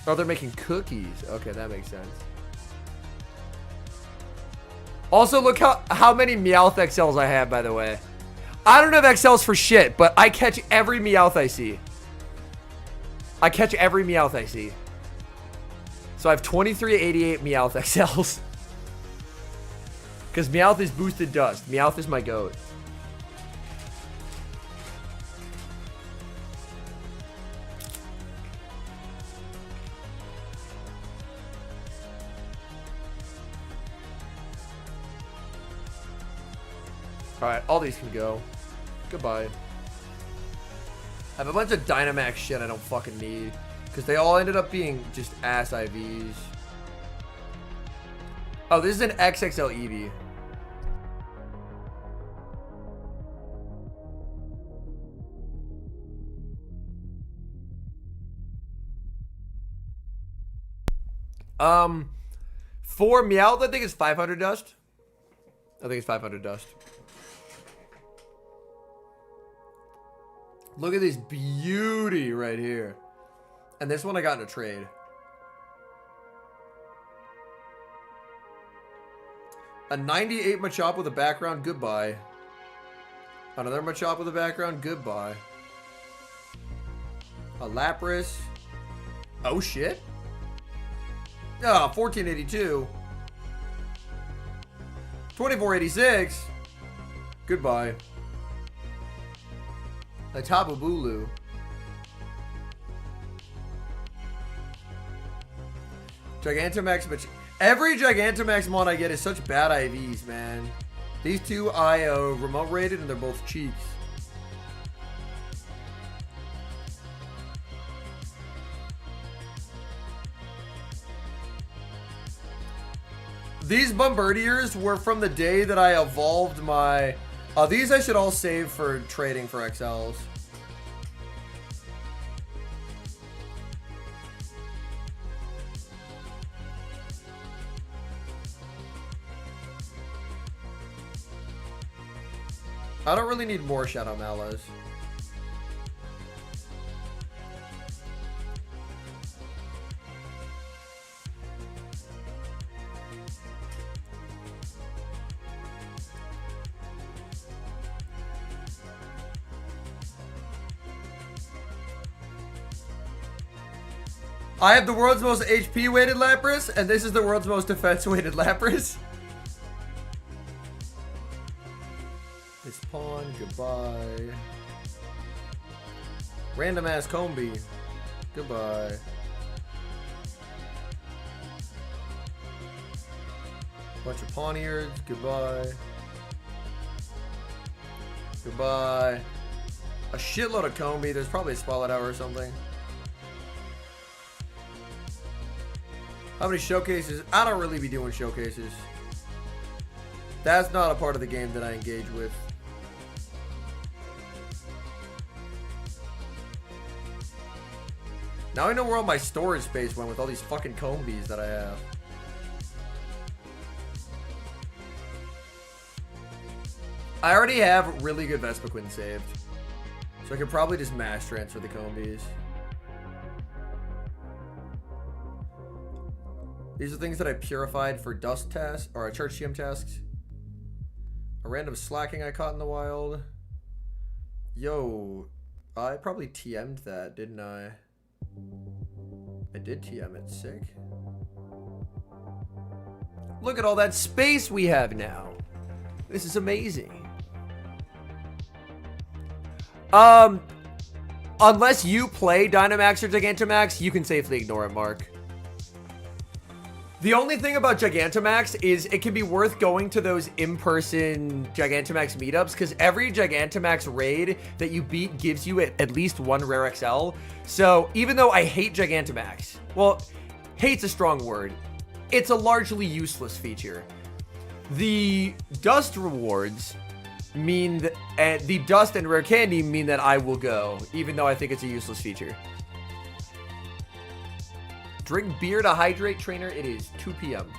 S1: Oh, they're making cookies. Okay, that makes sense. Also, look how many Meowth XLs I have, by the way. I don't have XLs for shit, but I catch every Meowth I see. I catch every Meowth I see. So I have 2388 Meowth XLs. Because Meowth is boosted dust. Meowth is my goat. Alright, all these can go. Goodbye. I have a bunch of Dynamax shit I don't fucking need. Because they all ended up being just ass IVs. Oh, this is an XXL Eevee. For Meowth, I think it's 500 dust. I think it's 500 dust. Look at this beauty right here. And this one I got in a trade. A 98 Machop with a background, goodbye. Another Machop with a background, goodbye. A Lapras. Oh shit. Oh, 1482. 2486. Goodbye. A Tapu Bulu. Gigantamax, but every Gigantamax mon I get is such bad IVs, man. These two I remote rated and they're both cheeks. These Bombardiers were from the day that I evolved my... these I should all save for trading for XLs. I don't really need more Shadow Mallows. I have the world's most HP weighted Lapras, and this is the world's most defense weighted Lapras. This pawn, goodbye. Random ass Combi, goodbye. Bunch of Pawniards, goodbye. Goodbye. A shitload of Combi, there's probably a Spotlight Hour or something. How many showcases? I don't really be doing showcases. That's not a part of the game that I engage with. Now I know where all my storage space went with all these fucking Combies that I have. I already have really good Vespiquen saved. So I could probably just mass transfer the Combies. These are things that I purified for dust tasks, or church GM tasks. A random slacking I caught in the wild. Yo, I probably TM'd that, didn't I? I did TM it, sick. Look at all that space we have now. This is amazing. Unless you play Dynamax or Gigantamax, you can safely ignore it, Mark. The only thing about Gigantamax is it can be worth going to those in-person Gigantamax meetups because every Gigantamax raid that you beat gives you at least one rare XL. So even though I hate Gigantamax, well, hate's a strong word. It's a largely useless feature. The dust rewards mean that the dust and rare candy mean that I will go, even though I think it's a useless feature. Drink beer to hydrate, trainer. It is 2 p.m.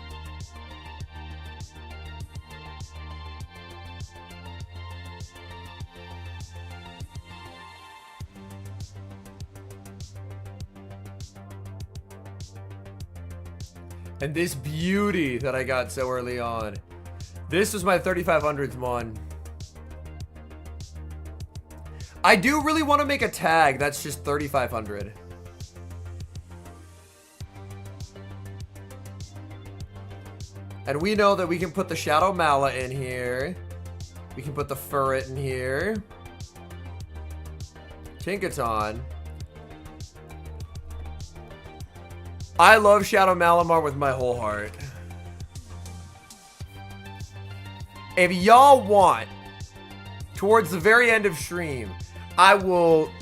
S1: And this beauty that I got so early on. This was my 3500th mon. I do really want to make a tag that's just 3500. And we know that we can put the Shadow Mala in here. We can put the Furret in here. Tinkaton. I love Shadow Malamar with my whole heart. If y'all want, towards the very end of stream,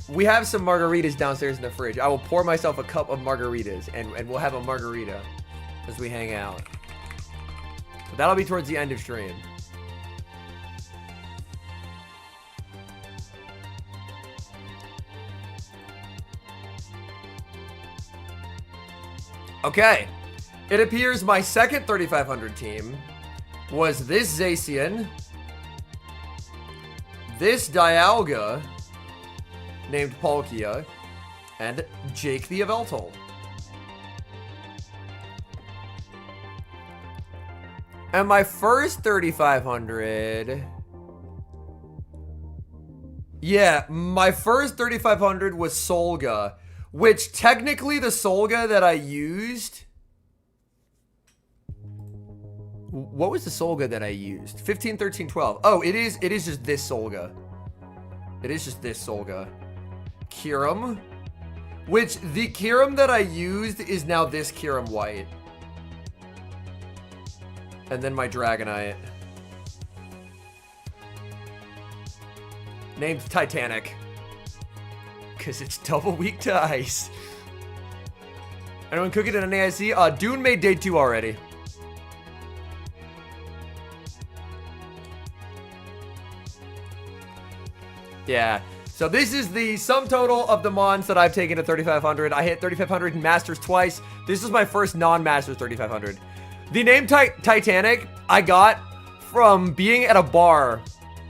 S1: we have some margaritas downstairs in the fridge. I will pour myself a cup of margaritas and we'll have a margarita as we hang out. But that'll be towards the end of stream. Okay. It appears my second 3500 team was this Zacian, this Dialga, named Palkia, and Jake the Yveltal. And my first 3500... Yeah, my first 3500 was Solga, which technically the Solga that I used... What was the Solga that I used? 15, 13, 12. Oh, it is just this Solga. It is just this Solga. Kyurem. Which, the Kyurem that I used is now this Kyurem White. And then my Dragonite. Named Titanic. Because it's double weak to ice. Anyone cooking in an AIC? Dune made day 2 already. Yeah. So this is the sum total of the mons that I've taken to 3500. I hit 3500 in Masters twice. This is my first non-Masters 3500. The name Titanic I got from being at a bar.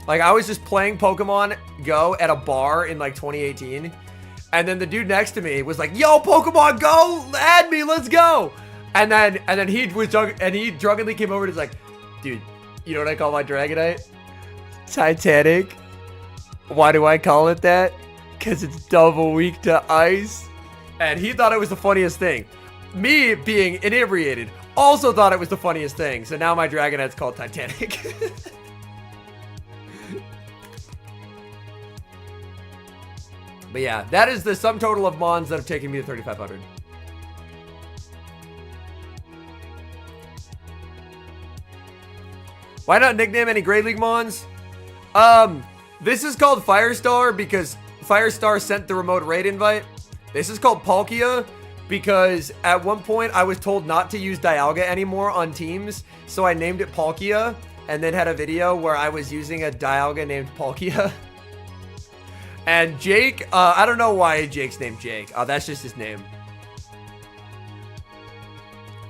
S1: Like, I was just playing Pokemon Go at a bar in, like, 2018. And then the dude next to me was like, yo, Pokemon Go, add me, let's go. And then he was drunk, and he drunkenly came over and was like, dude, you know what I call my Dragonite? Titanic. Why do I call it that? Because it's double weak to ice. And he thought it was the funniest thing. Me, being inebriated, also thought it was the funniest thing. So now my Dragonite's called Titanic. But yeah, that is the sum total of mons that have taken me to 3500. Why not nickname any Great League mons? This is called Firestar because Firestar sent the remote raid invite. This is called Palkia because at one point I was told not to use Dialga anymore on teams, so I named it Palkia and then had a video where I was using a Dialga named Palkia. And Jake, I don't know why Jake's named Jake. That's just his name.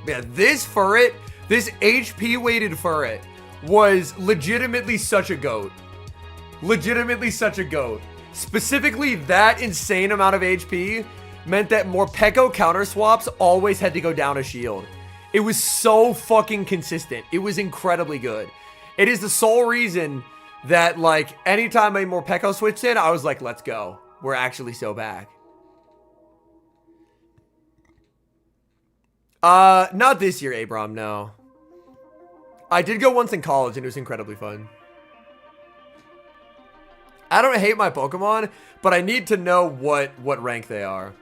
S1: Yeah, this Furret, this HP-weighted Furret was legitimately such a goat. Legitimately such a goat. Specifically, that insane amount of HP meant that Morpeko counter swaps always had to go down a shield. It was so fucking consistent. It was incredibly good. It is the sole reason that, like, anytime a Morpeko switched in, I was like, let's go. We're actually so back. Not this year, Abram, no. I did go once in college, and it was incredibly fun. I don't hate my Pokemon, but I need to know what rank they are.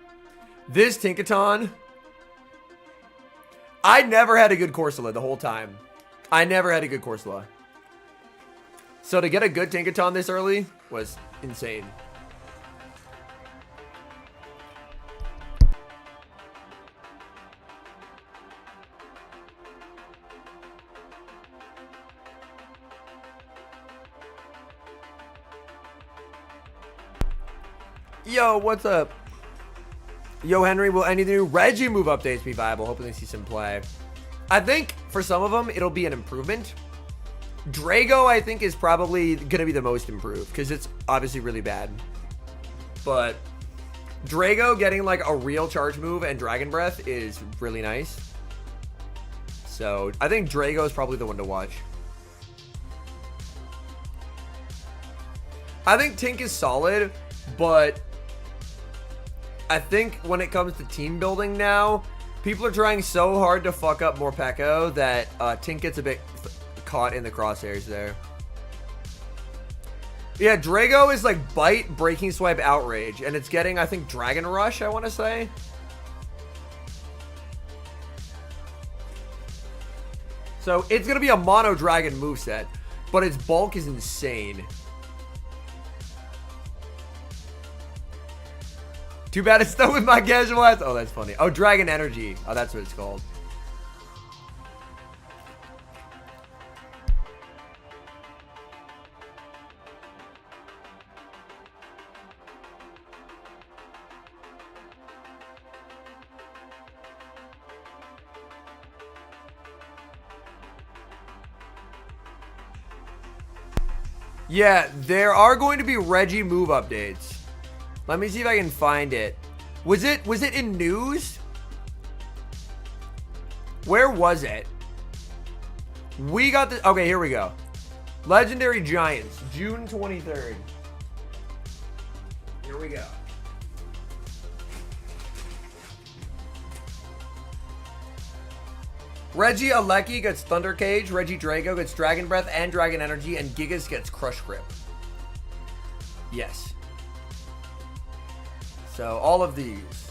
S1: This Tinkaton, I never had a good Corsola the whole time. I never had a good Corsola. So to get a good Tinkaton this early was insane. Yo, what's up? Yo, Henry, will any of the new Reggie move updates be viable? Hoping to see some play. I think for some of them, it'll be an improvement. Drago, I think, is probably going to be the most improved because it's obviously really bad. But Drago getting like a real charge move and Dragon Breath is really nice. So I think Drago is probably the one to watch. I think Tink is solid, but I think when it comes to team building now, people are trying so hard to fuck up Morpeko that Tink gets a bit caught in the crosshairs there. Yeah, Drago is like Bite, Breaking Swipe, Outrage, and it's getting, I think, Dragon Rush, I want to say. So it's going to be a mono dragon moveset, but its bulk is insane. Too bad it's stuck with my casual ass. Oh, that's funny. Oh, Dragon Energy. Oh, that's what it's called. Yeah, there are going to be Reggie move updates. Let me see if I can find it. Was it in news? Where was it? We got the... Okay, here we go. Legendary Giants, June 23rd. Here we go. Reggie Alecki gets Thunder Cage, Reggie Drago gets Dragon Breath and Dragon Energy, and Gigas gets Crush Grip. Yes. So, all of these.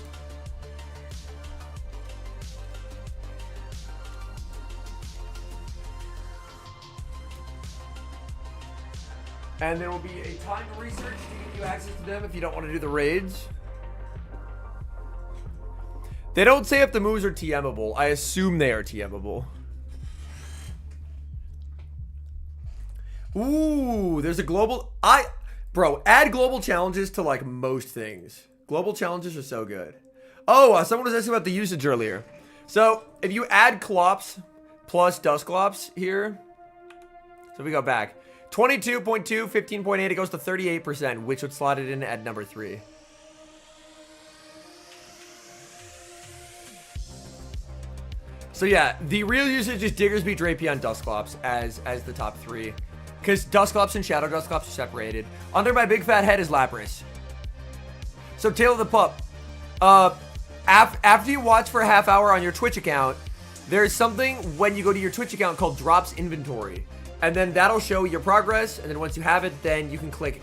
S1: And there will be a time to research to give you access to them if you don't want to do the raids. They don't say if the moves are TMable. I assume they are TMable. Ooh, there's a global... Bro, add global challenges to, like, most things. Global challenges are so good. Oh, someone was asking about the usage earlier. So, if you add Clops plus Dusclops here... So, we go back. 22.2, 15.8, it goes to 38%, which would slot it in at number 3. So yeah, the real usage is Diggersby, Drapion, Dusclops as the top 3. Because Dusclops and Shadow Dusclops are separated. Under my big fat head is Lapras. So Tail of the Pup. After you watch for a half hour on your Twitch account, there's something when you go to your Twitch account called Drops Inventory. And then that'll show your progress. And then once you have it, then you can click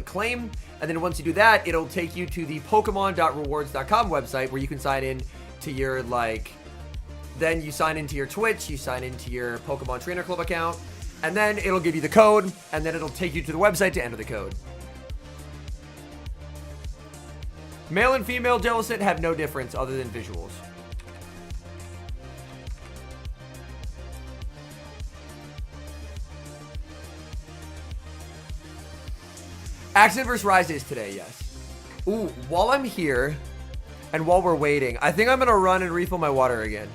S1: claim. And then once you do that, it'll take you to the Pokemon.rewards.com website where you can sign in to your then you sign into your Twitch, you sign into your Pokemon Trainer Club account, and then it'll give you the code, and then it'll take you to the website to enter the code. Male and female Jellicent have no difference other than visuals. Accent vs. Rise is today, yes. Ooh, while I'm here, and while we're waiting, I think I'm going to run and refill my water again.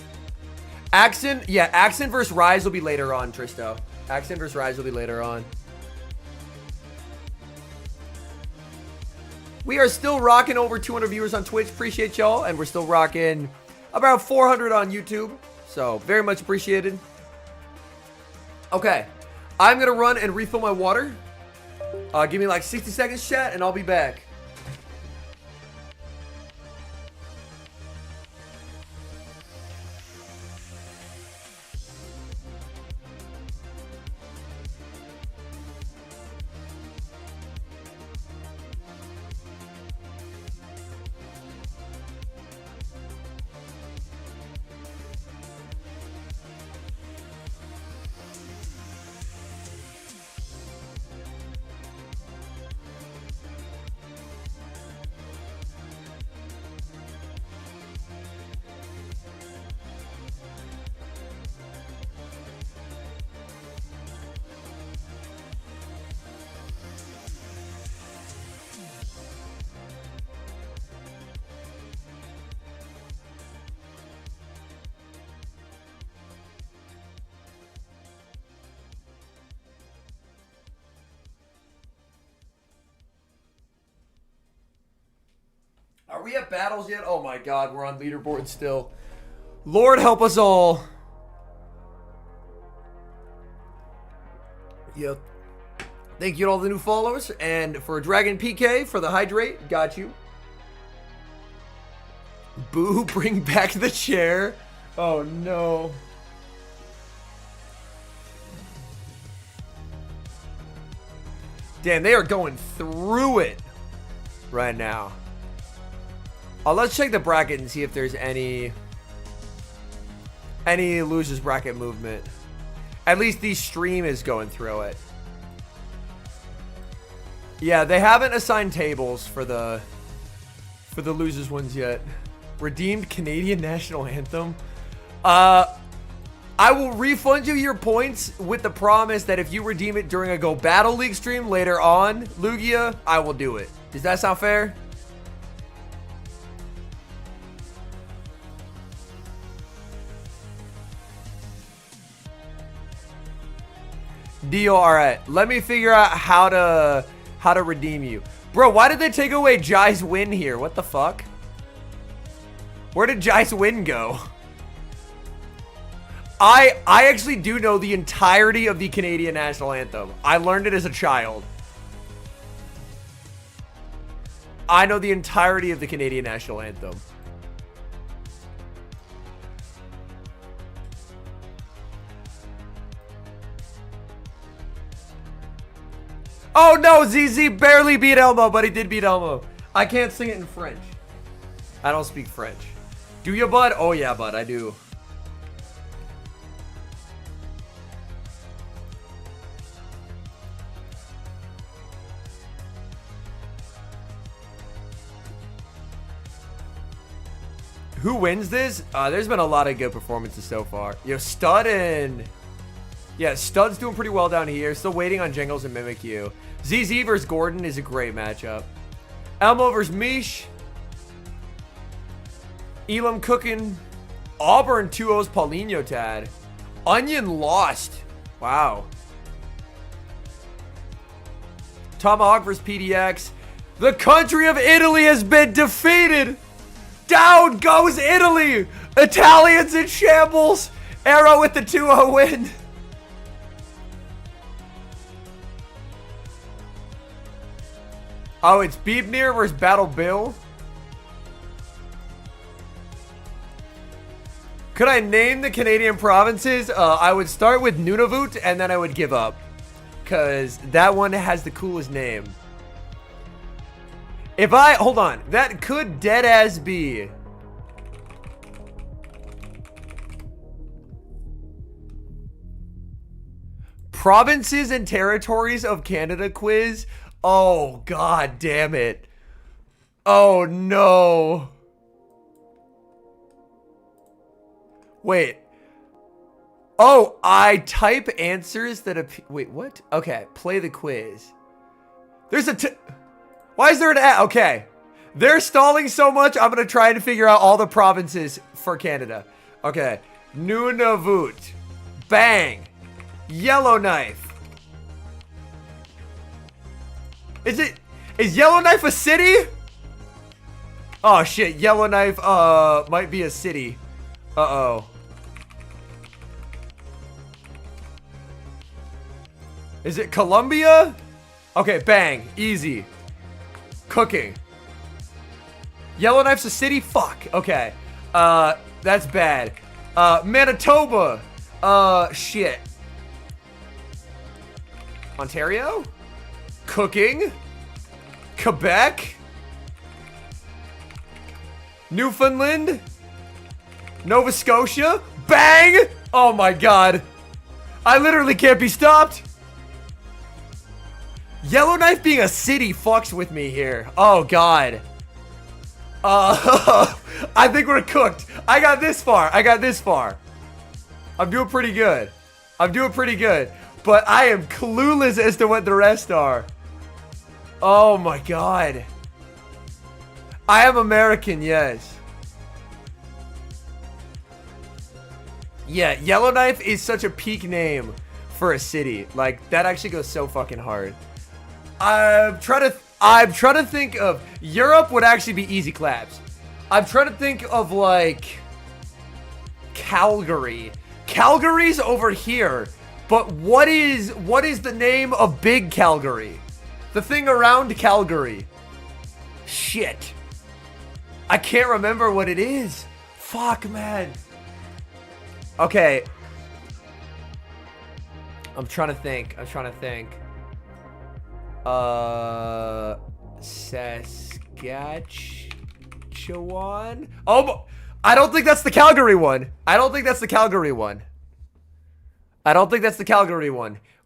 S1: Accent vs. Rise will be later on, Tristo. Accent vs. Rise will be later on. We are still rocking over 200 viewers on Twitch. Appreciate y'all. And we're still rocking about 400 on YouTube. So, very much appreciated. Okay. I'm going to run and refill my water. Give me like 60 seconds, chat, and I'll be back. we at battles yet? Oh my god, we're on leaderboard still. Lord help us all. Yep. Thank you to all the new followers. And for Dragon PK for the hydrate. Got you. Boo, bring back the chair. Oh no. Damn, they are going through it right now. Let's check the bracket and see if there's any losers bracket movement. At least the stream is going through it. Yeah, they haven't assigned tables for the losers ones yet. Redeemed Canadian National Anthem. I will refund you your points with the promise that if you redeem it during a Go Battle League stream later on, Lugia, I will do it. Does that sound fair? Deal. All right. Let me figure out how to redeem you. Bro, why did they take away Jai's win here? What the fuck? Where did Jai's win go? I actually do know the entirety of the Canadian National Anthem. I learned it as a child. I know the entirety of the Canadian National Anthem. Oh no, ZZ barely beat Elmo, but he did beat Elmo. I can't sing it in French. I don't speak French. Do you, bud? Oh yeah, bud, I do. Who wins this? There's been a lot of good performances so far. Yo, Stud and... Yeah, Stud's doing pretty well down here. Still waiting on Jingles and Mimikyu. ZZ versus Gordon is a great matchup. Elmo versus Mish. Elam cooking. Auburn 2-0's Paulinho Tad. Onion lost. Wow. Tomahawk versus PDX. The country of Italy has been defeated. Down goes Italy. Italians in shambles. Arrow with the 2-0 win. Oh, it's Beebnir versus Battle Bill. Could I name the Canadian provinces? I would start with Nunavut and then I would give up. Because that one has the coolest name. If I... Hold on. That could deadass be... Provinces and Territories of Canada quiz. Oh, god damn it. Oh, no. Wait. Oh, I type answers that... Wait, what? Okay, play the quiz. There's a... Why is there an ad? Okay. They're stalling so much, I'm going to try and figure out all the provinces for Canada. Okay. Nunavut. Bang. Yellowknife. Is Yellowknife a city? Oh shit, Yellowknife might be a city. Uh-oh. Is it Columbia? Okay, bang. Easy. Cooking. Yellowknife's a city? Fuck. Okay. That's bad. Manitoba. Shit. Ontario? Cooking. Quebec. Newfoundland. Nova Scotia. Bang! Oh my god. I literally can't be stopped. Yellowknife being a city fucks with me here. Oh god. I think we're cooked. I got this far. I'm doing pretty good. But I am clueless as to what the rest are. Oh my god. I am American, yes. Yeah, Yellowknife is such a peak name for a city. Like, that actually goes so fucking hard. I'm trying to... I'm trying to think of Europe would actually be easy claps. I'm trying to think of like Calgary. Calgary's over here, but what is the name of Big Calgary? The thing around Calgary. Shit. I can't remember what it is. Fuck, man. Okay. I'm trying to think. Saskatchewan? Oh, I don't think that's the Calgary one.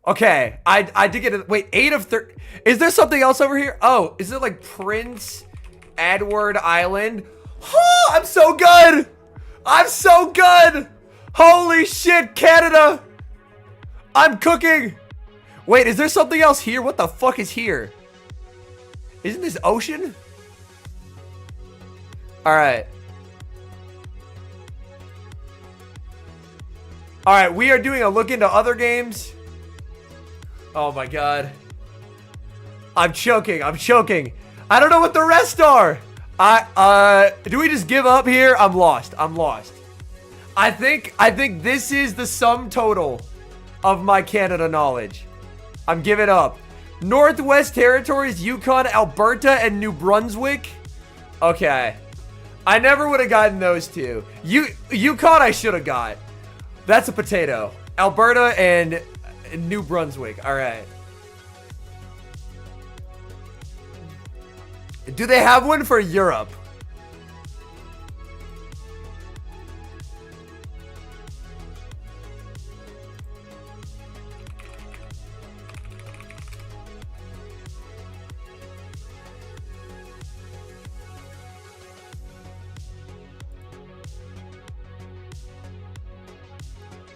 S1: Okay, I did get it. Wait, 8 of 30. Is there something else over here? Oh, is it like Prince Edward Island? Oh, I'm so good. Holy shit, Canada. I'm cooking. Wait, is there something else here? What the fuck is here? Isn't this ocean? All right. All right, we are doing a look into other games. Oh my god. I'm choking. I don't know what the rest are. Do we just give up here? I'm lost. I think this is the sum total of my Canada knowledge. I'm giving up. Northwest Territories, Yukon, Alberta, and New Brunswick. Okay. I never would have gotten those two. Yukon I should have got. That's a potato. Alberta and New Brunswick. All right. Do they have one for Europe?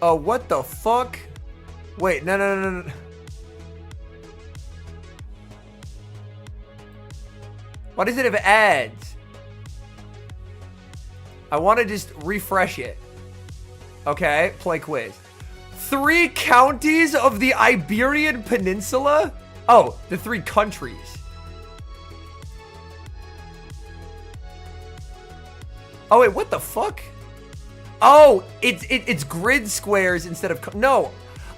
S1: Oh, what the fuck? Wait, no. Why does it have ads? I want to just refresh it. Okay, play quiz. 3 counties of the Iberian Peninsula? Oh, the 3 countries. Oh, wait, what the fuck? Oh, it's grid squares instead of... No,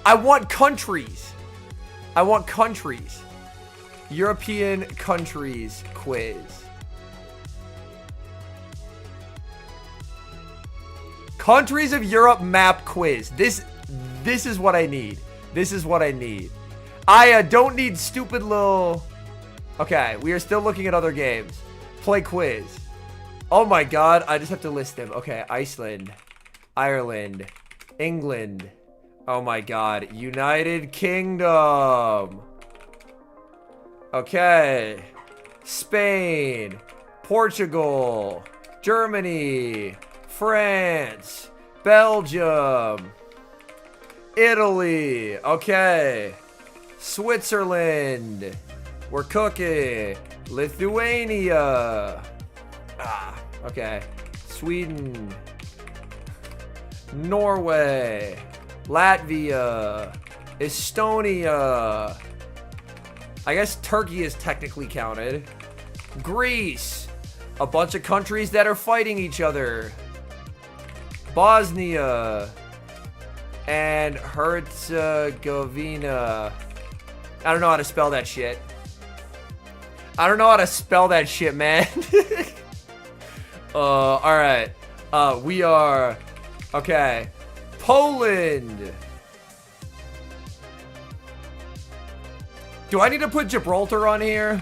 S1: I want countries. European countries quiz. Countries of Europe map quiz. This is what I need. I don't need stupid little... Okay, we are still looking at other games. Play quiz. Oh my god, I just have to list them. Okay, Iceland, Ireland, England. Oh my god, United Kingdom. Okay, Spain, Portugal, Germany, France, Belgium, Italy. Okay, Switzerland. We're cooking. Lithuania. Okay. Sweden. Norway. Latvia. Estonia. I guess Turkey is technically counted. Greece. A bunch of countries that are fighting each other. Bosnia. And Herzegovina. I don't know how to spell that shit. Man. Alright. We are... Okay. Poland. Do I need to put Gibraltar on here?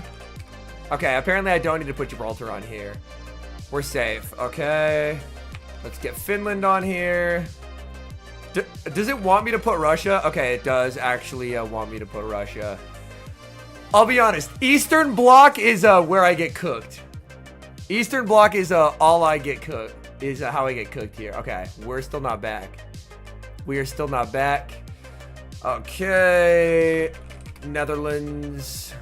S1: Okay, apparently I don't need to put Gibraltar on here. We're safe. Okay. Let's get Finland on here. Does it want me to put Russia? Okay, it does actually want me to put Russia. I'll be honest. Eastern Bloc is where I get cooked. Eastern Bloc is all I get cooked. Is how I get cooked here. Okay, we're still not back. We are still not back. Okay. Netherlands.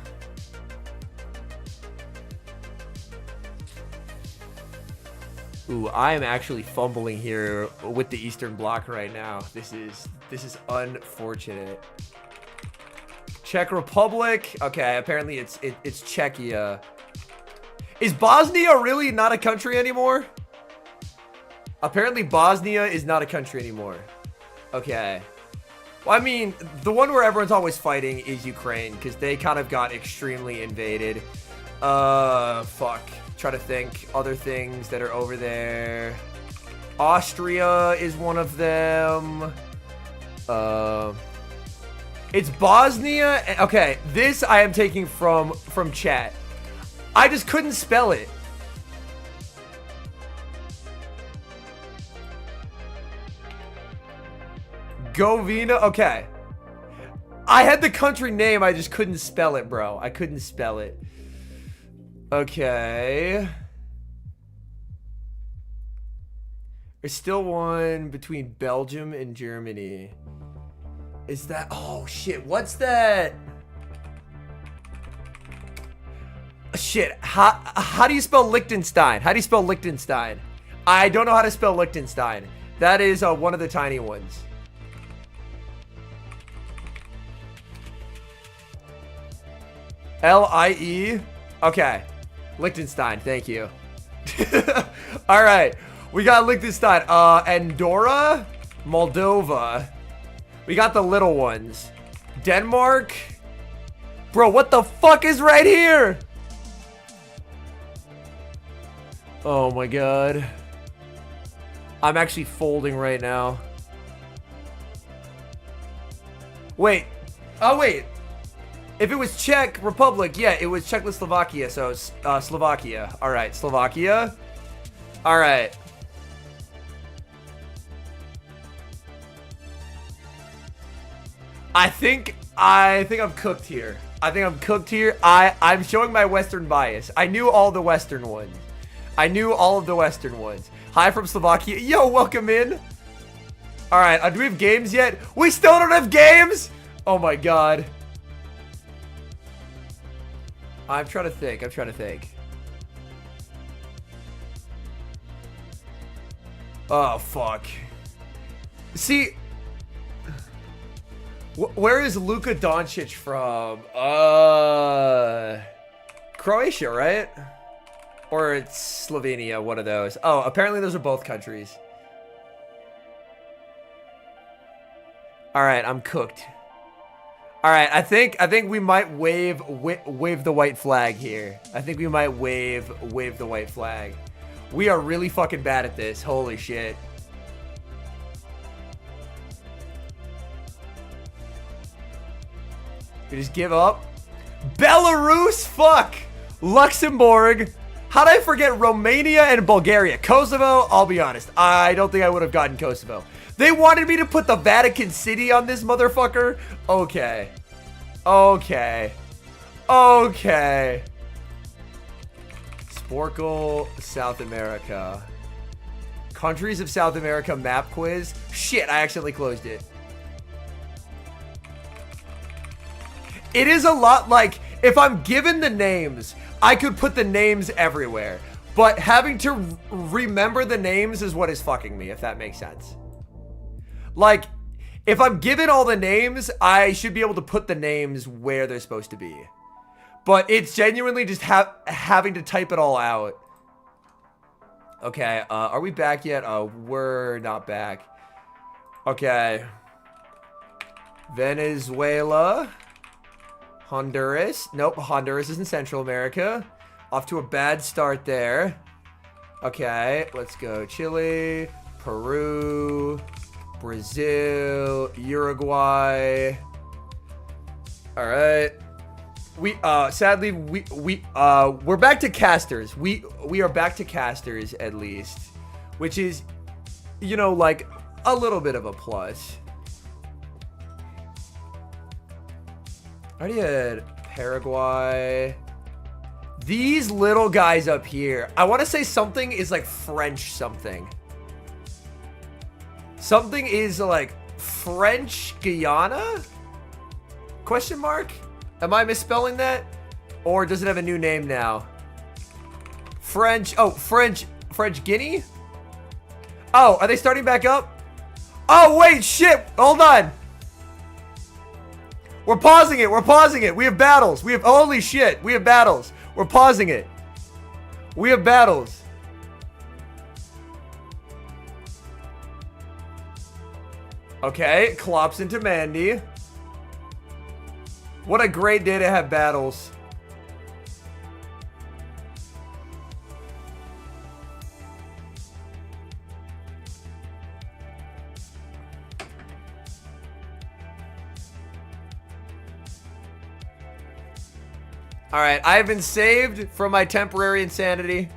S1: Ooh, I am actually fumbling here with the Eastern Bloc right now. This is unfortunate. Czech Republic. Okay, apparently it's Czechia. Is Bosnia really not a country anymore? Apparently Bosnia is not a country anymore. Okay. Well, I mean, the one where everyone's always fighting is Ukraine, because they kind of got extremely invaded. Fuck. Try to think other things that are over there. Austria is one of them. It's Bosnia. Okay, this I am taking from chat. I just couldn't spell it. Govina. Okay. I had the country name. I just couldn't spell it, bro. I couldn't spell it. Okay. There's still one between Belgium and Germany. Is that... Oh, shit. What's that? Shit. How do you spell Liechtenstein? How do you spell Liechtenstein? I don't know how to spell Liechtenstein. That is one of the tiny ones. L-I-E? Okay. Liechtenstein. Thank you. All right. We got Liechtenstein. Andorra? Moldova. We got the little ones. Denmark? Bro, what the fuck is right here? Oh my god. I'm actually folding right now. Wait. Oh, wait. If it was Czech Republic, yeah, it was Czechoslovakia, so it's Slovakia. All right, Slovakia. All right. I think I'm cooked here. I think I'm cooked here. I'm showing my Western bias. I knew all the Western ones. I knew all of the Western ones. Hi from Slovakia. Yo, welcome in. All right, do we have games yet? We still don't have games? Oh my god. I'm trying to think. I'm trying to think. Oh, fuck. See, where is Luka Doncic from? Croatia, right? Or it's Slovenia, one of those. Oh, apparently those are both countries. All right, I'm cooked. All right, I think we might wave the white flag here. I think we might wave the white flag. We are really fucking bad at this. Holy shit. We just give up. Belarus, fuck. Luxembourg. How did I forget Romania and Bulgaria? Kosovo, I'll be honest. I don't think I would have gotten Kosovo. They wanted me to put the Vatican City on this motherfucker? Okay. Okay. Okay. Sporkle, South America. Countries of South America map quiz. Shit, I accidentally closed it. It is a lot like, if I'm given the names, I could put the names everywhere. But having to remember the names is what is fucking me, if that makes sense. Like, if I'm given all the names, I should be able to put the names where they're supposed to be. But it's genuinely just having to type it all out. Okay, are we back yet? We're not back. Okay. Venezuela. Honduras. Nope, Honduras is in Central America. Off to a bad start there. Okay, let's go. Chile, Peru, Brazil, Uruguay. All right. We sadly we're back to casters. We are back to casters at least, which is, you know, like a little bit of a plus. I already had Paraguay. These little guys up here. I want to say something is like French something. Something is like French Guyana? Question mark? Am I misspelling that? Or does it have a new name now? French Guinea? Oh, are they starting back up? Oh, wait, shit. Hold on. We're pausing it. We're pausing it. We have battles. We have, holy shit. We have battles. We're pausing it. We have battles. Okay, Klops into Mandy. What a great day to have battles. Alright, I have been saved from my temporary insanity.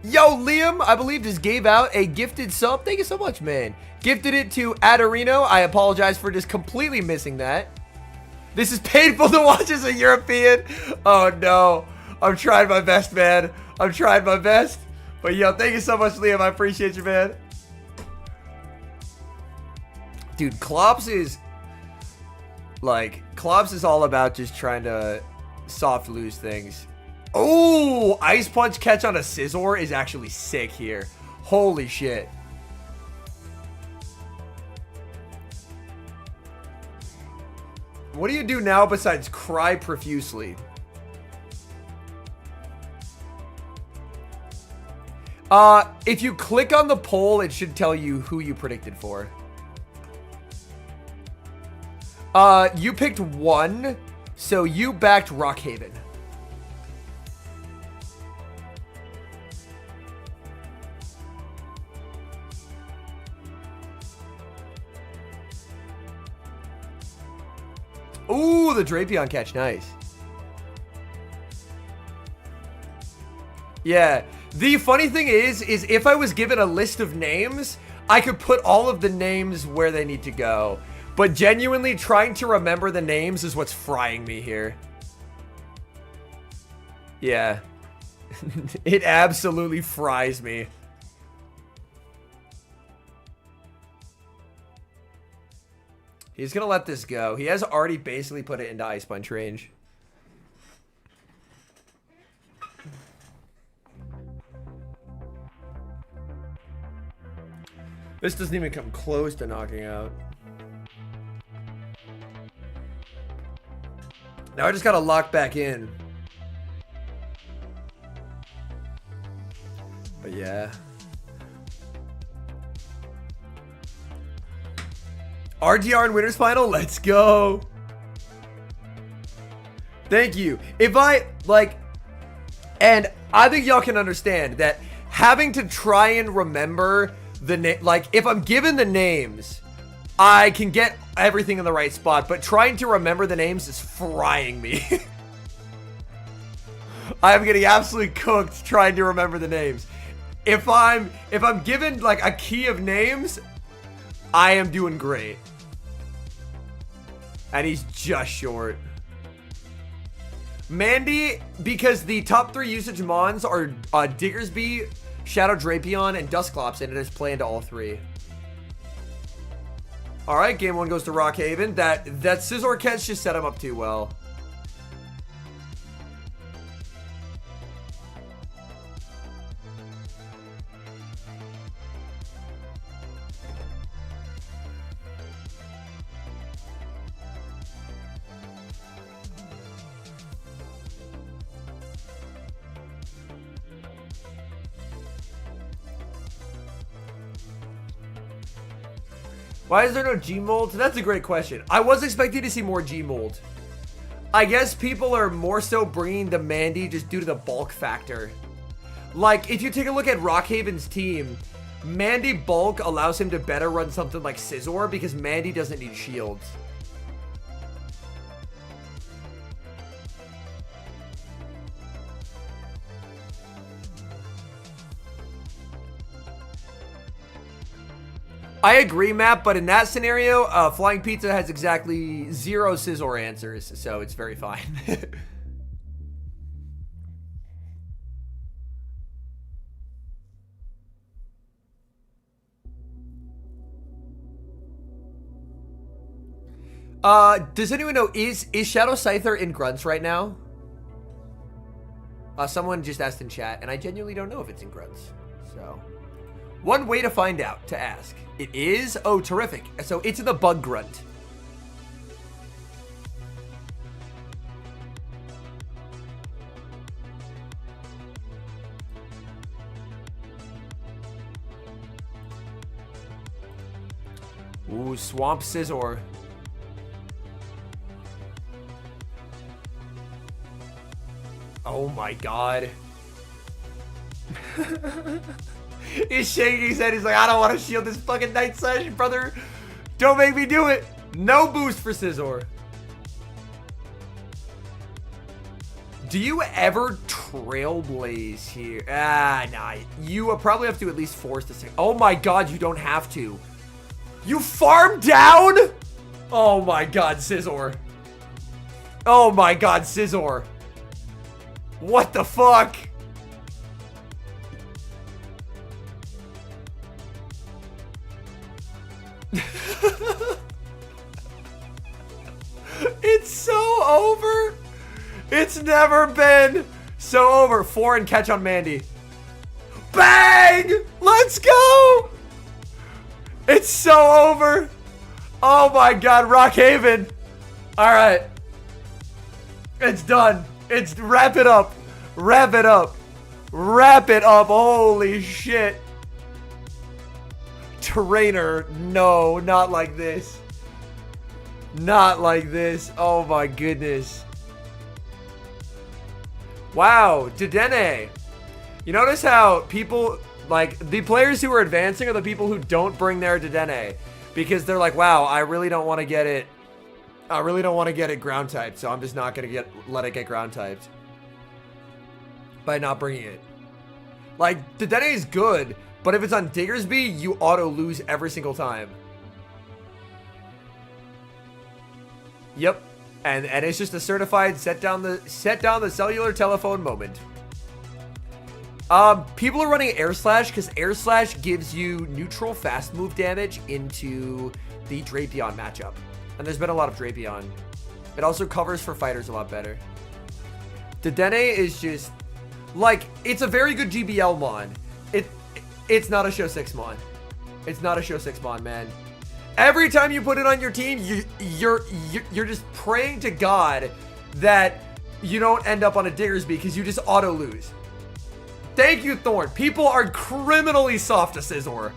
S1: Yo, Liam, I believe just gave out a gifted sub. Thank you so much, man. Gifted it to Adarino. I apologize for just completely missing that. This is painful to watch as a European. Oh, no. I'm trying my best, man. I'm trying my best. But, yo, thank you so much, Liam. I appreciate you, man. Dude, Klops is... Like, Klops is all about just trying to soft lose things. Oh, Ice Punch catch on a Scizor is actually sick here. Holy shit. What do you do now besides cry profusely? If you click on the poll, it should tell you who you predicted for. You picked 1, so you backed Rockhaven. Ooh, the Drapion catch, nice. Yeah, the funny thing is if I was given a list of names, I could put all of the names where they need to go. But genuinely trying to remember the names is what's frying me here. Yeah. It absolutely fries me. He's going to let this go. He has already basically put it into Ice Punch range. This doesn't even come close to knocking out. Now I just got to lock back in. But yeah. RGR in Winners Final, let's go. Thank you. If I, like, and I think y'all can understand that having to try and remember the name, like, if I'm given the names, I can get everything in the right spot, but trying to remember the names is frying me. I'm getting absolutely cooked trying to remember the names. If I'm given, like, a key of names, I am doing great. And he's just short. Mandy, because the top 3 usage mons are Diggersby, Shadow Drapion, and Dusclops, and it is play into all 3. Alright, game 1 goes to Rockhaven. That Scizor catch just set him up too well. Why is there no G-Mold? That's a great question. I was expecting to see more G-Mold. I guess people are more so bringing the Mandy just due to the bulk factor. Like, if you take a look at Rockhaven's team, Mandy bulk allows him to better run something like Scizor because Mandy doesn't need shields. I agree, Matt, but in that scenario, Flying Pizza has exactly 0 Scizor answers, so it's very fine. Does anyone know, is Shadow Scyther in Grunts right now? Someone just asked in chat, and I genuinely don't know if it's in Grunts, so... One way to find out, to ask. It is? Oh, terrific. So it's in the Bug Grunt. Ooh, Swamp Scizor. Oh my god. He's shaking his head. He's like, I don't want to shield this fucking Night Slash, brother. Don't make me do it. No boost for Scizor. Do you ever Trailblaze here? Ah, nah. You probably have to at least force this thing. Oh my god, you don't have to. You farm down? Oh my god, Scizor. Oh my god, Scizor. What the fuck? It's so over. It's never been so over. 4 and catch on Mandy. Bang! Let's go! It's so over. Oh my god, Rockhaven. Alright. It's done. It's wrap it up. Wrap it up. Wrap it up. Holy shit. Trainer. No, not like this. Not like this. Oh my goodness. Wow, Dedenne. You notice how people, like, the players who are advancing are the people who don't bring their Dedenne. Because they're like, wow, I really don't want to get it. I really don't want to get it ground typed, so I'm just not going to let it get ground typed. By not bringing it. Like, Dedenne is good, but if it's on Diggersby, you auto lose every single time. Yep. And it's just a certified set down the cellular telephone moment. People are running Air Slash because Air Slash gives you neutral fast move damage into the Drapion matchup. And there's been a lot of Drapion. It also covers for fighters a lot better. Dedenne is just like, it's a very good GBL mon. It's not a Show 6 mon. It's not a Show 6 mon, man. Every time you put it on your team, you're just praying to God that you don't end up on a Diggersby because you just auto lose. Thank you, Thorn. People are criminally soft to Scizor.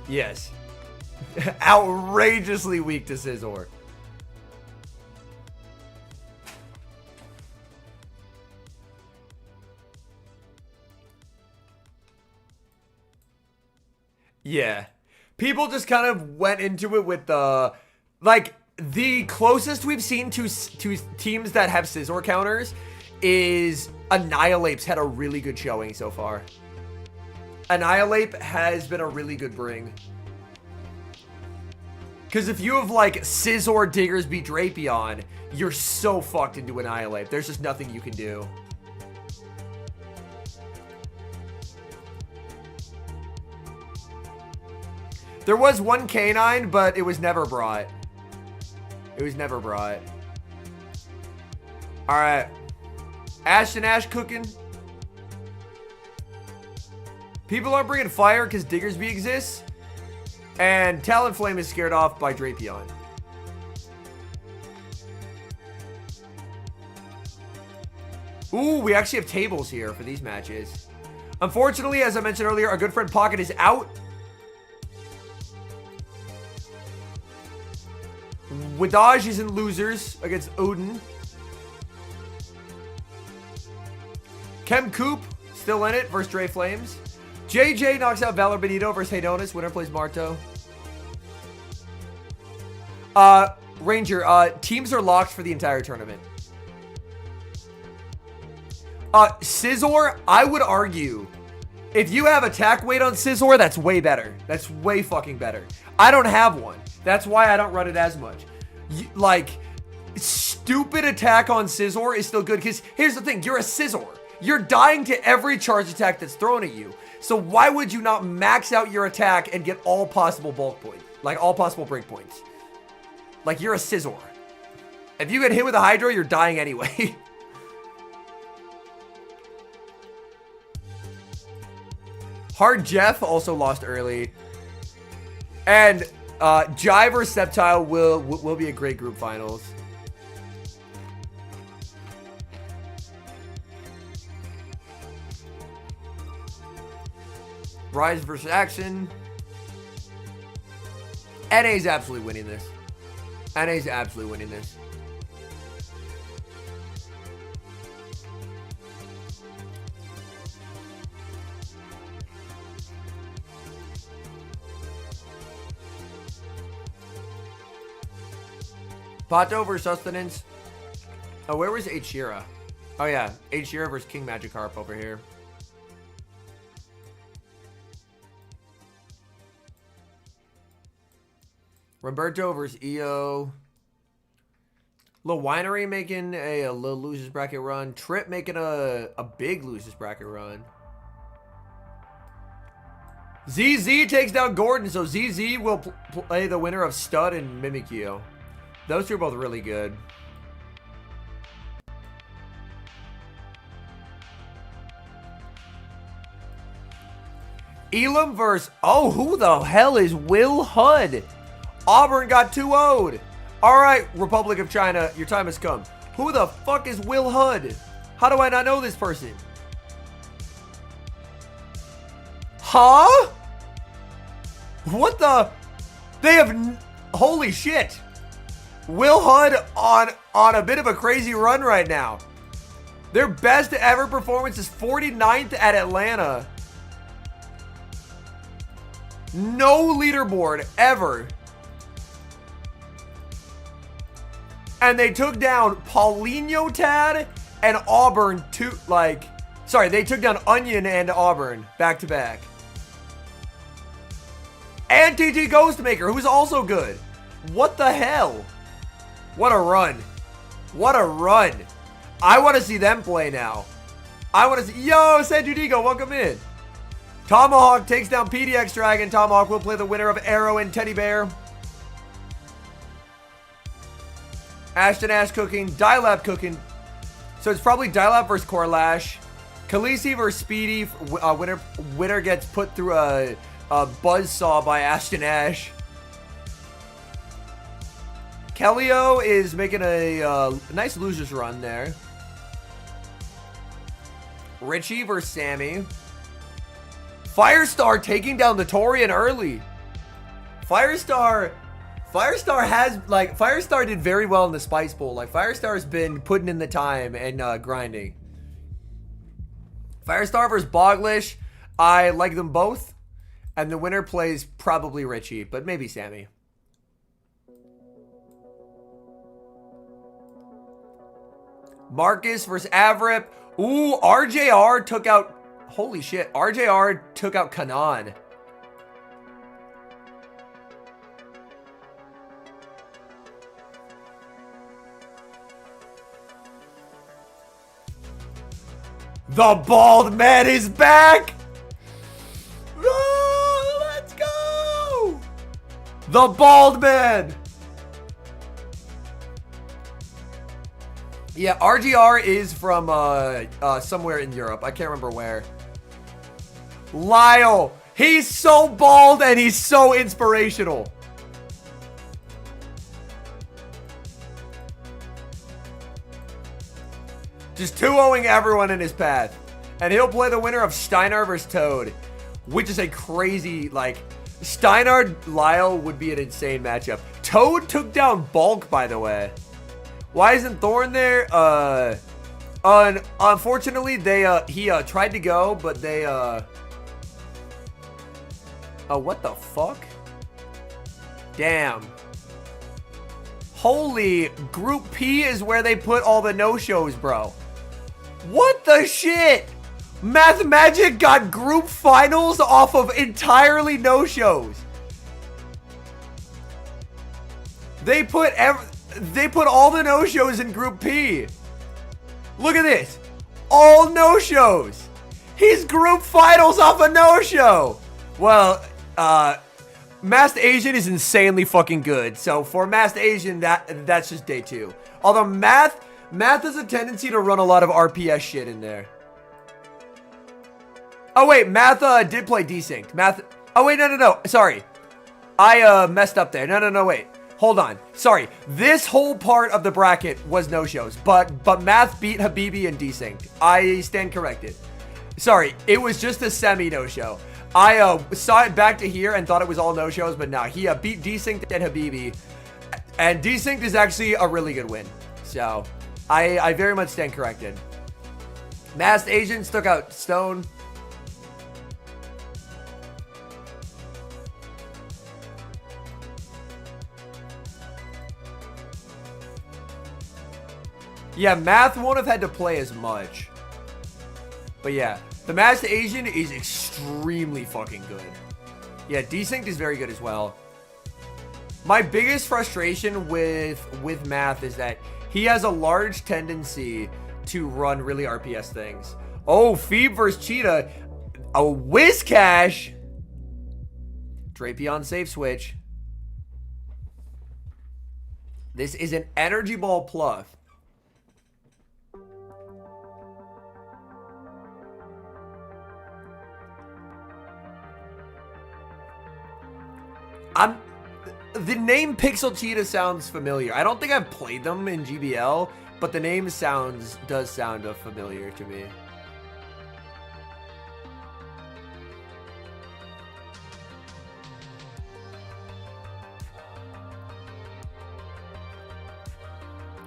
S1: Yes. Outrageously weak to Scizor. Yeah. People just kind of went into it with the, like, the closest we've seen to teams that have Scizor counters is Annihilape's had a really good showing so far. Annihilape has been a really good bring. Because if you have, like, Scizor, Diggersby, Drapion, you're so fucked into Annihilape. There's just nothing you can do. There was one canine, but it was never brought. It was never brought. Alright. Ash and Ash cooking. People aren't bringing fire because Diggersby exists. And Talonflame is scared off by Drapion. Ooh, we actually have tables here for these matches. Unfortunately, as I mentioned earlier, our good friend Pocket is out. Wadaj is in losers against Odin. Chem Coop still in it versus Dre Flames. JJ knocks out Valor Benito versus Hedonis. Winner plays Marto. Ranger, teams are locked for the entire tournament. Scizor, I would argue, if you have attack weight on Scizor, that's way better. That's way fucking better. I don't have one. That's why I don't run it as much. Like, stupid attack on Scizor is still good because here's the thing. You're a Scizor. You're dying to every charge attack that's thrown at you. So why would you not max out your attack and get all possible bulk points? Like, all possible break points. Like, you're a Scizor. If you get hit with a Hydro, you're dying anyway. Hard Jeff also lost early. And Jive or Septile will be a great group finals. Rise versus Action. NA's absolutely winning this. NA's absolutely winning this. Pato versus Sustenance. Oh, where was Hashira? Oh, yeah. Hashira versus King Magikarp over here. Roberto versus EO. Little Winery making a little losers bracket run. Trip making a big losers bracket run. ZZ takes down Gordon, so ZZ will play the winner of Stud and Mimikyu. Those two are both really good. Elam versus... Oh, who the hell is Will Hud? Auburn got 2-0'd. All right, Republic of China, your time has come. Who the fuck is Will Hud? How do I not know this person? Huh? What the? They have... Holy shit. Will Hud on a bit of a crazy run right now. Their best ever performance is 49th at Atlanta. No leaderboard ever. And they took down Paulinho Tad and Auburn they took down Onion and Auburn back to back. And TT Ghostmaker, who's also good. What the hell? What a run. What a run. I want to see them play now. I want to see... Yo, Sanjudigo, welcome in. Tomahawk takes down PDX Dragon. Tomahawk will play the winner of Arrow and Teddy Bear. Ashton Ash cooking. Dilap cooking. So it's probably Dilap versus Corlash. Khaleesi versus Speedy. Winner gets put through a buzzsaw by Ashton Ash. Kellyo is making a nice losers run there. Richie versus Sammy. Firestar taking down the Torian early. Firestar did very well in the Spice Bowl. Like, Firestar's been putting in the time and grinding. Firestar versus Boglish. I like them both. And the winner plays probably Richie, but maybe Sammy. Marcus versus Avrip. Ooh, RJR took out... Holy shit. RJR took out Kanan. The bald man is back! Oh, let's go! The bald man! Yeah, RGR is from somewhere in Europe. I can't remember where. Lyle! He's so bald and he's so inspirational. Just 2-0ing everyone in his path. And he'll play the winner of Steinar versus Toad. Which is a crazy, like... Steinar-Lyle would be an insane matchup. Toad took down Bulk, by the way. Why isn't Thorn there? Unfortunately, he tried to go, but they, oh, what the fuck? Damn. Holy, Group P is where they put all the no-shows, bro. What the shit? Math Magic got group finals off of entirely no-shows. They put all the no-shows in Group P. Look at this. All no-shows. He's group finals off a no-show. Well, Masked Asian is insanely fucking good. So for Masked Asian, that's just day 2. Although Math has a tendency to run a lot of RPS shit in there. Oh wait, Math did play Desynced. Math. Oh wait, no. Sorry, I messed up there. No, wait. Hold on. Sorry. This whole part of the bracket was no-shows, but Math beat Habibi and Desynced. I stand corrected. Sorry, it was just a semi no-show. I saw it back to here and thought it was all no-shows, but no, he beat Desynced and Habibi. And Desynced is actually a really good win. So, I very much stand corrected. Masked Asians took out Stone. Yeah, Math won't have had to play as much. But yeah, the Masked Asian is extremely fucking good. Yeah, Desynced is very good as well. My biggest frustration with Math is that he has a large tendency to run really RPS things. Oh, Phoebe versus Cheetah. A Whiscash. Drapion safe switch. This is an Energy Ball Pluff. The name Pixel Cheetah sounds familiar. I don't think I've played them in GBL, but the name does sound familiar to me.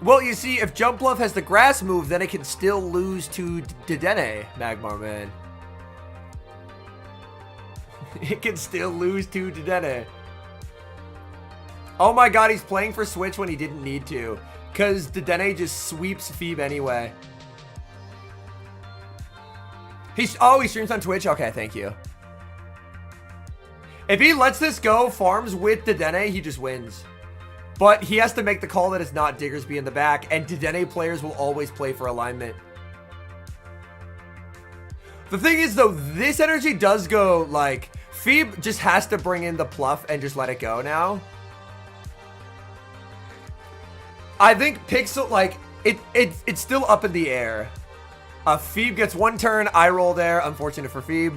S1: Well, you see, if Jump Bluff has the grass move, then it can still lose to Dedenne, Magmar Man. It can still lose to Dedenne. Oh my god, he's playing for Switch when he didn't need to. Because Dedenne just sweeps Phoebe anyway. He streams on Twitch? Okay, thank you. If he lets this go, farms with Dedenne, he just wins. But he has to make the call that it's not Diggersby in the back, and Dedenne players will always play for alignment. The thing is, though, this energy does go, like, Phoebe just has to bring in the Pluff and just let it go now. I think Pixel, like, it's still up in the air. Phoebe gets one turn, eye roll there. Unfortunate for Phoebe.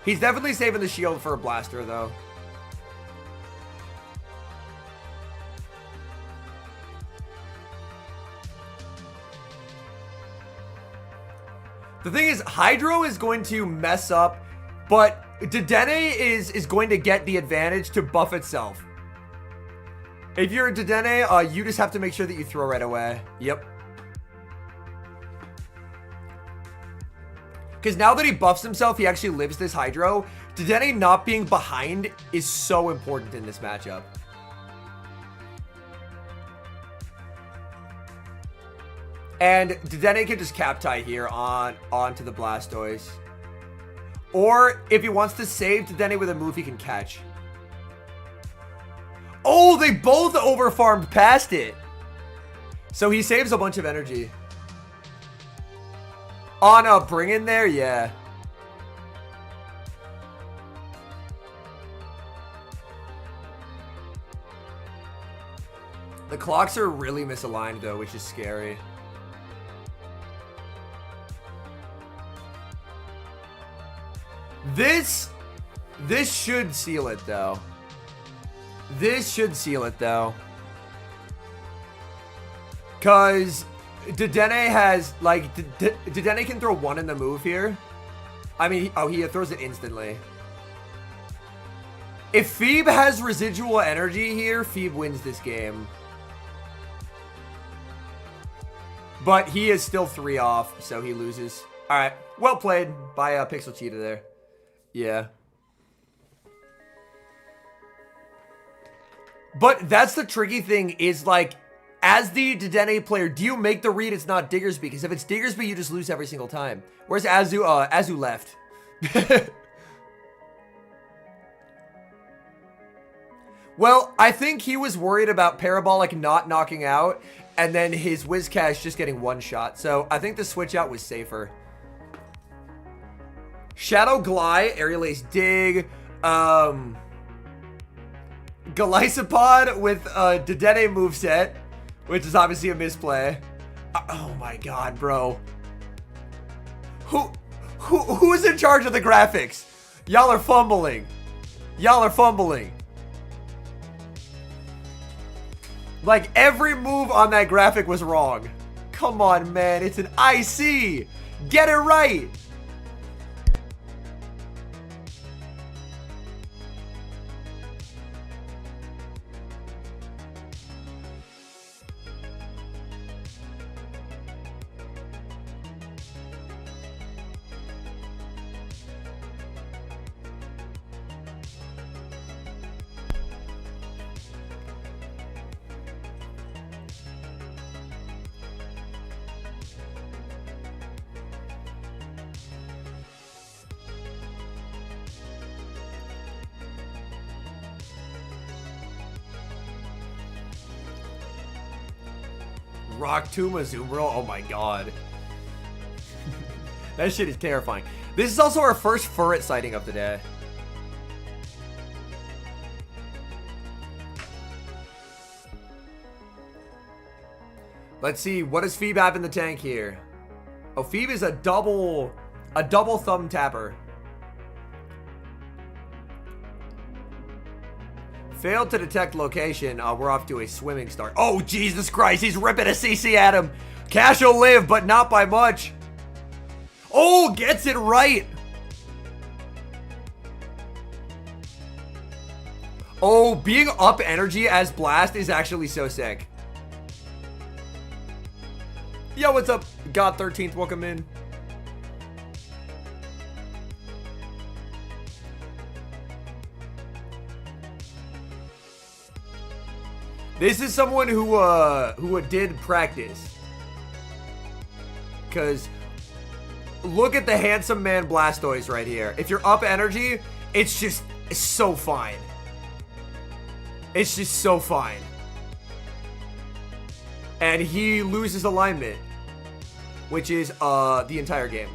S1: He's definitely saving the shield for a blaster, though. The thing is, Hydro is going to mess up, but Dedenne is going to get the advantage to buff itself. If you're a Dedenne, you just have to make sure that you throw right away. Yep. Because now that he buffs himself, he actually lives this Hydro. Dedenne not being behind is so important in this matchup. And Dedenne can just cap tie here onto the Blastoise. Or if he wants to save Dedenne with a move he can catch. Oh, they both overfarmed past it. So he saves a bunch of energy. On a bring in there, yeah. The clocks are really misaligned though, which is scary. This should seal it though. This should seal it though. Cause Dedenne has, like, Dedenne can throw one in the move here. I mean, he throws it instantly. If Phoebe has residual energy here, Phoebe wins this game. But he is still 3 off, so he loses. Alright, well played by Pixel Cheetah there. Yeah. But that's the tricky thing is, like, as the Dedenne player, do you make the read it's not Diggersby? Because if it's Diggersby, you just lose every single time. Whereas Azu left. Well, I think he was worried about Parabolic not knocking out, and then his Whiscash just getting one shot. So I think the switch out was safer. Shadow Glide, Aerial Ace Dig, Golisopod with a Dedenne moveset, which is obviously a misplay. Oh my god, bro. Who's in charge of the graphics? Y'all are fumbling. Y'all are fumbling. Like, every move on that graphic was wrong. Come on, man. It's an IC. Get it right. Rock Tomb Azumarill? Oh my god. That shit is terrifying. This is also our first Furret sighting of the day. Let's see, what does Phoebe have in the tank here? Oh, Phoebe is a double thumb tapper. Failed to detect location. We're off to a swimming start. Oh, Jesus Christ, he's ripping a CC at him. Cash will live, but not by much. Oh, gets it right. Oh, being up energy as Blast is actually so sick. Yo, what's up? God 13th, welcome in. This is someone who did practice. Because look at the handsome man Blastoise right here. If you're up energy, it's so fine. It's just so fine. And he loses alignment, which is the entire game.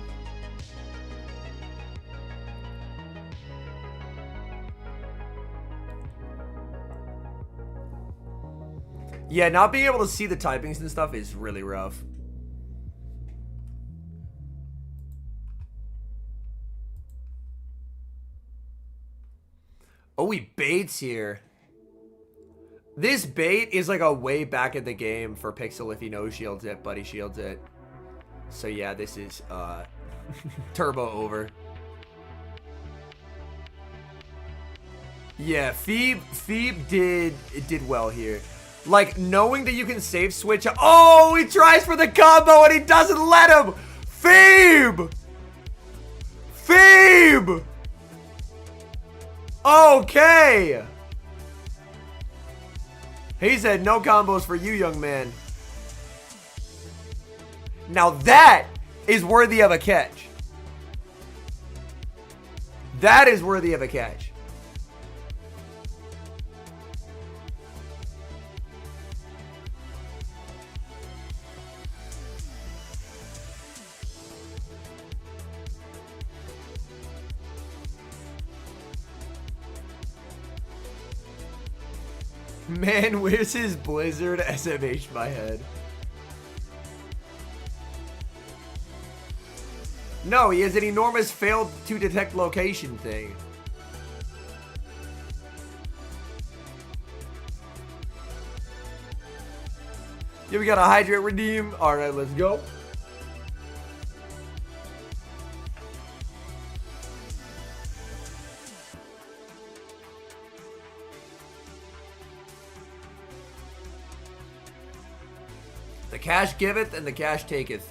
S1: Yeah, not being able to see the typings and stuff is really rough. Oh, he baits here. This bait is like a way back in the game for Pixel if he no shields it, but he shields it. So yeah, this is turbo over. Yeah, Phoebe did well here. Like, knowing that you can save switch. Oh, he tries for the combo and he doesn't let him. Phoebe! Phoebe! Okay. He said no combos for you, young man. Now that is worthy of a catch. That is worthy of a catch. Man, where's his Blizzard SMH my head? No, he has an enormous failed to detect location thing. Yeah, we got a hydrate redeem. Alright, let's go. The cash giveth and the cash taketh.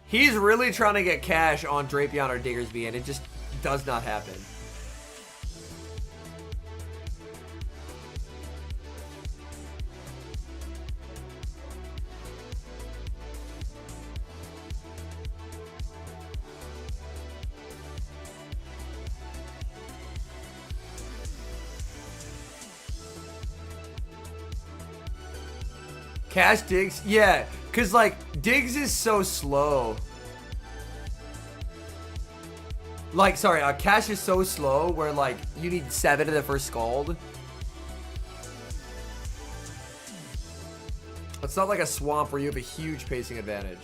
S1: He's really trying to get cash on Drapion or Diggersby, and it just does not happen. Cash Diggs? Yeah, because, like, Diggs is so slow. Like, sorry, Cash is so slow where, like, you need 7 in the first Scald. It's not like a Swamp where you have a huge pacing advantage.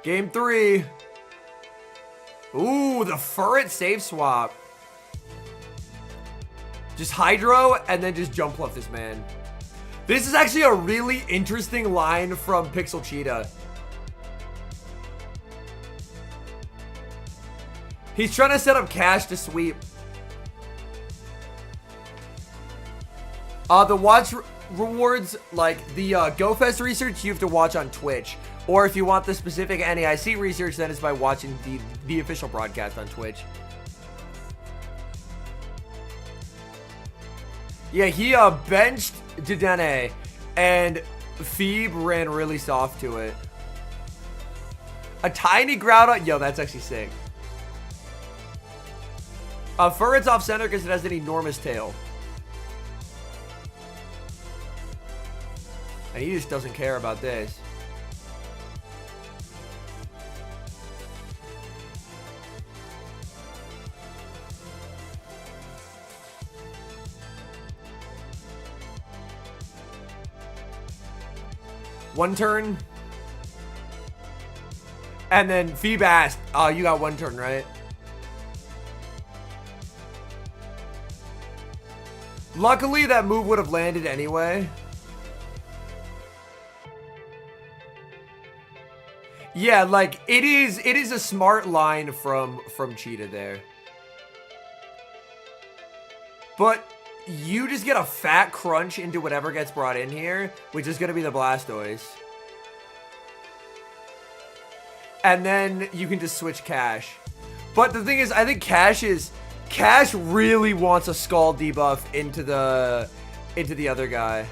S1: Game 3. Ooh, the Furret save swap. Just Hydro and then just jump left this man. This is actually a really interesting line from Pixel Cheetah. He's trying to set up Cash to sweep. The watch... rewards, like the GoFest research, you have to watch on Twitch. Or if you want the specific NAIC research, then it's by watching the official broadcast on Twitch. Yeah, he benched Dedenne, and Phoebe ran really soft to it. A tiny Groudon. Yo, that's actually sick. Furret's off center because it has an enormous tail. And he just doesn't care about this. One turn. And then Phoebe asked, oh, you got one turn, right? Luckily, that move would have landed anyway. Yeah, like, it is a smart line from Cheetah there. But you just get a fat crunch into whatever gets brought in here, which is going to be the Blastoise. And then you can just switch Cash. But the thing is, I think Cash really wants a Scald debuff into the other guy.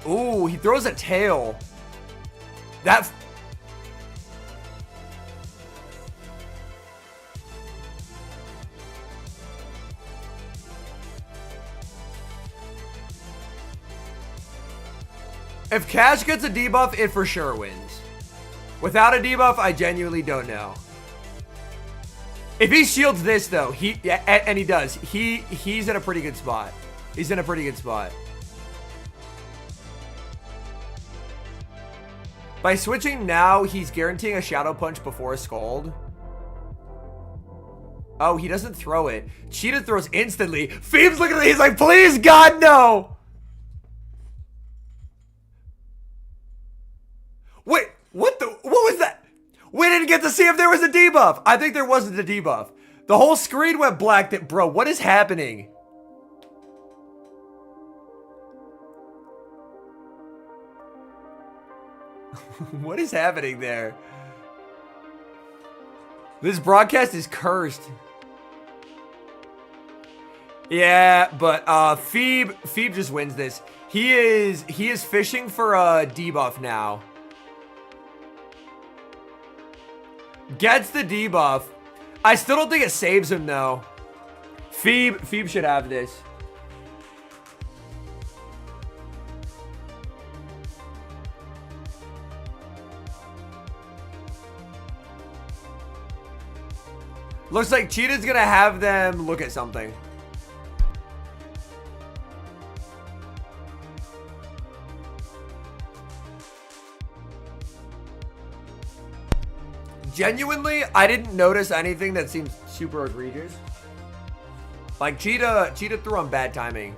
S1: Ooh, he throws a tail. That... If Cash gets a debuff, it for sure wins. Without a debuff, I genuinely don't know. If he shields this, though, and he does, he's in a pretty good spot. He's in a pretty good spot. By switching now, he's guaranteeing a Shadow Punch before a Scald. Oh, he doesn't throw it. Cheetah throws instantly. Phoebe's looking at it. He's like, please, God, no. Wait, what was that? We didn't get to see if there was a debuff. I think there wasn't a debuff. The whole screen went black. Bro, what is happening? What is happening there? This broadcast is cursed. Yeah, but Phoebe just wins this. He is fishing for a debuff now. Gets the debuff. I still don't think it saves him though. Phoebe should have this. Looks like Cheetah's gonna have them look at something. Genuinely, I didn't notice anything that seemed super egregious. Like Cheetah threw on bad timing.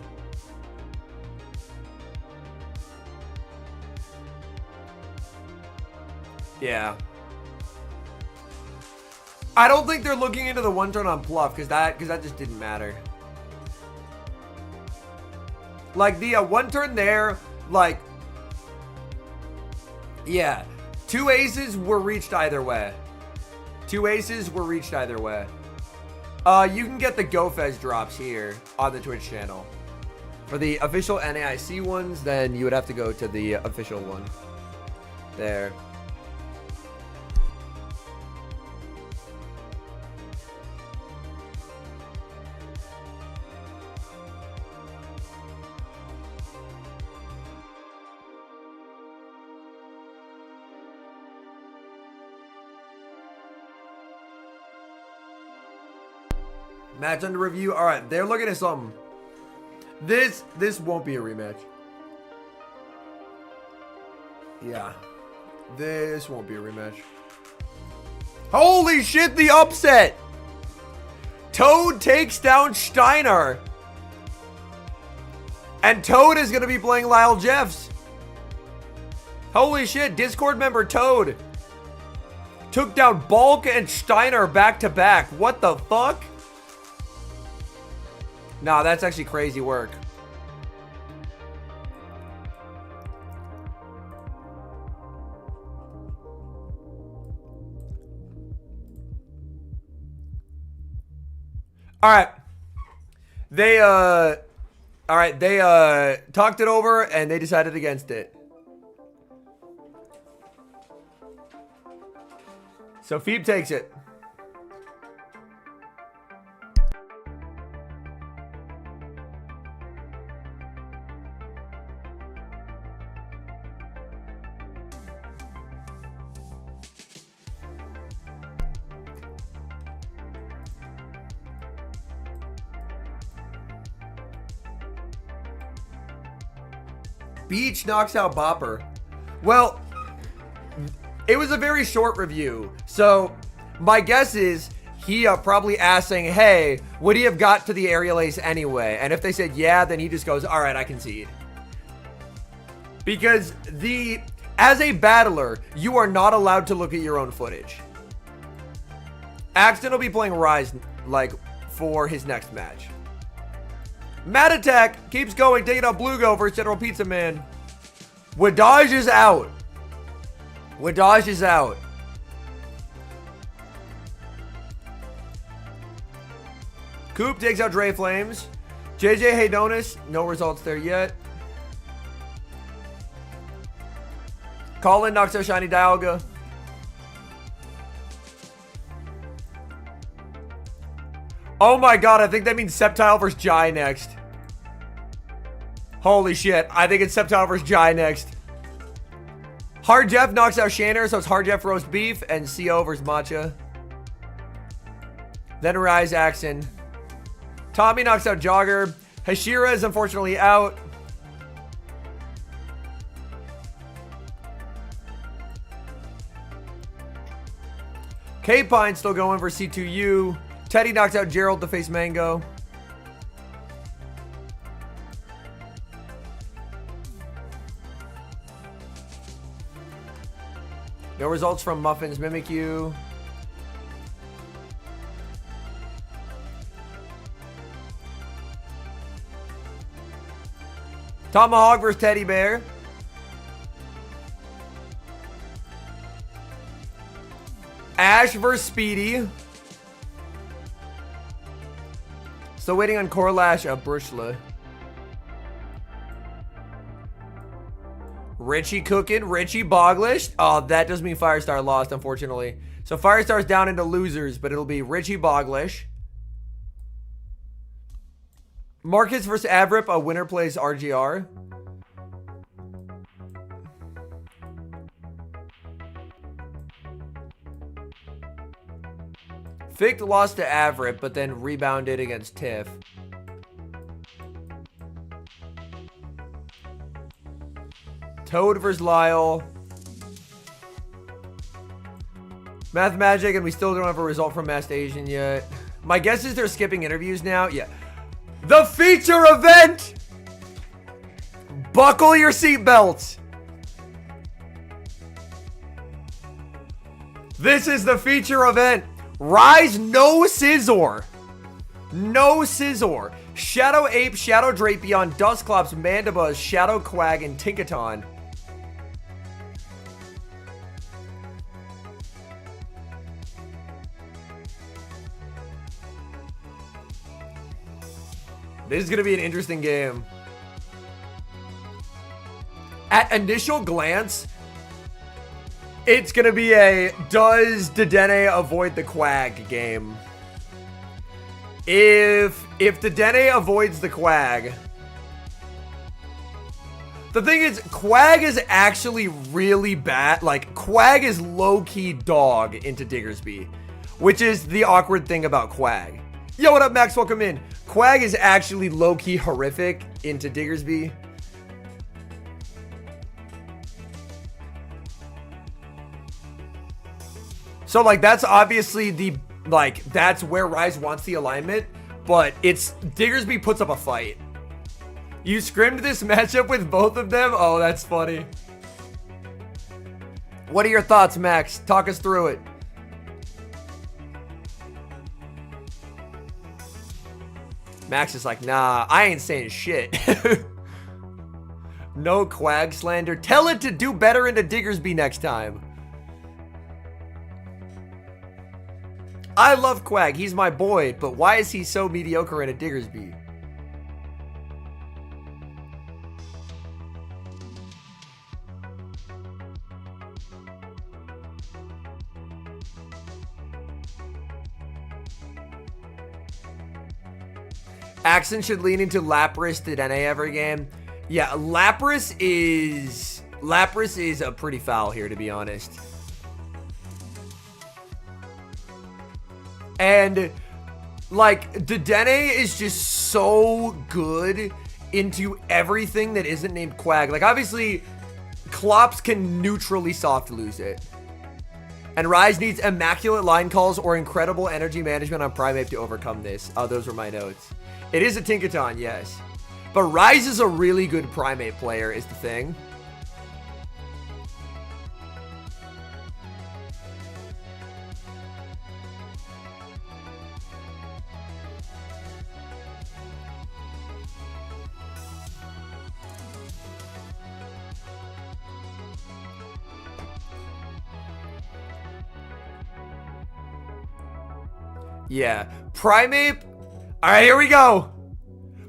S1: Yeah. I don't think they're looking into the one turn on Pluff because that just didn't matter. Like the one turn there, like, yeah, two aces were reached either way. Two aces were reached either way. You can get the GoFest drops here on the Twitch channel. For the official NAIC ones, then you would have to go to the official one. There. Match under review. All right, they're looking at something. This won't be a rematch. Yeah, this won't be a rematch. Holy shit! The upset. Toad takes down Shainer, and Toad is gonna be playing Lyle Jeffs. Holy shit! Discord member Toad took down Bulk and Shainer back to back. What the fuck? Nah, that's actually crazy work. All right. They talked it over and they decided against it. So Phoebe takes it. Beach knocks out Bopper. Well, it was a very short review. So my guess is he probably asked saying, hey, would he have got to the aerial ace anyway? And if they said yeah, then he just goes, all right, I concede. Because as a battler, you are not allowed to look at your own footage. Axton will be playing Rise for his next match. Mad Attack keeps going, taking out Blugo versus General Pizza Man. Wadaj is out. Wadaj is out. Coop takes out Dre Flames. JJ Haydonis, no results there yet. Colin knocks out Shiny Dialga. Oh my god, I think that means Septile versus Jai next. Holy shit, I think it's Septile versus Jai next. Hard Jeff knocks out Shainer, so it's Hard Jeff roast beef and CO versus Matcha. Then Rise Axon. Tommy knocks out Jogger. Hashira is unfortunately out. K-Pine still going for C2U. Teddy knocks out Gerald to face Mango. No results from Muffins Mimikyu. Tomahawk versus Teddy Bear. Ash versus Speedy. Still waiting on Corlash of Brushla. Richie cooking. Richie Boglish. Oh, that does mean Firestar lost, unfortunately. So Firestar's down into losers, but it'll be Richie Boglish. Marcus versus Avrip. A winner plays RGR. Ficht lost to Avrip, but then rebounded against Tiff. Toad versus Lyle. Math Magic, and we still don't have a result from Masked Asian yet. My guess is they're skipping interviews now. Yeah. The feature event! Buckle your seatbelts. This is the feature event. Rise, no Scizor. No Scizor. Shadow Ape, Shadow Drapion, Dusclops, Mandibuzz, Shadow Quag, and Tinkaton. This is going to be an interesting game. At initial glance, it's going to be a does Dedenne avoid the Quag game. If Dedenne avoids the Quag. The thing is, Quag is actually really bad. Like, Quag is low-key dog into Diggersby, which is the awkward thing about Quag. Yo, what up, Max? Welcome in. Quag is actually low-key horrific into Diggersby. So, like, that's obviously the, like, that's where Rise wants the alignment, but it's, Diggersby puts up a fight. You scrimmed this matchup with both of them? Oh, that's funny. What are your thoughts, Max? Talk us through it. Max is like, nah, I ain't saying shit. No Quag slander. Tell it to do better into Diggersby next time. I love Quag. He's my boy, but why is he so mediocre in a Diggersby? Axon should lean into Lapras to Dene every game. Yeah, Lapras is a pretty foul here, to be honest. And like Dedenne is just so good into everything that isn't named Quag. Like obviously Klops can neutrally soft lose it. And Rise needs immaculate line calls or incredible energy management on Primeape to overcome this. Oh, those were my notes. It is a Tinkaton, yes. But Rise is a really good Primeape player, is the thing. Yeah. Primeape. All right, here we go.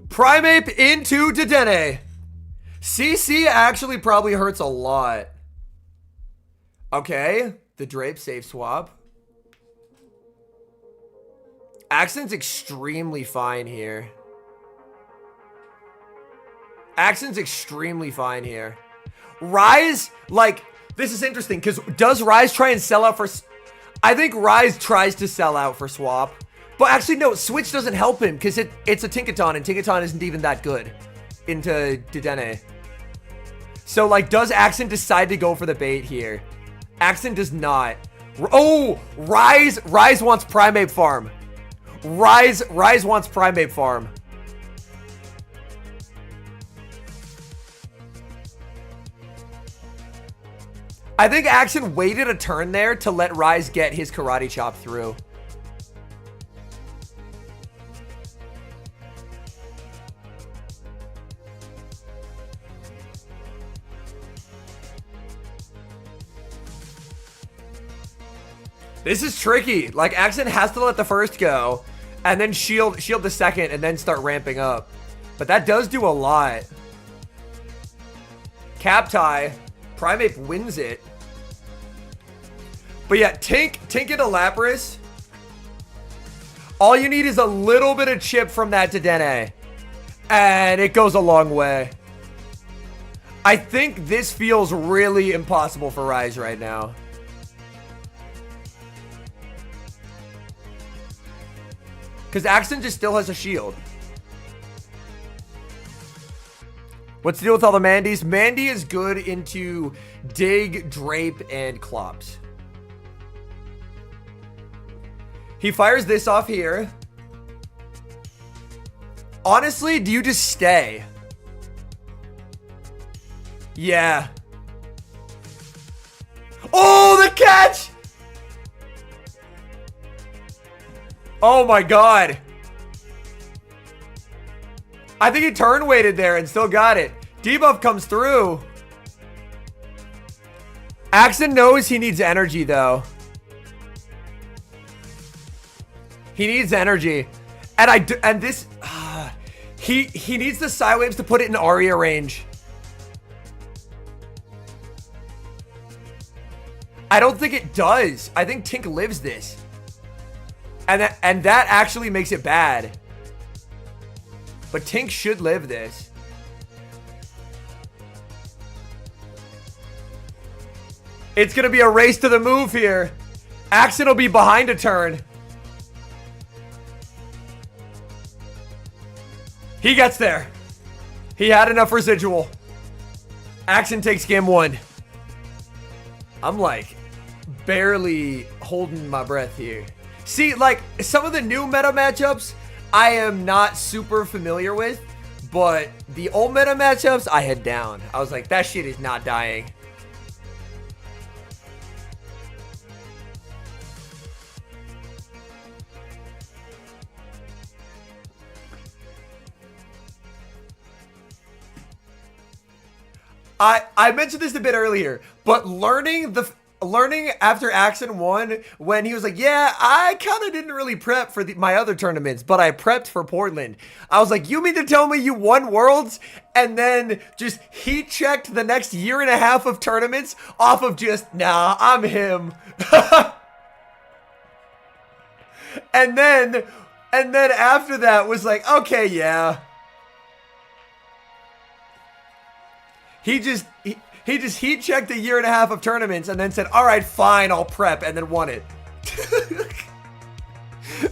S1: Primeape into Dedenne. CC actually probably hurts a lot. Okay. The Drape safe swap. Axon's extremely fine here. Axon's extremely fine here. Rise, like, this is interesting because does Rise try and sell out for... I think Rise tries to sell out for swap. But actually, no, Switch doesn't help him because it's a Tinkaton, and Tinkaton isn't even that good into Dedenne. So, like, does Axon decide to go for the bait here? Axon does not. Oh, Rise wants Primeape farm. Rise wants Primeape farm. I think Axon waited a turn there to let Rise get his Karate Chop through. This is tricky. Like, Axon has to let the first go, and then shield the second, and then start ramping up. But that does do a lot. Cap tie. Primeape wins it. But yeah, Tink into Lapras. All you need is a little bit of chip from that Dedenne, and it goes a long way. I think this feels really impossible for Rise right now. Because Axon just still has a shield. What's the deal with all the Mandys? Mandy is good into Dig, Drape, and Klops. He fires this off here. Honestly, do you just stay? Yeah. Oh, the catch! Oh my god. I think he turn weighted there and still got it. Debuff comes through. Axon knows he needs energy though. He needs energy. And this he needs the Psywaves to put it in Aria range. I don't think it does. I think Tink lives this. And that actually makes it bad. But Tink should live this. It's going to be a race to the move here. Axon will be behind a turn. He gets there. He had enough residual. Axon takes game one. I'm like barely holding my breath here. See, like, some of the new meta matchups I am not super familiar with, but the old meta matchups I had down. I was like, that shit is not dying. I mentioned this a bit earlier, but learning after Axon won, when he was like, yeah, I kind of didn't really prep for my other tournaments, but I prepped for Portland. I was like, you mean to tell me you won Worlds and then just heat checked the next year and a half of tournaments off of just, nah, I'm him. and then after that was like, okay, yeah. He just heat checked a year and a half of tournaments and then said, all right, fine, I'll prep, and then won it.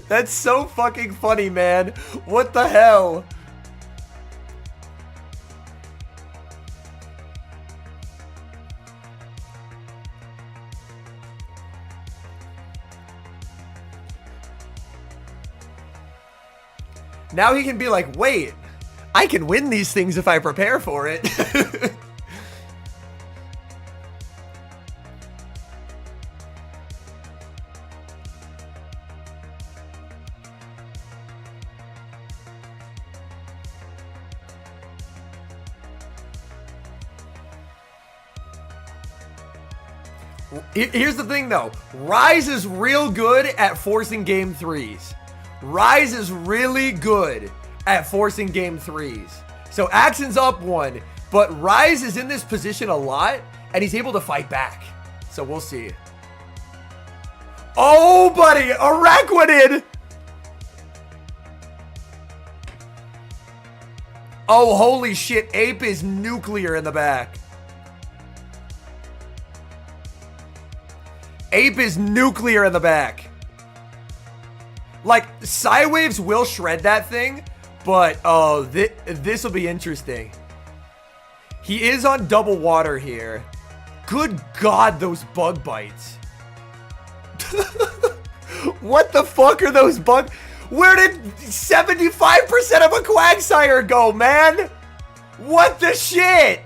S1: That's so fucking funny, man. What the hell? Now he can be like, wait, I can win these things if I prepare for it. Here's the thing, though. Rise is real good at forcing game 3s. Rise is really good at forcing game 3s. So Axon's up 1, but Rise is in this position a lot, and he's able to fight back. So we'll see. Oh, buddy! Araquanid! Oh, holy shit. Ape is nuclear in the back. Ape is nuclear in the back. Like, Psywaves will shred that thing, but oh, this will be interesting. He is on double water here. Good God, those bug bites. What the fuck are those bug? Where did 75% of a Quagsire go, man? What the shit?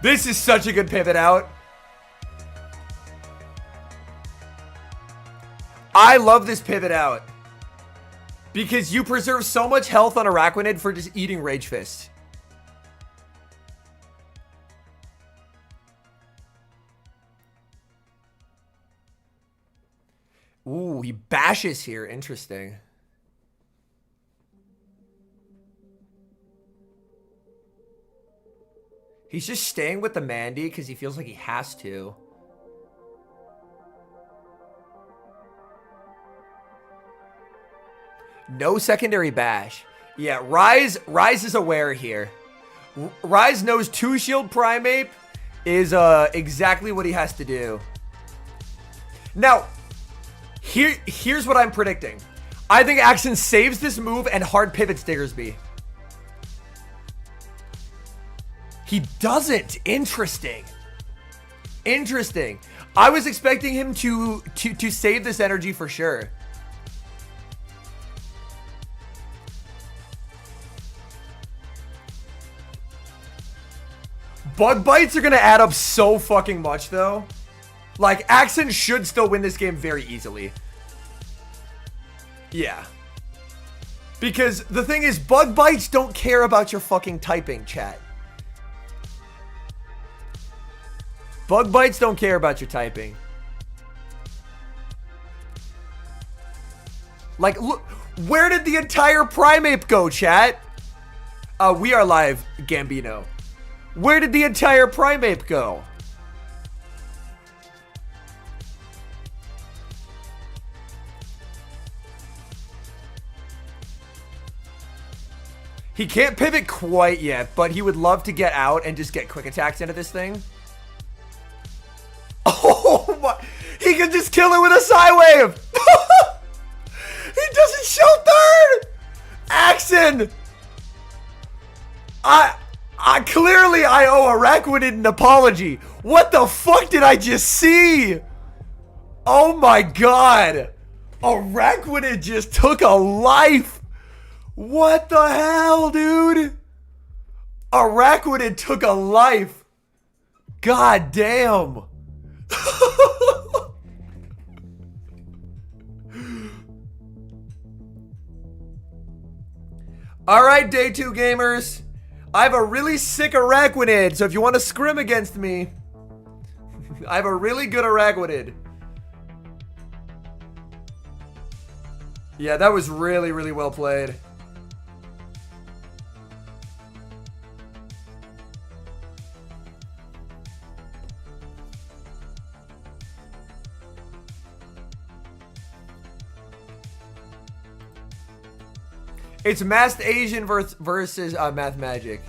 S1: This is such a good pivot out. I love this pivot out. Because you preserve so much health on Araquanid for just eating Rage Fist. Ooh, he bashes here. Interesting. He's just staying with the Mandy because he feels like he has to. No secondary bash. Yeah, Rise is aware here. Rise knows 2-shield Primeape is exactly what he has to do. Now, here's what I'm predicting. I think Axon saves this move and hard pivots Diggersby. He doesn't. Interesting. Interesting. I was expecting him to save this energy for sure. Bug bites are going to add up so fucking much, though. Like, Axon should still win this game very easily. Yeah. Because the thing is, bug bites don't care about your fucking typing, chat. Bug bites don't care about your typing. Like, look, where did the entire Primeape go, chat? We are live, Gambino. Where did the entire Primeape go? He can't pivot quite yet, but he would love to get out and just get quick attacks into this thing. Oh my, he can just kill it with a Psywave. He doesn't show third. Axon. Clearly I owe Araquanid an apology. What the fuck did I just see? Oh my god. Araquanid just took a life. What the hell, dude? Araquanid took a life. God damn. Alright, day 2 gamers. I have a really sick Araquanid, so if you want to scrim against me, I have a really good Araquanid. Yeah, that was really, really well played. It's Masked Asian versus Math Magic.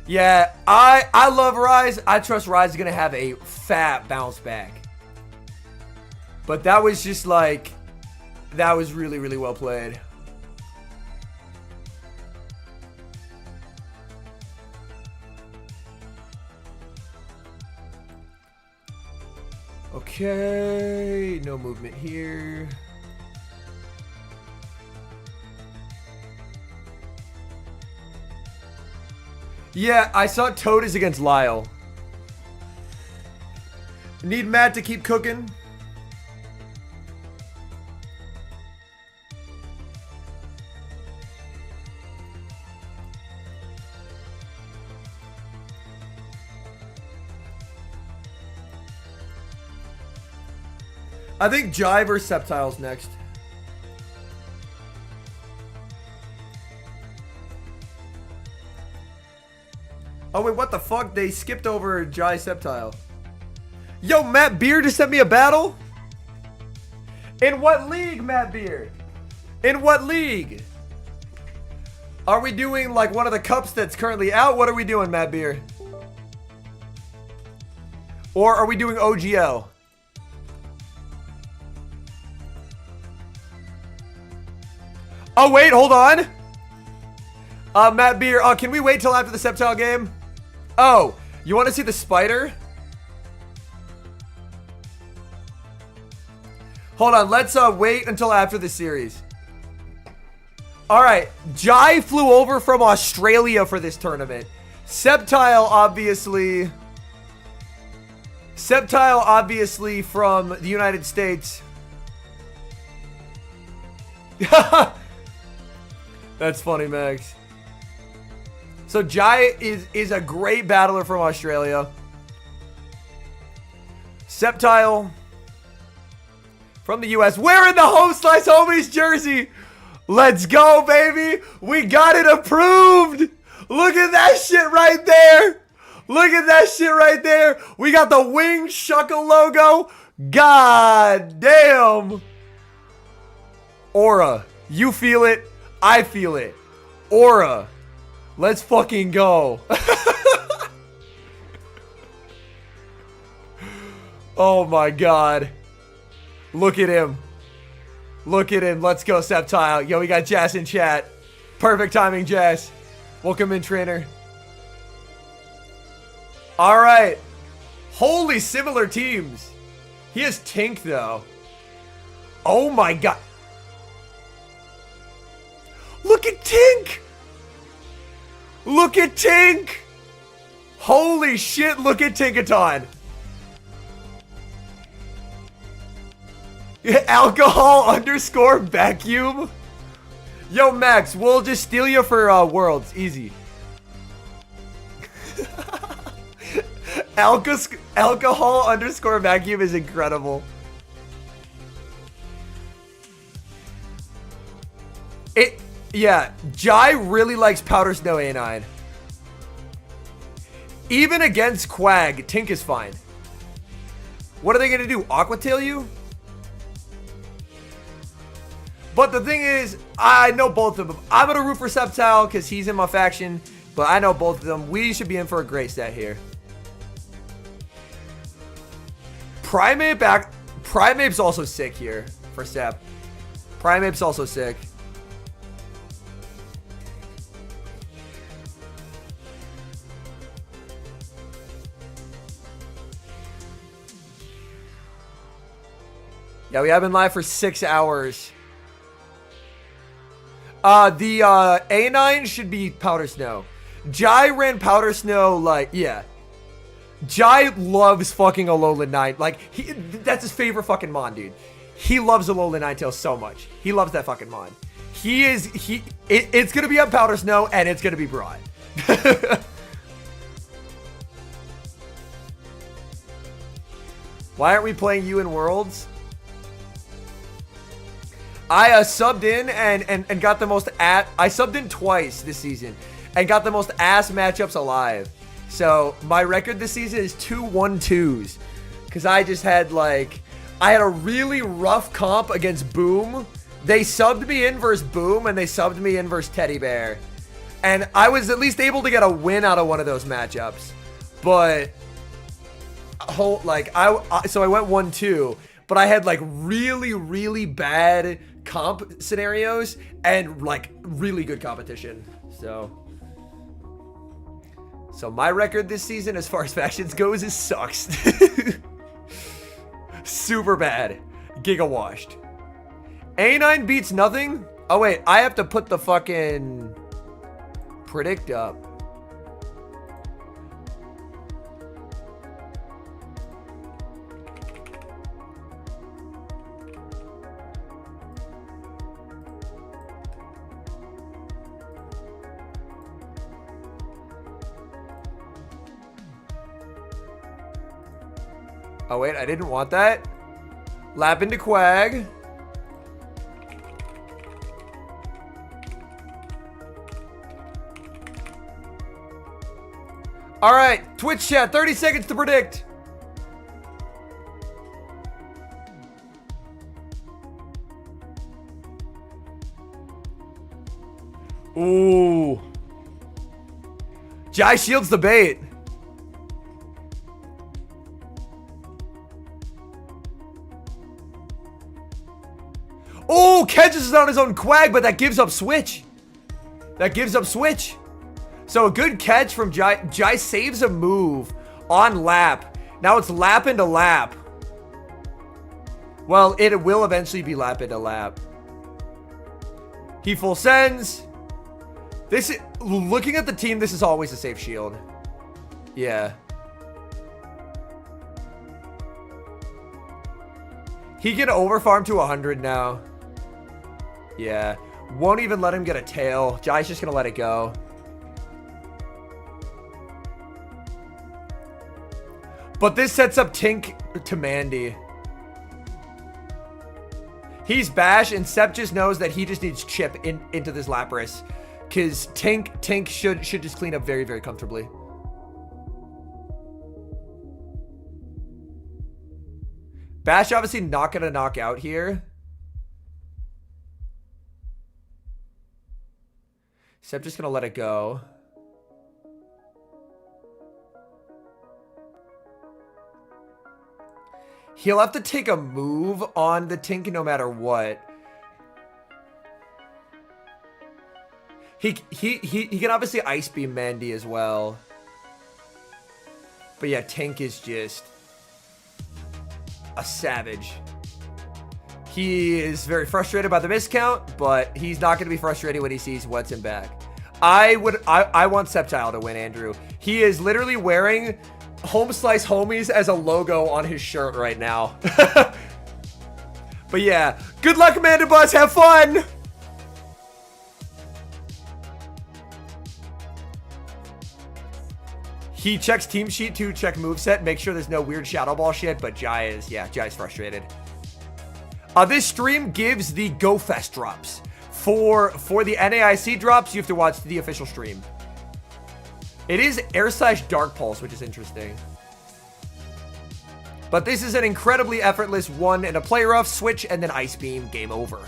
S1: Yeah, I love Rise. I trust Rise is going to have a fat bounce back. But that was just like... That was really, really well played. Okay, no movement here. Yeah, I saw Toad is against Lyle. Need Matt to keep cooking. I think Jive or Septile's next. Oh wait, what the fuck? They skipped over Jai Septile. Yo, Matt Beer just sent me a battle? In what league, Matt Beer? In what league? Are we doing like one of the cups that's currently out? What are we doing, Matt Beer? Or are we doing OGL? Oh wait, hold on. Matt Beer, can we wait till after the Septile game? Oh, you want to see the spider? Hold on, let's wait until after the series. Alright, Jai flew over from Australia for this tournament. Septile, obviously from the United States. That's funny, Max. So Jai is a great battler from Australia. Septile from the US. Wearing the Home Slice Homies jersey. Let's go, baby. We got it approved. Look at that shit right there. Look at that shit right there. We got the Wing Shuckle logo. God damn. Aura. You feel it. I feel it. Aura. Let's fucking go. Oh my god. Look at him. Look at him. Let's go, Septile. Yo, we got Jazz in chat. Perfect timing, Jazz. Welcome in, trainer. Alright. Holy similar teams. He has Tink, though. Oh my god. Look at Tink. Look at Tink. Holy shit, look at Tinkaton. Alcohol _ vacuum. Yo, Max, we'll just steal you for Worlds. Easy. Alcohol _ vacuum is incredible. Yeah, Jai really likes Powder Snow A9. Even against Quag, Tink is fine. What are they going to do? Aqua Tail you? But the thing is, I know both of them. I'm going to root for Septile because he's in my faction. But I know both of them. We should be in for a great set here. Primeape back. Primeape's also sick here for Sep. Primeape's also sick. Yeah, we have been live for 6 hours. The A9 should be Powder Snow. Jai ran Powder Snow like, yeah. Jai loves fucking Alolan Nine. Like, that's his favorite fucking mon, dude. He loves Alolan Ninetales so much. He loves that fucking mon. It's gonna be on Powder Snow, and it's gonna be broad. Why aren't we playing you in Worlds? I subbed in and got the most I subbed in twice this season and got the most ass matchups alive. So my record this season is 2-1-2s. Because I just had like, I had a really rough comp against Boom. They subbed me in versus Boom and they subbed me in versus Teddy Bear. And I was at least able to get a win out of one of those matchups. But, so I went 1-2. But I had like really, really bad comp scenarios and like really good competition. So my record this season as far as factions goes is sucks. Super bad. Giga washed. A9 beats nothing? Oh wait, I have to put the fucking predict up. Oh wait, I didn't want that. Lap into Quag. All right, Twitch chat, 30 seconds to predict. Ooh. Jai shields the bait. Oh, catches is on his own Quag, but that gives up switch. That gives up switch. So a good catch from Jai. Jai saves a move on lap. Now it's lap into lap. Well, it will eventually be lap into lap. He full sends. This is, looking at the team, this is always a safe shield. Yeah. He can overfarm to 100 now. Yeah. Won't even let him get a tail. Jai's just gonna let it go. But this sets up Tink to Mandy. He's Bash, and Sep just knows that he just needs Chip into this Lapras. Because Tink should just clean up very, very comfortably. Bash obviously not going to knock out here. Sep just going to let it go. He'll have to take a move on the Tink no matter what. He can obviously Ice Beam Mandy as well. But yeah, Tink is just a savage. He is very frustrated by the miscount, but he's not going to be frustrated when he sees what's in back. I want Septile to win, Andrew. He is literally wearing Home Slice Homies as a logo on his shirt right now. But yeah, good luck, Amanda Buzz. Have fun. He checks team sheet to check moveset, make sure there's no weird Shadow Ball shit, but Jai's frustrated. This stream gives the Go Fest drops. For the NAIC drops, you have to watch the official stream. It is Air/Dark Pulse, which is interesting. But this is an incredibly effortless one and a play rough, switch, and then Ice Beam, game over.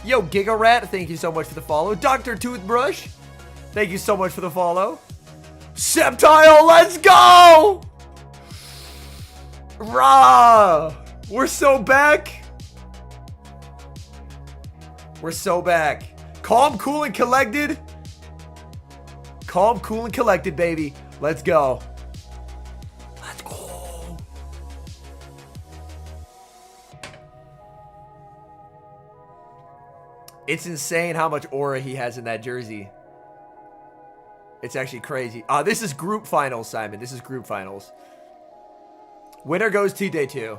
S1: Yo, Giga Rat, thank you so much for the follow. Dr. Toothbrush, thank you so much for the follow. Septile, let's go! Rah! We're so back. We're so back. Calm, cool, and collected. Calm, cool, and collected, baby. Let's go. Let's go. It's insane how much aura he has in that jersey. It's actually crazy. This is group finals, Simon. This is group finals. Winner goes to day 2.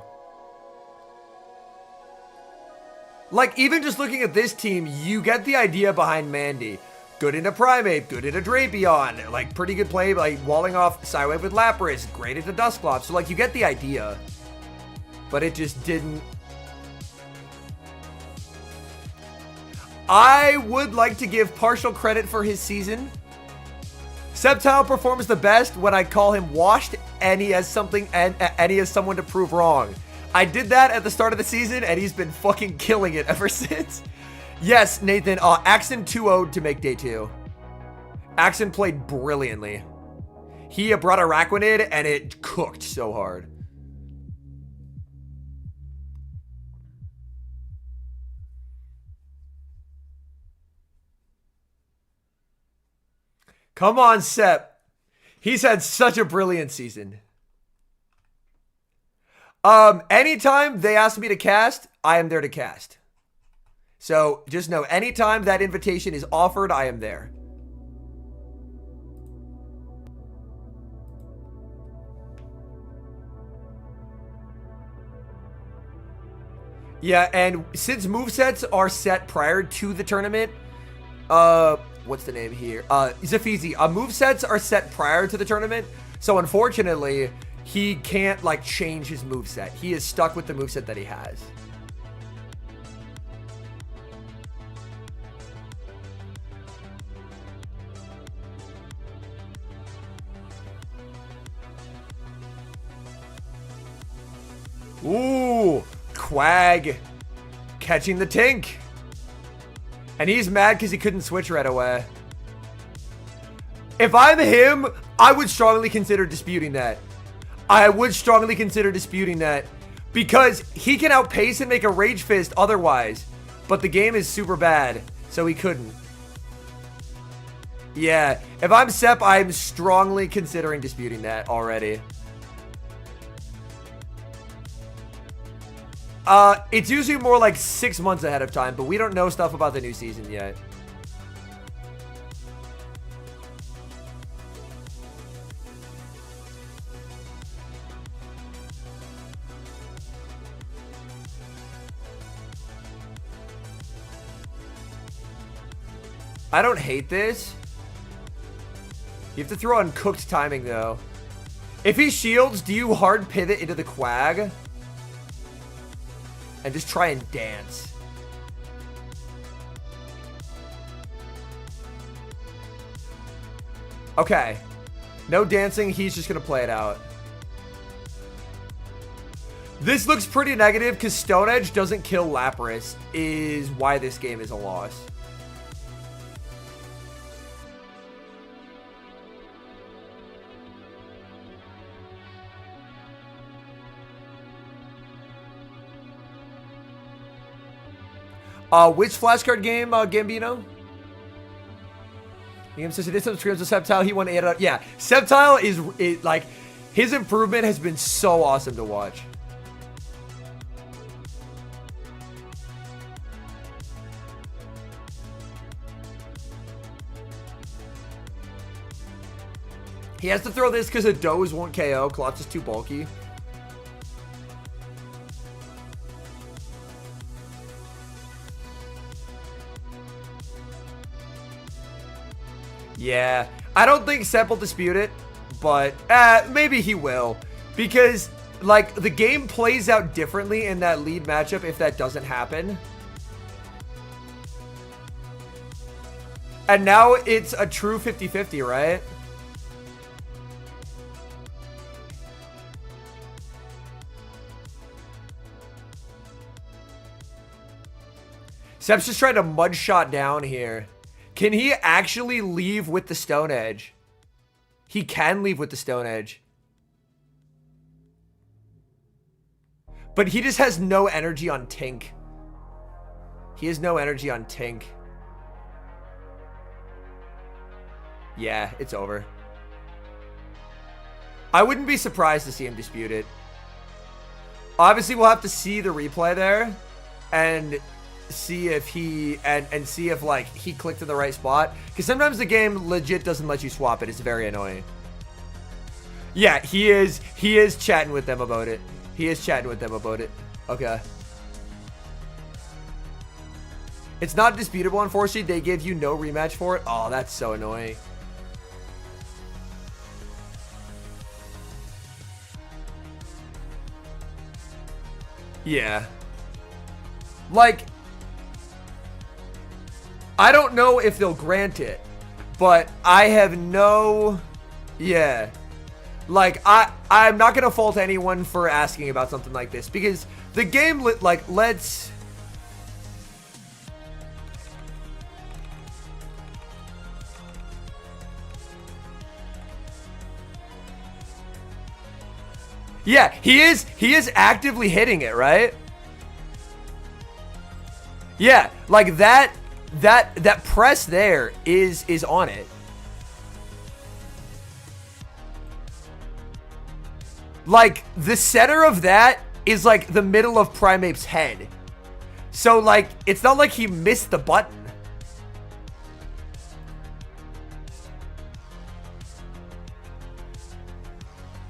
S1: Like, even just looking at this team, you get the idea behind Mandy. Good into Primate, good into Drapion, like, pretty good play, like, walling off Sidewave with Lapras, great into Dusclops. So, like, you get the idea. But it just didn't. I would like to give partial credit for his season. Septile performs the best when I call him washed and he has something and he has someone to prove wrong. I did that at the start of the season and he's been fucking killing it ever since. Yes, Nathan, Axon 2-0'd to make day 2. Axon played brilliantly. He brought Araquanid and it cooked so hard. Come on, Sep. He's had such a brilliant season. Anytime they ask me to cast, I am there to cast. So just know, anytime that invitation is offered, I am there. Yeah, and since movesets are set prior to the tournament, what's the name here? Zafizi. Movesets are set prior to the tournament, so unfortunately, he can't, like, change his moveset. He is stuck with the moveset that he has. Ooh, Quag catching the Tink. And he's mad because he couldn't switch right away. If I'm him, I would strongly consider disputing that. I would strongly consider disputing that. Because he can outpace and make a Rage Fist otherwise. But the game is super bad, so he couldn't. Yeah, if I'm Sep, I'm strongly considering disputing that already. It's usually more like 6 months ahead of time, but we don't know stuff about the new season yet. I don't hate this. You have to throw on cooked timing, though. If he shields, do you hard pivot into the Quag? And just try and dance. Okay. No dancing, he's just going to play it out. This looks pretty negative because Stone Edge doesn't kill Lapras, is why this game is a loss. Which flashcard game, Gambino? The game says it is screams of Septile. He won 8 out. Yeah, Septile is like, his improvement has been so awesome to watch. He has to throw this because a Doze won't KO. Klotz is too bulky. Yeah, I don't think Sep will dispute it, but maybe he will. Because, like, the game plays out differently in that lead matchup if that doesn't happen. And now it's a true 50-50, right? Sep's just trying to mudshot down here. Can he actually leave with the Stone Edge? He can leave with the Stone Edge. But he just has no energy on Tink. He has no energy on Tink. Yeah, it's over. I wouldn't be surprised to see him dispute it. Obviously, we'll have to see the replay there. And see if he and see if like he clicked in the right spot, because sometimes the game legit doesn't let you swap it. It's very annoying. Yeah, he is chatting with them about it. Okay. It's not disputable, unfortunately. They give you no rematch for it. Oh, that's so annoying. Yeah. Like, I don't know if they'll grant it, but I have no... Yeah. Like, I'm not going to fault anyone for asking about something like this, because the game, like, lets... Yeah, he is actively hitting it, right? Yeah, like that press there is on it. Like, the center of that is like the middle of Primeape's head. So like, it's not like he missed the button.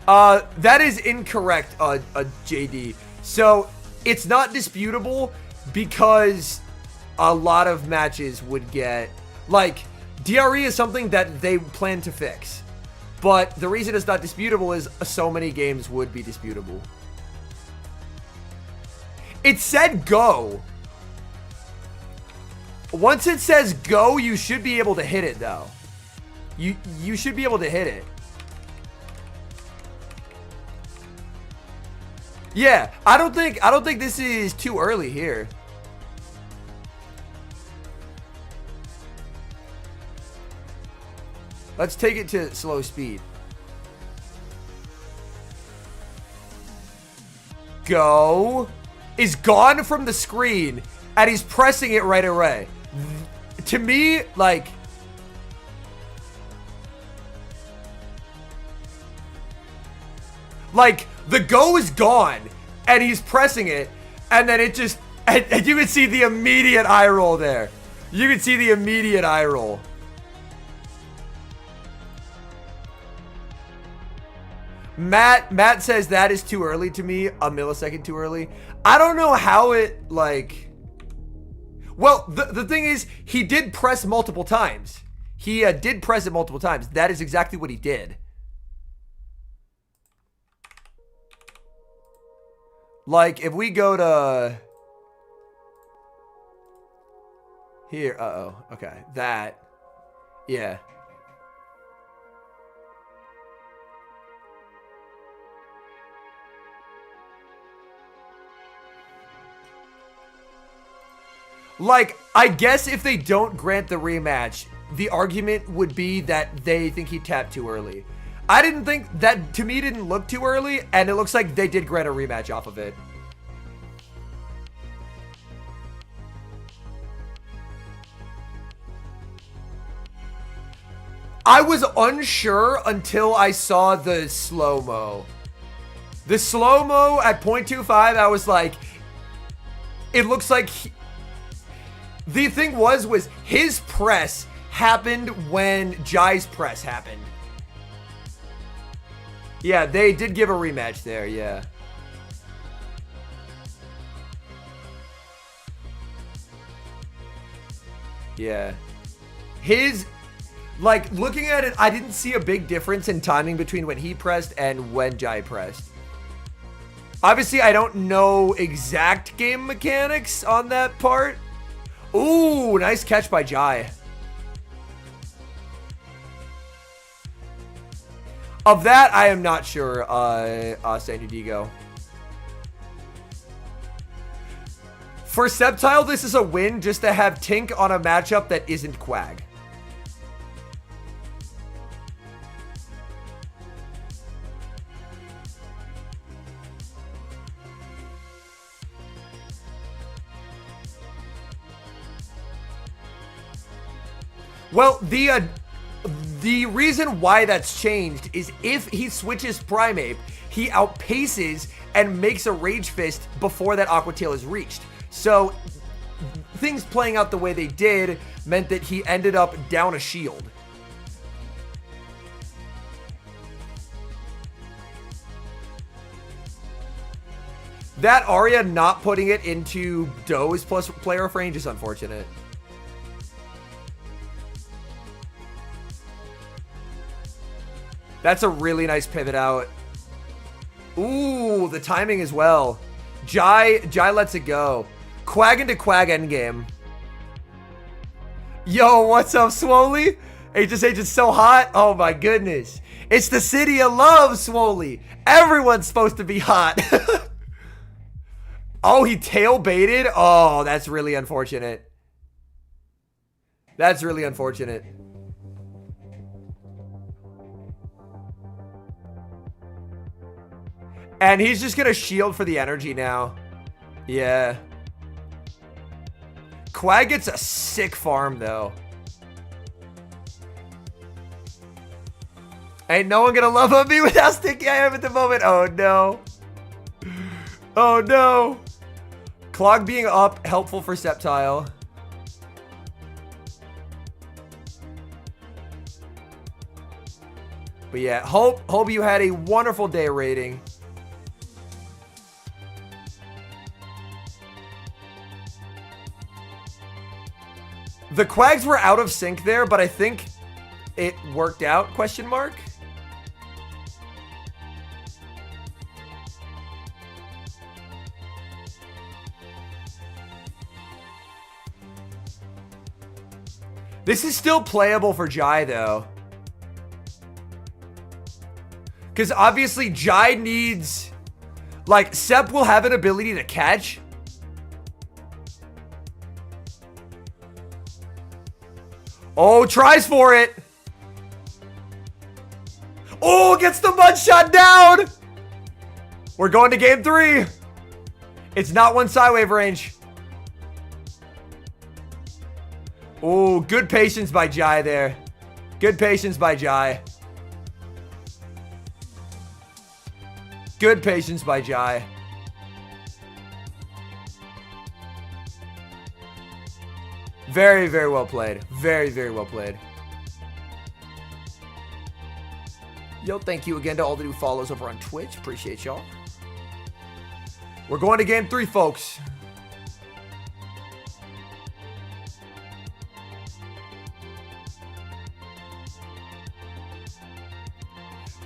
S1: That is incorrect, JD. So, it's not disputable because a lot of matches would get... Like, DRE is something that they plan to fix. But the reason it's not disputable is so many games would be disputable. It said go. Once it says go, you should be able to hit it, though. You should be able to hit it. Yeah, I don't think this is too early here. Let's take it to slow speed. Go is gone from the screen, and he's pressing it right away. To me, like... Like, the go is gone, and he's pressing it, and then it just... And you can see the immediate eye roll there. You can see the immediate eye roll. Matt says that is too early to me. A millisecond too early. I don't know how it, like... Well, the thing is, he did press multiple times. He did press it multiple times. That is exactly what he did. Like, if we go to... Here, okay, that, yeah. Like, I guess if they don't grant the rematch, the argument would be that they think he tapped too early. I didn't think that, to me, didn't look too early, and it looks like they did grant a rematch off of it. I was unsure until I saw the slow-mo. The slow-mo at 0.25, I was like, it looks like the thing was his press happened when Jai's press happened. Yeah, they did give a rematch there, yeah. Yeah. His, like, looking at it, I didn't see a big difference in timing between when he pressed and when Jai pressed. Obviously, I don't know exact game mechanics on that part. Ooh, nice catch by Jai. Of that, I am not sure, San Diego. For Septile, this is a win just to have Tink on a matchup that isn't Quag. Well, the reason why that's changed is if he switches Primeape, he outpaces and makes a Rage Fist before that Aqua Tail is reached. So things playing out the way they did meant that he ended up down a shield. That Arya not putting it into Doe's plus player off range is unfortunate. That's a really nice pivot out. Ooh, the timing as well. Jai lets it go. Quag into Quag endgame. Yo, what's up, Swoley? HSH is so hot. Oh my goodness. It's the city of love, Swoley. Everyone's supposed to be hot. Oh, he tail baited? Oh, that's really unfortunate. That's really unfortunate. And he's just going to shield for the energy now. Yeah. Quag gets a sick farm, though. Ain't no one going to love on me with how sticky I am at the moment. Oh, no. Oh, no. Clog being up, helpful for Septile. But yeah, hope you had a wonderful day rating. The Quags were out of sync there, but I think it worked out, question mark? This is still playable for Jai, though. Because obviously Jai needs... Like, Sep will have an ability to catch. Oh, tries for it. Oh, gets the mud shot down. We're going to game 3. It's not one Psywave range. Oh, good patience by Jai there. Good patience by Jai. Good patience by Jai. Very, very well played. Very, very well played. Yo, thank you again to all the new follows over on Twitch. Appreciate y'all. We're going to game 3, folks.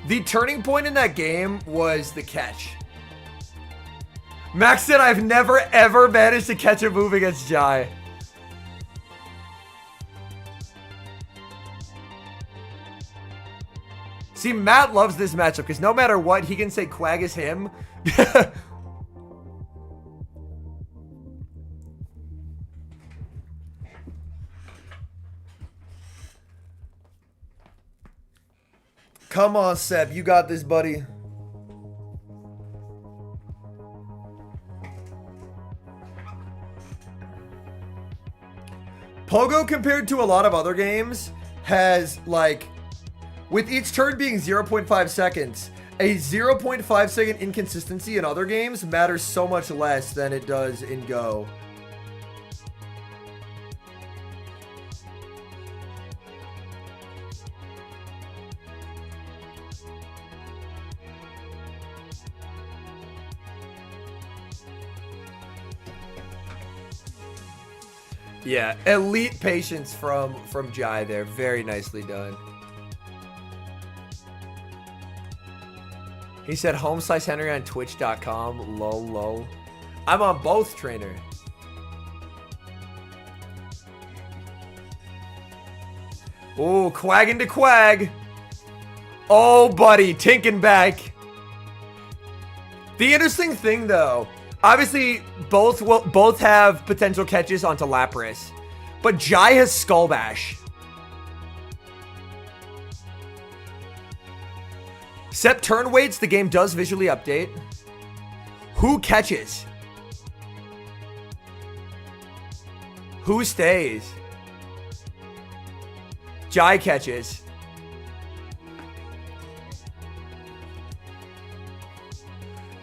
S1: The turning point in that game was the catch. Max said, I've never ever managed to catch a move against Jai. See, Matt loves this matchup because no matter what, he can say Quag is him. Come on, Seb. You got this, buddy. Pogo, compared to a lot of other games, has, like, with each turn being 0.5 seconds, a 0.5 second inconsistency in other games matters so much less than it does in Go. Yeah, elite patience from Jai there. Very nicely done. He said home slice Henry on twitch.com. Lol, lol. I'm on both, trainer. Ooh, Quag into Quag. Oh, buddy, tinking back. The interesting thing, though, obviously, both have potential catches onto Lapras, but Jai has Skull Bash. Sep turn waits, the game does visually update. Who catches? Who stays? Jai catches.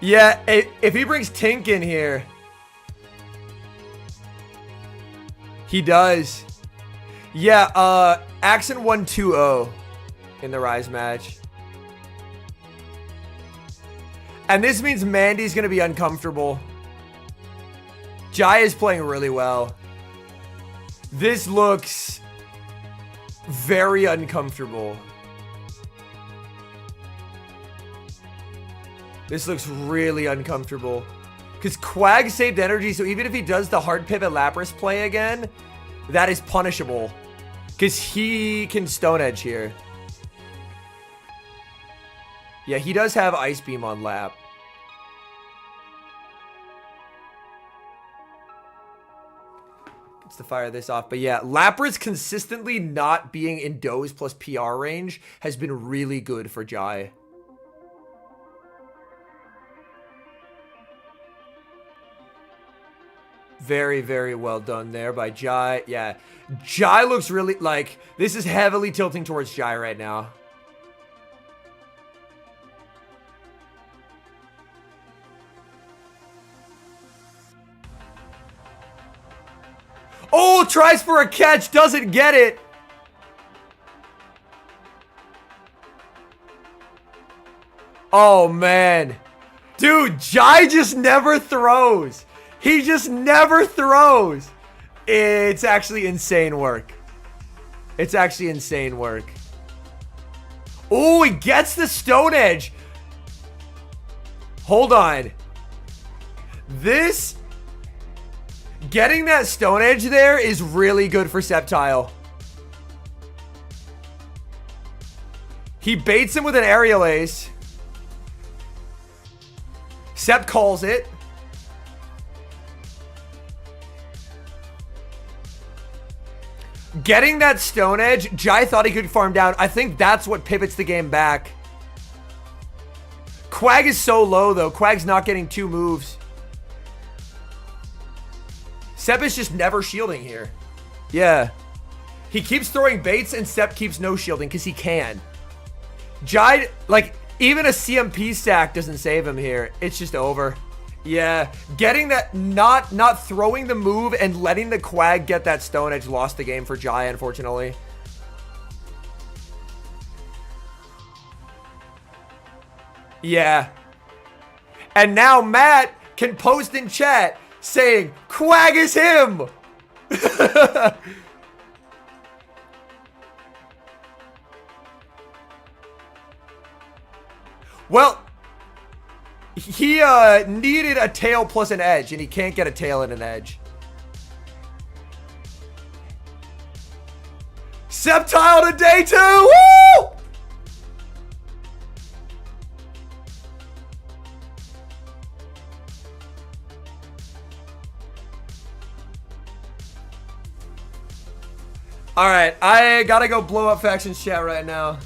S1: Yeah, if he brings Tink in here. He does. Yeah, Axon won 2-0 in the Rise match. And this means Mandy's going to be uncomfortable. Jai is playing really well. This looks very uncomfortable. This looks really uncomfortable. Because Quag saved energy, so even if he does the hard pivot Lapras play again, that is punishable. Because he can Stone Edge here. Yeah, he does have Ice Beam on Lap. Gets to fire this off. But yeah, Lapras consistently not being in Doze plus PR range has been really good for Jai. Very, very well done there by Jai. Yeah, Jai looks really like this is heavily tilting towards Jai right now. Oh, tries for a catch, doesn't get it. Oh, man. Dude, Jai just never throws. He just never throws. It's actually insane work. It's actually insane work. Oh, he gets the Stone Edge. Hold on. This... Getting that Stone Edge there is really good for Septile. He baits him with an Aerial Ace. Sept calls it. Getting that Stone Edge, Jai thought he could farm down. I think that's what pivots the game back. Quag is so low, though. Quag's not getting 2 moves. Sepp is just never shielding here. Yeah. He keeps throwing baits and Sepp keeps no shielding because he can. Jai, like, even a CMP stack doesn't save him here. It's just over. Yeah. Getting that, not throwing the move and letting the Quag get that Stone Edge lost the game for Jai, unfortunately. Yeah. And now Matt can post in chat saying, Quag is him! Well, he needed a tail plus an edge, and he can't get a tail and an edge. Septile to day 2! Woo! Alright, I gotta go blow up Factions chat right now.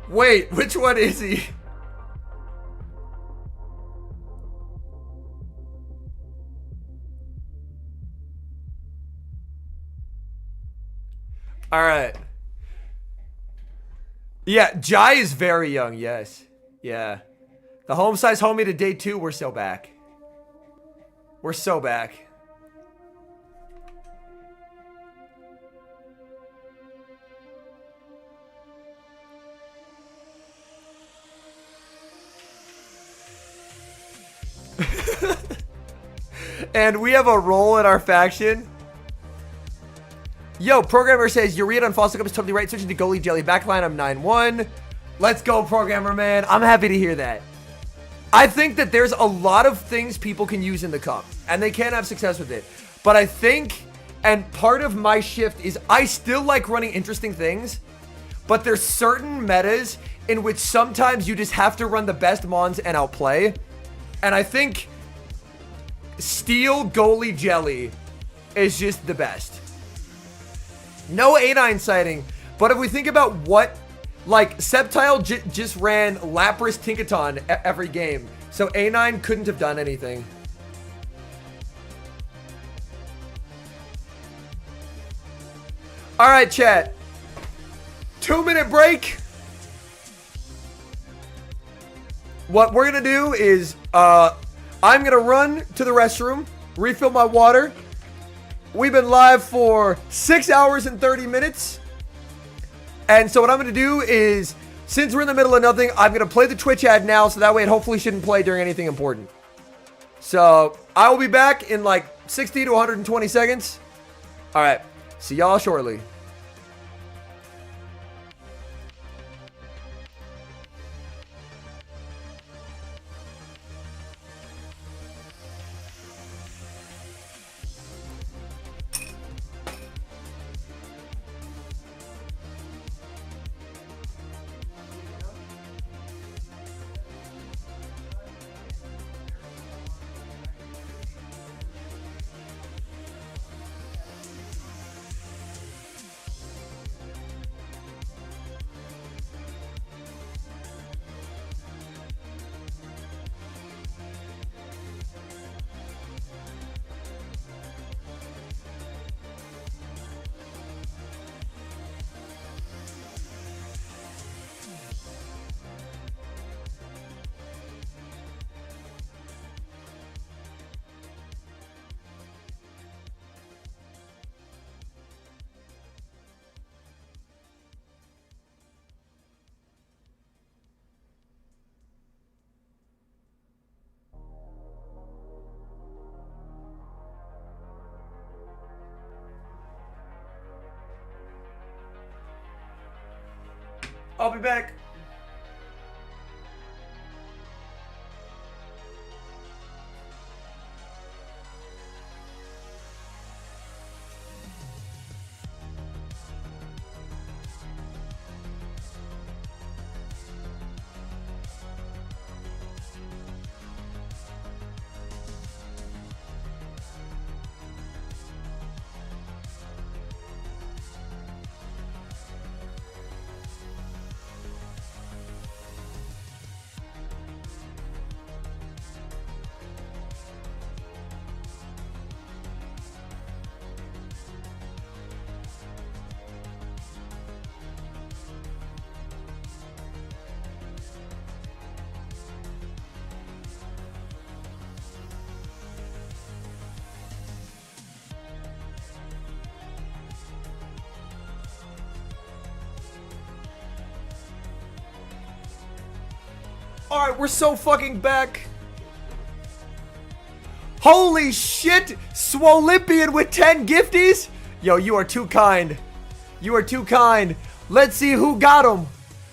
S1: Wait, which one is he? All right. Yeah, Jai is very young, yes. Yeah. The home size homie to day 2, we're so back. We're so back. And we have a role in our faction. Yo, programmer says, your read on Fossil Cup is totally right. Switching to goalie jelly. Backline, I'm 9-1. Let's go, programmer, man. I'm happy to hear that. I think that there's a lot of things people can use in the cup, and they can have success with it. But I think, and part of my shift is I still like running interesting things, but there's certain metas in which sometimes you just have to run the best mons and outplay. And I think Steel Goalie Jelly is just the best. No A9 sighting, but if we think about what Like, Septile just ran Lapras Tinkaton every game. So A9 couldn't have done anything. Alright, chat. 2-minute break. What we're gonna do is, I'm gonna run to the restroom, refill my water. We've been live for 6 hours and 30 minutes. And so what I'm gonna do is, since we're in the middle of nothing, I'm gonna play the Twitch ad now, so that way it hopefully shouldn't play during anything important. So, I will be back in like 60 to 120 seconds. Alright, see y'all shortly. I'll be back. Alright, we're so fucking back. Holy shit! Swolympian with 10 gifties? Yo, you are too kind. You are too kind. Let's see who got him.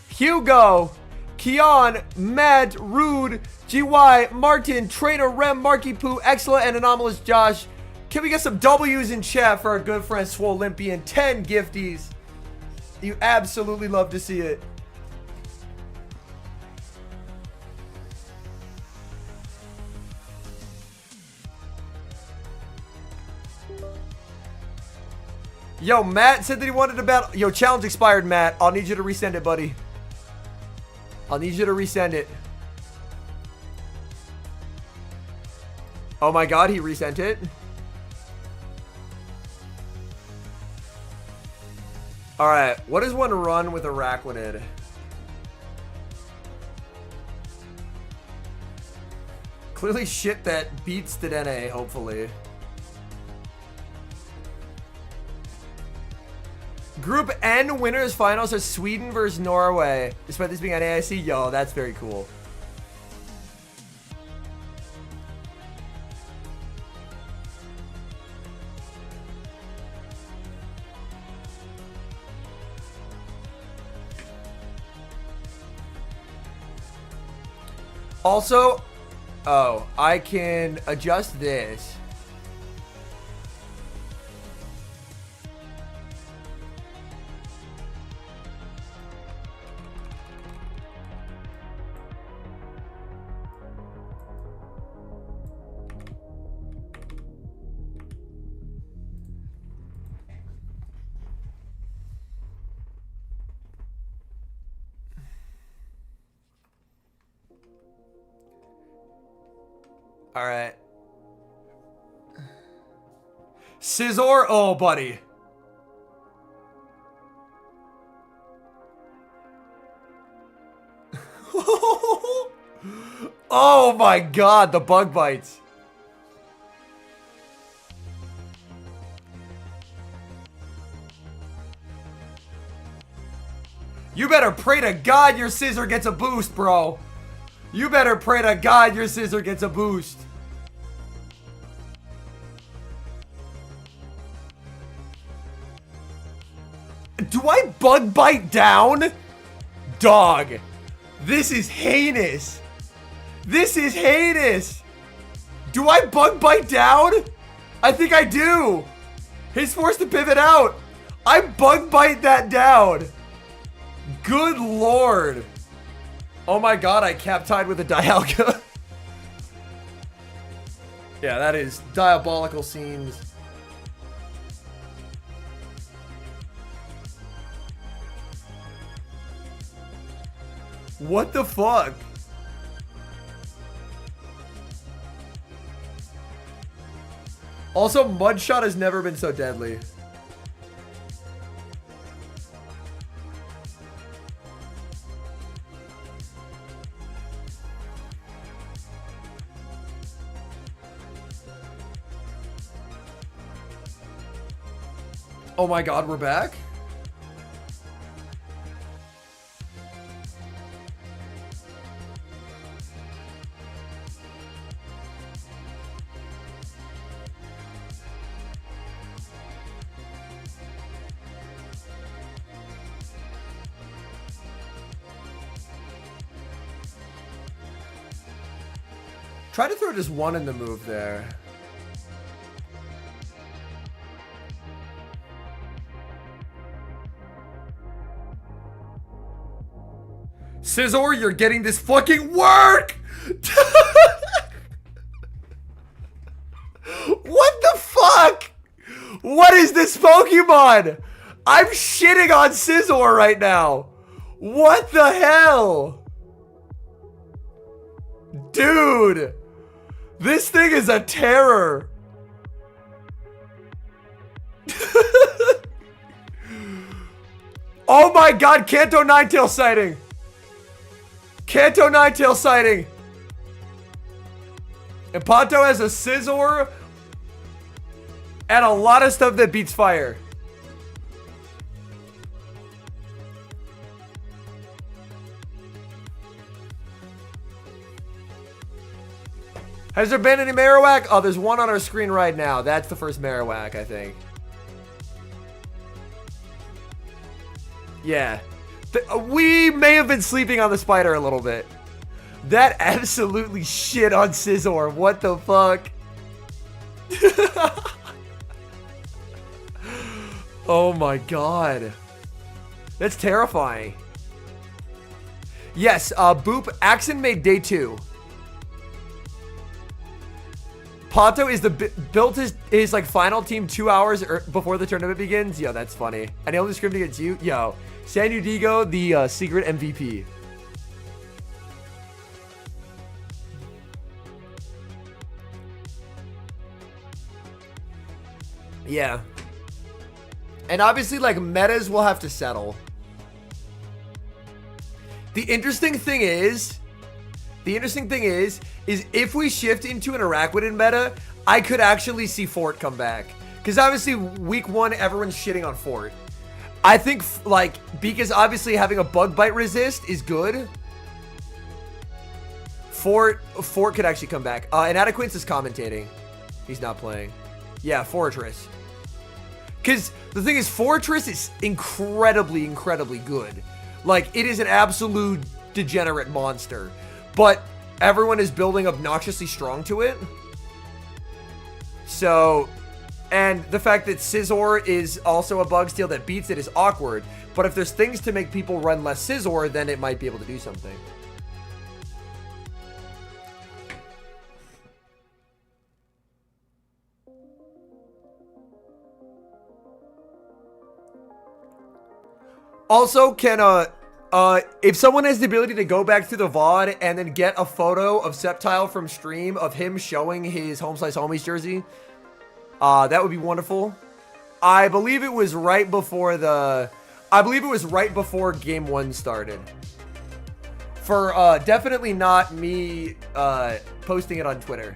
S1: Hugo, Keon, Matt, Rude, GY, Martin, Trainer, Rem, Marky Poo, Excellent, and Anomalous Josh. Can we get some W's in chat for our good friend Swolympian? 10 gifties. You absolutely love to see it. Yo, Matt said that he wanted to battle. Yo, challenge expired, Matt. I'll need you to resend it, buddy. I'll need you to resend it. Oh my god, he resent it. Alright, what is one run with Araquanid? Clearly shit that beats Dedenne, hopefully. Group N winners finals are Sweden versus Norway. Despite this being on AIC, yo, that's very cool. Also, oh, I can adjust this. All right. Scizor, oh, buddy. Oh my god, the bug bites. You better pray to God your Scizor gets a boost, bro. You better pray to God your Scizor gets a boost. Do I bug bite down? Dog. This is heinous. This is heinous. Do I bug bite down? I think I do. He's forced to pivot out. I bug bite that down. Good lord. Oh my god, I cap tied with a Dialga. Yeah, that is diabolical scenes. What the fuck? Also, Mudshot has never been so deadly. Oh my god, we're back? Try to throw just one in the move there. Scizor, you're getting this fucking work! What the fuck? What is this Pokemon? I'm shitting on Scizor right now. What the hell? Dude. This thing is a terror. Oh my god, Kanto Ninetail sighting. Kanto Ninetail sighting. And Ponto has a Scizor and a lot of stuff that beats fire. Has there been any Marowak? Oh, there's one on our screen right now. That's the first Marowak, I think. Yeah. We may have been sleeping on the spider a little bit. That absolutely shit on Scizor. What the fuck? Oh my god. That's terrifying. Yes, Boop. Axon made day 2. Ponto is built his like final team 2 hours before the tournament begins. Yo, that's funny. And he only scrimed against you. Yo, San Diego, the secret MVP. Yeah. And obviously, like, metas will have to settle. The interesting thing is if we shift into an Araquanid meta, I could actually see Fort come back. Because obviously, week 1, everyone's shitting on Fort. I think, like, because obviously having a bug bite resist is good. Fort could actually come back. And Adequance is commentating. He's not playing. Yeah, Fortress. Because the thing is, Fortress is incredibly, incredibly good. Like, it is an absolute degenerate monster. But everyone is building obnoxiously strong to it. So, and the fact that Scizor is also a bug steal that beats it is awkward. But if there's things to make people run less Scizor, then it might be able to do something. Also, can If someone has the ability to go back through the VOD and then get a photo of Septile from stream of him showing his Home Slice Homies jersey, that would be wonderful. I believe it was right before game 1 started. For definitely not me posting it on Twitter.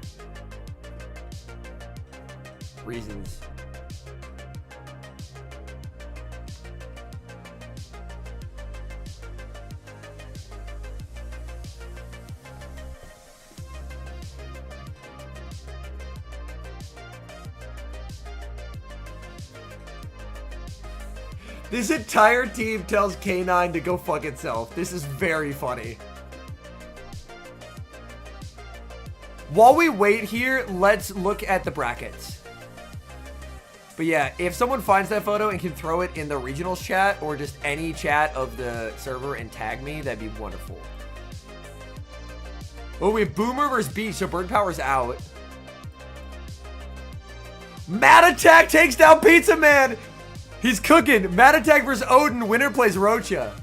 S1: Reasons. This entire team tells K9 to go fuck itself. This is very funny. While we wait here, let's look at the brackets. But yeah, if someone finds that photo and can throw it in the regionals chat or just any chat of the server and tag me, that'd be wonderful. Oh, we have Boomer versus Beach, so Bird Power's out. Mad Attack takes down Pizza Man! He's cooking. Mad Attack versus Odin. Winner plays Roachcha.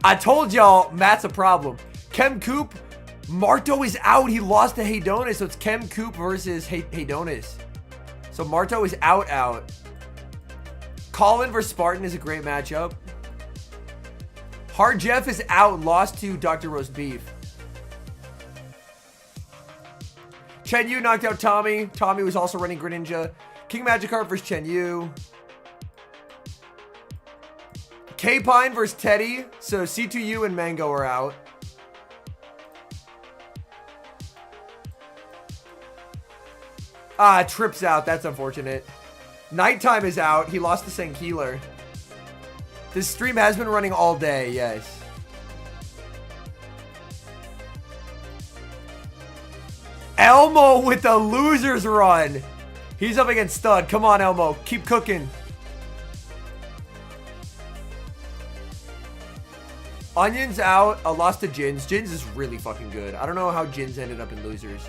S1: I told y'all Matt's a problem. Chem Coop. Marto is out. He lost to Haydonis, so it's Chem Coop versus Haydonis. So Marto is out. Colin versus Spartan is a great matchup. Hard Jeff is out. Lost to Dr. Roast Beef. Chen Yu knocked out Tommy. Tommy was also running Greninja. King Magikarp versus Chen Yu. K-Pine versus Teddy. So C2U and Mango are out. Trip's out. That's unfortunate. Nighttime is out. He lost to Senkeeler. This stream has been running all day, yes. Elmo with the loser's run. He's up against Stud. Come on, Elmo. Keep cooking. Onion's out. A loss to Jins. Jins is really fucking good. I don't know how Jins ended up in losers.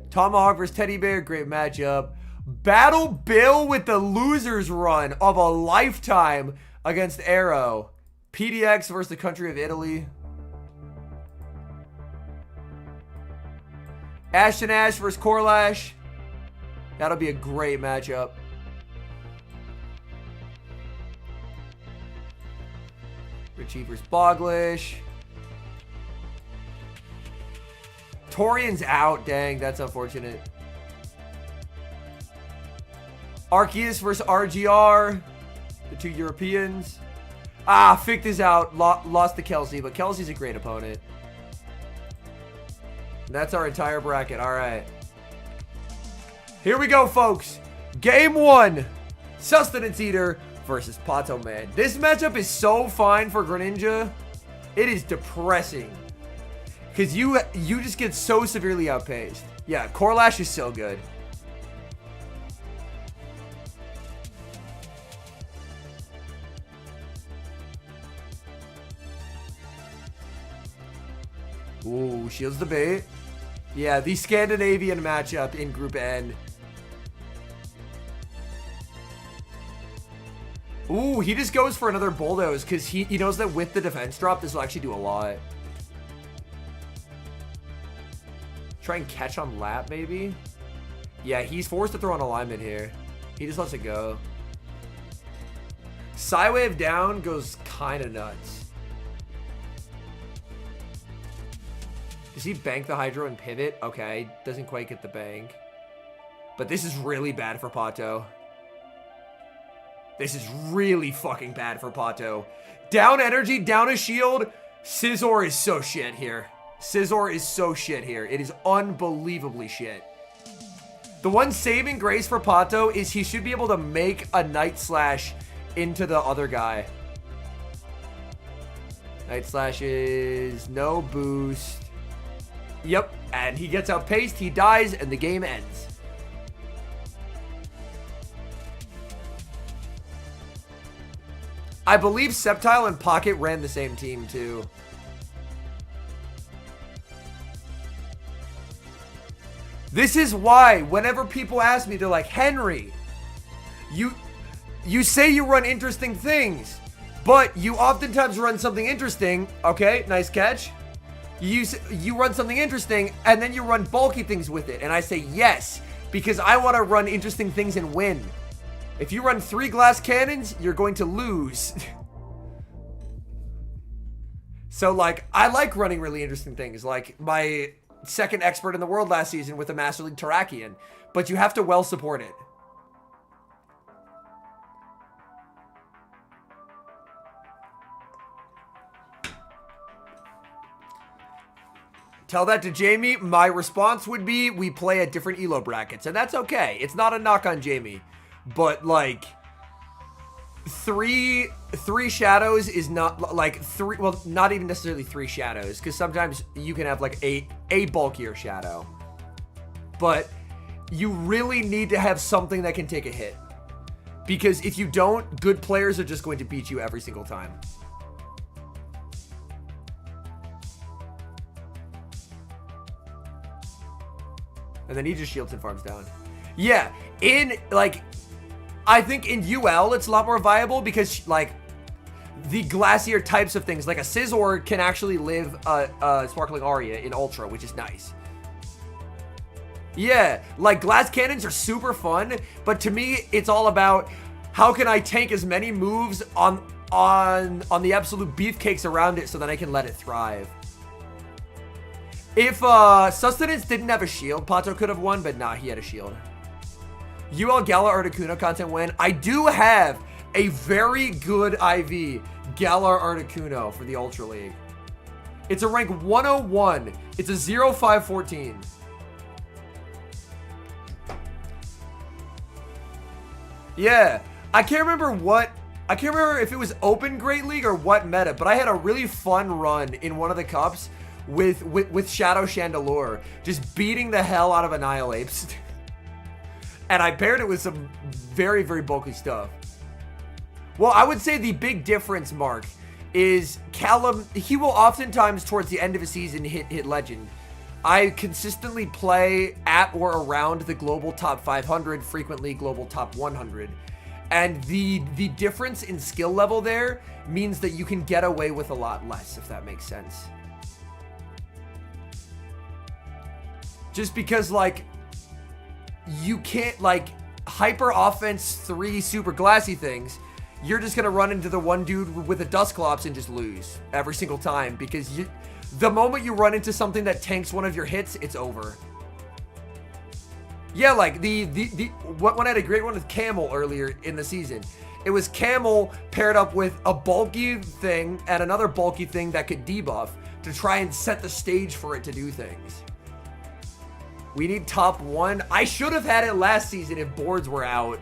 S1: Tomahawk versus Teddy Bear. Great matchup. Battle Bill with the loser's run of a lifetime against Arrow. PDX versus the country of Italy. Ashton Ash versus Corlash. That'll be a great matchup. Richie versus Boglish. Torian's out. Dang, that's unfortunate. Arceus versus RGR. The two Europeans. Ficht is out. Lost to Kelsey, but Kelsey's a great opponent. That's our entire bracket. All right. Here we go, folks. Game 1. Sustenance Eater versus Pato Man. This matchup is so fine for Greninja. It is depressing. Because you just get so severely outpaced. Yeah, Corlash is so good. Ooh, shields the bait. Yeah, the Scandinavian matchup in Group N. Ooh, he just goes for another Bulldoze because he knows that with the defense drop, this will actually do a lot. Try and catch on lap, maybe? Yeah, he's forced to throw an alignment here. He just lets it go. Psywave down goes kind of nuts. Does he bank the Hydro and pivot? Okay, doesn't quite get the bank. But this is really bad for Pato. This is really fucking bad for Pato. Down energy, down a shield. Scizor is so shit here. Scizor is so shit here. It is unbelievably shit. The one saving grace for Pato is he should be able to make a Night Slash into the other guy. Night Slash is no boost. Yep, and he gets outpaced, he dies, and the game ends. I believe Septile and Pocket ran the same team, too. This is why whenever people ask me, they're like, Henry, you say you run interesting things, but you oftentimes run something interesting. Okay, nice catch. You run something interesting, and then you run bulky things with it. And I say yes, because I want to run interesting things and win. If you run 3 glass cannons, you're going to lose. So, like, I like running really interesting things, like my second expert in the world last season with a Master League Terrakion, but you have to well support it. Tell that to Jamie. My response would be, we play at different elo brackets, and that's okay. It's not a knock on Jamie, but like three shadows is not like three. Well, not even necessarily 3 shadows, because sometimes you can have like a bulkier shadow, but you really need to have something that can take a hit, because if you don't, good players are just going to beat you every single time. And then he just shields and farms down. Yeah, I think in UL it's a lot more viable because, like, the glacier types of things, like a Scizor can actually live a Sparkling Aria in Ultra, which is nice. Yeah, like, glass cannons are super fun, but to me, it's all about how can I tank as many moves on the absolute beefcakes around it so that I can let it thrive. If Sustenance didn't have a shield, Pato could have won, but nah, he had a shield. UL Gala Articuno content win. I do have a very good IV, Galar Articuno, for the Ultra League. It's a rank 101. It's a 0514. Yeah, I can't remember if it was Open Great League or what meta, but I had a really fun run in one of the cups with Shadow Chandelure, just beating the hell out of Annihilapes. And I paired it with some very, very bulky stuff. Well, I would say the big difference, Mark, is Callum, he will oftentimes towards the end of a season hit Legend. I consistently play at or around the global top 500, frequently global top 100. And the difference in skill level there means that you can get away with a lot less, if that makes sense. Just because, like, you can't, like, hyper offense 3 super glassy things, you're just gonna run into the one dude with a Dusclops and just lose every single time, because the moment you run into something that tanks one of your hits, it's over. Yeah, like when I had a great one with Camel earlier in the season. It was Camel paired up with a bulky thing and another bulky thing that could debuff to try and set the stage for it to do things. We need top 1. I should have had it last season if boards were out.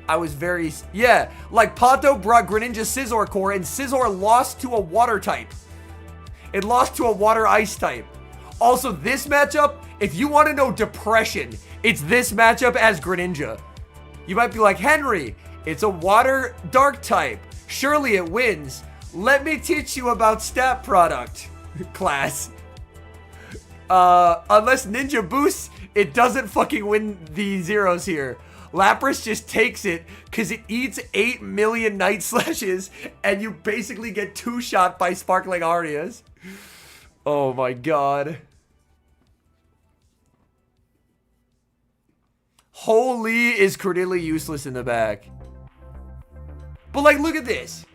S1: I was very... Yeah, like Pato brought Greninja Scizor Core, and Scizor lost to a water type. It lost to a water ice type. Also, this matchup, if you want to know depression, it's this matchup as Greninja. You might be like, Henry, it's a water dark type. Surely it wins. Let me teach you about stat product, class. Unless Ninja boosts, it doesn't fucking win the zeros here. Lapras just takes it because it eats 8 million Night Slashes and you basically get 2-shot by Sparkling Arias. Oh my god. Holy is Cordelia useless in the back. But like, look at this.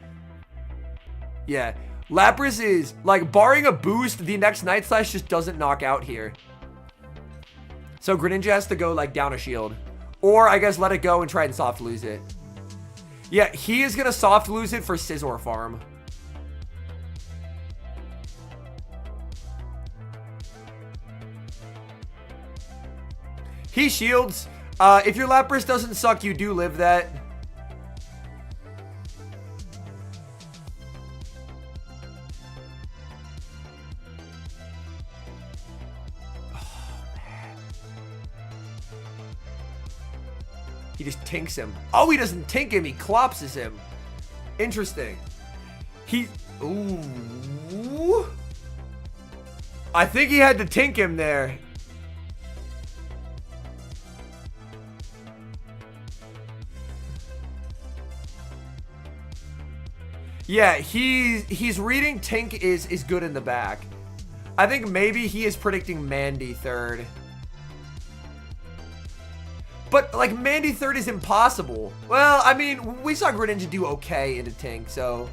S1: Yeah. Lapras is, like, barring a boost, the next Night Slash just doesn't knock out here. So Greninja has to go, like, down a shield. Or, I guess, let it go and try and soft lose it. Yeah, he is going to soft lose it for Scizor farm. He shields. If your Lapras doesn't suck, you do live that. He just tinks him. Oh, he doesn't tink him. He clopses him. Interesting. Ooh. I think he had to tink him there. Yeah, he's reading Tink is good in the back. I think maybe he is predicting Mandy third. But, like, Mandy third is impossible. Well, I mean, we saw Greninja do okay into Tink, so...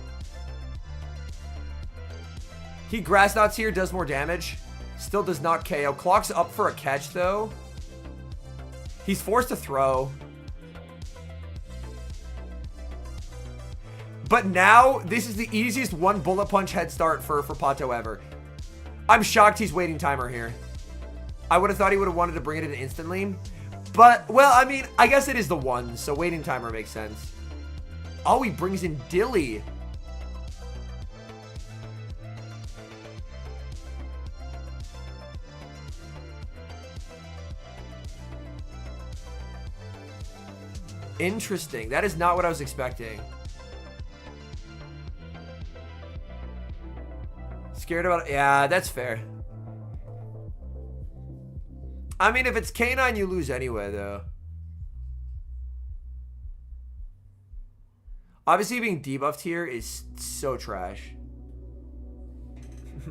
S1: He Grass Knots here, does more damage. Still does not KO. Clock's up for a catch, though. He's forced to throw. But now, this is the easiest one bullet punch head start for Pato ever. I'm shocked he's waiting timer here. I would have thought he would have wanted to bring it in instantly. But, well, I mean, I guess it is the one, so waiting timer makes sense. Oh, he brings in Dilly. Interesting. That is not what I was expecting. Scared about it? Yeah, that's fair. I mean, if it's K9, you lose anyway, though. Obviously, being debuffed here is so trash.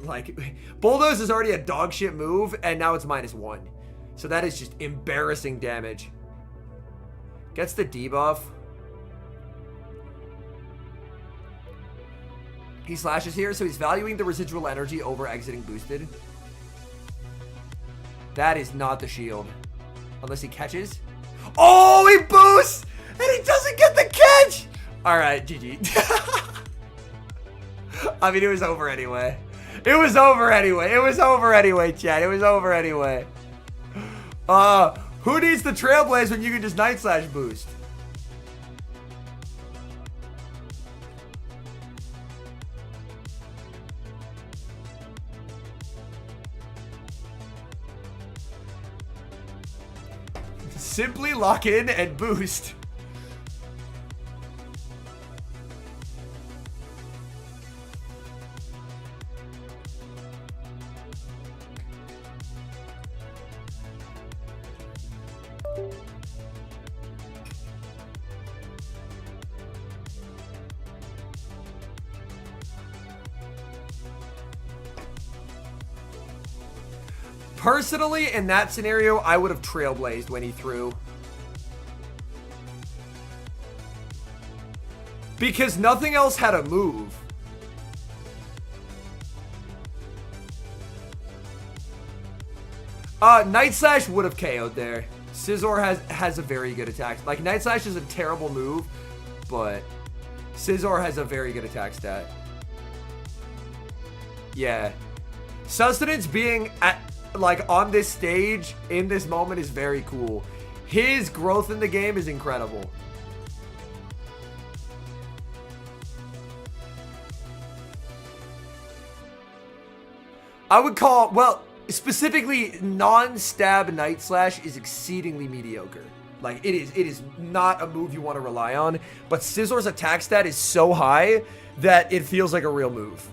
S1: Like, Bulldoze is already a dog shit move, and now it's -1. So that is just embarrassing damage. Gets the debuff. He slashes here, so he's valuing the residual energy over exiting boosted. That is not the shield. Unless he catches. Oh, he boosts! And he doesn't get the catch! Alright, GG. I mean, it was over anyway. It was over anyway. It was over anyway, chat. It was over anyway. Who needs the Trailblaze when you can just Night Slash boost? Simply lock in and boost. Personally, in that scenario, I would have Trailblazed when he threw. Because nothing else had a move. Night Slash would have KO'd there. Scizor has a very good attack. Like, Night Slash is a terrible move, but Scizor has a very good attack stat. Yeah. Sustenance being at, like, on this stage in this moment is very cool. His growth in the game is incredible. I would call, well, specifically non-stab Night Slash is exceedingly mediocre. Like, it is not a move you want to rely on, but Scizor's attack stat is so high that it feels like a real move.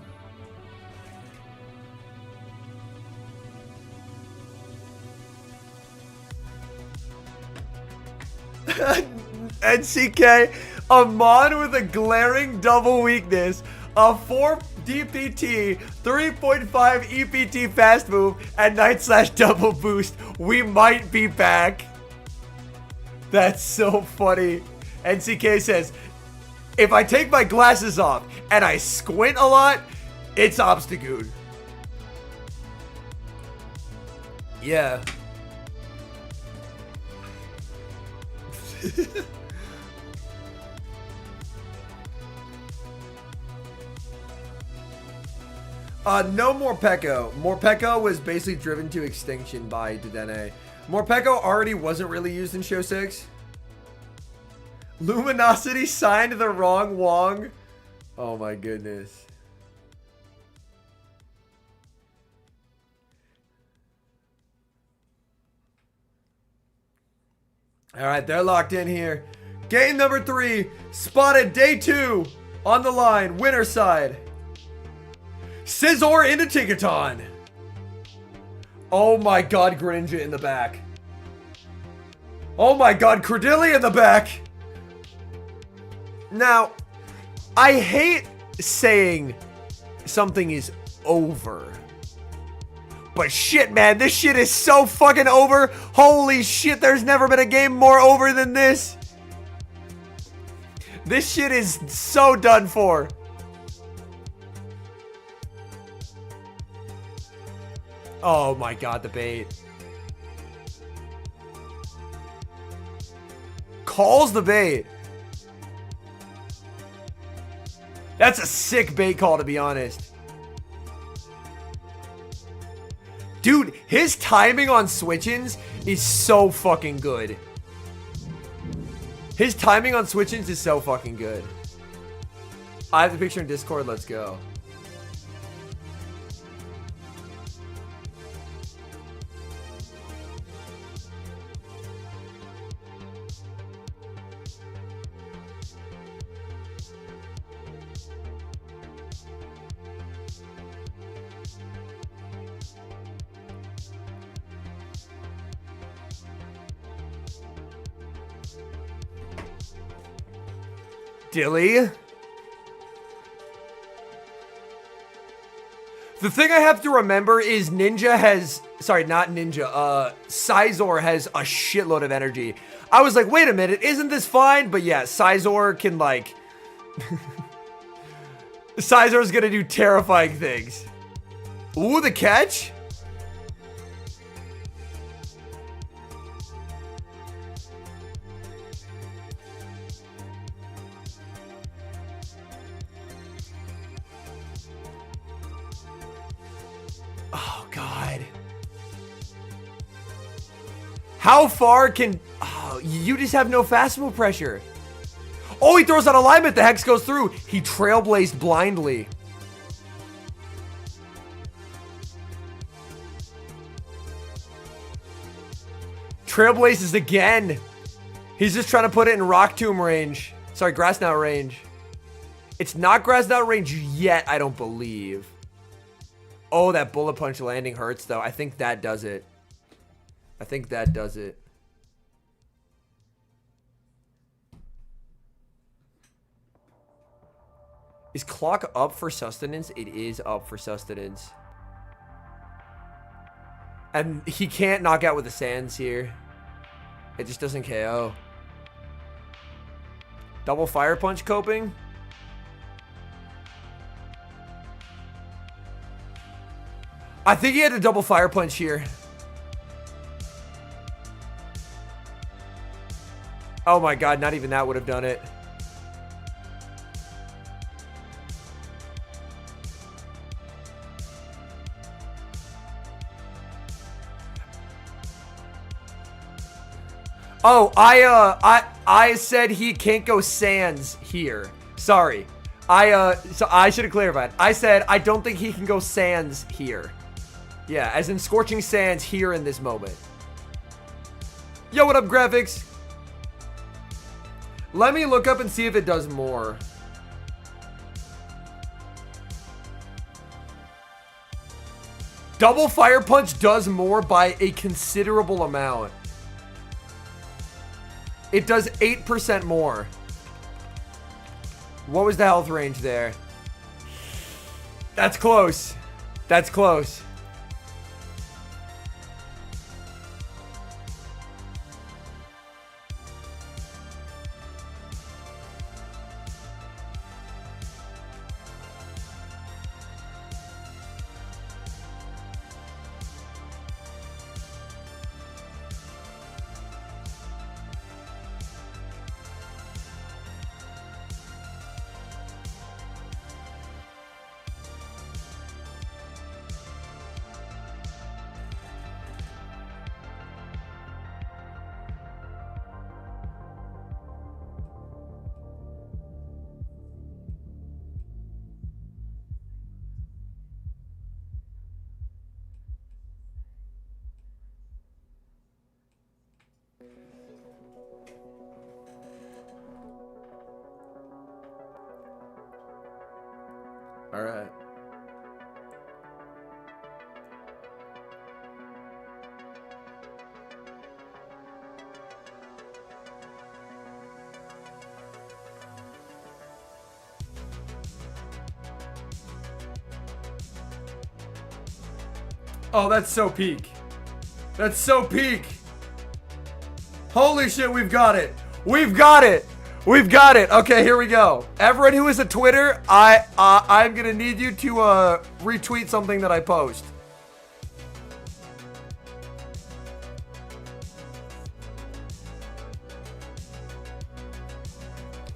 S1: NCK, a Mon with a glaring double weakness, a 4 DPT, 3.5 EPT fast move, and Night Slash double boost. We might be back. That's so funny. NCK says, if I take my glasses off and I squint a lot, it's Obstagoon. Yeah. No Morpeko. Morpeko was basically driven to extinction by Dedenne. Morpeko already wasn't really used in Show 6. Luminosity signed the wrong Wong. Oh my goodness. Alright, they're locked in here. Game number 3. Spotted day 2. On the line. Winner side. Scizor into Tinkaton. Oh my god, Greninja in the back. Oh my god, Credilli in the back. Now, I hate saying something is over. But shit, man, this shit is so fucking over. Holy shit, there's never been a game more over than this. This shit is so done for. Oh my god, the bait. Calls the bait. That's a sick bait call, to be honest. Dude, his timing on switch-ins is so fucking good. His timing on switch-ins is so fucking good. I have the picture in Discord. Let's go. Dilly. The thing I have to remember is Ninja has... Sorry, not Ninja. Sizor has a shitload of energy. I was like, wait a minute, isn't this fine? But yeah, Sizor can like... Sizor's gonna do terrifying things. Ooh, the catch? Oh, God. How far can... Oh, you just have no fastball pressure. Oh, he throws out alignment. The Hex goes through. He trailblazed blindly. Trailblazes again. He's just trying to put it in Rock Tomb range. Sorry, Grass Knot range. It's not Grass Knot range yet, I don't believe. Oh, that Bullet Punch landing hurts, though. I think that does it. I think that does it. Is clock up for sustenance? It is up for sustenance. And he can't knock out with the sands here. It just doesn't KO. Double Fire Punch coping? I think he had a double Fire Punch here. Oh my god, not even that would have done it. Oh, I said he can't go sands here. Sorry. So I should have clarified. I said I don't think he can go sands here. Yeah, as in Scorching Sands here in this moment. Yo, what up, graphics? Let me look up and see if it does more. Double Fire Punch does more by a considerable amount. It does 8% more. What was the health range there? That's close. That's close. All right. Oh, that's so peak. That's so peak. Holy shit, we've got it. We've got it. We've got it. Okay, here we go. Everyone who is a Twitter, I'm gonna need you to retweet something that I post.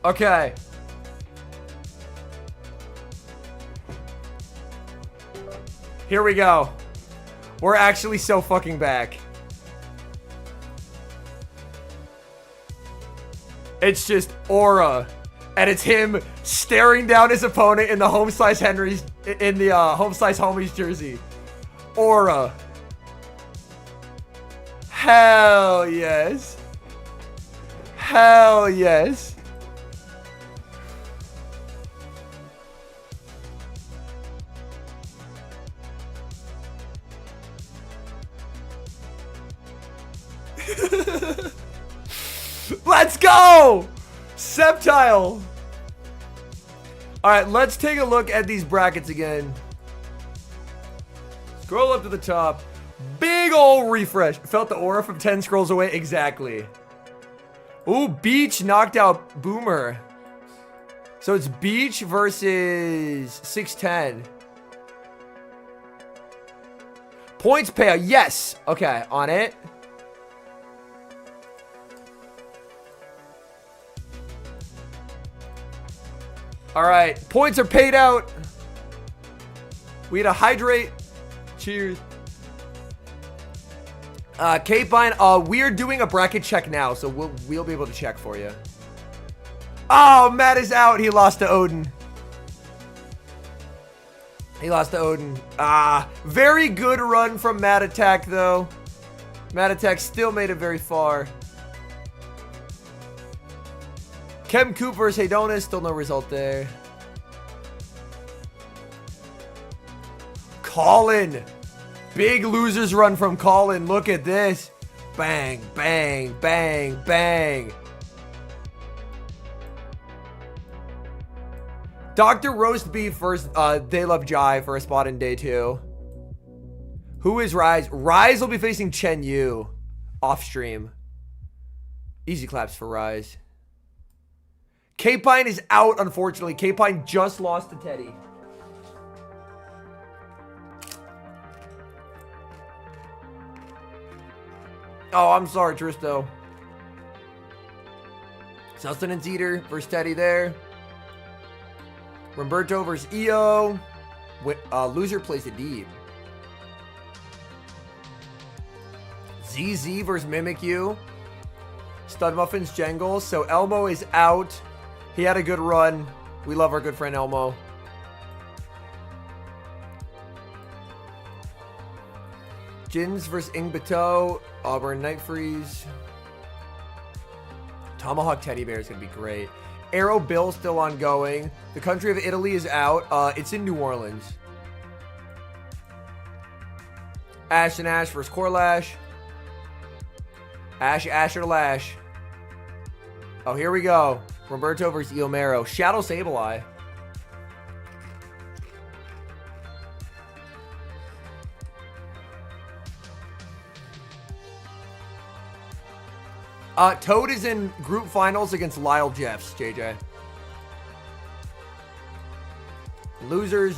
S1: Okay. Here we go. We're actually so fucking back. It's just aura. And it's him staring down his opponent in the home slice Henry's in the home slice homies jersey. Aura. Hell yes. Hell yes. Let's go! Septile! Alright, let's take a look at these brackets again. Scroll up to the top. Big ol' refresh. Felt the aura from 10 scrolls away. Exactly. Ooh, Beach knocked out Boomer. So it's Beach versus 610. Points payout. Yes. Okay, on it. All right, points are paid out. We had to hydrate. Cheers. Capine, we are doing a bracket check now, so we'll be able to check for you. Oh, Matt is out. He lost to Odin. He lost to Odin. Very good run from Matt Attack, though. Matt Attack still made it very far. Kem Coop versus Hedonis, still no result there. Colin. Big losers run from Colin. Look at this. Bang, bang, bang, bang. Dr. Roast Beef versus They Love Jai for a spot in day 2. Who is Rise? Rise will be facing Chen Yu off stream. Easy claps for Rise. Capine is out, unfortunately. Capine just lost to Teddy. Oh, I'm sorry, Tristo. Sustenance Eater versus Teddy there. Roberto versus EO. Loser plays a deep. ZZ versus Mimic You. Stud Muffins Jangles. So Elmo is out. He had a good run. We love our good friend Elmo. Jins versus Ingbato. Auburn Night Freeze. Tomahawk Teddy Bear is going to be great. Arrow Bill still ongoing. The country of Italy is out. It's in New Orleans. Ash and Ash versus Corlash. Ash or Lash. Oh, here we go. Roberto versus Eomero. Shadow Sableye. Toad is in group finals against Lyle Jeffs, JJ. Losers,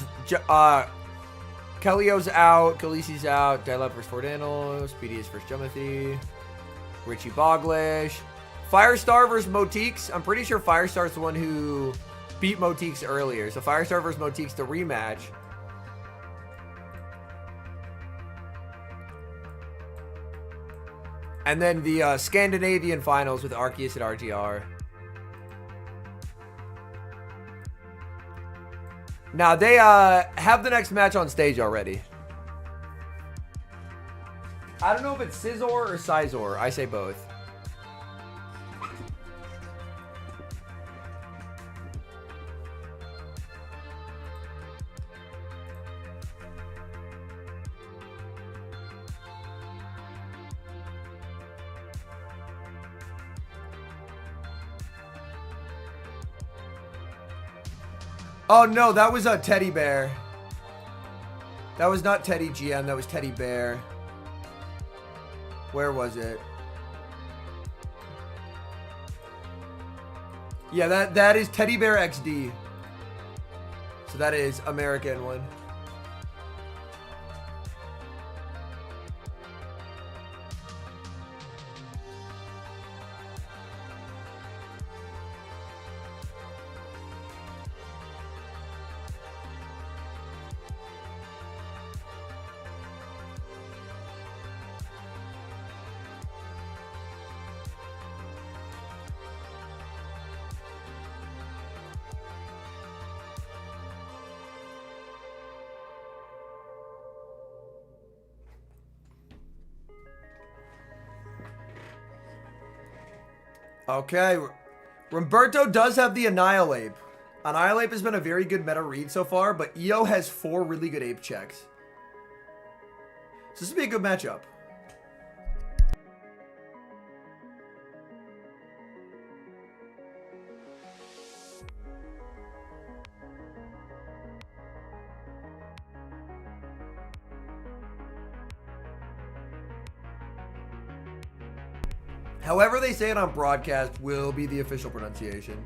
S1: Kellio's out, Khaleesi's out, Dialab versus Fordano, Speedius versus Jumothy, Richie Boglish, Firestar versus Motiques. I'm pretty sure Firestar's the one who beat Motiques earlier. So Firestar versus Motiques, the rematch. And then the Scandinavian finals with Arceus and RGR. Now, they have the next match on stage already. I don't know if it's Scizor or Sizor. I say both. Oh, no, that was a teddy bear. That was not Teddy GM. That was Teddy Bear. Where was it? Yeah, that is Teddy Bear XD. So that is American one. Okay, Roberto does have the Annihilate. Annihilate has been a very good meta read so far, but EO has 4 really good ape checks. So this would be a good matchup. However they say it on broadcast will be the official pronunciation.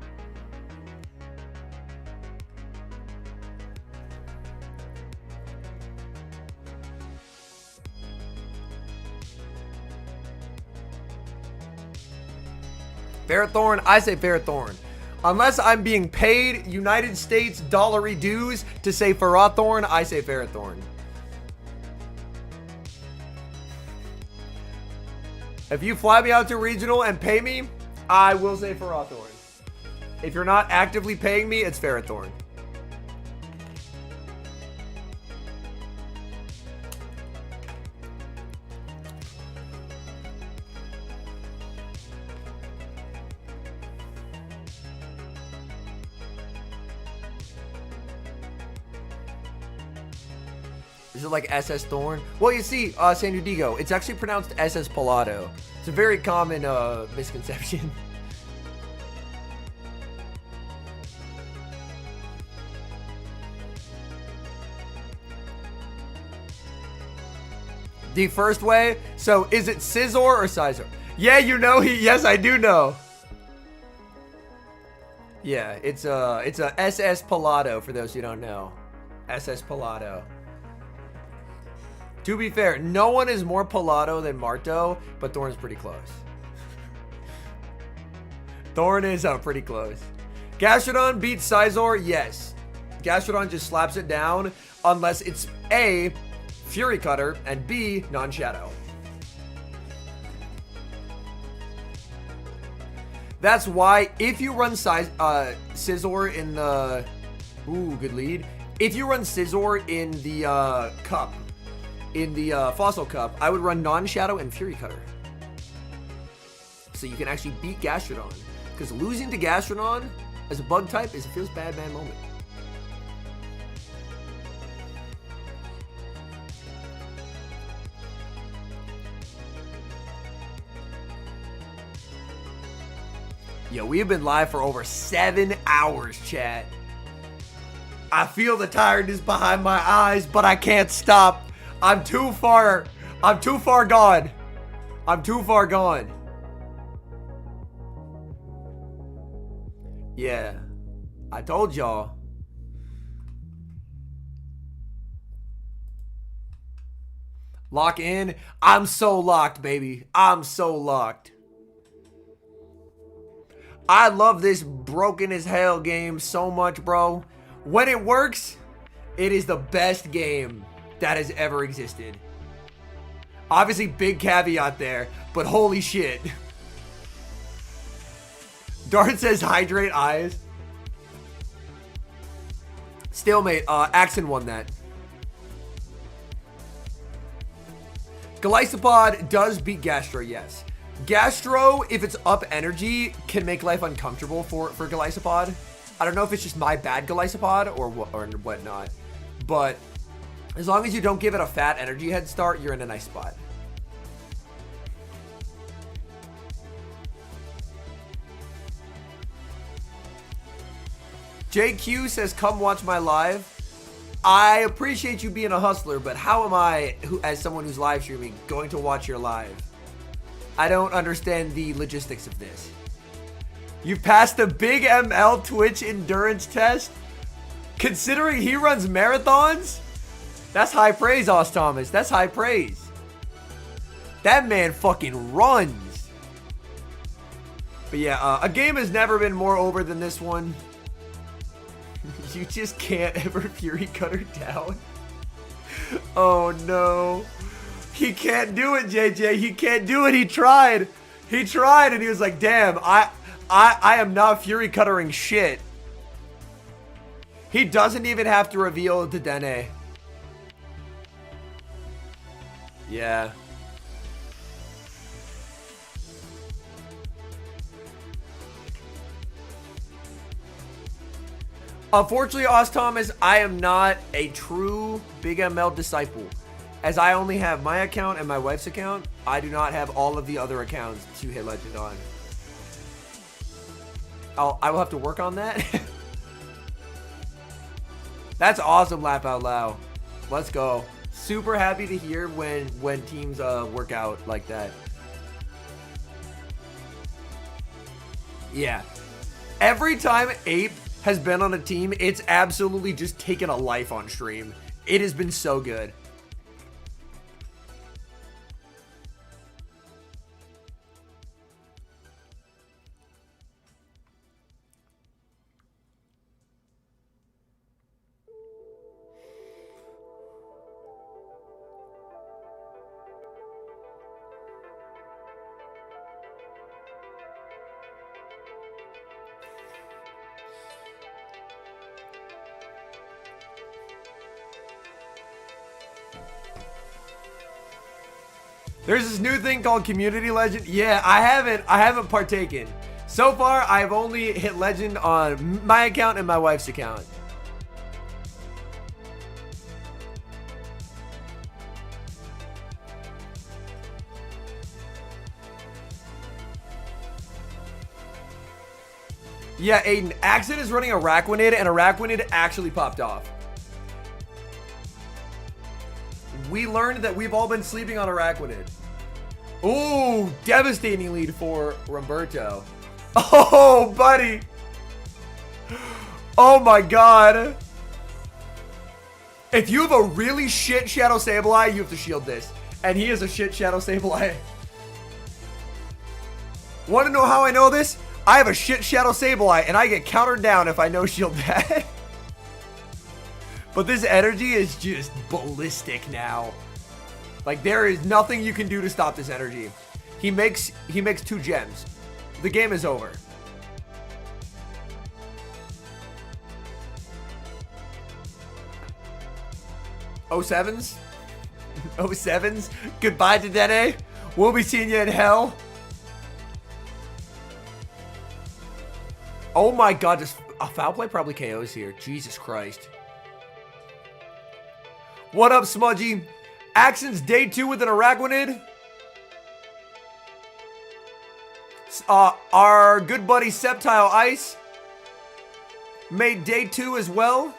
S1: Ferrothorn, I say Ferrothorn. Unless I'm being paid United States dollary dues to say Ferrothorn, I say Ferrothorn. If you fly me out to regional and pay me, I will say Ferrothorn. If you're not actively paying me, it's Ferrothorn. Is it like SS Thorn? Well, you see, San Diego, it's actually pronounced SS Palato. It's a very common misconception. The first way? So, is it Scizor or Scizor? Yeah, you know yes, I do know. Yeah, it's a SS Palato for those who don't know. SS Palato. To be fair, no one is more Palato than Marto, but Thorn's pretty close. Thorn is pretty close. Gastrodon beats Scizor? Yes. Gastrodon just slaps it down unless it's A, Fury Cutter, and B, Non-Shadow. That's why if you run Scizor in the... Ooh, good lead. If you run Scizor in the Cup, in the Fossil Cup, I would run Non-Shadow and Fury Cutter. So you can actually beat Gastrodon. Because losing to Gastrodon as a bug type is a feels bad man moment. Yo, we have been live for over 7 hours, chat. I feel the tiredness behind my eyes, but I can't stop. I'm too far gone. I'm too far gone. Yeah. I told y'all. Lock in. I'm so locked, baby. I'm so locked. I love this broken as hell game so much, bro. When it works, it is the best game that has ever existed. Obviously, big caveat there, but holy shit. Dart says hydrate eyes. Stalemate, Axon won that. Glycopod does beat Gastro, yes. Gastro, if it's up energy, can make life uncomfortable for Glycopod. I don't know if it's just my bad Glycopod or whatnot, but as long as you don't give it a fat energy head start, you're in a nice spot. JQ says, come watch my live. I appreciate you being a hustler, but how am I, as someone who's live streaming, going to watch your live? I don't understand the logistics of this. You passed the big ML Twitch endurance test? Considering he runs marathons? That's high praise, Os Thomas. That's high praise. That man fucking runs. But yeah, a game has never been more over than this one. You just can't ever Fury Cutter down. Oh no. He can't do it, JJ. He can't do it. He tried. He tried and he was like, damn, I am not Fury Cuttering shit. He doesn't even have to reveal to Dene. Yeah. Unfortunately, Os Thomas, I am not a true Big ML disciple. As I only have my account and my wife's account, I do not have all of the other accounts to hit legend on. I will have to work on that. That's awesome, laugh out loud. Let's go. Super happy to hear when teams work out like that. Yeah. Every time Ape has been on a team, it's absolutely just taken a life on stream. It has been so good. There's this new thing called Community Legend. Yeah, I haven't partaken. So far, I've only hit legend on my account and my wife's account. Yeah, Aiden, Axon is running a Araquanid, and Araquanid actually popped off. We learned that we've all been sleeping on Araquanid. Ooh, devastating lead for Roberto. Oh, buddy. Oh my god. If you have a really shit Shadow Sableye, you have to shield this. And he is a shit Shadow Sableye. Want to know how I know this? I have a shit Shadow Sableye, and I get countered down if I no shield that. But this energy is just ballistic now. Like, there is nothing you can do to stop this energy. He makes 2 gems. The game is over. Oh sevens? Oh sevens? Goodbye to Dene. We'll be seeing you in hell. Oh my god, this a foul play probably KOs here. Jesus Christ. What up, Smudgy? Axon's day 2 with an Araquanid. Our good buddy Septile Ice made day 2 as well.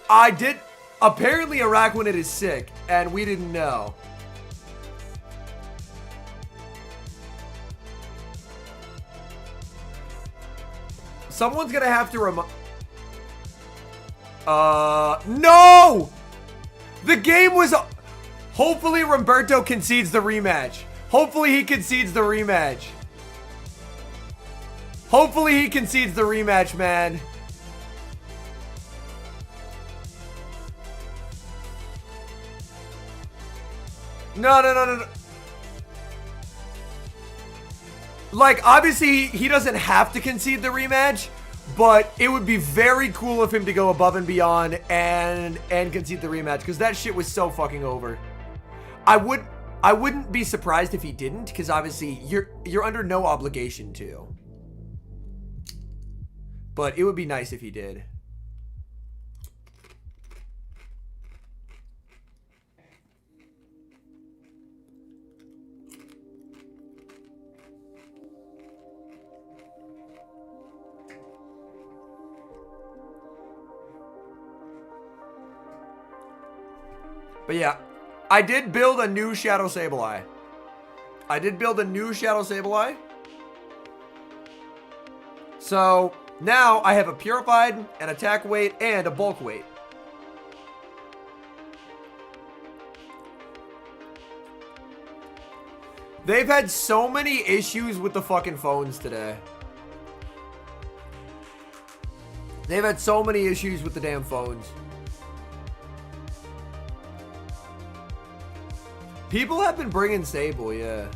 S1: I did. Apparently, Araquanid is sick, and we didn't know. Someone's gonna have to remind. No! The game was... Hopefully Roberto concedes the rematch. Hopefully he concedes the rematch. Hopefully he concedes the rematch, man. No. Like, obviously, he doesn't have to concede the rematch, but it would be very cool of him to go above and beyond and concede the rematch, because that shit was so fucking over. I wouldn't be surprised if he didn't, because obviously you're under no obligation to. But it would be nice if he did. But yeah, I did build a new Shadow Sableye. So now I have a purified, an attack weight, and a bulk weight. They've had so many issues with the fucking phones today. They've had so many issues with the damn phones. People have been bringing Sable, yeah.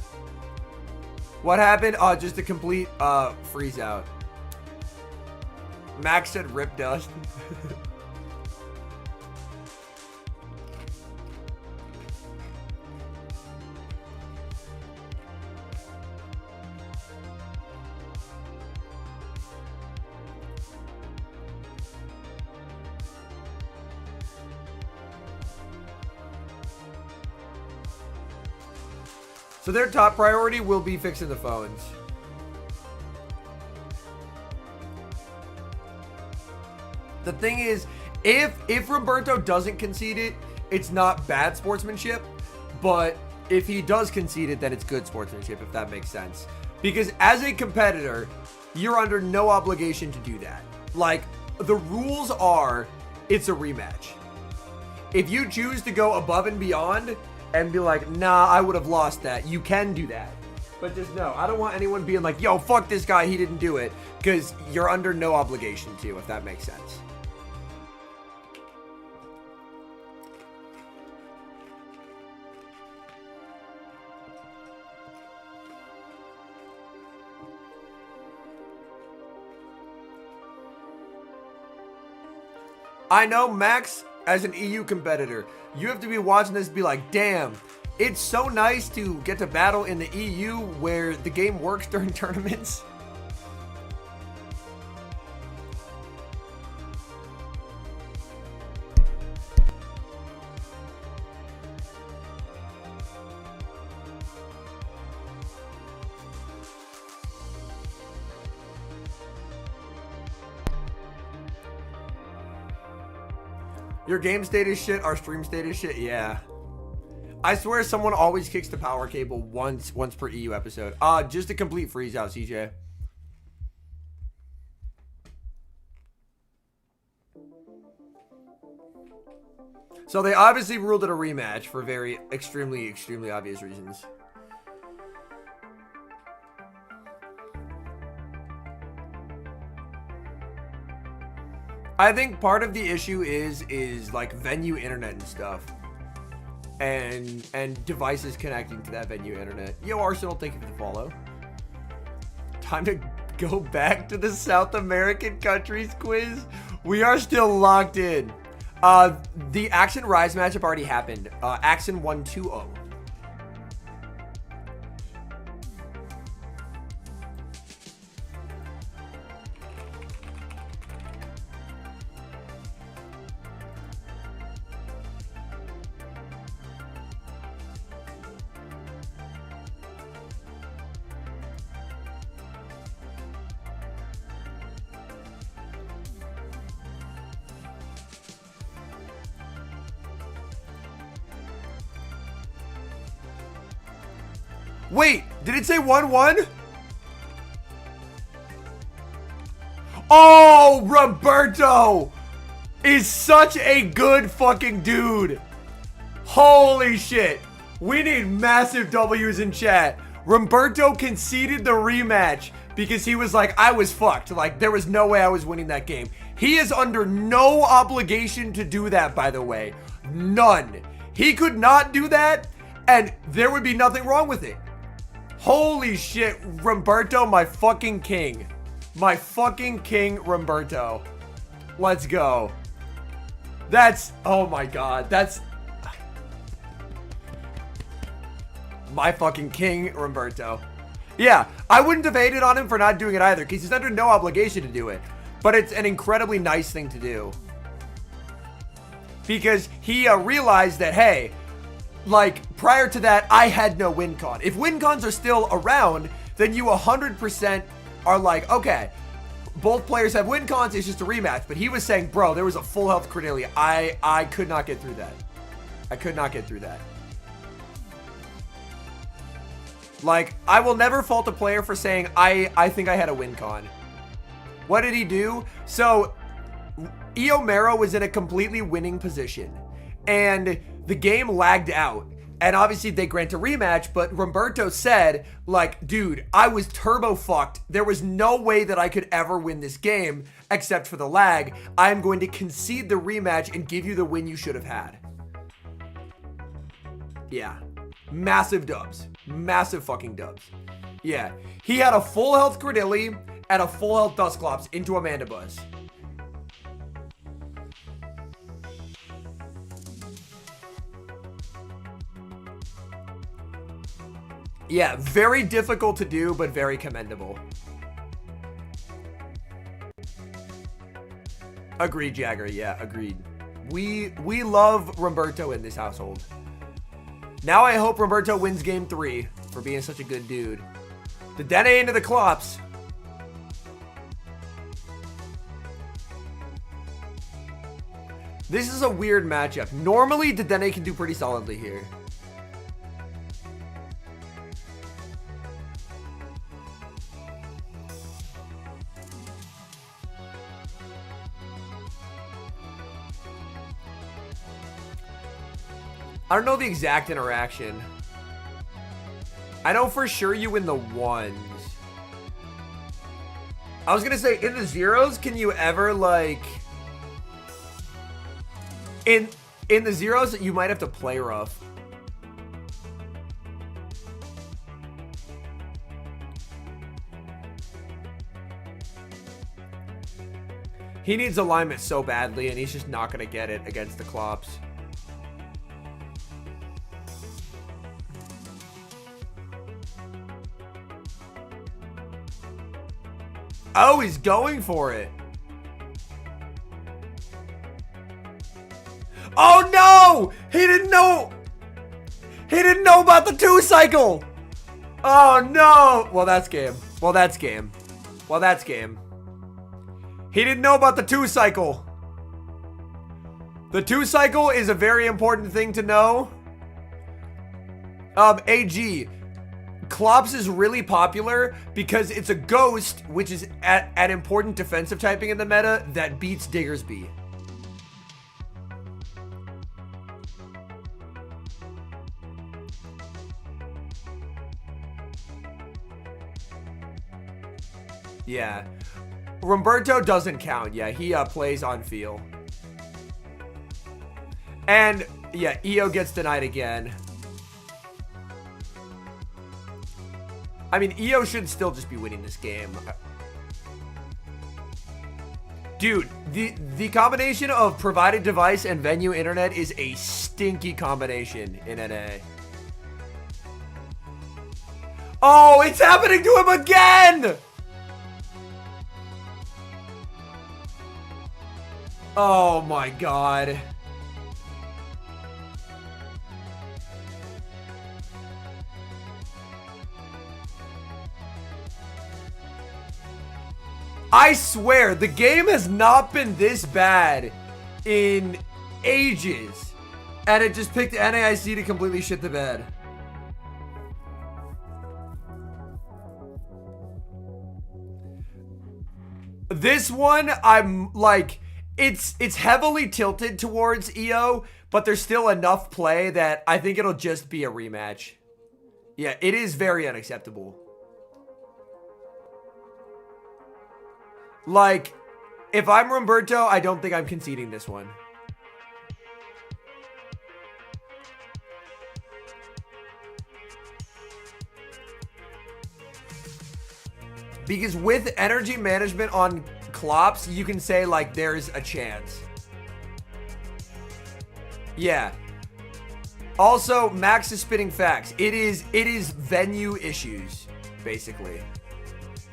S1: What happened? Just a complete freeze out. Max said rip dust. So their top priority will be fixing the phones. The thing is, if Roberto doesn't concede it, it's not bad sportsmanship. But if he does concede it, then it's good sportsmanship, if that makes sense. Because as a competitor, you're under no obligation to do that. Like, the rules are, it's a rematch. If you choose to go above and beyond and be like, nah, I would have lost that, you can do that. But just no, I don't want anyone being like, yo, fuck this guy, he didn't do it. Because you're under no obligation to, if that makes sense. I know, Max, as an EU competitor, you have to be watching this and be like, damn, it's so nice to get to battle in the EU where the game works during tournaments. Your game state is shit, our stream state is shit, yeah. I swear someone always kicks the power cable once per EU episode. Just a complete freeze out, CJ. So they obviously ruled it a rematch for very extremely obvious reasons. I think part of the issue is like venue internet and stuff. And devices connecting to that venue internet. Yo, Arsenal, thank you for the follow. Time to go back to the South American countries quiz. We are still locked in. The Axon Rise matchup already happened. Axon won 2-0. Wait, did it say 1-1? Oh, Roberto is such a good fucking dude. Holy shit. We need massive W's in chat. Roberto conceded the rematch because he was like, I was fucked. Like, there was no way I was winning that game. He is under no obligation to do that, by the way. None. He could not do that, and there would be nothing wrong with it. Holy shit, Roberto, my fucking king. My fucking king, Roberto. Let's go. That's, oh my god, that's my fucking king, Roberto. Yeah, I wouldn't have hated on him for not doing it either, because he's under no obligation to do it. But it's an incredibly nice thing to do. Because he realized that, hey, like, prior to that, I had no win con. If win cons are still around, then you 100% are like, okay, both players have win cons, it's just a rematch. But he was saying, bro, there was a full health Cornelia. I could not get through that. I could not get through that. Like, I will never fault a player for saying, I think I had a win con. What did he do? So, Eomero was in a completely winning position. And the game lagged out. And obviously they grant a rematch, but Roberto said, like, dude, I was turbo fucked. There was no way that I could ever win this game except for the lag. I'm going to concede the rematch and give you the win you should have had. Yeah. Massive dubs. Massive fucking dubs. Yeah. He had a full health Credilli and a full health Dusclops into a Mandibuzz. Yeah, very difficult to do, but very commendable. Agreed, Jagger. Yeah, agreed. We love Roberto in this household. Now I hope Roberto wins game 3 for being such a good dude. The Dene into the Clops. This is a weird matchup. Normally, Dedenne can do pretty solidly here. I don't know the exact interaction. I know for sure you win the ones. I was gonna say, in the zeros, can you ever, like... In the zeros, you might have to play rough. He needs alignment so badly, and he's just not gonna get it against the Clops. Oh, he's going for it. Oh no! He didn't know. He didn't know about the 2-cycle. Oh no! Well, that's game. Well, that's game. Well, that's game. He didn't know about the 2-cycle. The 2-cycle is a very important thing to know. AG. Clops is really popular because it's a ghost, which is an important defensive typing in the meta that beats Diggersby. Yeah. Roberto doesn't count. Yeah, he plays on feel. And yeah, EO gets denied again. I mean, EO should still just be winning this game. Dude, the combination of provided device and venue internet is a stinky combination in NA. Oh, it's happening to him again! Oh my god. I swear, the game has not been this bad in ages. And it just picked NAIC to completely shit the bed. This one, I'm like, it's heavily tilted towards EO, but there's still enough play that I think it'll just be a rematch. Yeah, it is very unacceptable. Like, if I'm Roberto, I don't think I'm conceding this one. Because with energy management on Clops, you can say, like, there's a chance. Yeah. Also, Max is spitting facts. It is venue issues, basically.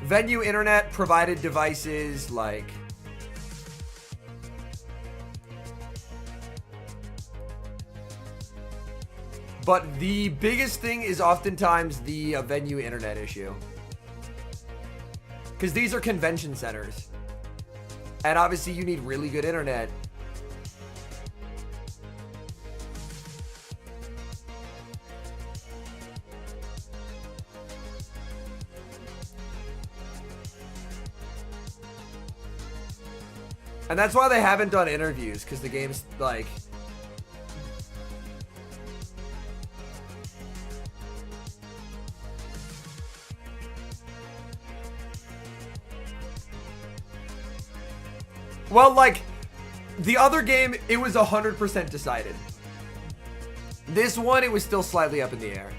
S1: Venue internet provided devices, like... But the biggest thing is oftentimes the venue internet issue. Because these are convention centers. And obviously you need really good internet. And that's why they haven't done interviews, because the game's like... Well, like, the other game, it was 100% decided. This one, it was still slightly up in the air.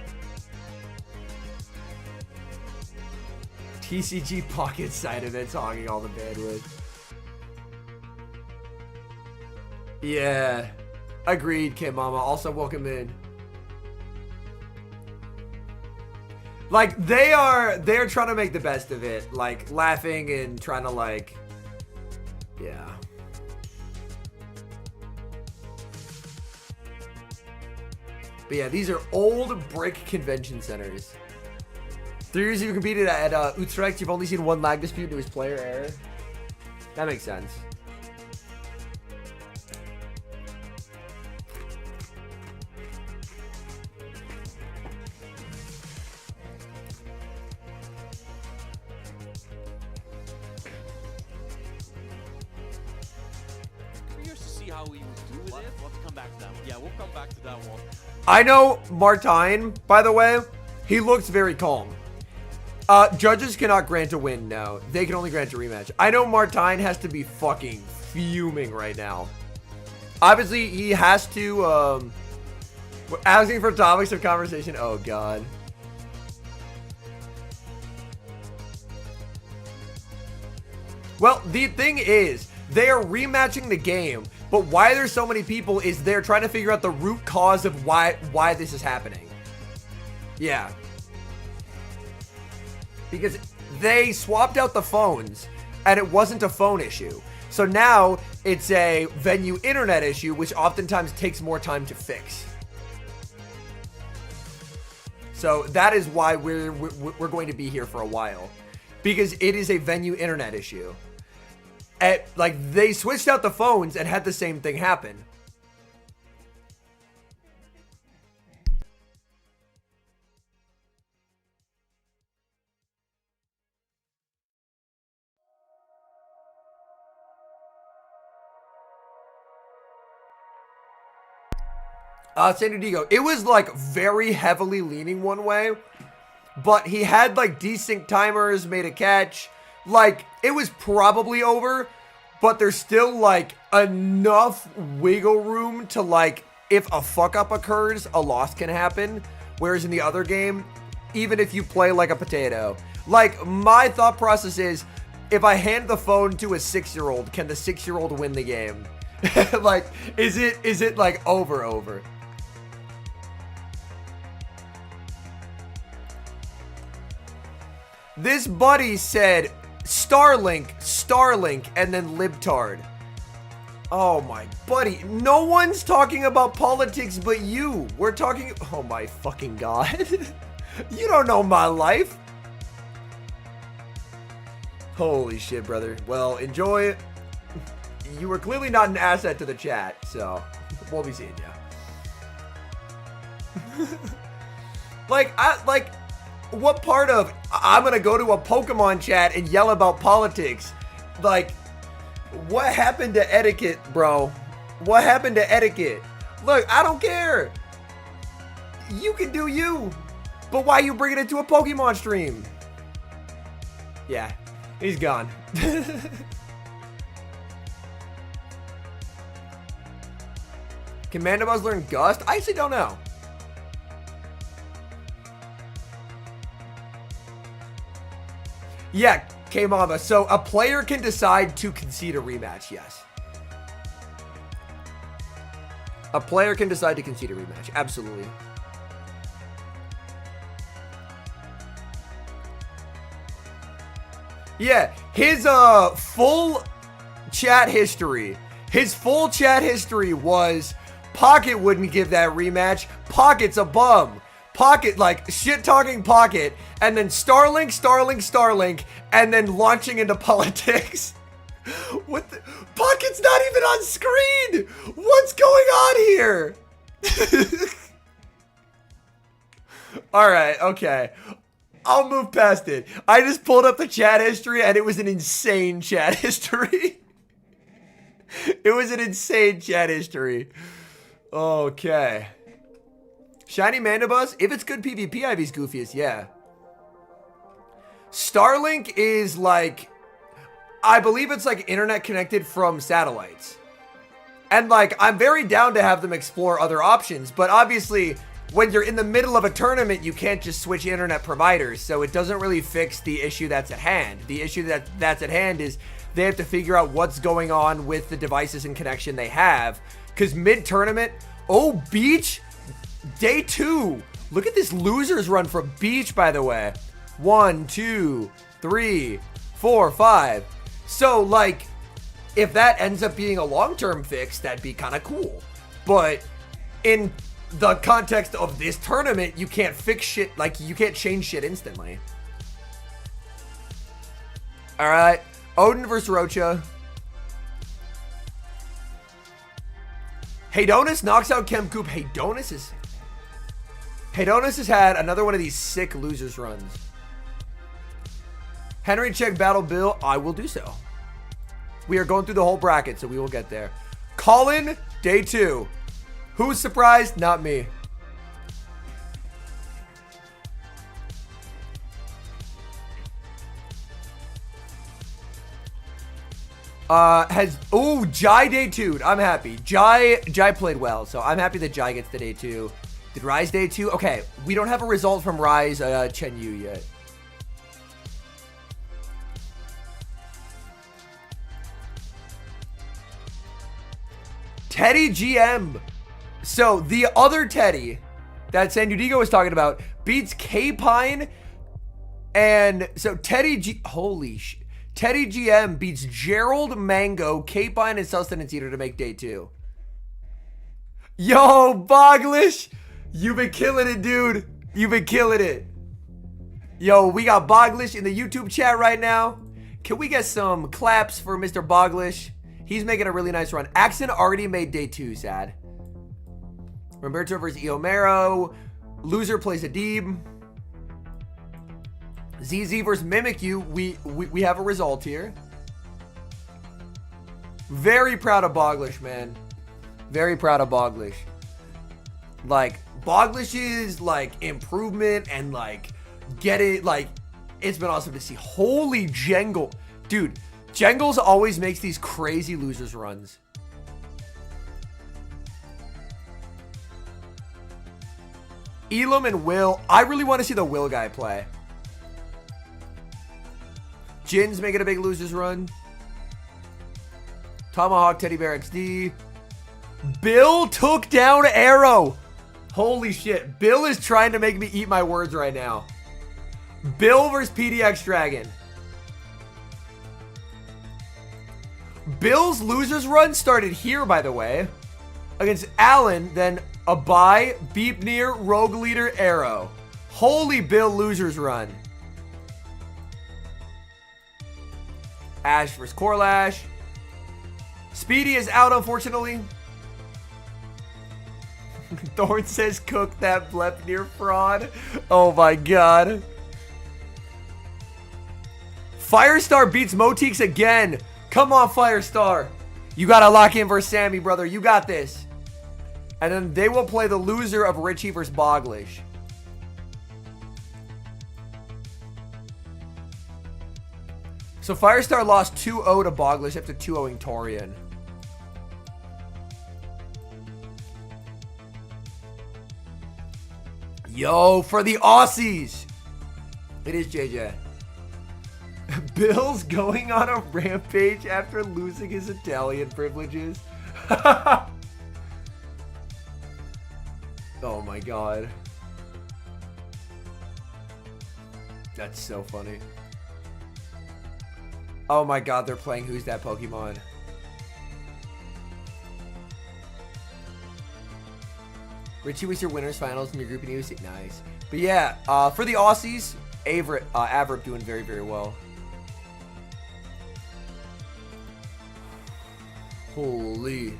S1: TCG Pocket side of it's hogging all the bandwidth. Yeah. Agreed, K-Mama. Also, welcome in. Like, they're trying to make the best of it. Like, laughing and trying to, like... Yeah. But yeah, these are old brick convention centers. 3 years you competed at Utrecht, you've only seen one lag dispute and it was player error. That makes sense.
S5: Curious to see how we would do with it.
S8: We'll have to come back to that one. Yeah, we'll come back to that one.
S1: I know Martine, by the way, he looks very calm. Judges cannot grant a win, no. They can only grant a rematch. I know Martine has to be fucking fuming right now. Obviously, he has to, asking for topics of conversation. Oh, God. Well, the thing is, they are rematching the game, but why there's so many people is they're trying to figure out the root cause of why this is happening. Yeah. Because they swapped out the phones, and it wasn't a phone issue. So now it's a venue internet issue, which oftentimes takes more time to fix. So that is why we're going to be here for a while, because it is a venue internet issue. Like, they switched out the phones and had the same thing happen. San Diego, it was like very heavily leaning one way, but he had like desync timers, made a catch. Like, it was probably over, but there's still like enough wiggle room to, like, if a fuck up occurs, a loss can happen. Whereas in the other game, even if you play like a potato, like, my thought process is, if I hand the phone to a 6-year-old, can the 6-year-old win the game? Like, is it like over? This buddy said Starlink, and then libtard. Oh my buddy, no one's talking about politics but you. We're talking, oh my fucking God. You don't know my life. Holy shit, brother. Well, enjoy it. You were clearly not an asset to the chat, so we'll be seeing you. What part of I'm gonna go to a Pokemon chat and yell about politics? Like, what happened to etiquette, bro? What happened to etiquette? Look, I don't care. You can do you. But why are you bringing it to a Pokemon stream? Yeah, he's gone. Can Mandibuzz learn Gust? I actually don't know. Yeah, K-Mama. So a player can decide to concede a rematch, yes. A player can decide to concede a rematch, absolutely. Yeah, his full chat history was Pocket wouldn't give that rematch. Pocket's a bum. Pocket, like, shit-talking Pocket, and then Starlink, and then launching into politics. What the? Pocket's not even on screen! What's going on here? Alright, okay. I'll move past it. I just pulled up the chat history, and it was an insane chat history. It was an insane chat history. Okay. Shiny Mandibus. If it's good PvP, Ivy's goofiest. Yeah. Starlink is like, I believe it's like internet connected from satellites. And like, I'm very down to have them explore other options. But obviously, when you're in the middle of a tournament, you can't just switch internet providers. So it doesn't really fix the issue that's at hand. The issue that's at hand is they have to figure out what's going on with the devices and connection they have. Because mid-tournament, oh, Beach, day 2. Look at this losers run from Beach, by the way. 1, 2, 3, 4, 5. So, like, if that ends up being a long-term fix, that'd be kind of cool. But in the context of this tournament, you can't fix shit, like, you can't change shit instantly. All right. Odin versus Roachcha. Hedonus knocks out Chemcoop. Hedonus has had another one of these sick losers runs. Henry, check Battle Bill. I will do so. We are going through the whole bracket, so we will get there. Colin, day 2. Who's surprised? Not me. Jai day 2. I'm happy. Jai played well, so I'm happy that Jai gets the day 2. Did Rise day 2? Okay, we don't have a result from Rise Chen Yu yet. Teddy GM. So the other Teddy that San Diego was talking about beats K-Pine. And so Teddy GM beats Gerald, Mango, K-Pine, and Sustenance Eater to make day 2. Yo, Boglish, you've been killing it, dude. You've been killing it. Yo, we got Boglish in the YouTube chat right now. Can we get some claps for Mr. Boglish? He's making a really nice run. Axon already made day 2, sad. Roberto versus Eomero. Loser plays a Deeb. ZZ versus Mimikyu. We have a result here. Very proud of Boglish, man. Very proud of Boglish. Like, Boglish's, like, improvement and, like, it's been awesome to see. Holy Jengle. Dude, Jengles always makes these crazy losers runs. Elam and Will. I really want to see the Will guy play. Jin's making a big losers run. Tomahawk, Teddy Bear XD. Bill took down Arrow. Holy shit. Bill is trying to make me eat my words right now. Bill versus PDX Dragon. Bill's losers run started here, by the way, against Allen, then Abai, Beepnir, Rogue Leader, Arrow. Holy Bill losers run. Ash versus Corlash. Speedy is out, unfortunately. Thorn says cook that Blepnir fraud. Oh my god. Firestar beats Moteeks again. Come on, Firestar. You gotta lock in versus Sammy, brother. You got this. And then they will play the loser of Richie versus Boglish. So Firestar lost 2-0 to Boglish after 2-0ing Torian. Yo, for the Aussies. It is JJ. Bill's going on a rampage after losing his Italian privileges. Oh my god. That's so funny. Oh my god, they're playing Who's That Pokemon? Richie was your winners finals in your group and you was nice. But yeah, for the Aussies, Avrip doing very, very well. Holy.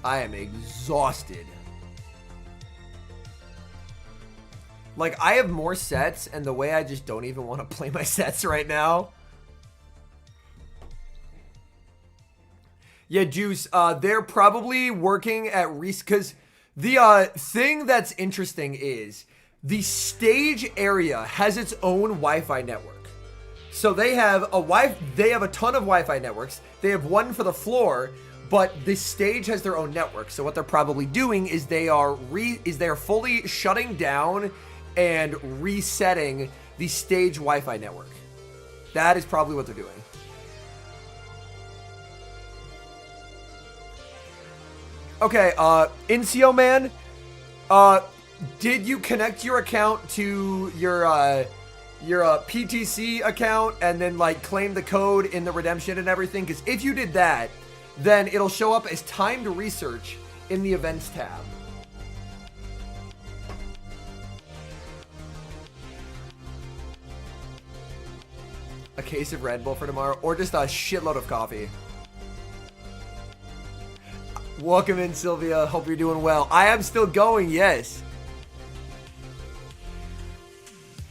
S1: I am exhausted. Like, I have more sets, and the way I just don't even want to play my sets right now. Yeah, Juice, they're probably working at because the thing that's interesting is the stage area has its own Wi-Fi network. So they have a ton of Wi-Fi networks. They have one for the floor, but the stage has their own network. So what they're probably doing is they're fully shutting down and resetting the stage Wi-Fi network. That is probably what they're doing. Okay, Incio Man, did you connect your account to your PTC account and then like claim the code in the redemption and everything? Because if you did that, then it'll show up as timed research in the events tab. A case of Red Bull for tomorrow, or just a shitload of coffee. Welcome in, Sylvia. Hope you're doing well. I am still going, yes.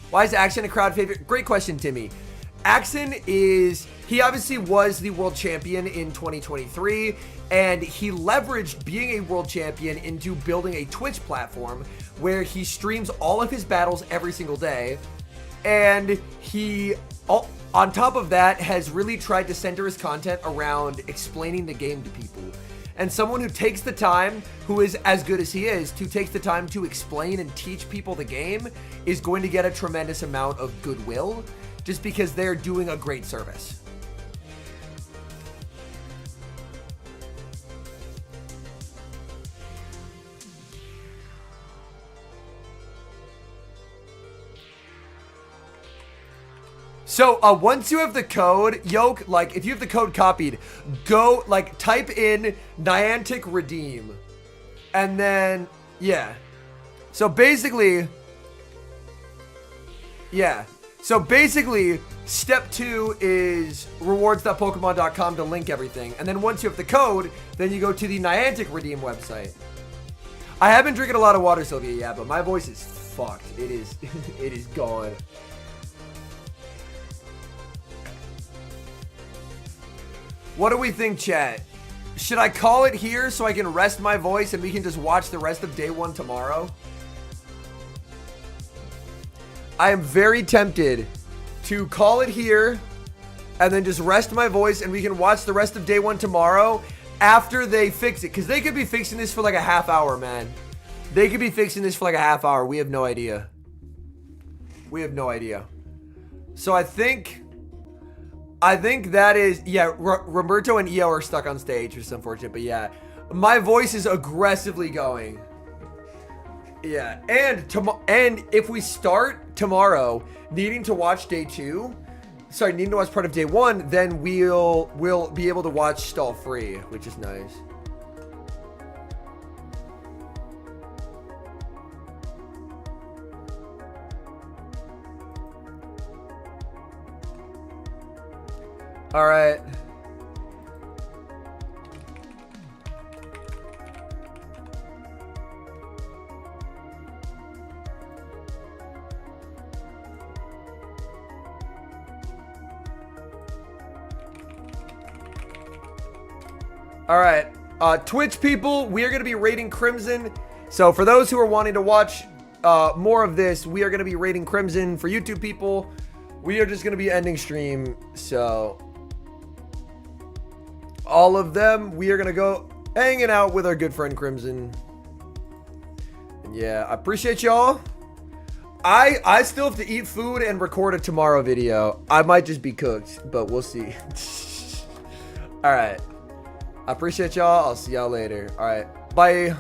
S1: Why is Axon a crowd favorite? Great question, Timmy. Axon he obviously was the world champion in 2023, and he leveraged being a world champion into building a Twitch platform where he streams all of his battles every single day, and he, on top of that, has really tried to center his content around explaining the game to people. And someone who takes the time, who is as good as he is, to take the time to explain and teach people the game is going to get a tremendous amount of goodwill just because they're doing a great service. So, once you have the code, Yoke, like, if you have the code copied, go, like, type in Niantic Redeem. And then, yeah. So, basically, yeah. So, basically, step 2 is rewards.pokemon.com to link everything. And then once you have the code, then you go to the Niantic Redeem website. I have been drinking a lot of water, Sylvia, yeah, but my voice is fucked. It is, it is gone. What do we think, chat? Should I call it here so I can rest my voice and we can just watch the rest of day 1 tomorrow? I am very tempted to call it here and then just rest my voice and we can watch the rest of day 1 tomorrow after they fix it. Because they could be fixing this for like a half hour, man. They could be fixing this for like a half hour. We have no idea. We have no idea. So I think that is, yeah, Roberto and Eo are stuck on stage, which is unfortunate, but yeah. My voice is aggressively going. Yeah, and if we start tomorrow needing to watch day 2, sorry, needing to watch part of day 1, then we'll be able to watch stall free, which is nice. All right. All right. Twitch people, we are going to be raiding Crimson. So for those who are wanting to watch more of this, we are going to be raiding Crimson. For YouTube people, we are just going to be ending stream. So all of them, we are going to go hanging out with our good friend Crimson. And yeah, I appreciate y'all. I still have to eat food and record a tomorrow video. I might just be cooked, but we'll see. All right. I appreciate y'all. I'll see y'all later. All right. Bye.